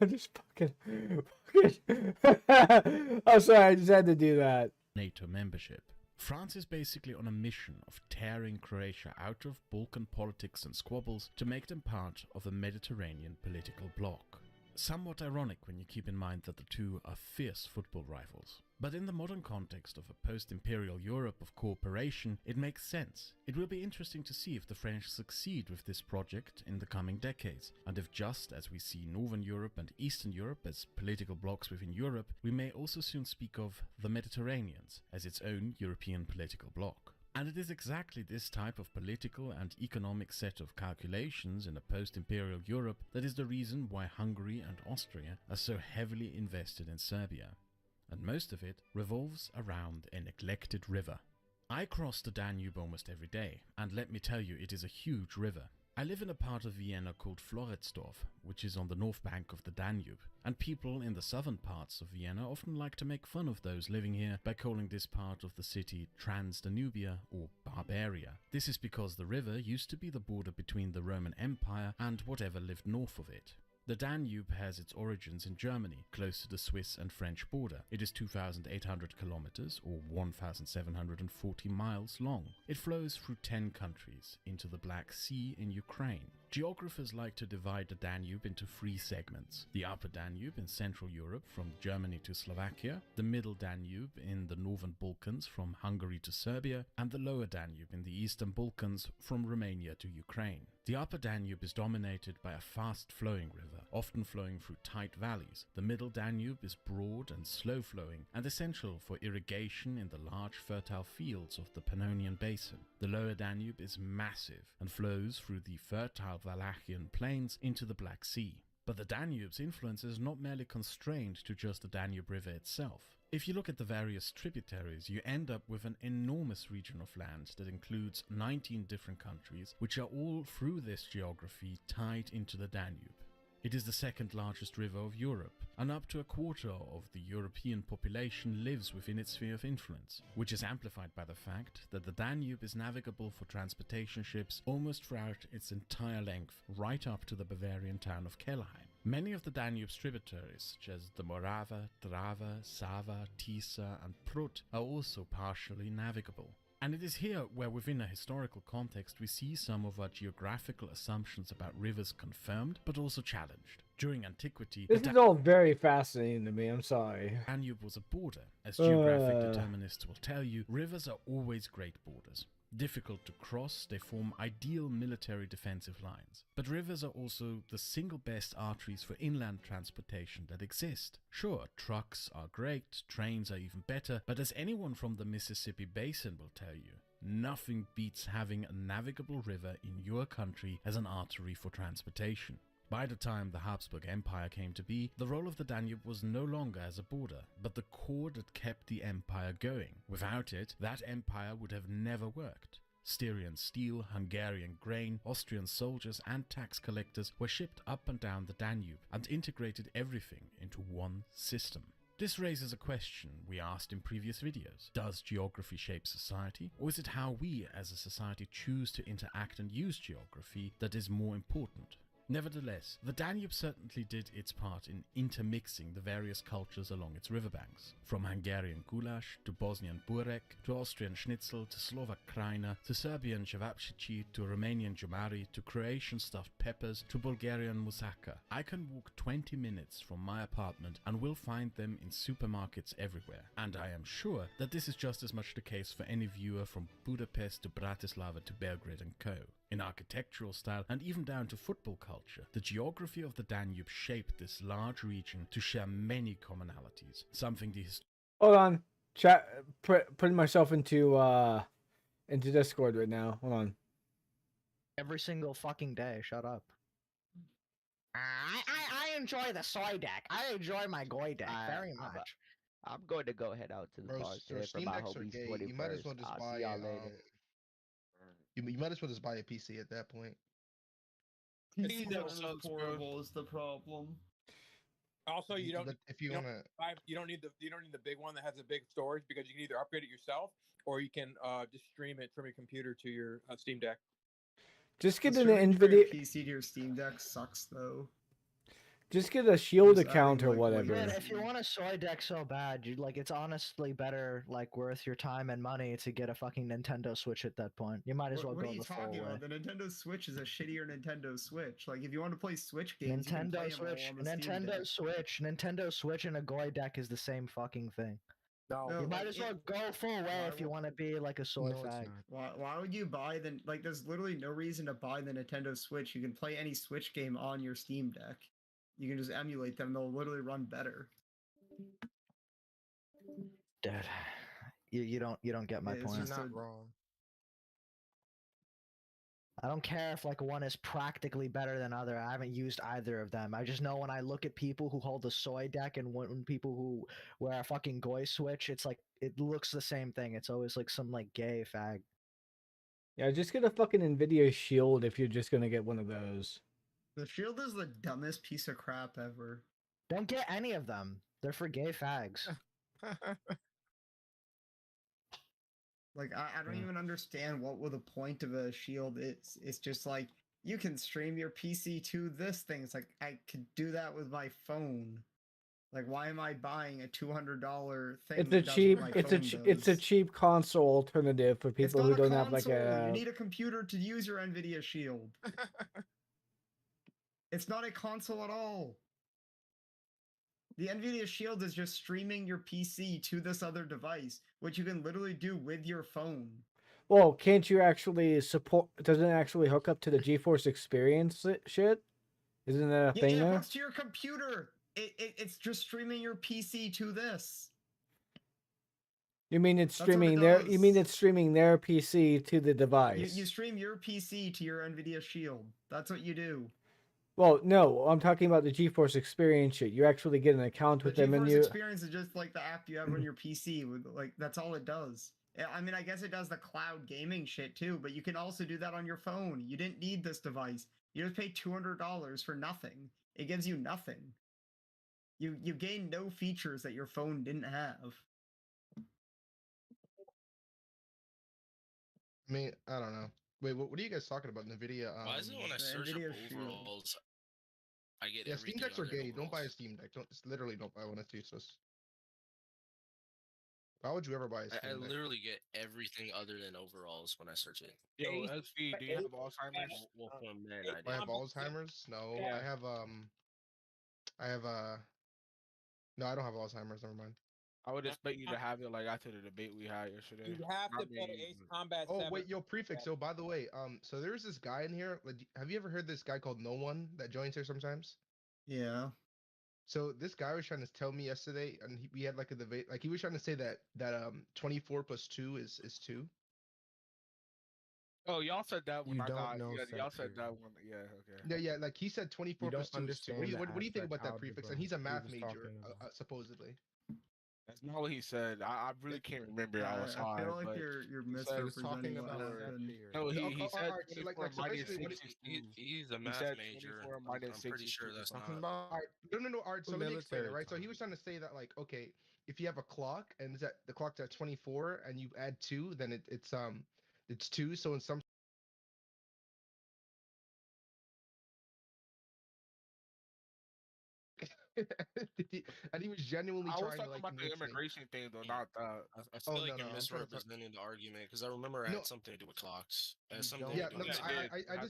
Just fucking I'm sorry, I just had to do that. NATO membership. France is basically on a mission of tearing Croatia out of Balkan politics and squabbles to make them part of a Mediterranean political bloc. Somewhat ironic when you keep in mind that the two are fierce football rivals. But in the modern context of a post-imperial Europe of cooperation, it makes sense. It will be interesting to see if the French succeed with this project in the coming decades, and if, just as we see Northern Europe and Eastern Europe as political blocs within Europe, we may also soon speak of the Mediterraneans as its own European political bloc. And it is exactly this type of political and economic set of calculations in a post-imperial Europe that is the reason why Hungary and Austria are so heavily invested in Serbia. And most of it revolves around a neglected river. I cross the Danube almost every day, and let me tell you, it is a huge river. I live in a part of Vienna called Floridsdorf, which is on the north bank of the Danube, and people in the southern parts of Vienna often like to make fun of those living here by calling this part of the city Transdanubia or Barbaria. This is because the river used to be the border between the Roman Empire and whatever lived north of it. The Danube has its origins in Germany, close to the Swiss and French border. It is 2,800 kilometers, or 1,740 miles long. It flows through 10 countries into the Black Sea in Ukraine. Geographers like to divide the Danube into 3 segments. The Upper Danube in Central Europe from Germany to Slovakia, the Middle Danube in the Northern Balkans from Hungary to Serbia, and the Lower Danube in the Eastern Balkans from Romania to Ukraine. The Upper Danube is dominated by a fast-flowing river, often flowing through tight valleys. The Middle Danube is broad and slow-flowing and essential for irrigation in the large fertile fields of the Pannonian Basin. The Lower Danube is massive and flows through the fertile Wallachian plains into the Black Sea. But the Danube's influence is not merely constrained to just the Danube River itself. If you look at the various tributaries, you end up with an enormous region of land that includes 19 different countries, which are all, through this geography, tied into the Danube. It is the second largest river of Europe, and up to a quarter of the European population lives within its sphere of influence, which is amplified by the fact that the Danube is navigable for transportation ships almost throughout its entire length, right up to the Bavarian town of Kelheim. Many of the Danube's tributaries, such as the Morava, Drava, Sava, Tisa, and Prut, are also partially navigable. And it is here where, within a historical context, we see some of our geographical assumptions about rivers confirmed, but also challenged. During antiquity, this is all very fascinating to me. I'm sorry. Danube was a border. As geographic determinists will tell you, rivers are always great borders. Difficult to cross, they form ideal military defensive lines. But rivers are also the single best arteries for inland transportation that exist. Sure, trucks are great, trains are even better, but as anyone from the Mississippi Basin will tell you, nothing beats having a navigable river in your country as an artery for transportation. By the time the Habsburg Empire came to be, the role of the Danube was no longer as a border, but the core that kept the empire going. Without it, that empire would have never worked. Styrian steel, Hungarian grain, Austrian soldiers and tax collectors were shipped up and down the Danube and integrated everything into one system. This raises a question we asked in previous videos. Does geography shape society, or is it how we as a society choose to interact and use geography that is more important? Nevertheless, the Danube certainly did its part in intermixing the various cultures along its riverbanks. From Hungarian goulash to Bosnian burek, to Austrian schnitzel, to Slovak krajina, to Serbian cevapcici, to Romanian jumari, to Croatian stuffed peppers, to Bulgarian moussaka. I can walk 20 minutes from my apartment and will find them in supermarkets everywhere. And I am sure that this is just as much the case for any viewer from Budapest to Bratislava to Belgrade and Co. In architectural style and even down to football culture, the geography of the Danube shaped this large region to share many commonalities, something the Hold on, chat. Putting myself into Discord right now. Hold on. Every single fucking day. Shut up. I enjoy the soy deck. I enjoy my goy deck very much. I'm going to go head out to the bar today for my homie's 21st. You might as well just I'll buy see y'all later. You might as well just buy a PC at that point. PC that's portable is the problem. Also, you don't if you want to you don't need the big one that has a big storage, because you can either upgrade it yourself or you can just stream it from your computer to your Steam Deck. Just get an NVIDIA PC to your Steam Deck sucks though. Just get a Shield account or whatever. Man, if you want a soy deck so bad, it's honestly better, worth your time and money to get a fucking Nintendo Switch at that point. You might as well go the full way. What are you talking about? The Nintendo Switch is a shittier Nintendo Switch. Like, if you want to play Switch games, Nintendo Switch and a goy deck is the same fucking thing. No, you might as well go full way if you want to be like a soy fag. Why would you buy the there's literally no reason to buy the Nintendo Switch. You can play any Switch game on your Steam Deck. You can just emulate them; they'll literally run better. Dude, you don't get my point. It's not wrong. I don't care if one is practically better than other. I haven't used either of them. I just know when I look at people who hold a soy deck and when people who wear a fucking goy switch, it's it looks the same thing. It's always some gay fag. Yeah, just get a fucking Nvidia Shield if you're just gonna get one of those. The Shield is the dumbest piece of crap ever. Don't get any of them. They're for gay fags. Like, I don't even understand what the point of a Shield is. It's just like, you can stream your PC to this thing. It's like, I could do that with my phone. Like, why am I buying a $200 thing? It's a cheap, it's a cheap console alternative for people who don't have like a. You need a computer to use your Nvidia Shield. It's not a console at all. The Nvidia Shield is just streaming your PC to this other device, which you can literally do with your phone. Well, can't you actually support? Doesn't it actually hook up to the GeForce Experience shit? Isn't that a thing it there? hooks to your computer. It's just streaming your PC to this. You mean it's streaming their? You mean it's streaming their PC to the device? You stream your PC to your Nvidia Shield. That's what you do. Well, no, I'm talking about the GeForce Experience shit. You actually get an account with them, and GeForce you. Experience is just like the app you have on your PC. With like that's all it does. I mean, I guess it does the cloud gaming shit too, but you can also do that on your phone. You didn't need this device. You just pay $200 for nothing. It gives you nothing. You gain no features that your phone didn't have. I mean, I don't know. Wait, what are you guys talking about? NVIDIA? Why is it when I search up overalls, I get Steam everything Decks are other than gay. Don't buy a overalls? Steam Deck. Literally don't buy one. It's useless. Why would you ever buy a Steam I Deck? literally get everything other than overalls when I search it. Yo, SV, do you have Alzheimer's? Well, for men, I have Alzheimer's? No, Yeah. I have no, I don't have Alzheimer's. Never mind. I would expect you to have it like after the debate we had yesterday. You have to play Ace Combat 7. Oh wait, yo, prefix. So by the way, so there's this guy in here. Like, have you ever heard this guy called No One that joins here sometimes? Yeah. So this guy was trying to tell me yesterday, and we had like a debate. Like he was trying to say that 24 plus 2 is 2. Oh, y'all said that when You I don't got. know Yeah, set y'all said theory. that one. Yeah, okay. Yeah, like he said 24 You plus don't 2 is 2. understand the What do you think abstract about that prefix? And algebra he's a he math was major, talking about. supposedly. That's not what he said. I really can't remember. I was I hard. feel like but you're he said- misrepresenting what about happened. No, he said Alright, so 24 so minus basically 6 is 2. He's a He math said major. 24 minus I'm 6 pretty is sure 2. that's Talking not. about All right, no. All right, so let me explain it. military Right, so he time. was trying to say that, like, okay, if you have a clock and it's at the clock's at 24 and you add 2, then it's 2. So in some and he was genuinely I was trying to talking like about the convince me. immigration thing, though, not that. I feel Oh like no, you're I'm trying to talk. misrepresenting the argument because I remember it No, had something to do with clocks. It had something don't- to yeah, do no, with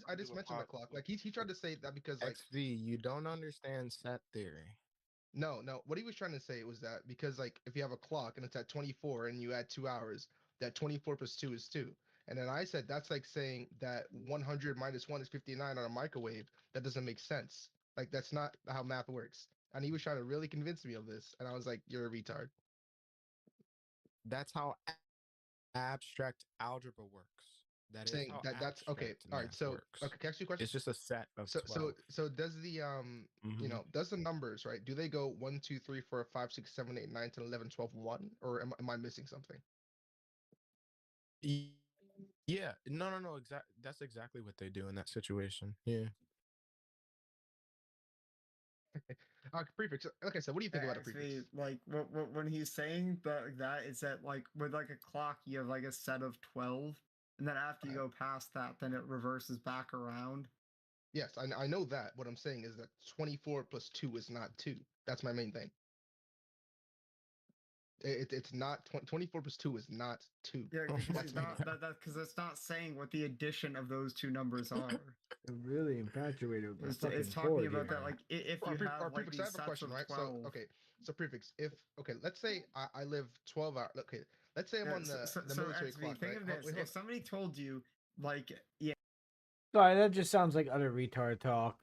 I just mentioned the clock. Like he tried to say that because like XV, you don't understand set theory. no, what he was trying to say was that because like if you have a clock and it's at 24 and you add 2 hours, that 24 plus 2 is 2. And then I said that's like saying that 100 minus 1 is 59 on a microwave. That doesn't make sense. Like that's not how math works. And he was trying to really convince me of this, and I was like, "You're a retard." That's how abstract algebra works. That is Saying how that's okay. abstract All right, math so works. okay, can I ask you a question? It's just a set of So 12. does the you know, does the numbers, right? Do they go 1, 2, 3, 4, 5, 6, 7, 8, 9, 10, 11, 12, 1, or am I missing something? Yeah, no. That's exactly what they do in that situation. Yeah. Prefix. Like I said, what do you think about a prefix? Actually, like when he's saying that is that like with like a clock you have like a set of 12, and then after you go past that, then it reverses back around. Yes, I know that. What I'm saying is that 24 plus 2 is not 2. That's my main thing. It's not 24 plus 2 is not 2. Yeah, because That's it's my not because it's not saying what the addition of those two numbers are. I'm really infatuated with my It's fucking talking board about here. that like if you have like prefix, these I have a sets question, of right? 12. So okay, so prefix. If let's say I live 12 hours. Okay, let's say I'm on the military XV, clock, think right? of this: if somebody told you like Sorry, that just sounds like utter retard talk.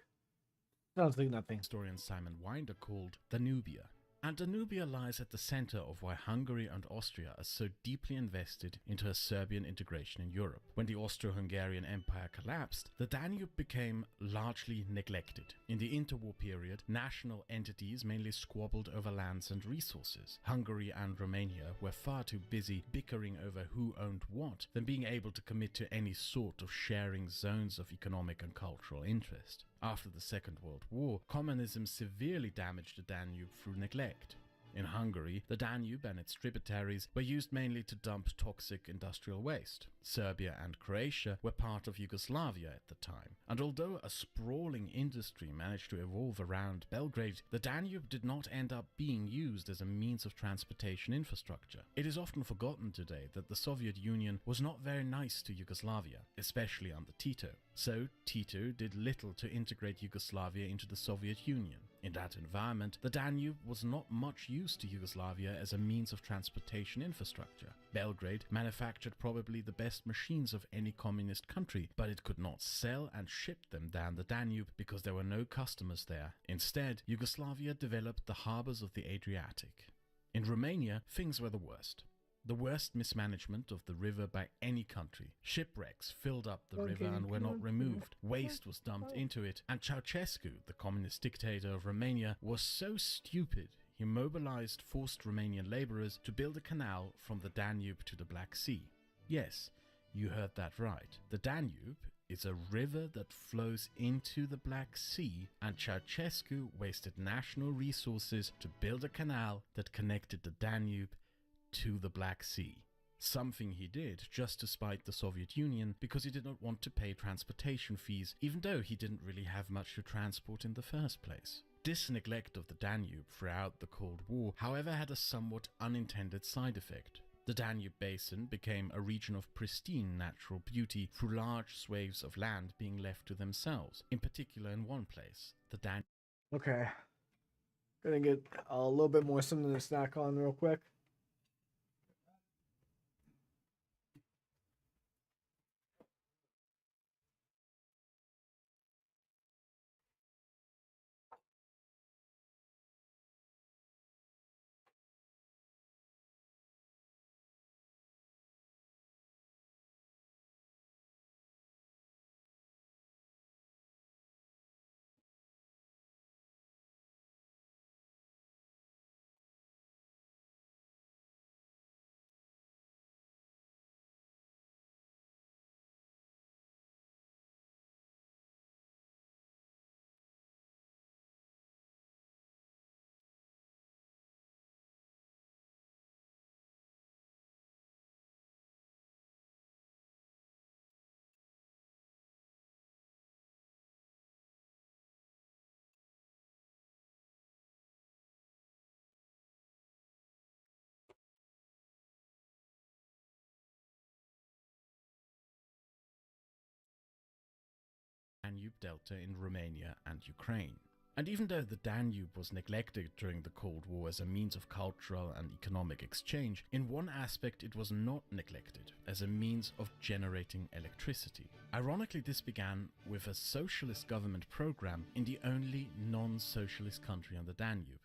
Sounds like nothing. Historian Simon Winder called the Nubia, And Danubia lies at the center of why Hungary and Austria are so deeply invested into a Serbian integration in Europe. When the Austro-Hungarian Empire collapsed, the Danube became largely neglected. In the interwar period, national entities mainly squabbled over lands and resources. Hungary and Romania were far too busy bickering over who owned what than being able to commit to any sort of sharing zones of economic and cultural interest. After the Second World War, communism severely damaged the Danube through neglect. In Hungary, the Danube and its tributaries were used mainly to dump toxic industrial waste. Serbia and Croatia were part of Yugoslavia at the time, and although a sprawling industry managed to evolve around Belgrade, the Danube did not end up being used as a means of transportation infrastructure. It is often forgotten today that the Soviet Union was not very nice to Yugoslavia, especially under Tito. So Tito did little to integrate Yugoslavia into the Soviet Union. In that environment, the Danube was not much used to Yugoslavia as a means of transportation infrastructure. Belgrade manufactured probably the best machines of any communist country, but it could not sell and ship them down the Danube because there were no customers there. Instead, Yugoslavia developed the harbors of the Adriatic. In Romania, things were the worst. The worst mismanagement of the river by any country. Shipwrecks filled up the river and were not removed. Waste was dumped into it, and Ceausescu, the communist dictator of Romania, was so stupid he mobilized forced Romanian laborers to build a canal from the Danube to the Black Sea. Yes, you heard that right. The Danube is a river that flows into the Black Sea, and Ceausescu wasted national resources to build a canal that connected the Danube to the Black Sea. Something he did just to spite the Soviet Union because he did not want to pay transportation fees, even though he didn't really have much to transport in the first place. This neglect of the Danube throughout the Cold War, however, had a somewhat unintended side effect. The Danube basin became a region of pristine natural beauty through large swathes of land being left to themselves, in particular in one place, the Danube. Okay. Gonna get a little bit more something to snack on real quick. Danube Delta in Romania and Ukraine. And even though the Danube was neglected during the Cold War as a means of cultural and economic exchange, in one aspect it was not neglected as a means of generating electricity. Ironically, this began with a socialist government program in the only non-socialist country on the Danube.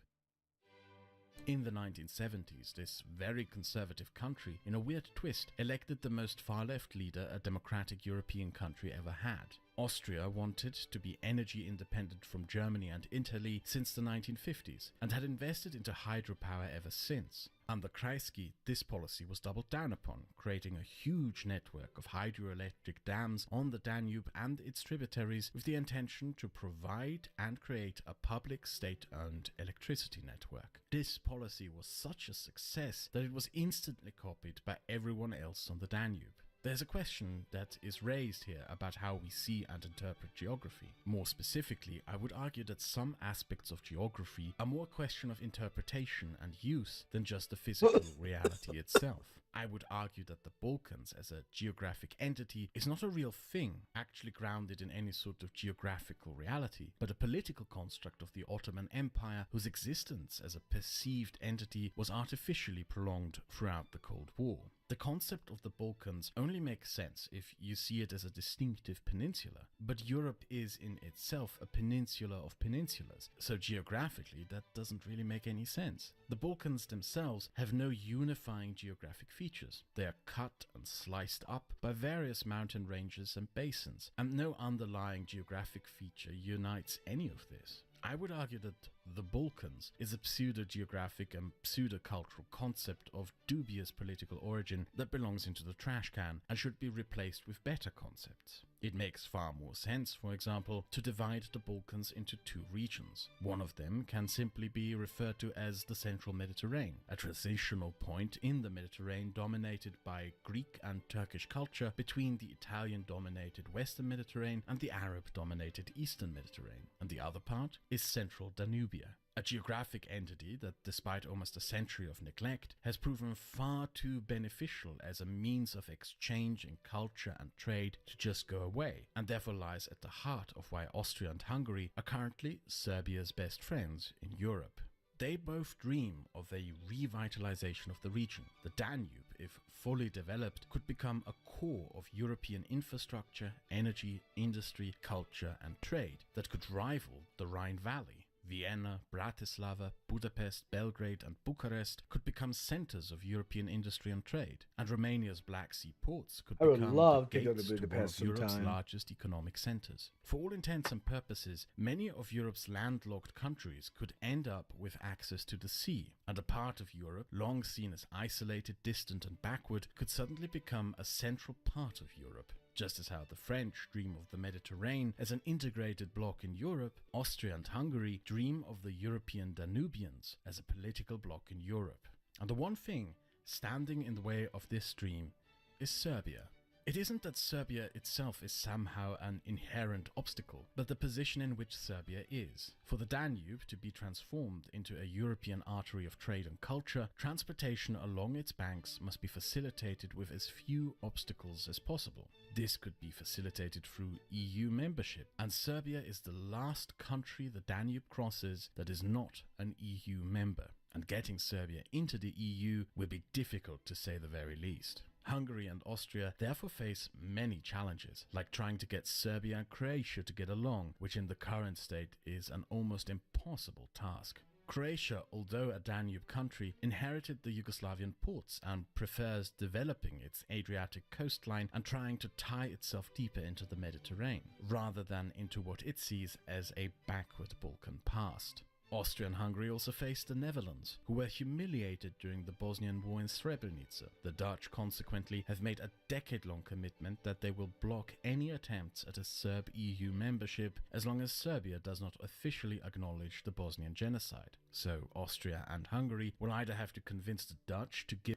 In the 1970s, this very conservative country, in a weird twist, elected the most far-left leader a democratic European country ever had. Austria wanted to be energy independent from Germany and Italy since the 1950s, and had invested into hydropower ever since. Under Kreisky, this policy was doubled down upon, creating a huge network of hydroelectric dams on the Danube and its tributaries with the intention to provide and create a public state-owned electricity network. This policy was such a success that it was instantly copied by everyone else on the Danube. There's a question that is raised here about how we see and interpret geography. More specifically, I would argue that some aspects of geography are more a question of interpretation and use than just the physical reality itself. I would argue that the Balkans as a geographic entity is not a real thing, actually grounded in any sort of geographical reality, but a political construct of the Ottoman Empire whose existence as a perceived entity was artificially prolonged throughout the Cold War. The concept of the Balkans only makes sense if you see it as a distinctive peninsula, but Europe is in itself a peninsula of peninsulas, so geographically that doesn't really make any sense. The Balkans themselves have no unifying geographic features. They are cut and sliced up by various mountain ranges and basins, and no underlying geographic feature unites any of this. I would argue that the Balkans is a pseudo-geographic and pseudo-cultural concept of dubious political origin that belongs into the trash can and should be replaced with better concepts. It makes far more sense, for example, to divide the Balkans into two regions. One of them can simply be referred to as the Central Mediterranean, a transitional point in the Mediterranean dominated by Greek and Turkish culture between the Italian-dominated Western Mediterranean and the Arab-dominated Eastern Mediterranean. And the other part is Central Danubia, a geographic entity that, despite almost a century of neglect, has proven far too beneficial as a means of exchange in culture and trade to just go away, and therefore lies at the heart of why Austria and Hungary are currently Serbia's best friends in Europe. They both dream of a revitalization of the region. The Danube, if fully developed, could become a core of European infrastructure, energy, industry, culture and trade that could rival the Rhine Valley. Vienna, Bratislava, Budapest, Belgrade and Bucharest could become centers of European industry and trade, and Romania's Black Sea ports could I would become love the to go to gates to one Budapest of Europe's sometime. largest economic centers. For all intents and purposes, many of Europe's landlocked countries could end up with access to the sea, and a part of Europe, long seen as isolated, distant and backward, could suddenly become a central part of Europe. Just as how the French dream of the Mediterranean as an integrated bloc in Europe, Austria and Hungary dream of the European Danubians as a political bloc in Europe. And the one thing standing in the way of this dream is Serbia. It isn't that Serbia itself is somehow an inherent obstacle, but the position in which Serbia is. For the Danube to be transformed into a European artery of trade and culture, transportation along its banks must be facilitated with as few obstacles as possible. This could be facilitated through EU membership, and Serbia is the last country the Danube crosses that is not an EU member. And getting Serbia into the EU will be difficult to say the very least. Hungary and Austria therefore face many challenges, like trying to get Serbia and Croatia to get along, which in the current state is an almost impossible task. Croatia, although a Danube country, inherited the Yugoslavian ports and prefers developing its Adriatic coastline and trying to tie itself deeper into the Mediterranean, rather than into what it sees as a backward Balkan past. Austria and Hungary also faced the Netherlands, who were humiliated during the Bosnian War in Srebrenica. The Dutch consequently have made a decade-long commitment that they will block any attempts at a Serb EU membership as long as Serbia does not officially acknowledge the Bosnian genocide. So Austria and Hungary will either have to convince the Dutch to give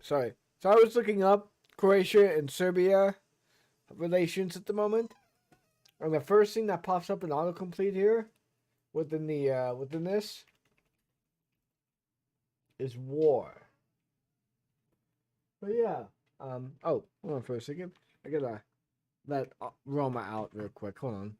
Sorry. So I was looking up Croatia and Serbia relations at the moment, and the first thing that pops up in autocomplete here within this is war. But yeah. Oh, hold on for a second. I gotta let Roma out real quick. Hold on.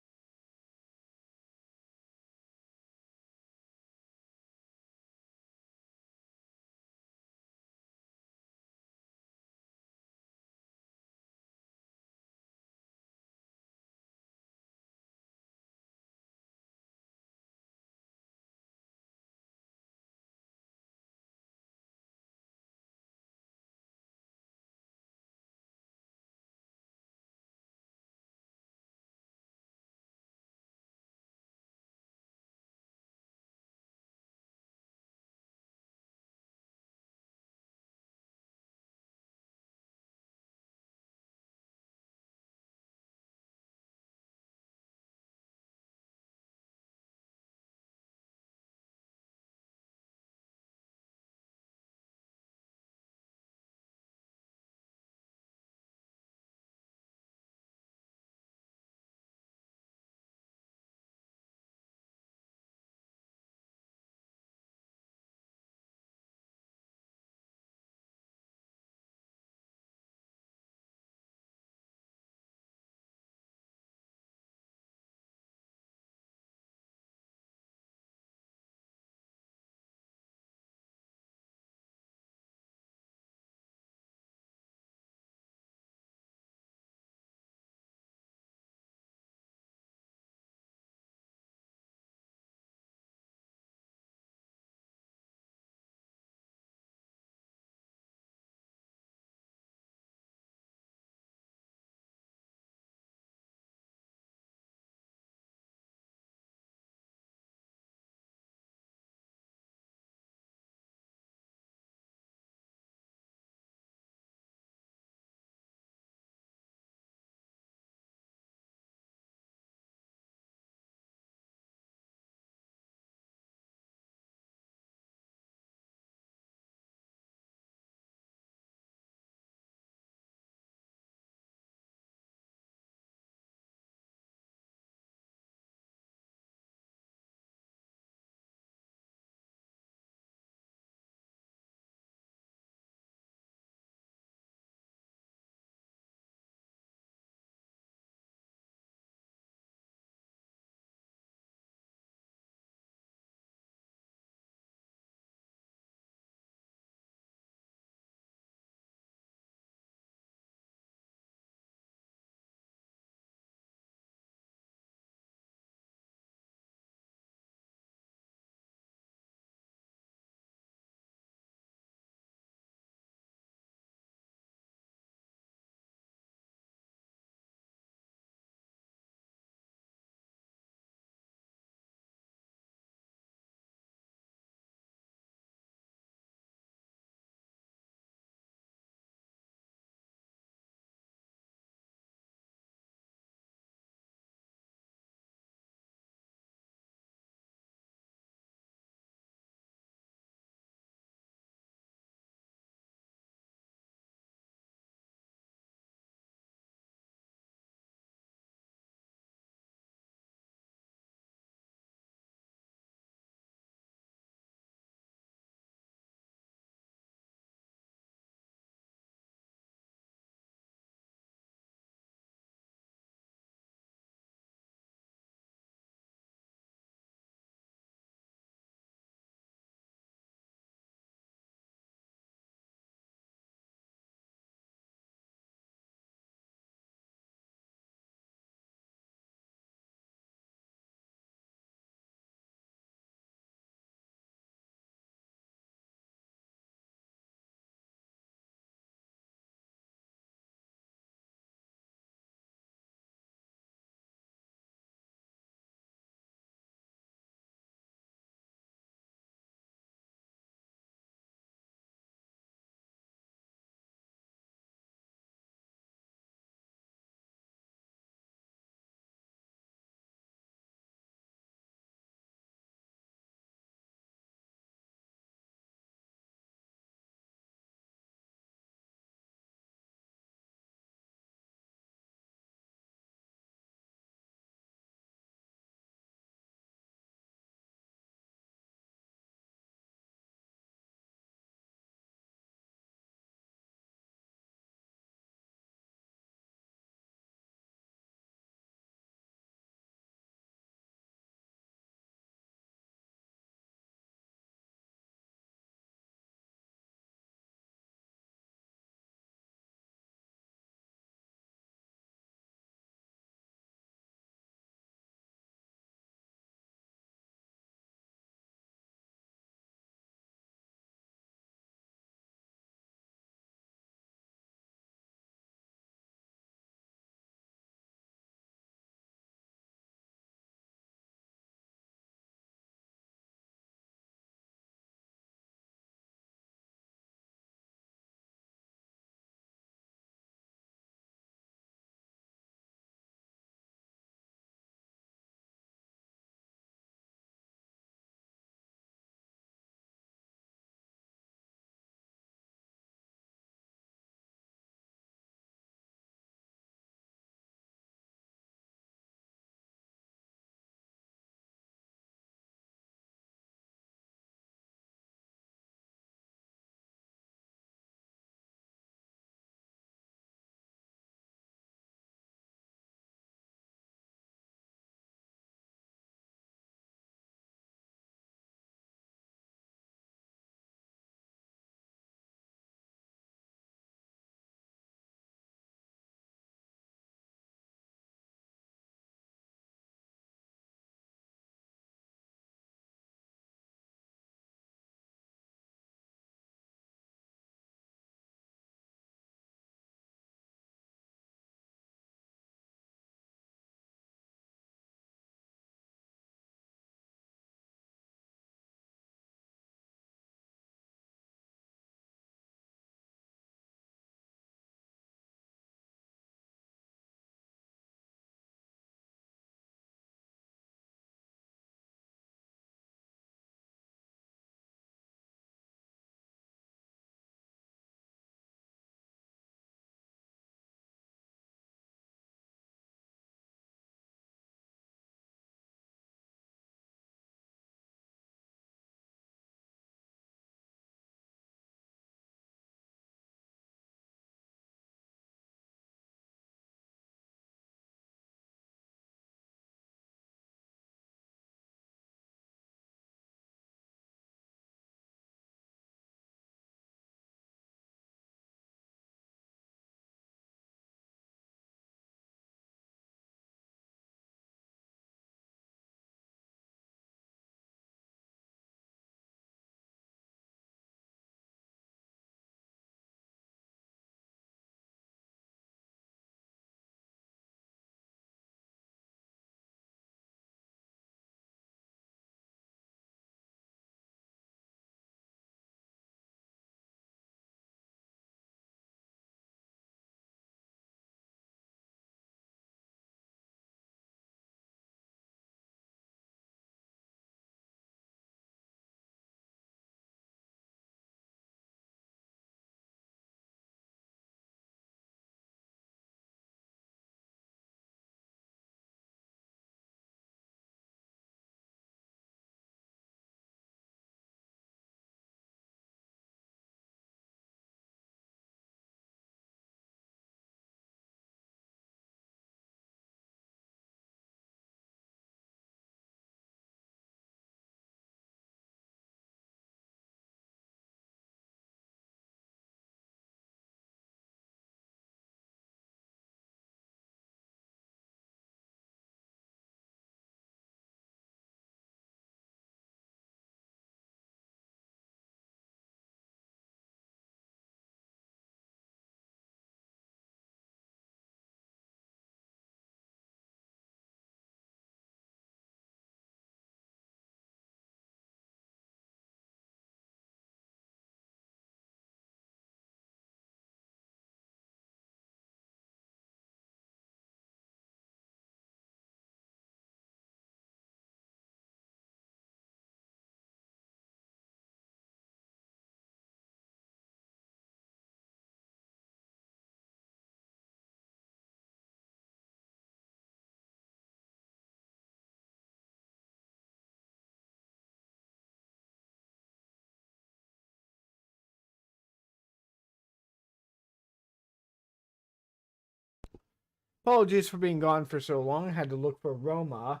Apologies for being gone for so long. I had to look for Roma.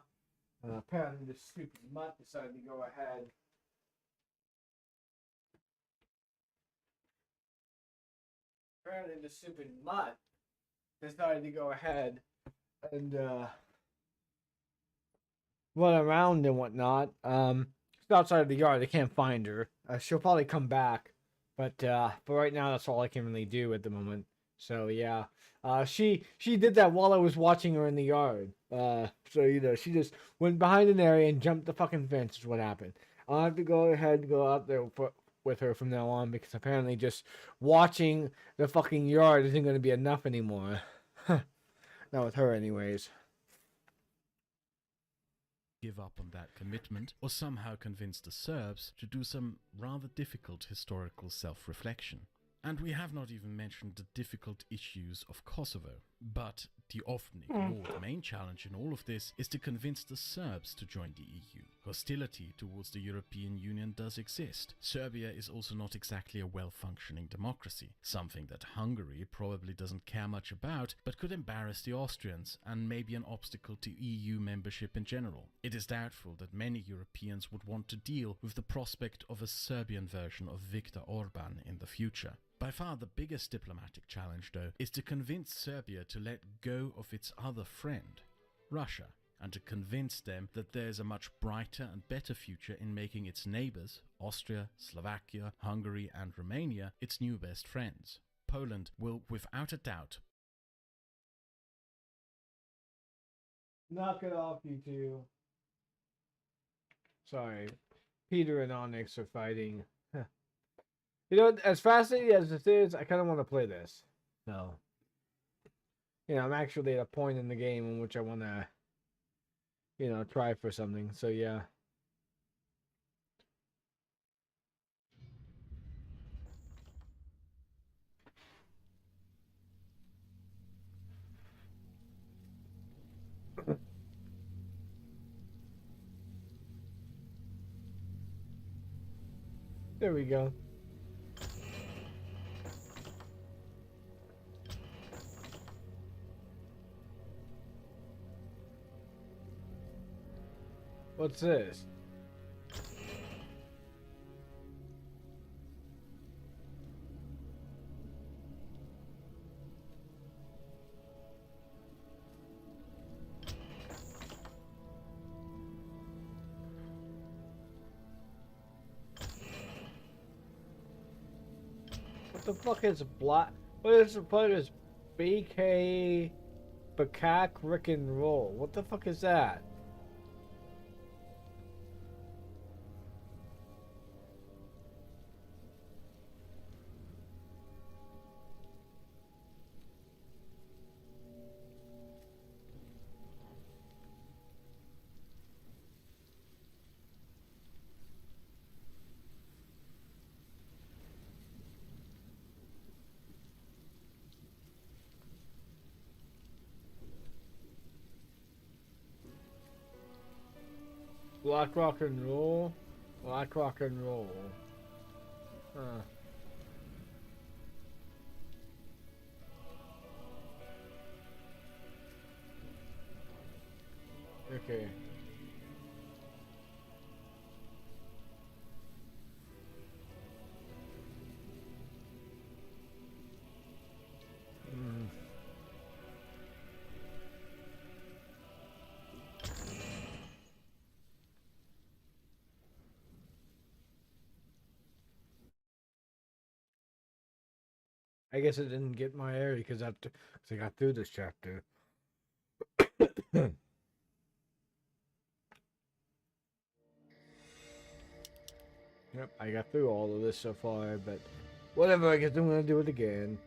Apparently this stupid mutt decided to go ahead. Apparently the stupid mutt decided to go ahead and run around and whatnot. She's outside of the yard. I can't find her. She'll probably come back. But right now, that's all I can really do at the moment. So yeah, she did that while I was watching her in the yard. So she just went behind an area and jumped the fucking fence. Is what happened. I'll have to go ahead and go out there with her from now on because apparently just watching the fucking yard isn't going to be enough anymore. Not with her, anyways. Give up on that commitment, or somehow convince the Serbs to do some rather difficult historical self-reflection. And we have not even mentioned the difficult issues of Kosovo. But the often ignored main challenge in all of this is to convince the Serbs to join the EU. Hostility towards the European Union does exist. Serbia is also not exactly a well-functioning democracy, something that Hungary probably doesn't care much about, but could embarrass the Austrians and may be an obstacle to EU membership in general. It is doubtful that many Europeans would want to deal with the prospect of a Serbian version of Viktor Orban in the future. By far the biggest diplomatic challenge, though, is to convince Serbia to let go of its other friend, Russia, and to convince them that there is a much brighter and better future in making its neighbors, Austria, Slovakia, Hungary, and Romania, its new best friends. Poland will, without a doubt, knock it off, you two. Sorry, Peter and Onyx are fighting. You know, as fascinating as this is, I kind of want to play this. So, I'm actually at a point in the game in which I want to, try for something. So, yeah. There we go. What's this? What the fuck is black? What is BK Bakak Rick and Roll? What the fuck is that? Black rock and roll? Black rock and roll. Huh. Okay. I guess it didn't get my area because I got through this chapter. Yep, I got through all of this so far, but whatever, I guess I'm gonna do it again.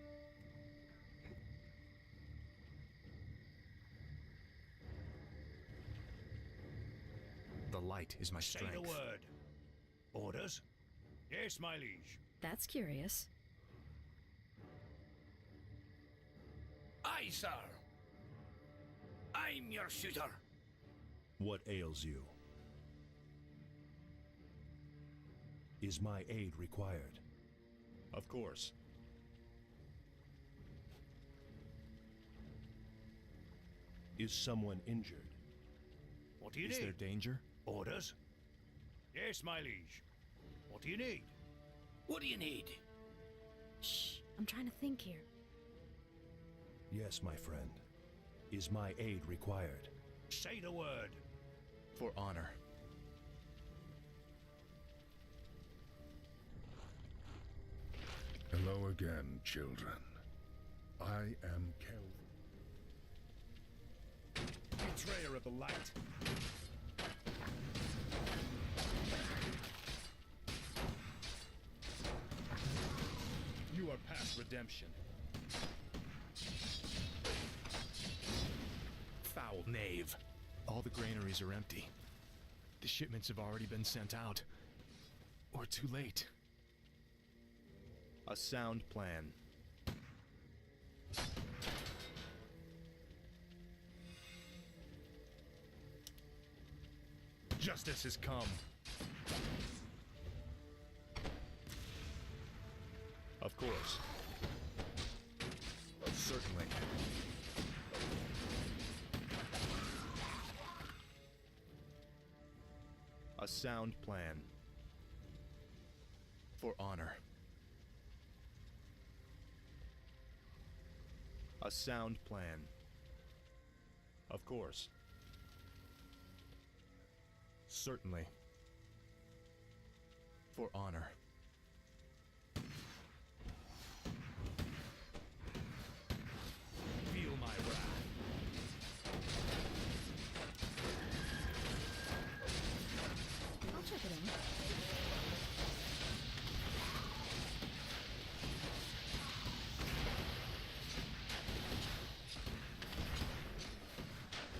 The light is my Say strength. the word. Orders? Yes, my liege. That's curious. Aye, sir. I'm your shooter. What ails you? Is my aid required? Of course. Is someone injured? What do you Is need? there danger? Orders? Yes, my liege. What do you need? What do you need? Shh, I'm trying to think here. Yes, my friend. Is my aid required? Say the word. For honor. Hello again, children. I am Kelvin. Betrayer of the light. You are past redemption. Foul knave. All the granaries are empty. The shipments have already been sent out. Or too late. A sound plan. Justice has come. Of course. Certainly. A sound plan. For honor. A sound plan. Of course. Certainly. For honor. Feel my wrath. I'll check it out.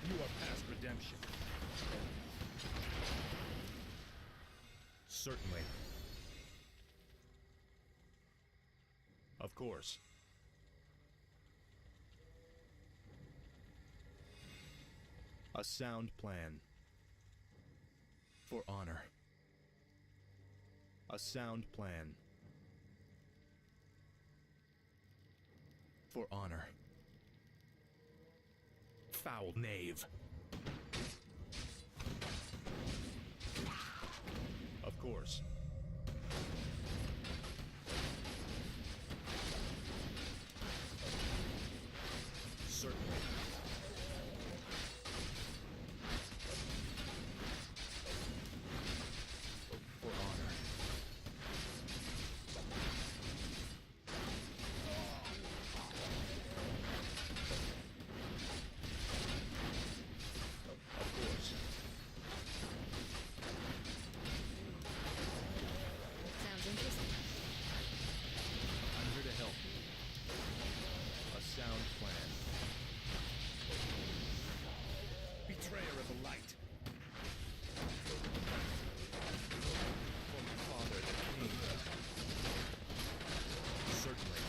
You are past redemption. Certainly. Of course. A sound plan. For honor. A sound plan. For honor. Foul knave. Of course. Certainly. For honor. Of course. Sounds interesting. I'm here to help you. A sound plan. Betrayer of the light. For my father, the king. Certainly.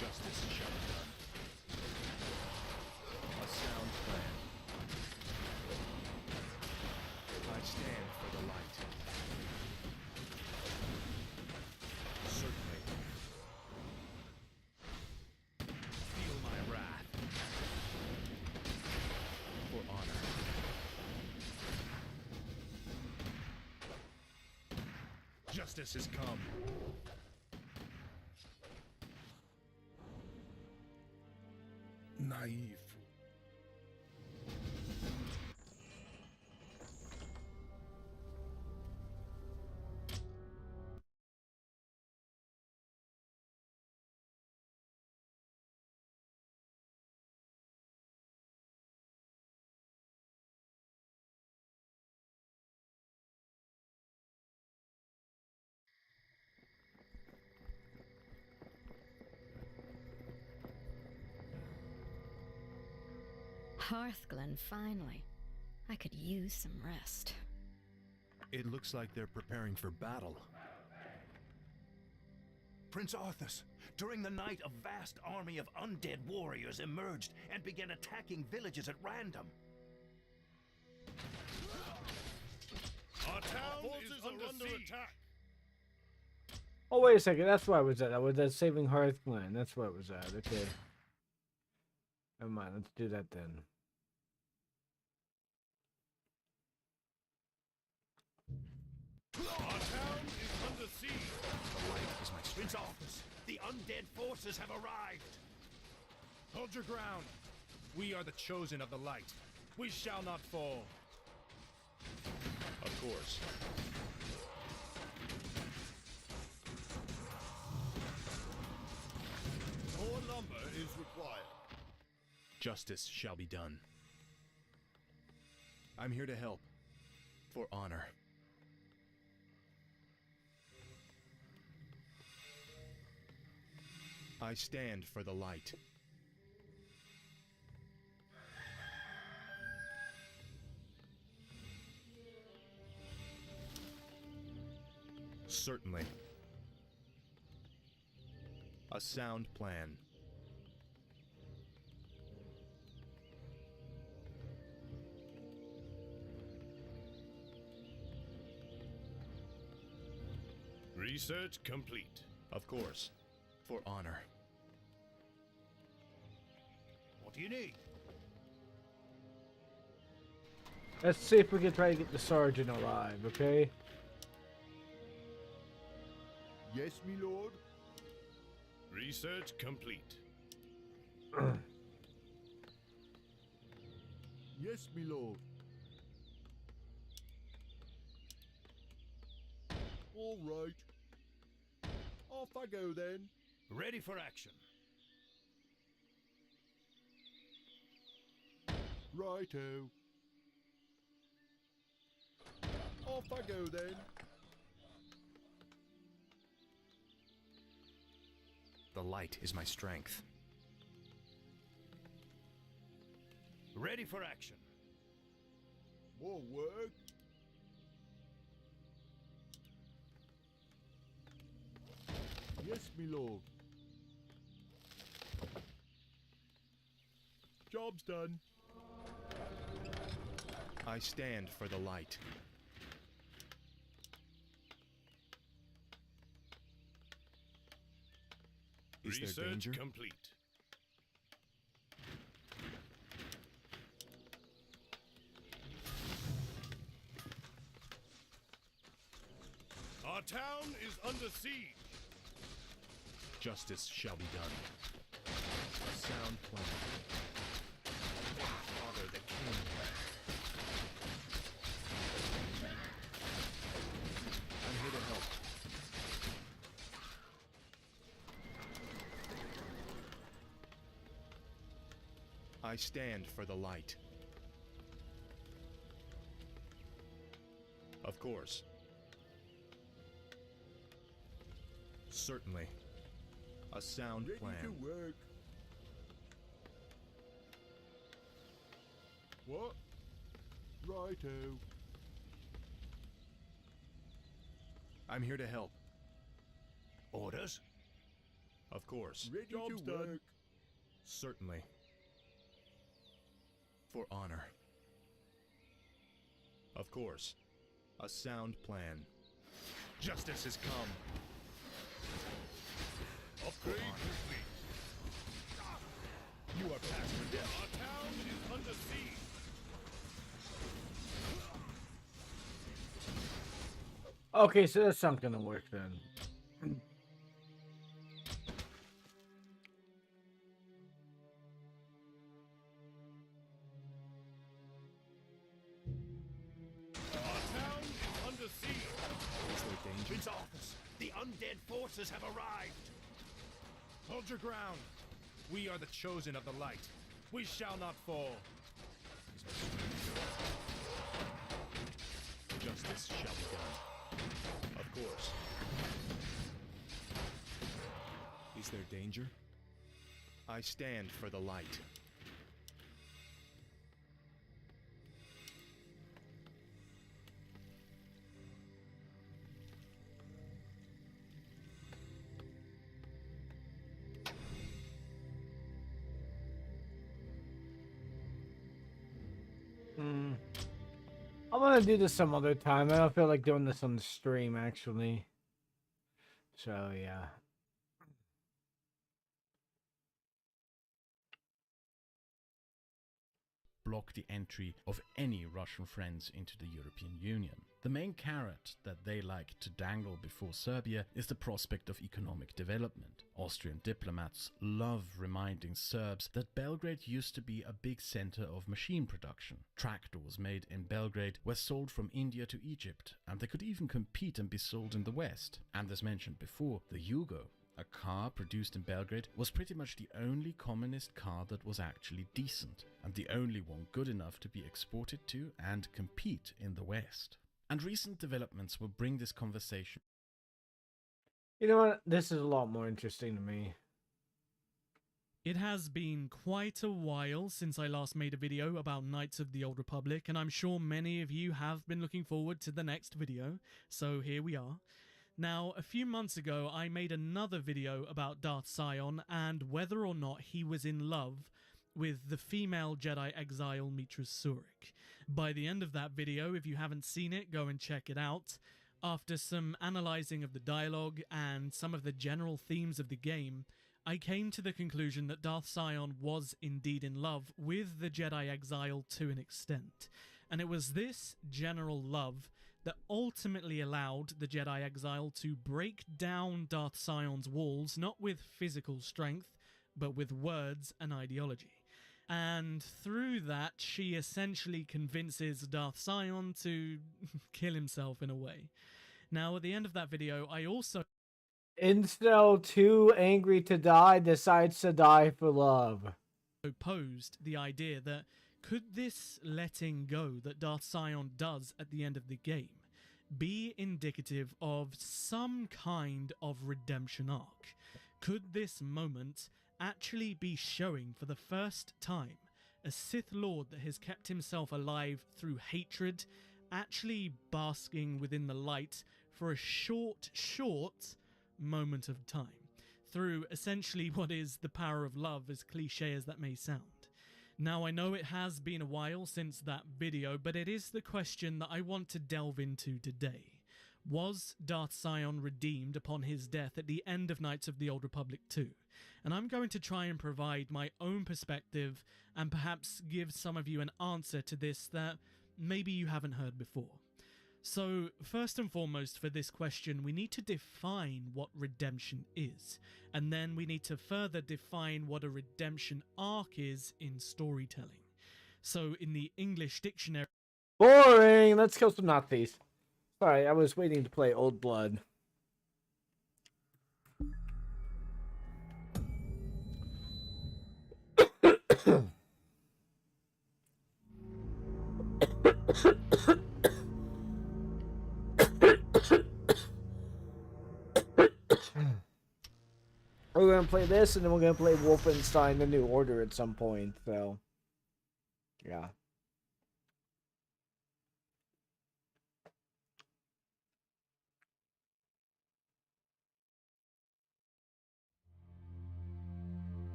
Justice shall be done. A sound plan. I stand for the light. Certainly. Feel my wrath. For honor. Justice has come. Naive. Hearthglen, finally. I could use some rest. It looks like they're preparing for battle. Prince Arthas, during the night, a vast army of undead warriors emerged and began attacking villages at random. town is under attack. Oh, wait a second. That's where I was at. I was at Saving Hearthland. That's where I was at. Okay. Never mind. Let's do that then. Our town is under siege. The light is my strength. Office, the undead forces have arrived. Hold your ground. We are the chosen of the light. We shall not fall. Of course. More lumber is required. Justice shall be done. I'm here to help. For honor. I stand for the light. Certainly. A sound plan. Research complete. Of course. For honor. What do you need? Let's see if we can try to get the sergeant alive, okay? Yes, me lord. Research complete. Yes, me lord. All right. Off I go then. Ready for action. Righto. Off I go then. The light is my strength. Ready for action. More work. Yes, me lord. Job's done. I stand for the light. Is there Research danger? complete. Our town is under siege. Justice shall be done. A sound plan. Father the king. I'm here to help. I stand for the light. Of course. Certainly. A sound Ready plan. to work. What? Righto. I'm here to help. Orders? Of course. Ready to work. Certainly. For honor. Of course. A sound plan. Justice has come. Upgrade complete. You are past redemption. Our town is under siege. Okay, so that's not gonna work then. Our town is under siege. Is there danger? Prince Office, the undead forces have arrived. Hold your ground. We are the chosen of the light. We shall not fall. Justice shall be done. Of course. Is there danger? I stand for the light. How want to do this some other time. I don't feel like doing this on the stream, actually. So, yeah. Block the entry of any Russian friends into the European Union. The main carrot that they like to dangle before Serbia is the prospect of economic development. Austrian diplomats love reminding Serbs that Belgrade used to be a big center of machine production. Tractors made in Belgrade were sold from India to Egypt, and they could even compete and be sold in the West. And as mentioned before, the Yugo, a car produced in Belgrade, was pretty much the only communist car that was actually decent, and the only one good enough to be exported to and compete in the West. And recent developments will bring this conversation. You know what? This is a lot more interesting to me. It has been quite a while since I last made a video about Knights of the Old Republic, and I'm sure many of you have been looking forward to the next video, so here we are. Now, a few months ago, I made another video about Darth Sion and whether or not he was in love with the female Jedi exile Mitras Surik. By the end of that video, if you haven't seen it, go and check it out. After some analysing of the dialogue and some of the general themes of the game, I came to the conclusion that Darth Sion was indeed in love with the Jedi exile to an extent. And it was this general love that ultimately allowed the Jedi exile to break down Darth Sion's walls, not with physical strength, but with words and ideology. And through that, she essentially convinces Darth Sion to kill himself in a way. Now, at the end of that video, I also... Incel too angry to die decides to die for love. Posed the idea that could this letting go that Darth Sion does at the end of the game be indicative of some kind of redemption arc? Could this moment actually be showing for the first time a Sith Lord that has kept himself alive through hatred, actually basking within the light for a short moment of time, through essentially what is the power of love, as cliche as that may sound? Now, I know it has been a while since that video, but it is the question that I want to delve into today. Was Darth Sion redeemed upon his death at the end of Knights of the Old Republic 2? And I'm going to try and provide my own perspective and perhaps give some of you an answer to this that maybe you haven't heard before. So, first and foremost for this question, we need to define what redemption is, and then we need to further define what a redemption arc is in storytelling. So, in the English dictionary... Boring! Let's kill some Nazis. Sorry, I was waiting to play Old Blood. We're gonna play this, and then we're gonna play Wolfenstein: The New Order at some point. So, yeah.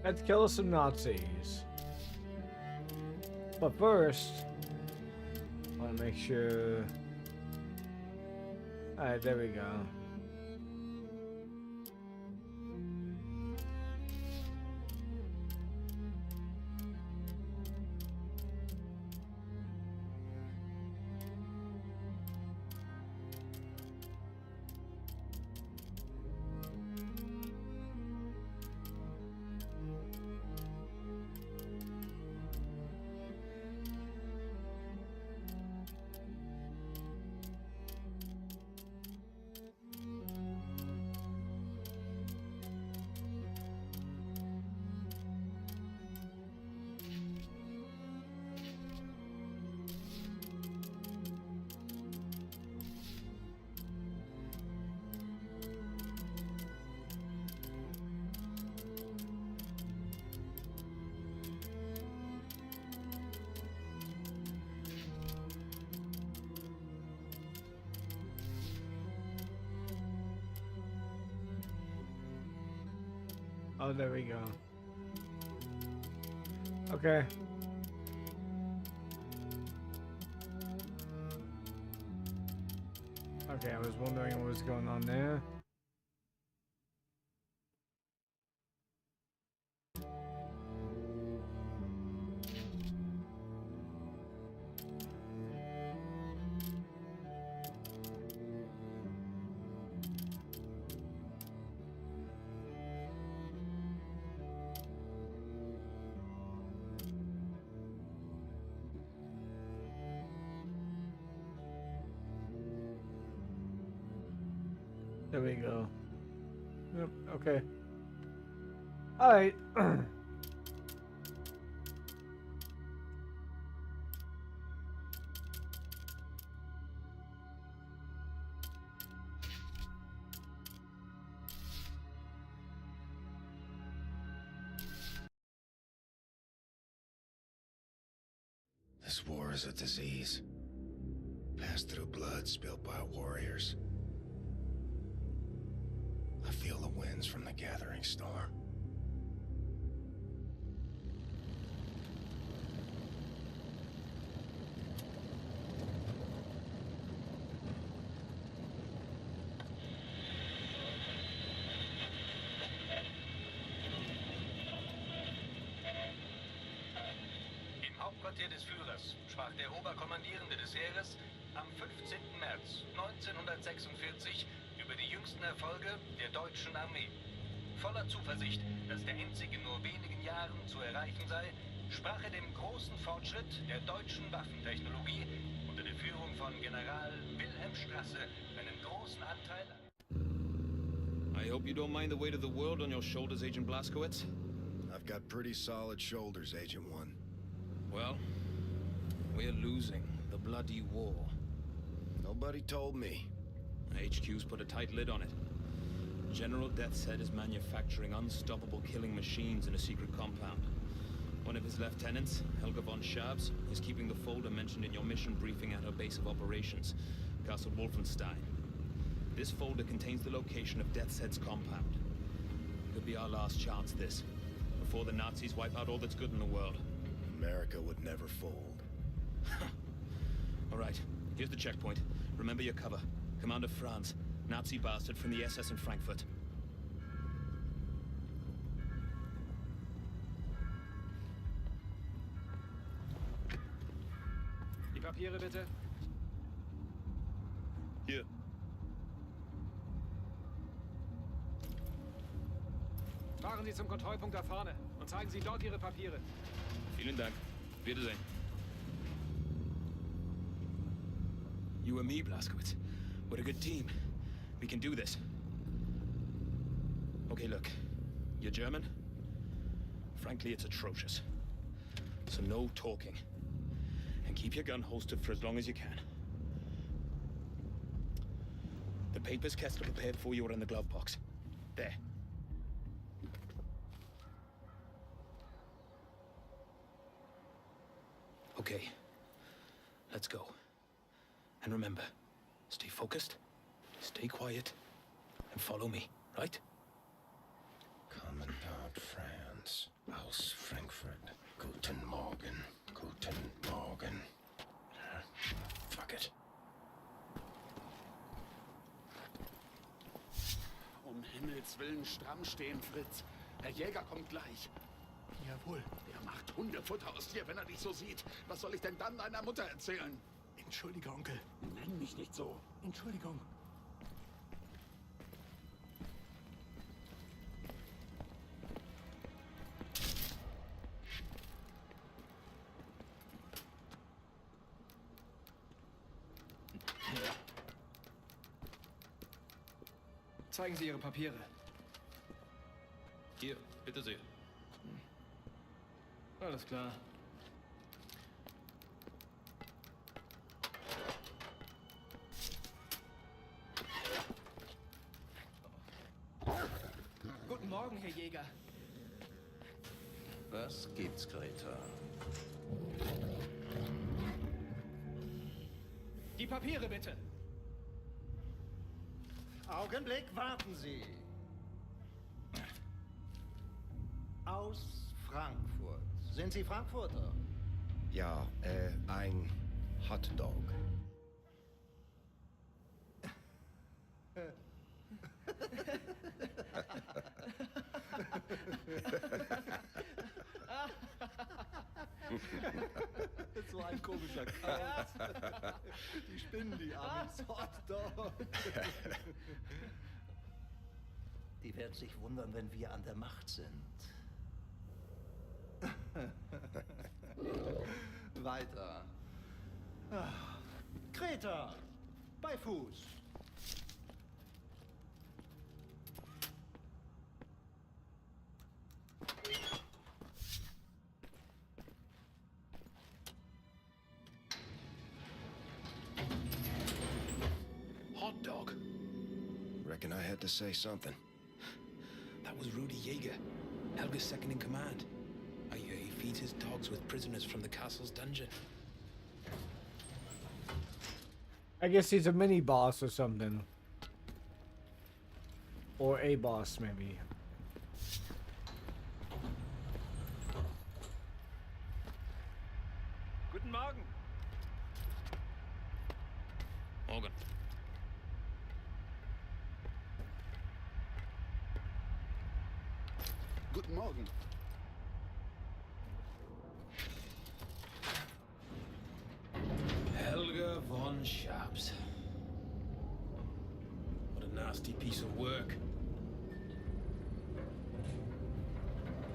Let's kill some Nazis. But first, I want to make sure... Alright, there we go. Oh, there we go. Okay. Okay, I was wondering what was going on there. There we go. Yep, okay. Alright. This war is a disease, passed through blood spilled by warriors. I feel the winds from the gathering storm. Im Hauptquartier des Führers sprach der Oberkommandierende des Heeres am 15. März 1946 über die jüngsten Erfolge der deutschen Armee. Voller Zuversicht, dass der Endsieg in nur wenigen Jahren zu erreichen sei, sprach er dem großen Fortschritt der deutschen Waffentechnologie unter der Führung von General Wilhelm Strasse einen großen Anteil an. I hope you don't mind the weight of the world on your shoulders, Agent Blazkowicz. I've got pretty solid shoulders, Agent One. Well, we're losing the bloody war. Nobody told me. HQ's put a tight lid on it. General Deathshead is manufacturing unstoppable killing machines in a secret compound. One of his lieutenants, Helga von Schabs, is keeping the folder mentioned in your mission briefing at her base of operations, Castle Wolfenstein. This folder contains the location of Deathshead's compound. Could be our last chance, this, before the Nazis wipe out all that's good in the world. America would never fold. All right, here's the checkpoint. Remember your cover. Commander Franz, Nazi bastard from the SS in Frankfurt. Die Papiere bitte. Hier. Fahren Sie zum Kontrollpunkt da vorne und zeigen Sie dort Ihre Papiere. Vielen Dank. Wiedersehen. You and me, Blazkowicz. We're a good team. We can do this. Okay, look. You're German? Frankly, it's atrocious. So no talking. And keep your gun holstered for as long as you can. The papers Kessler prepared for you are in the glove box. There. Okay. Let's go. And remember, stay focused, stay quiet, and follow me, right? Commandant Franz, aus Frankfurt. Guten Morgen, guten Morgen. Fuck it. Himmels Willen stramm stehen, Fritz. Herr Jäger kommt gleich. Jawohl. Er macht Hundefutter aus dir, wenn er dich so sieht. Was soll ich denn dann deiner Mutter erzählen? Entschuldige, Onkel. Nenn mich nicht so. Entschuldigung. Zeigen Sie Ihre Papiere. Hier, bitte sehr. Alles klar. Guten Morgen, Herr Jäger. Was gibt's, Greta? Die Papiere bitte. Augenblick, warten Sie. Aus Frankfurt. Sind Sie Frankfurter? Ja, ein Hotdog. So ein komischer Kauz. Die spinnen, die Amis. Hotdog. Die werden sich wundern, wenn wir an der Macht sind. Weiter. Kreta. Bei Fuß. Hot dog. Reckon I had to say something. That was Rudy Jaeger, Helga's second in command. I hear he feeds his dogs with prisoners from the castle's dungeon. I guess he's a mini boss or something. Or a boss, maybe. Guten Morgen. Morgan. Guten Morgen. Helga von Schaps. What a nasty piece of work.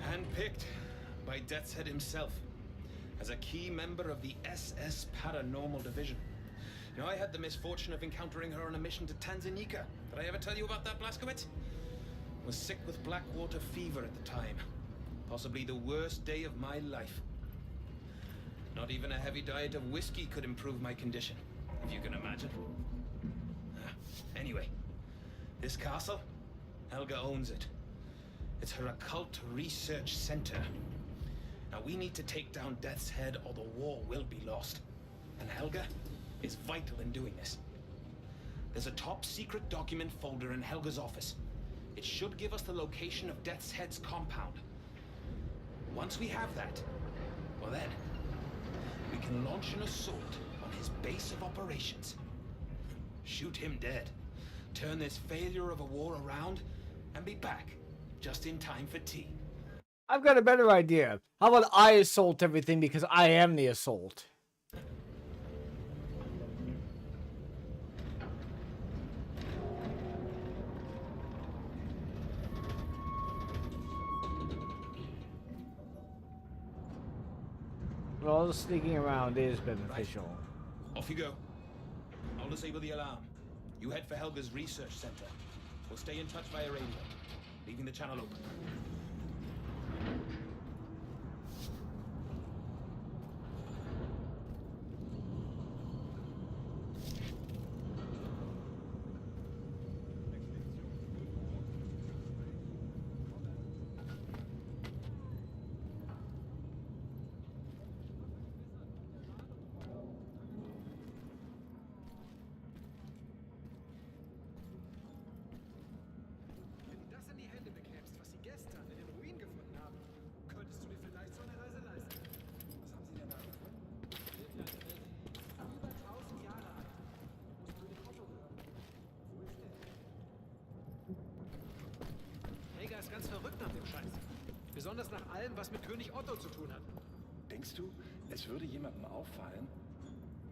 Handpicked by Death's Head himself as a key member of the SS Paranormal Division. You know, I had the misfortune of encountering her on a mission to Tanzania. Did I ever tell you about that, Blaskowitz? Was sick with Blackwater fever at the time. Possibly the worst day of my life. Not even a heavy diet of whiskey could improve my condition, if you can imagine. Anyway, this castle, Helga owns it. It's her occult research center. Now we need to take down Death's Head or the war will be lost. And Helga is vital in doing this. There's a top secret document folder in Helga's office. It should give us the location of Death's Head's compound. Once we have that, well then, we can launch an assault on his base of operations. Shoot him dead. Turn this failure of a war around, and be back, just in time for tea. I've got a better idea. How about I assault everything because I am the assault? Well, all the sneaking around is beneficial. Off you go. I'll disable the alarm. You head for Helga's research center. We'll stay in touch via radio, leaving the channel open. Wenn du das in die Hände bekämst, was sie gestern in den Ruinen gefunden haben, könntest du dir vielleicht so eine Reise leisten. Was haben sie denn da gefunden? Über 1000 Jahre alt. Muss wohl dem Otto gehören. Wo ist der? Helga ist ganz verrückt nach dem Scheiß. Besonders nach allem, was mit König Otto zu tun hat. Denkst du, es würde jemandem auffallen,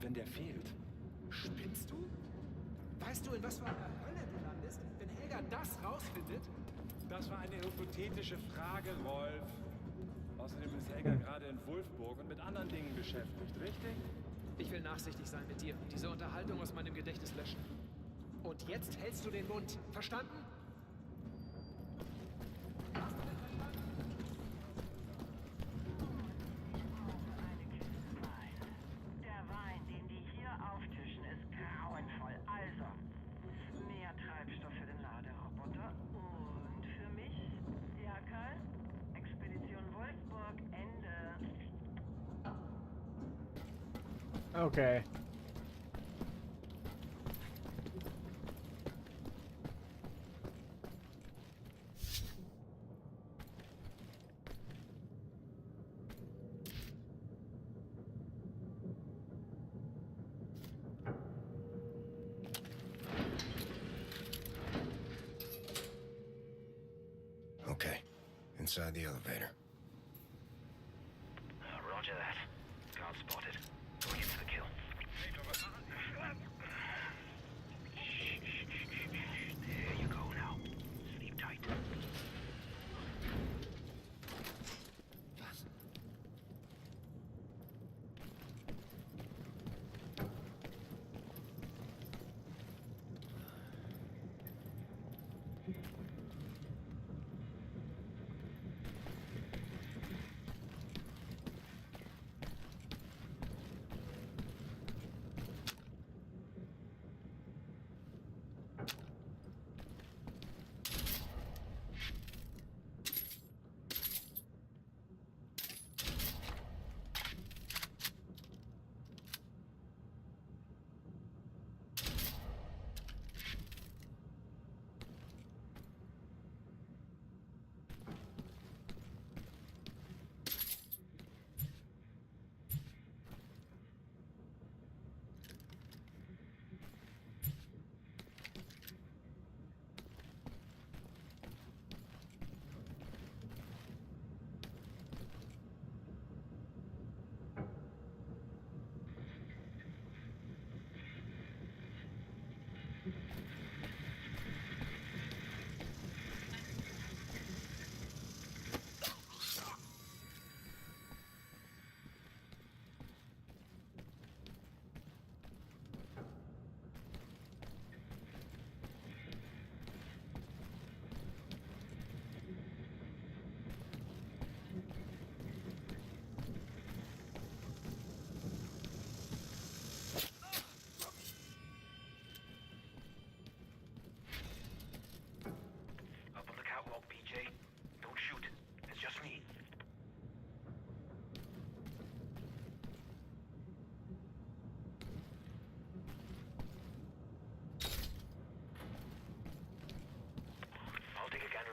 wenn der fehlt? Spinnst du? Weißt du, in was für einer Hölle du landest, wenn Helga das rausfindet? Das war eine hypothetische Frage, Rolf. Außerdem ist Helga gerade in Wolfburg und mit anderen Dingen beschäftigt, richtig? Ich will nachsichtig sein mit dir und diese Unterhaltung aus meinem Gedächtnis löschen. Und jetzt hältst du den Mund. Verstanden? Der Wein, den die hier auftischen, ist grauenvoll. Also, mehr Treibstoff für den Laderoboter und für mich. Ja, Karl? Expedition Wolfsburg, Ende. Okay. inside the elevator. Roger that. Guard spotted. Going in for the kill. There you go now. Sleep tight.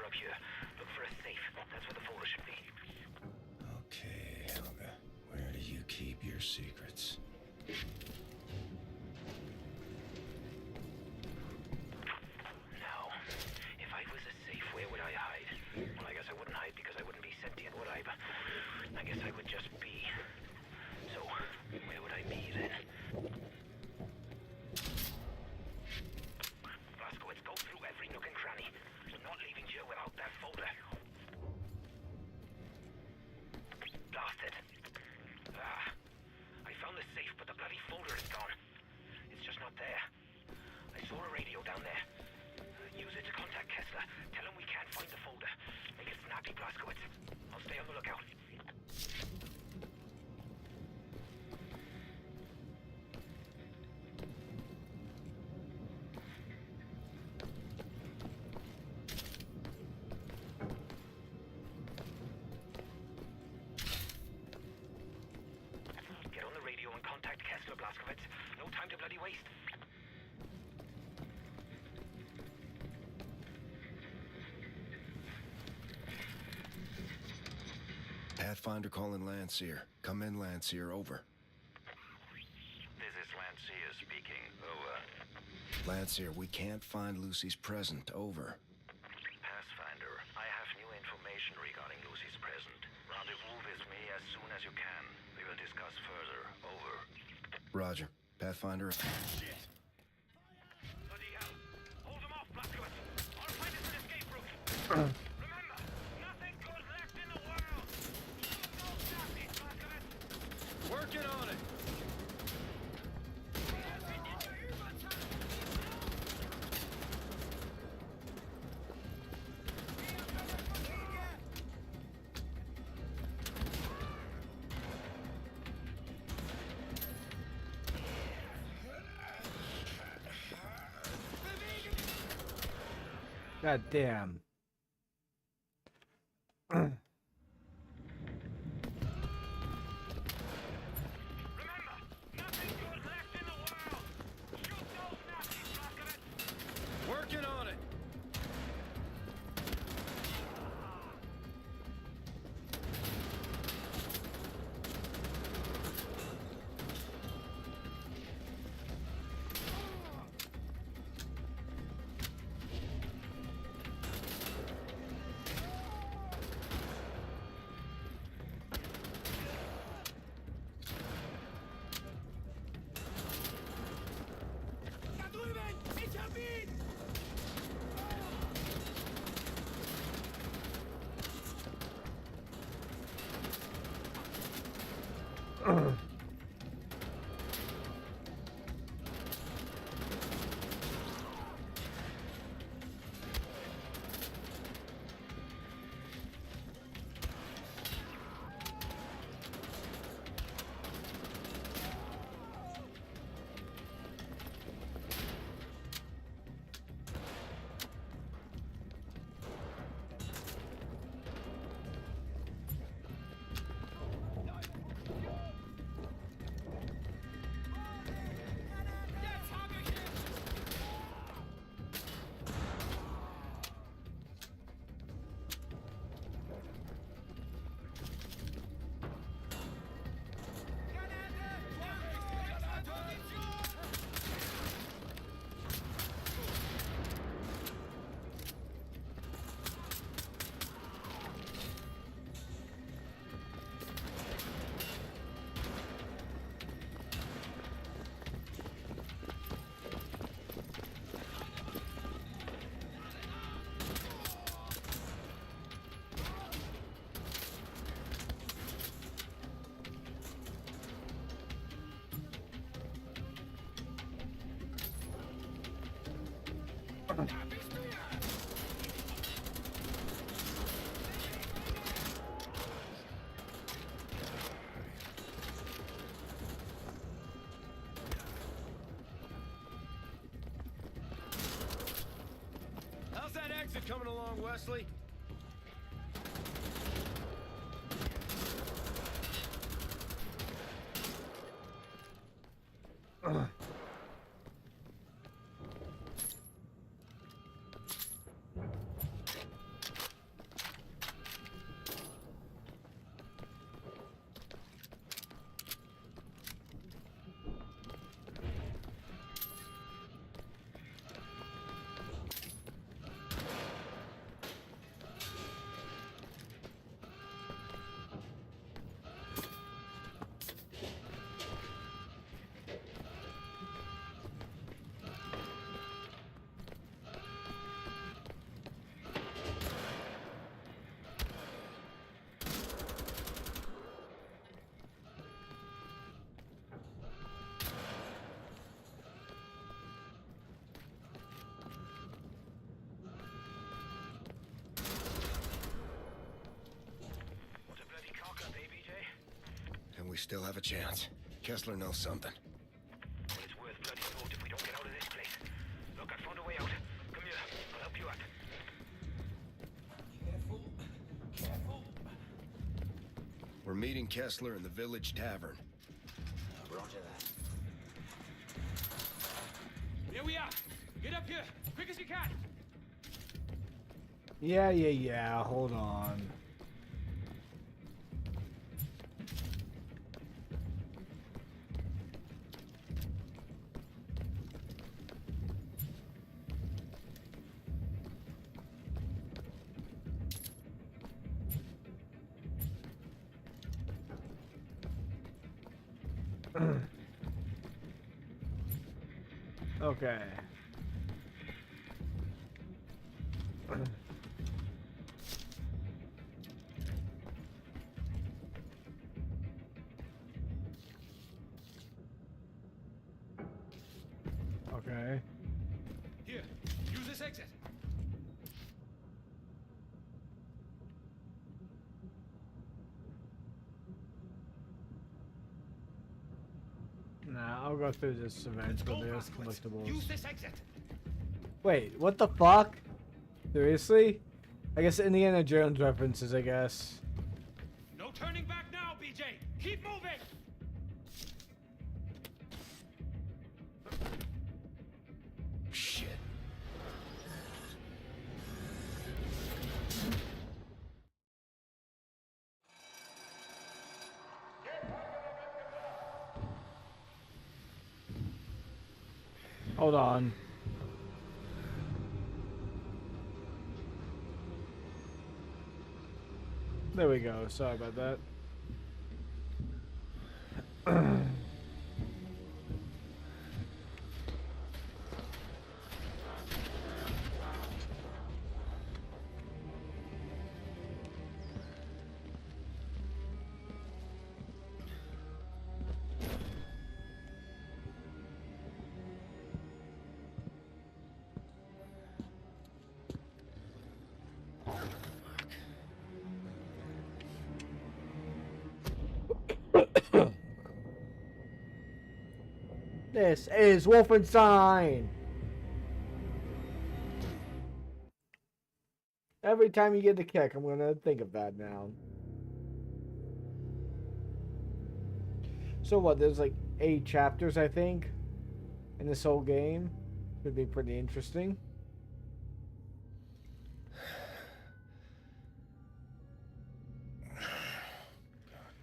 Up here. Look for a safe. That's where the folder should be. Okay, Helga. Where do you keep your secrets? Now, if I was a safe, where would I hide? Well, I guess I wouldn't hide because I wouldn't be sentient, would I? But I guess I would just be. So, where would I be then? Blaskowitz, go through every nook and cranny. Not leaving Joe without that folder. Blasted. I found the safe, but the bloody folder is gone. It's just not there. I saw a radio down there. Use it to contact Kessler. Tell him we can't find the folder. Make it snappy, Blaskowitz. I'll stay on the lookout. Contact Kessler, Blaskowitz. No time to bloody waste. Pathfinder calling Landseer. Come in, Landseer. Over. This is Landseer speaking. Over. Landseer, we can't find Lucy's present. Over. Pathfinder, I have new information regarding Lucy's present. Rendezvous with me as soon as you can. We will discuss further. Over. Roger. Pathfinder. Shit! Bloody hell! Hold him off, Blaskowitz! I'll find us an escape route! Remember, nothing good left in the world! No Nazis, Blaskowitz! Working on it! God damn. Working on it! How's that exit coming along, Wesley? And we still have a chance. Kessler knows something. Well, it's worth bloody thought if we don't get out of this place. Look, I found a way out. Come here, I'll help you out. Careful. Careful. We're meeting Kessler in the village tavern. Roger that. Here we are. Get up here, quick as you can. Yeah. Hold on. Okay. Okay. Here, use this exit. Nah, I'll go through this eventually. There's collectibles. Use this exit. Wait, what the fuck? Seriously? I guess Indiana Jones references, I guess. No turning back now, BJ. Keep moving. Shit. Hold on. There we go. Sorry about that. This is Wolfenstein. Every time you get the kick, I'm gonna think of that now. So what? There's like 8 chapters, I think, in this whole game. Could be pretty interesting.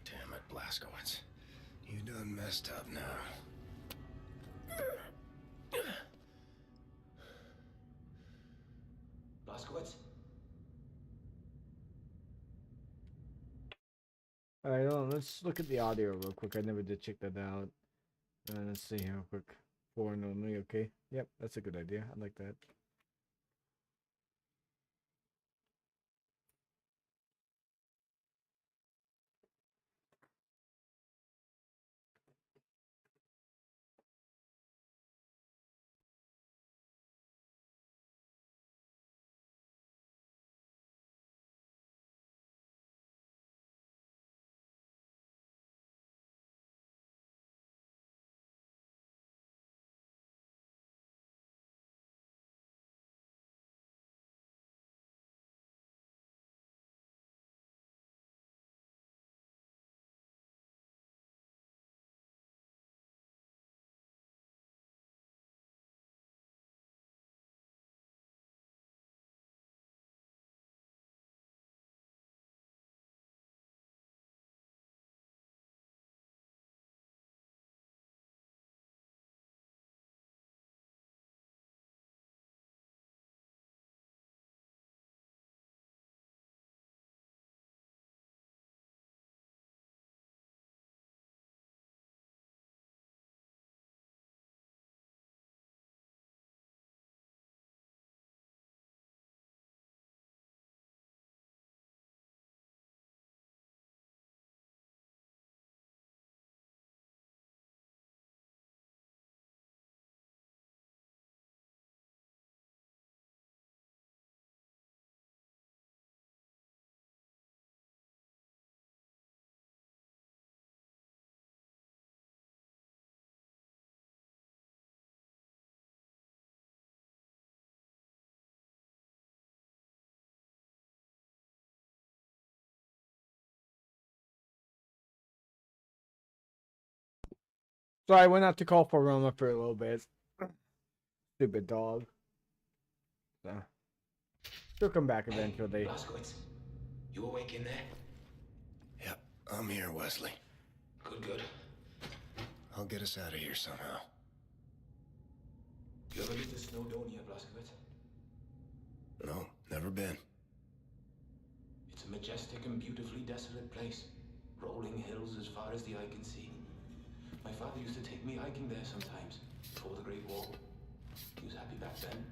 Damn it, Blazkowicz. You done messed up now. Blazkowicz? Alright, let's look at the audio real quick. I never did check that out. Let's see here real quick. Foreign only, okay. Yep, that's a good idea. I like that. So I went out to call for Roma for a little bit. Stupid dog. So she'll come back eventually. Blazkowicz, you awake in there? Yep, I'm here, Wesley. Good. I'll get us out of here somehow. You ever been to Snowdonia, Blazkowicz? No, never been. It's a majestic and beautifully desolate place. Rolling hills as far as the eye can see. My father used to take me hiking there sometimes, before the Great War. He was happy back then.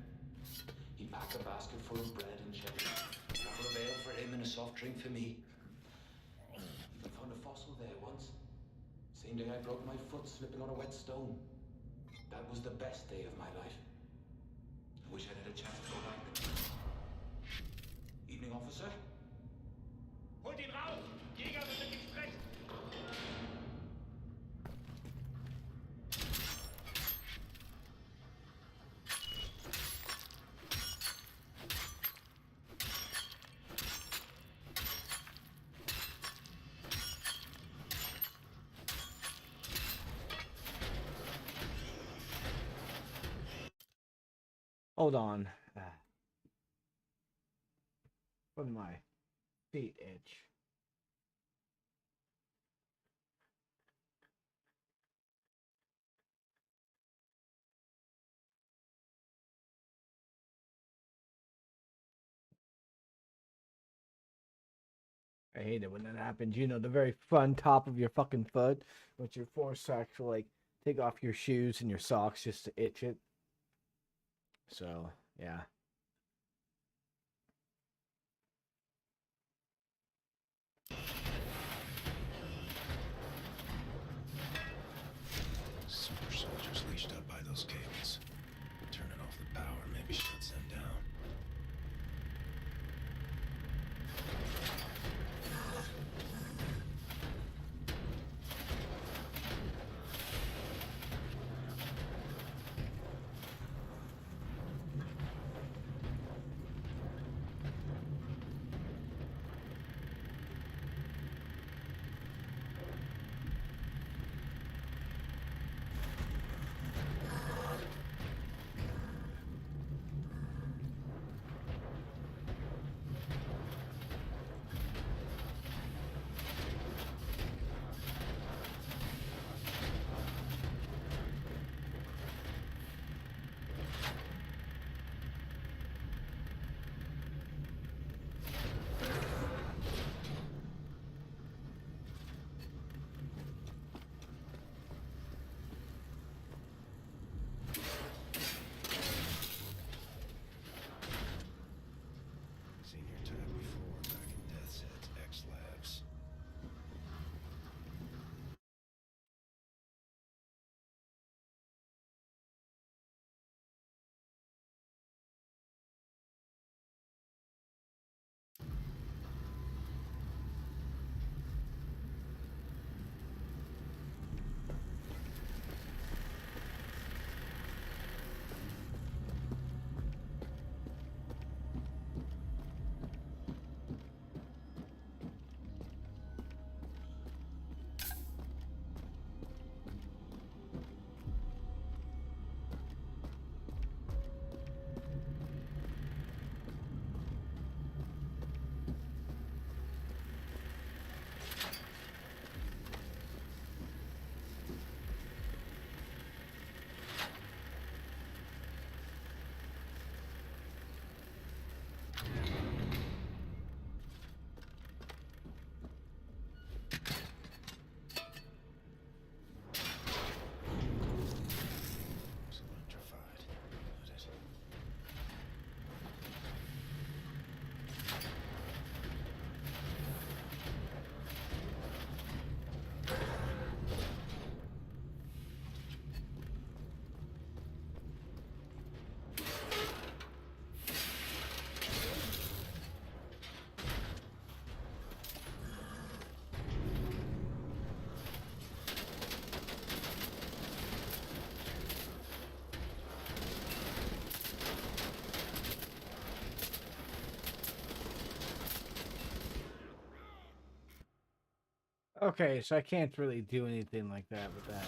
He'd pack a basket full of bread and cherries, a bottle of ale for him and a soft drink for me. I found a fossil there once. Same day I broke my foot slipping on a wet stone. That was the best day of my life. I wish I'd had a chance to go back. Evening, officer. Holt ihn raus! Jäger will mit ihm sprechen! Hold on. When my feet itch. I hate it when that happens. You know, the very front top of your fucking foot, which you're forced to actually like take off your shoes and your socks just to itch it. So, yeah. Super soldiers leashed up by those cables. Turning off the power maybe shuts them down. Seen your type before back in Death's Head's X-Labs. Okay, so I can't really do anything like that with that.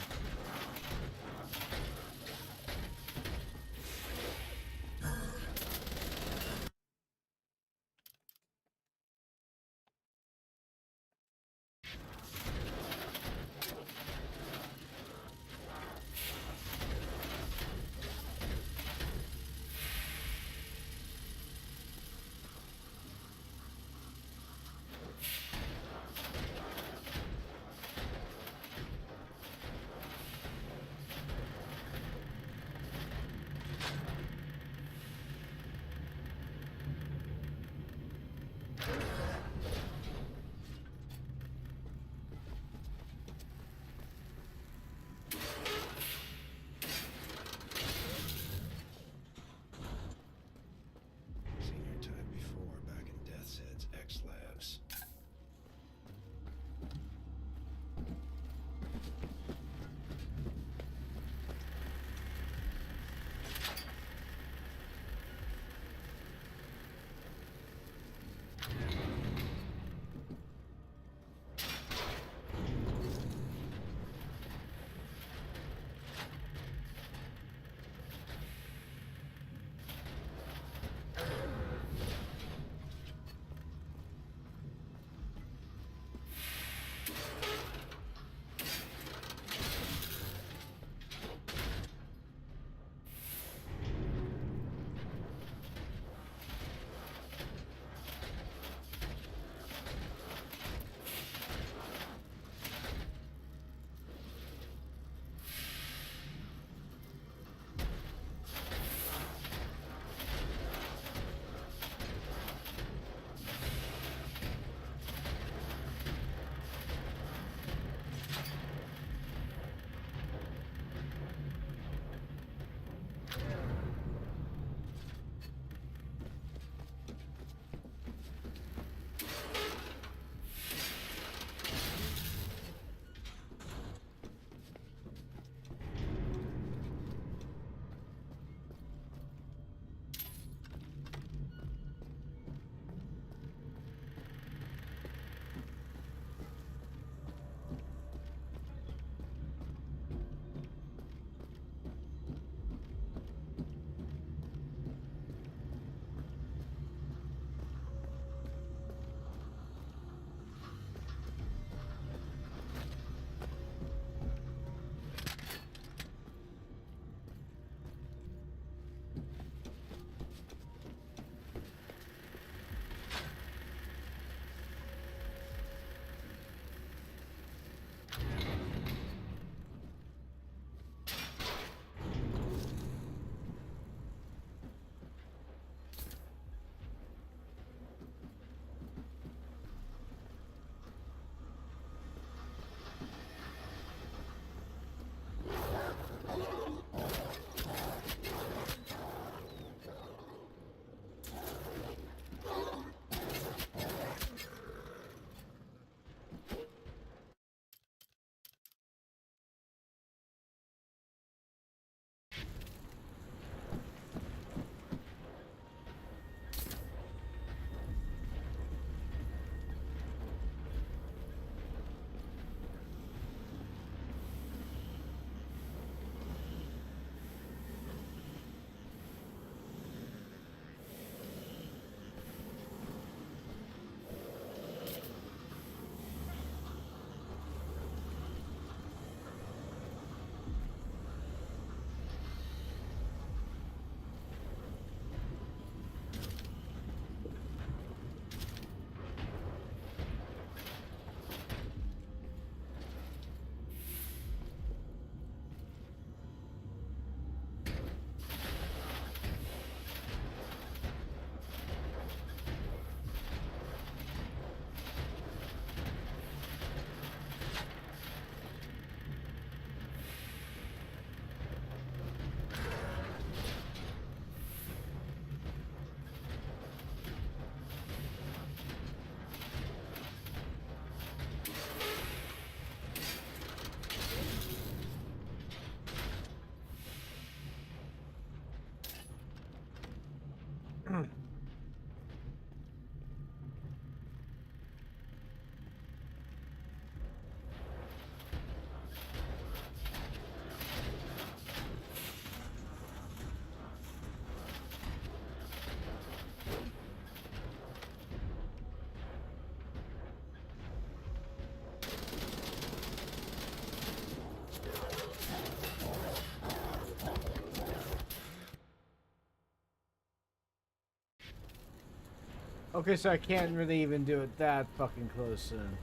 Okay, so I can't really even do it that fucking close then.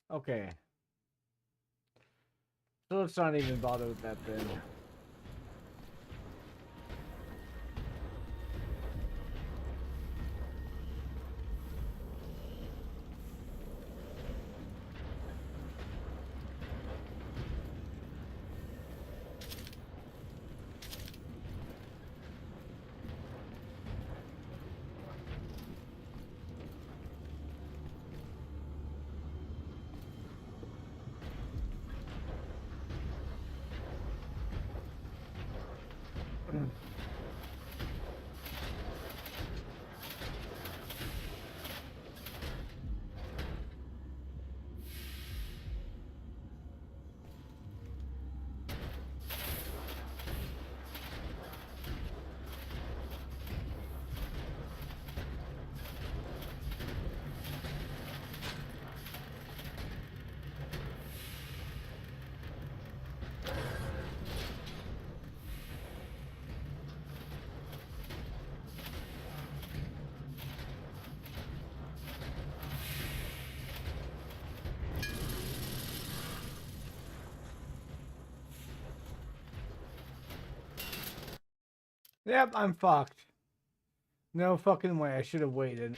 Okay. So let's not even bother with that then. Yep, I'm fucked. No fucking way. I should have waited.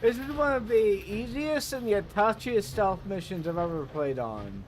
This is one of the easiest and yet touchiest stealth missions I've ever played on.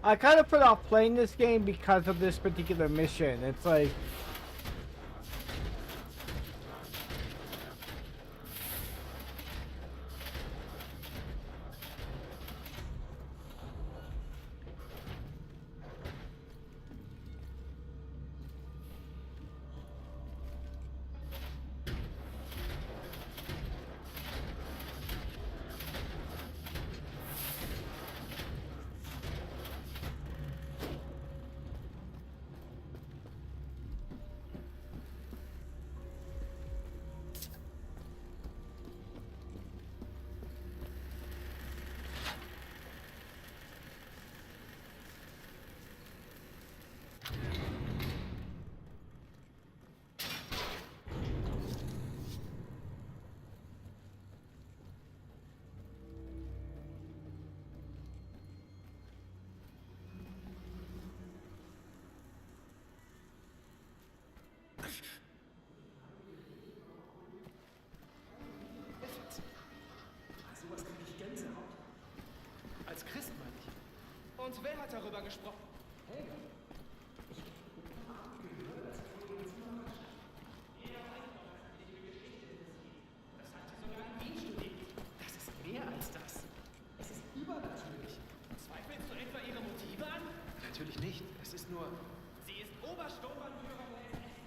I kind of put off playing this game because of this particular mission. It's like... Sowas kriege ich Gänsehaut. Als Christ meine ich. Und wer hat darüber gesprochen? Helga. Ich habe gehört, dass er vor dem Zimmer stand. Jeder weiß doch, dass er nicht für Geschichte interessiert. Das hat sie sogar in Wien studiert. Das ist mehr als das. Es ist übernatürlich. Zweifelst du etwa ihre Motive an? Natürlich nicht. Es ist nur... Sie ist Obersturmbannführer der SS.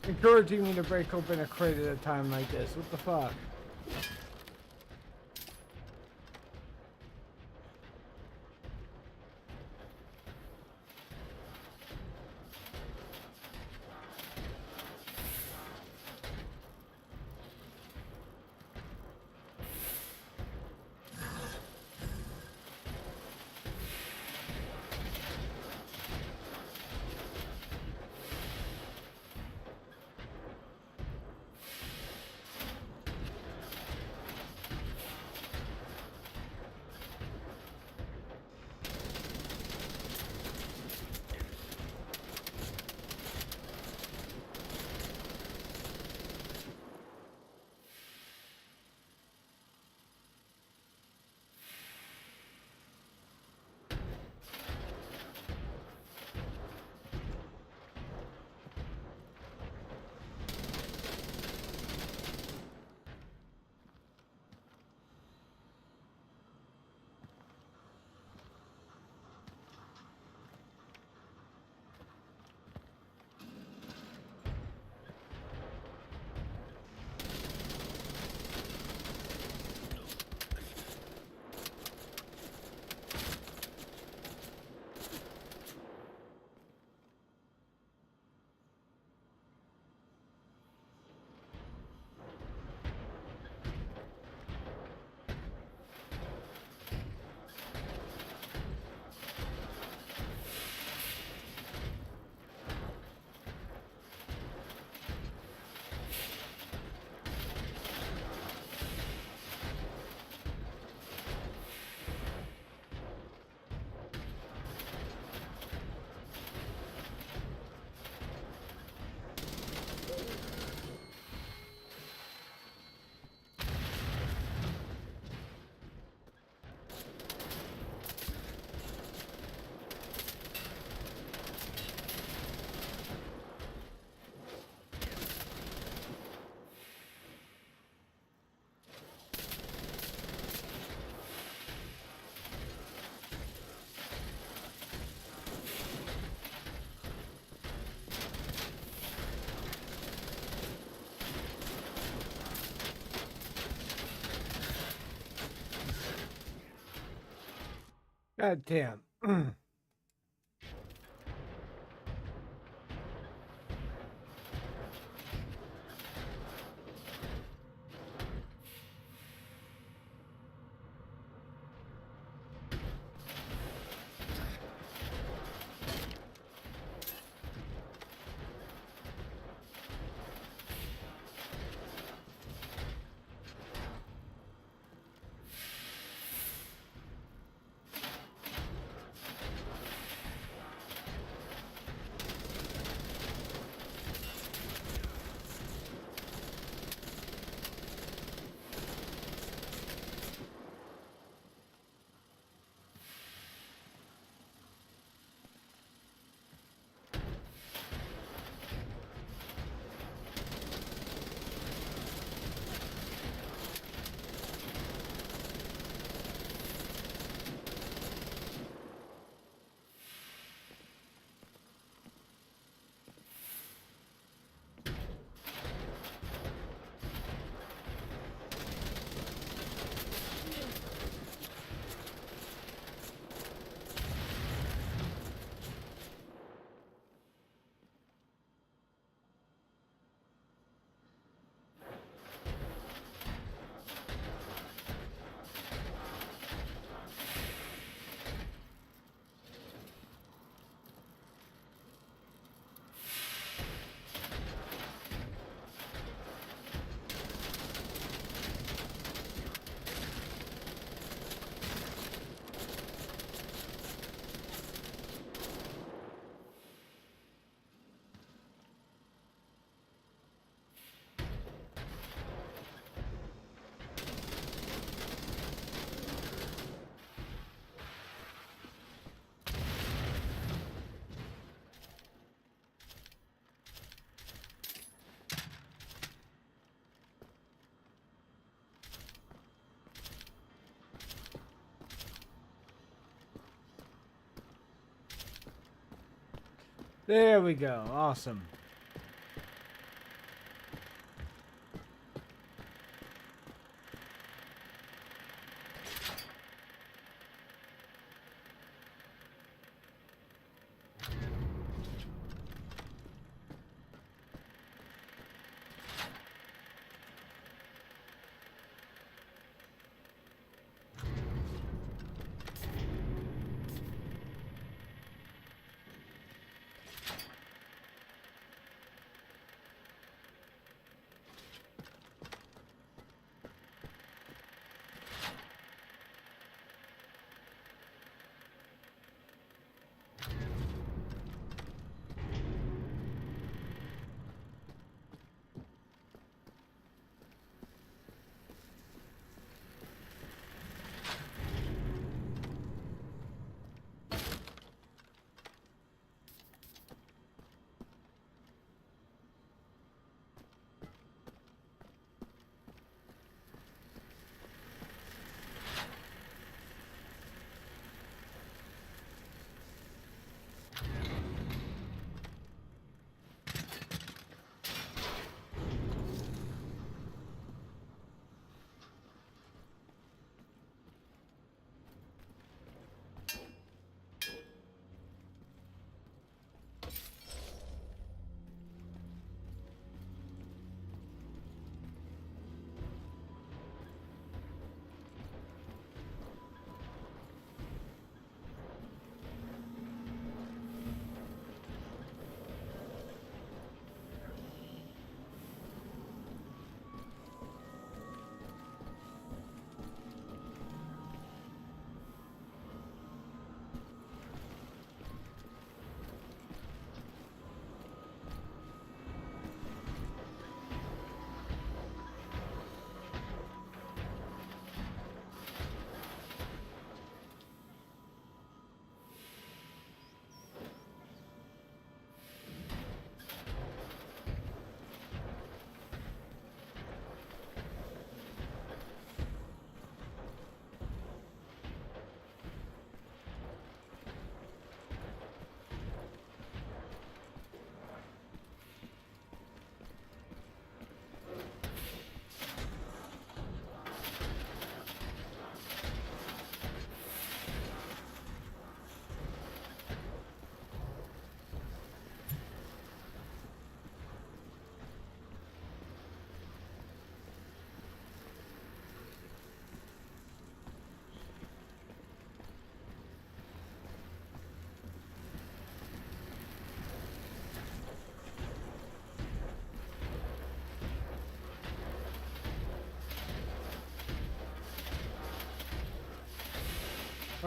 encouraging me to break open a crate at a time like this. What the fuck? God damn. There we go. Awesome.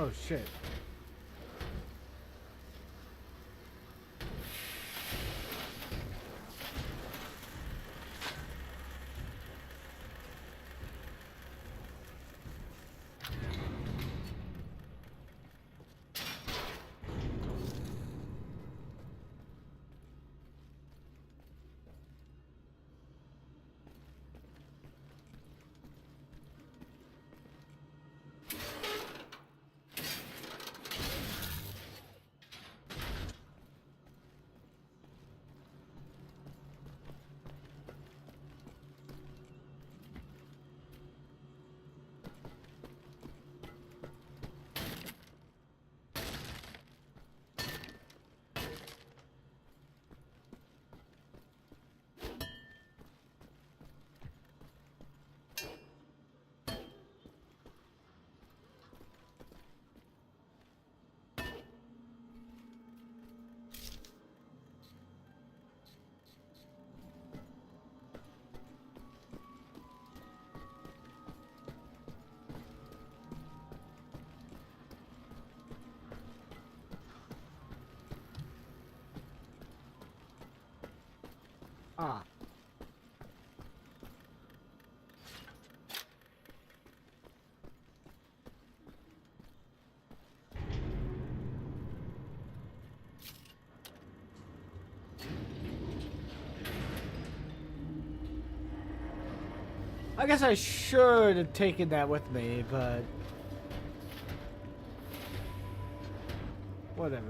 Oh shit. Ah. I guess I should have taken that with me, but whatever.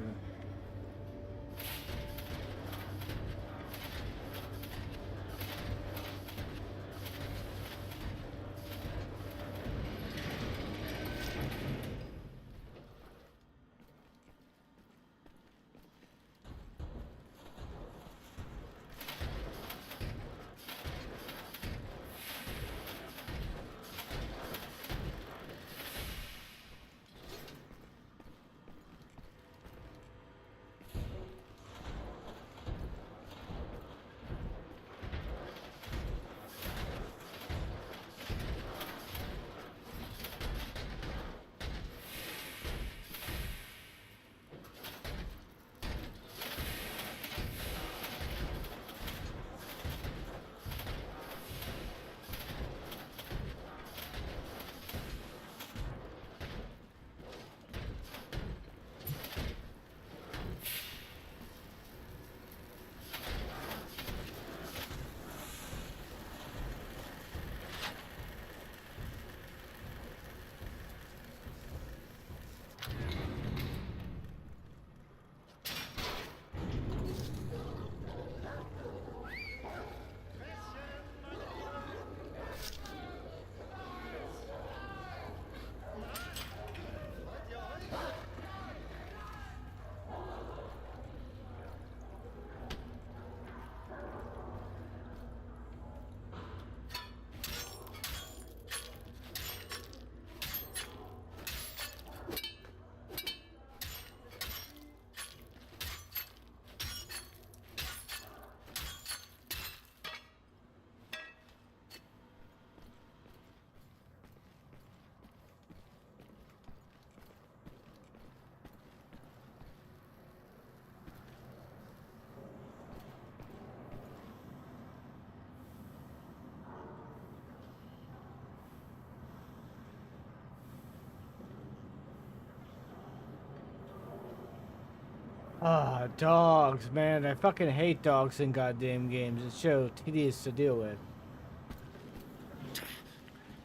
Ah, dogs, man. I fucking hate dogs in goddamn games. It's so tedious to deal with.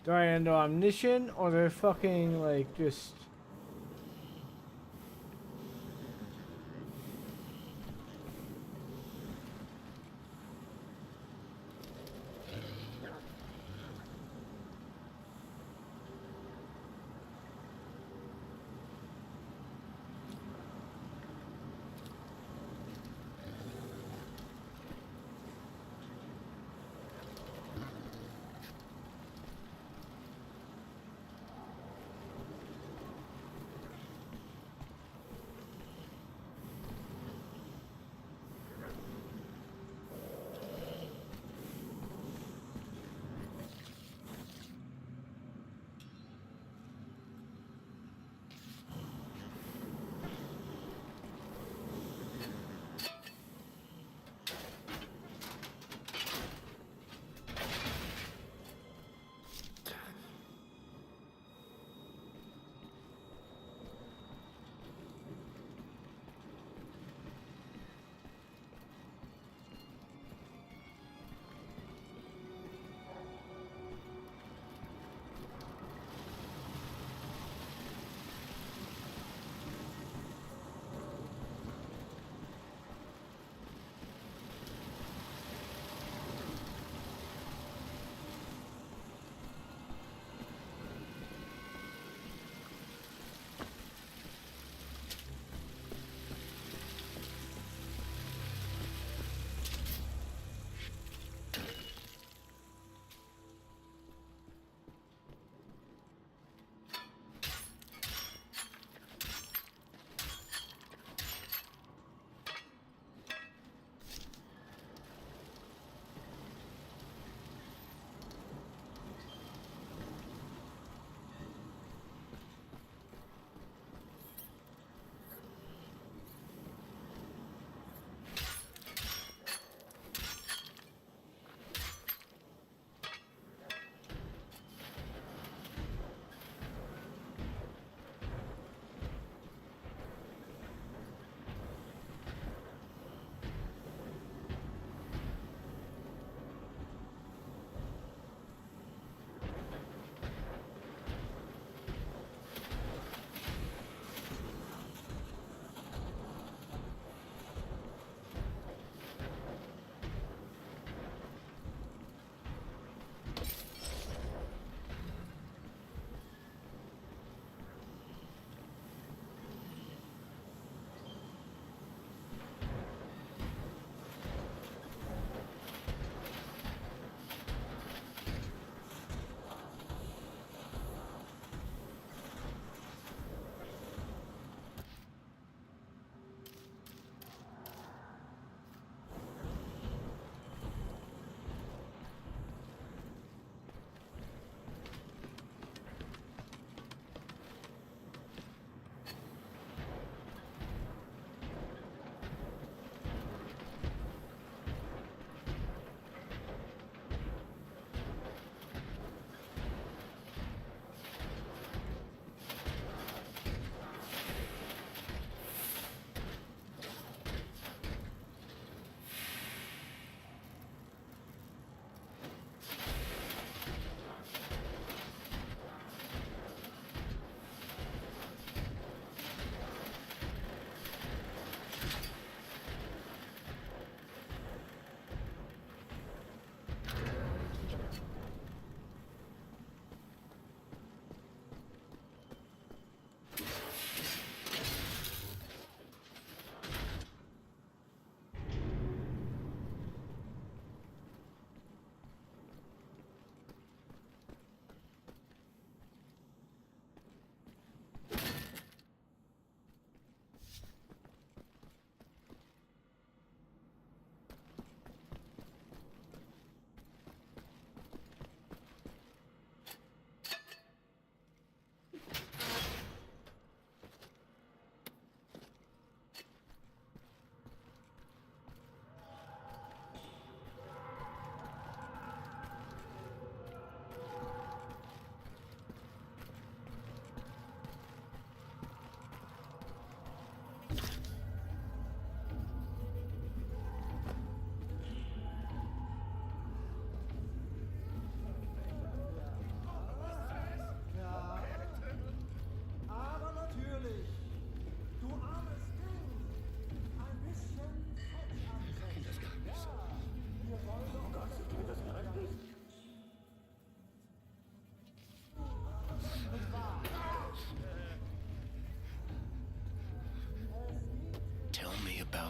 Do I end omniscient or they're fucking like just.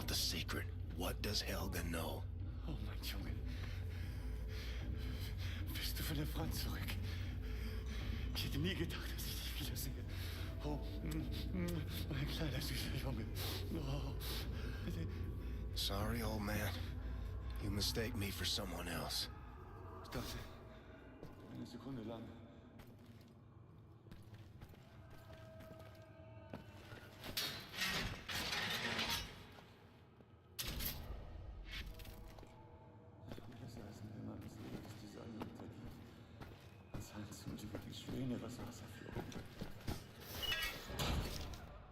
want the secret? What does Helga know? Oh, mein Junge. Bist du von der Front zurück? Ich hätte nie gedacht, dass ich dich wiedersehe. Oh, mein kleiner süßer Junge. Oh. Sorry, old man. You mistake me for someone else. Ich dachte, eine Sekunde lang.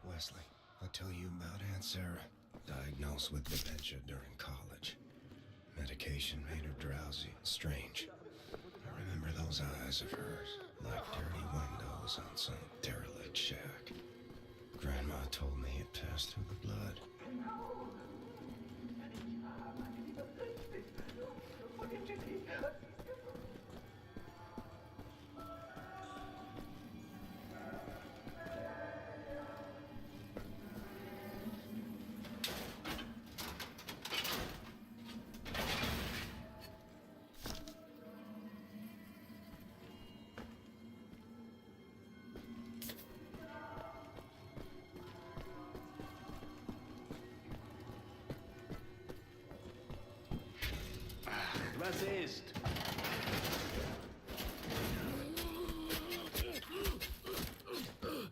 Wesley, I'll tell you about Aunt Sarah. Diagnosed with dementia during college. Medication made her drowsy and strange. I remember those eyes of hers, like dirty windows on some derelict shack. Grandma told me it passed through the blood. Was ist?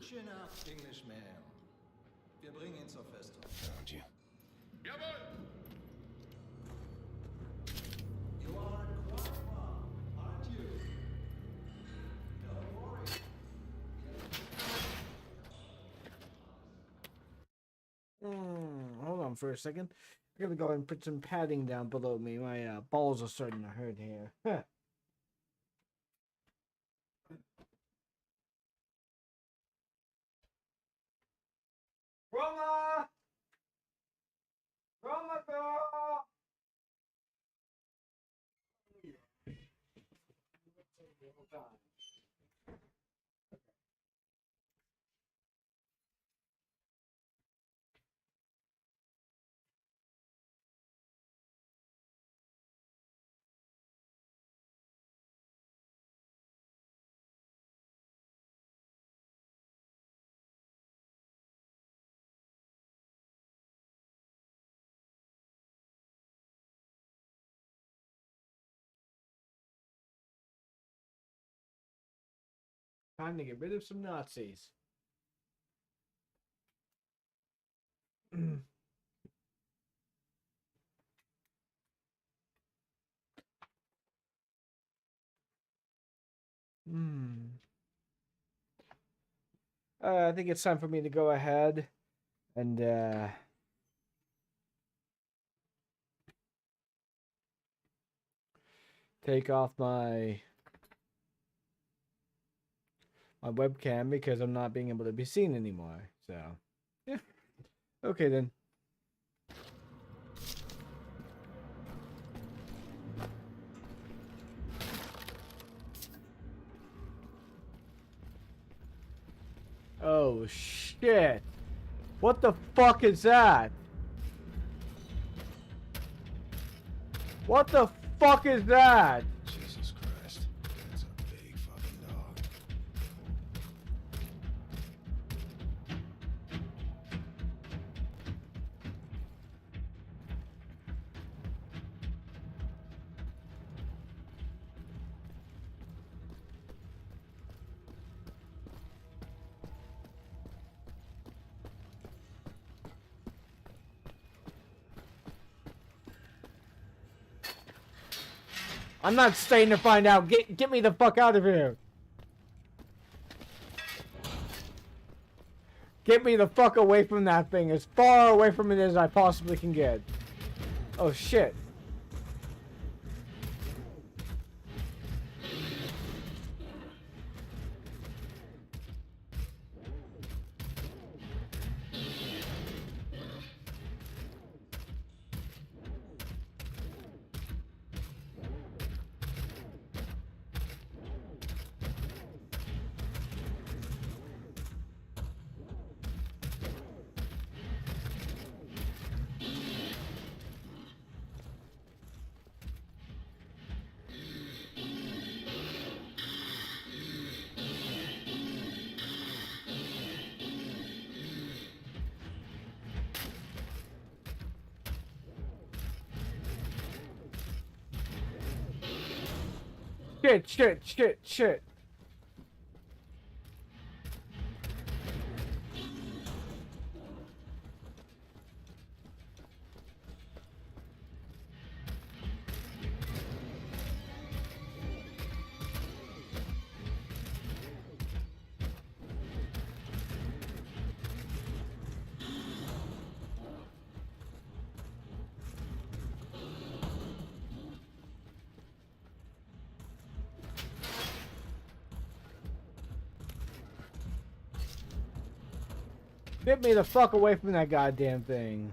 Chin up, Englishman. Wir bringen ihn zur Festung. Found you. Jawohl! You are quite well, aren't you? Don't worry. Hold on for a second. I'm gonna go and put some padding down below me. My balls are starting to hurt here. Roma! Roma girl! Time to get rid of some Nazis. I think it's time for me to go ahead and take off my webcam because I'm not being able to be seen anymore. So, yeah. Okay then. Oh shit. What the fuck is that? What the fuck is that? Jesus Christ. That's a big fucking dog. I'm not staying to find out. Get me the fuck out of here. Get me the fuck away from that thing. As far away from it as I possibly can get. Oh shit. Shit. Get me the fuck away from that goddamn thing.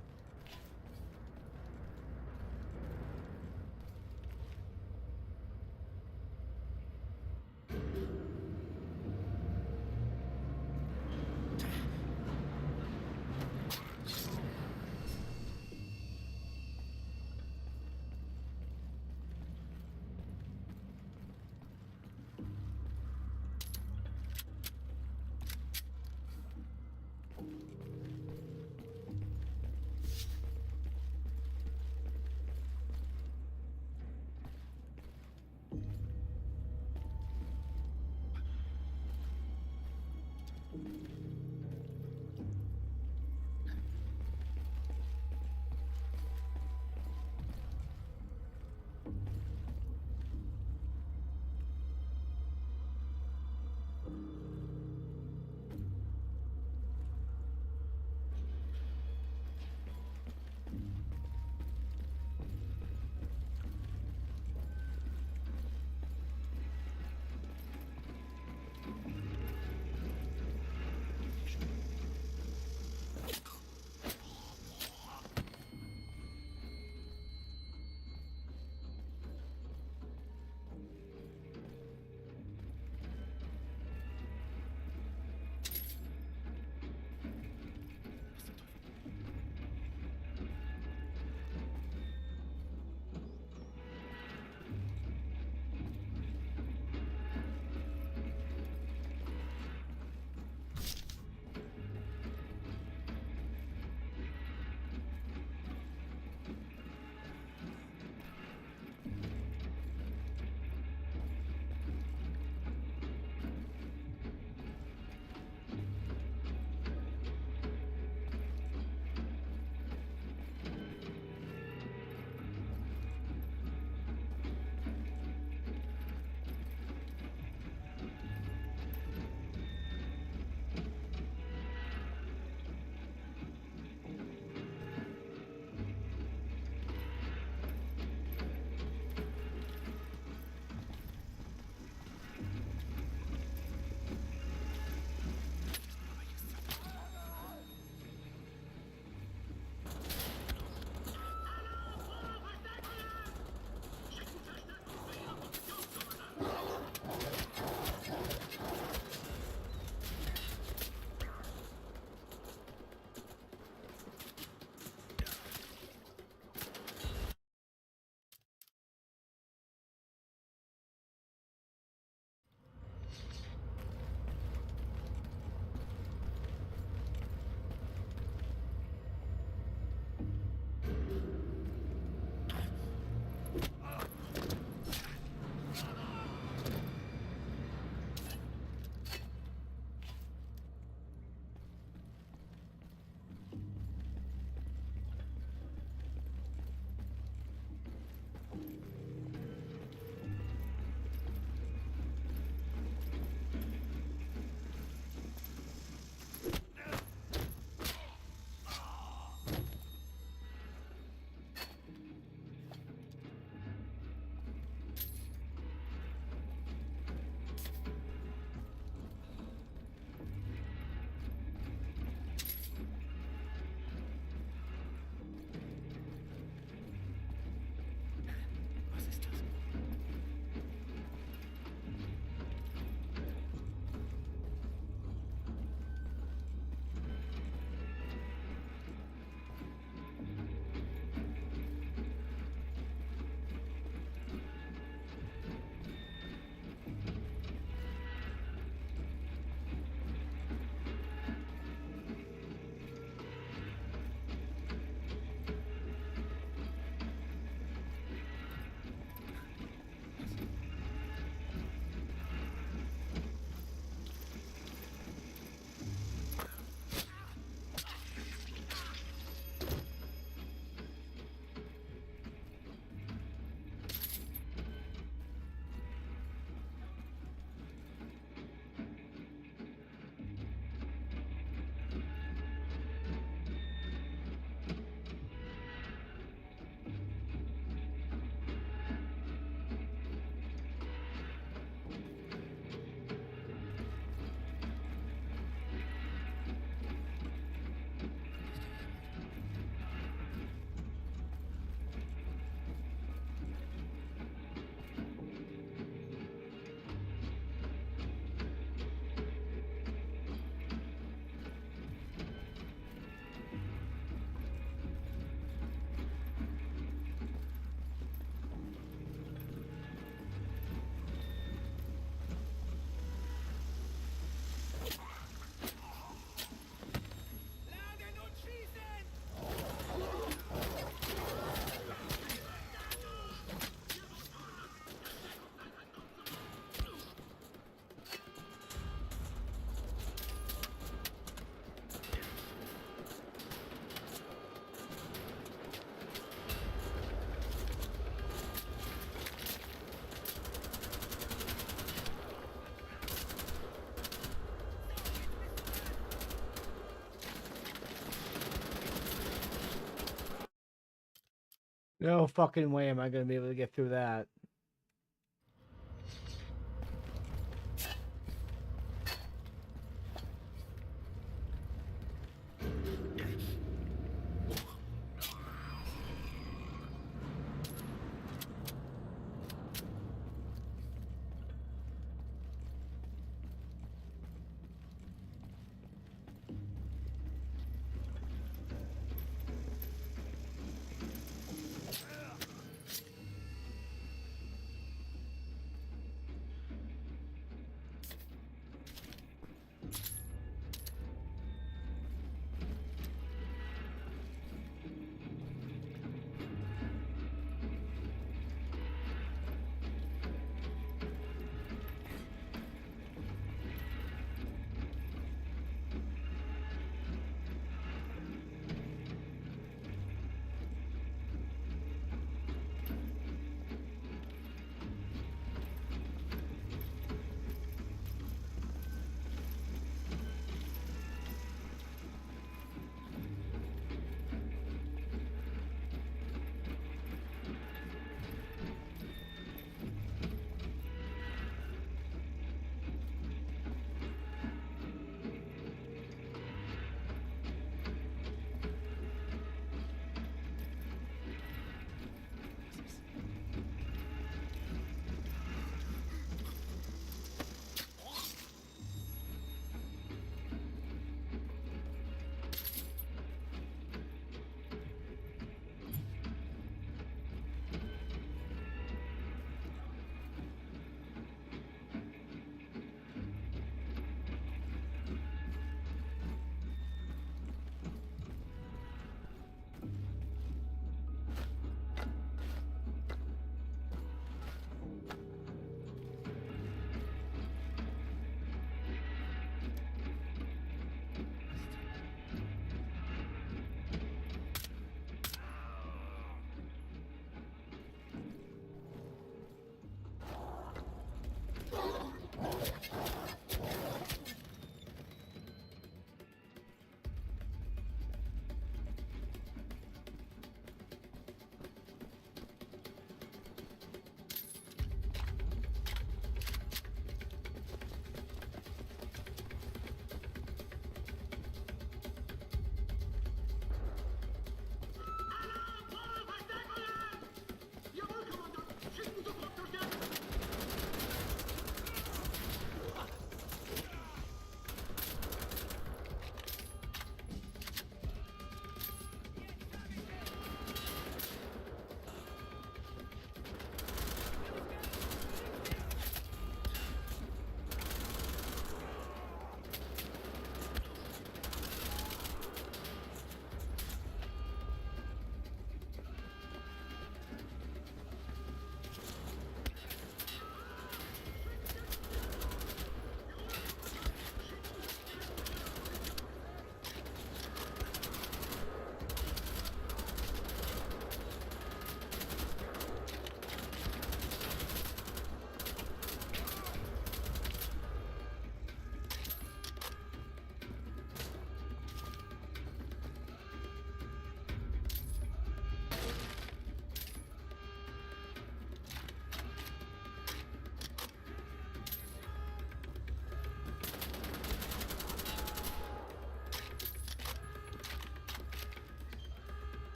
No fucking way am I gonna be able to get through that.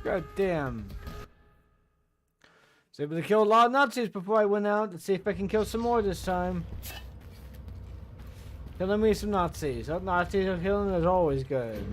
God damn. Was able to kill a lot of Nazis before I went out. Let's see if I can kill some more this time. Killing me some Nazis. Oh, Nazis are killing is always good.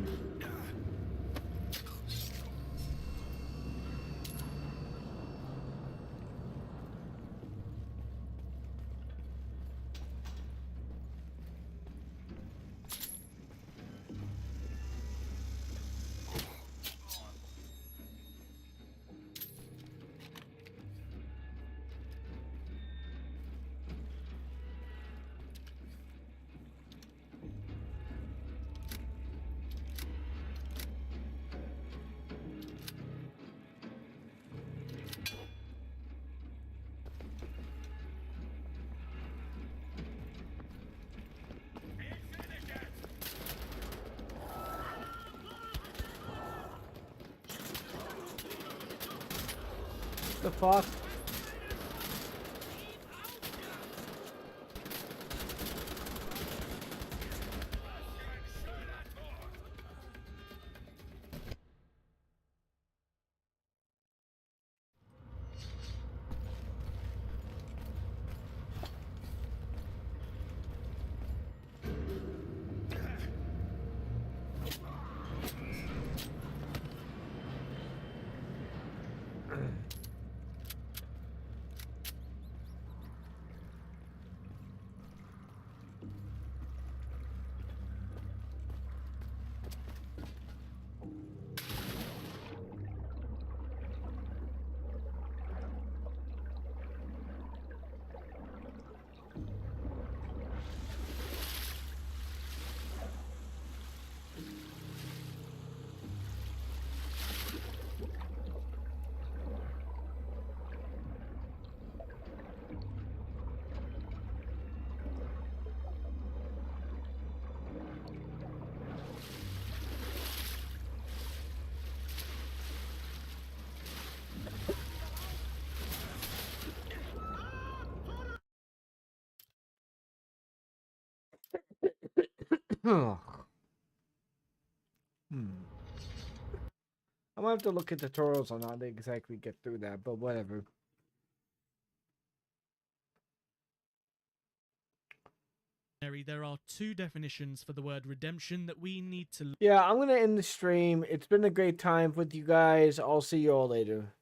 The fuck? Hmm. I'm gonna have to look at tutorials on how to exactly get through that, but whatever. There are two definitions for the word redemption that we need to. Yeah, I'm gonna end the stream. It's been a great time with you guys. I'll see you all later.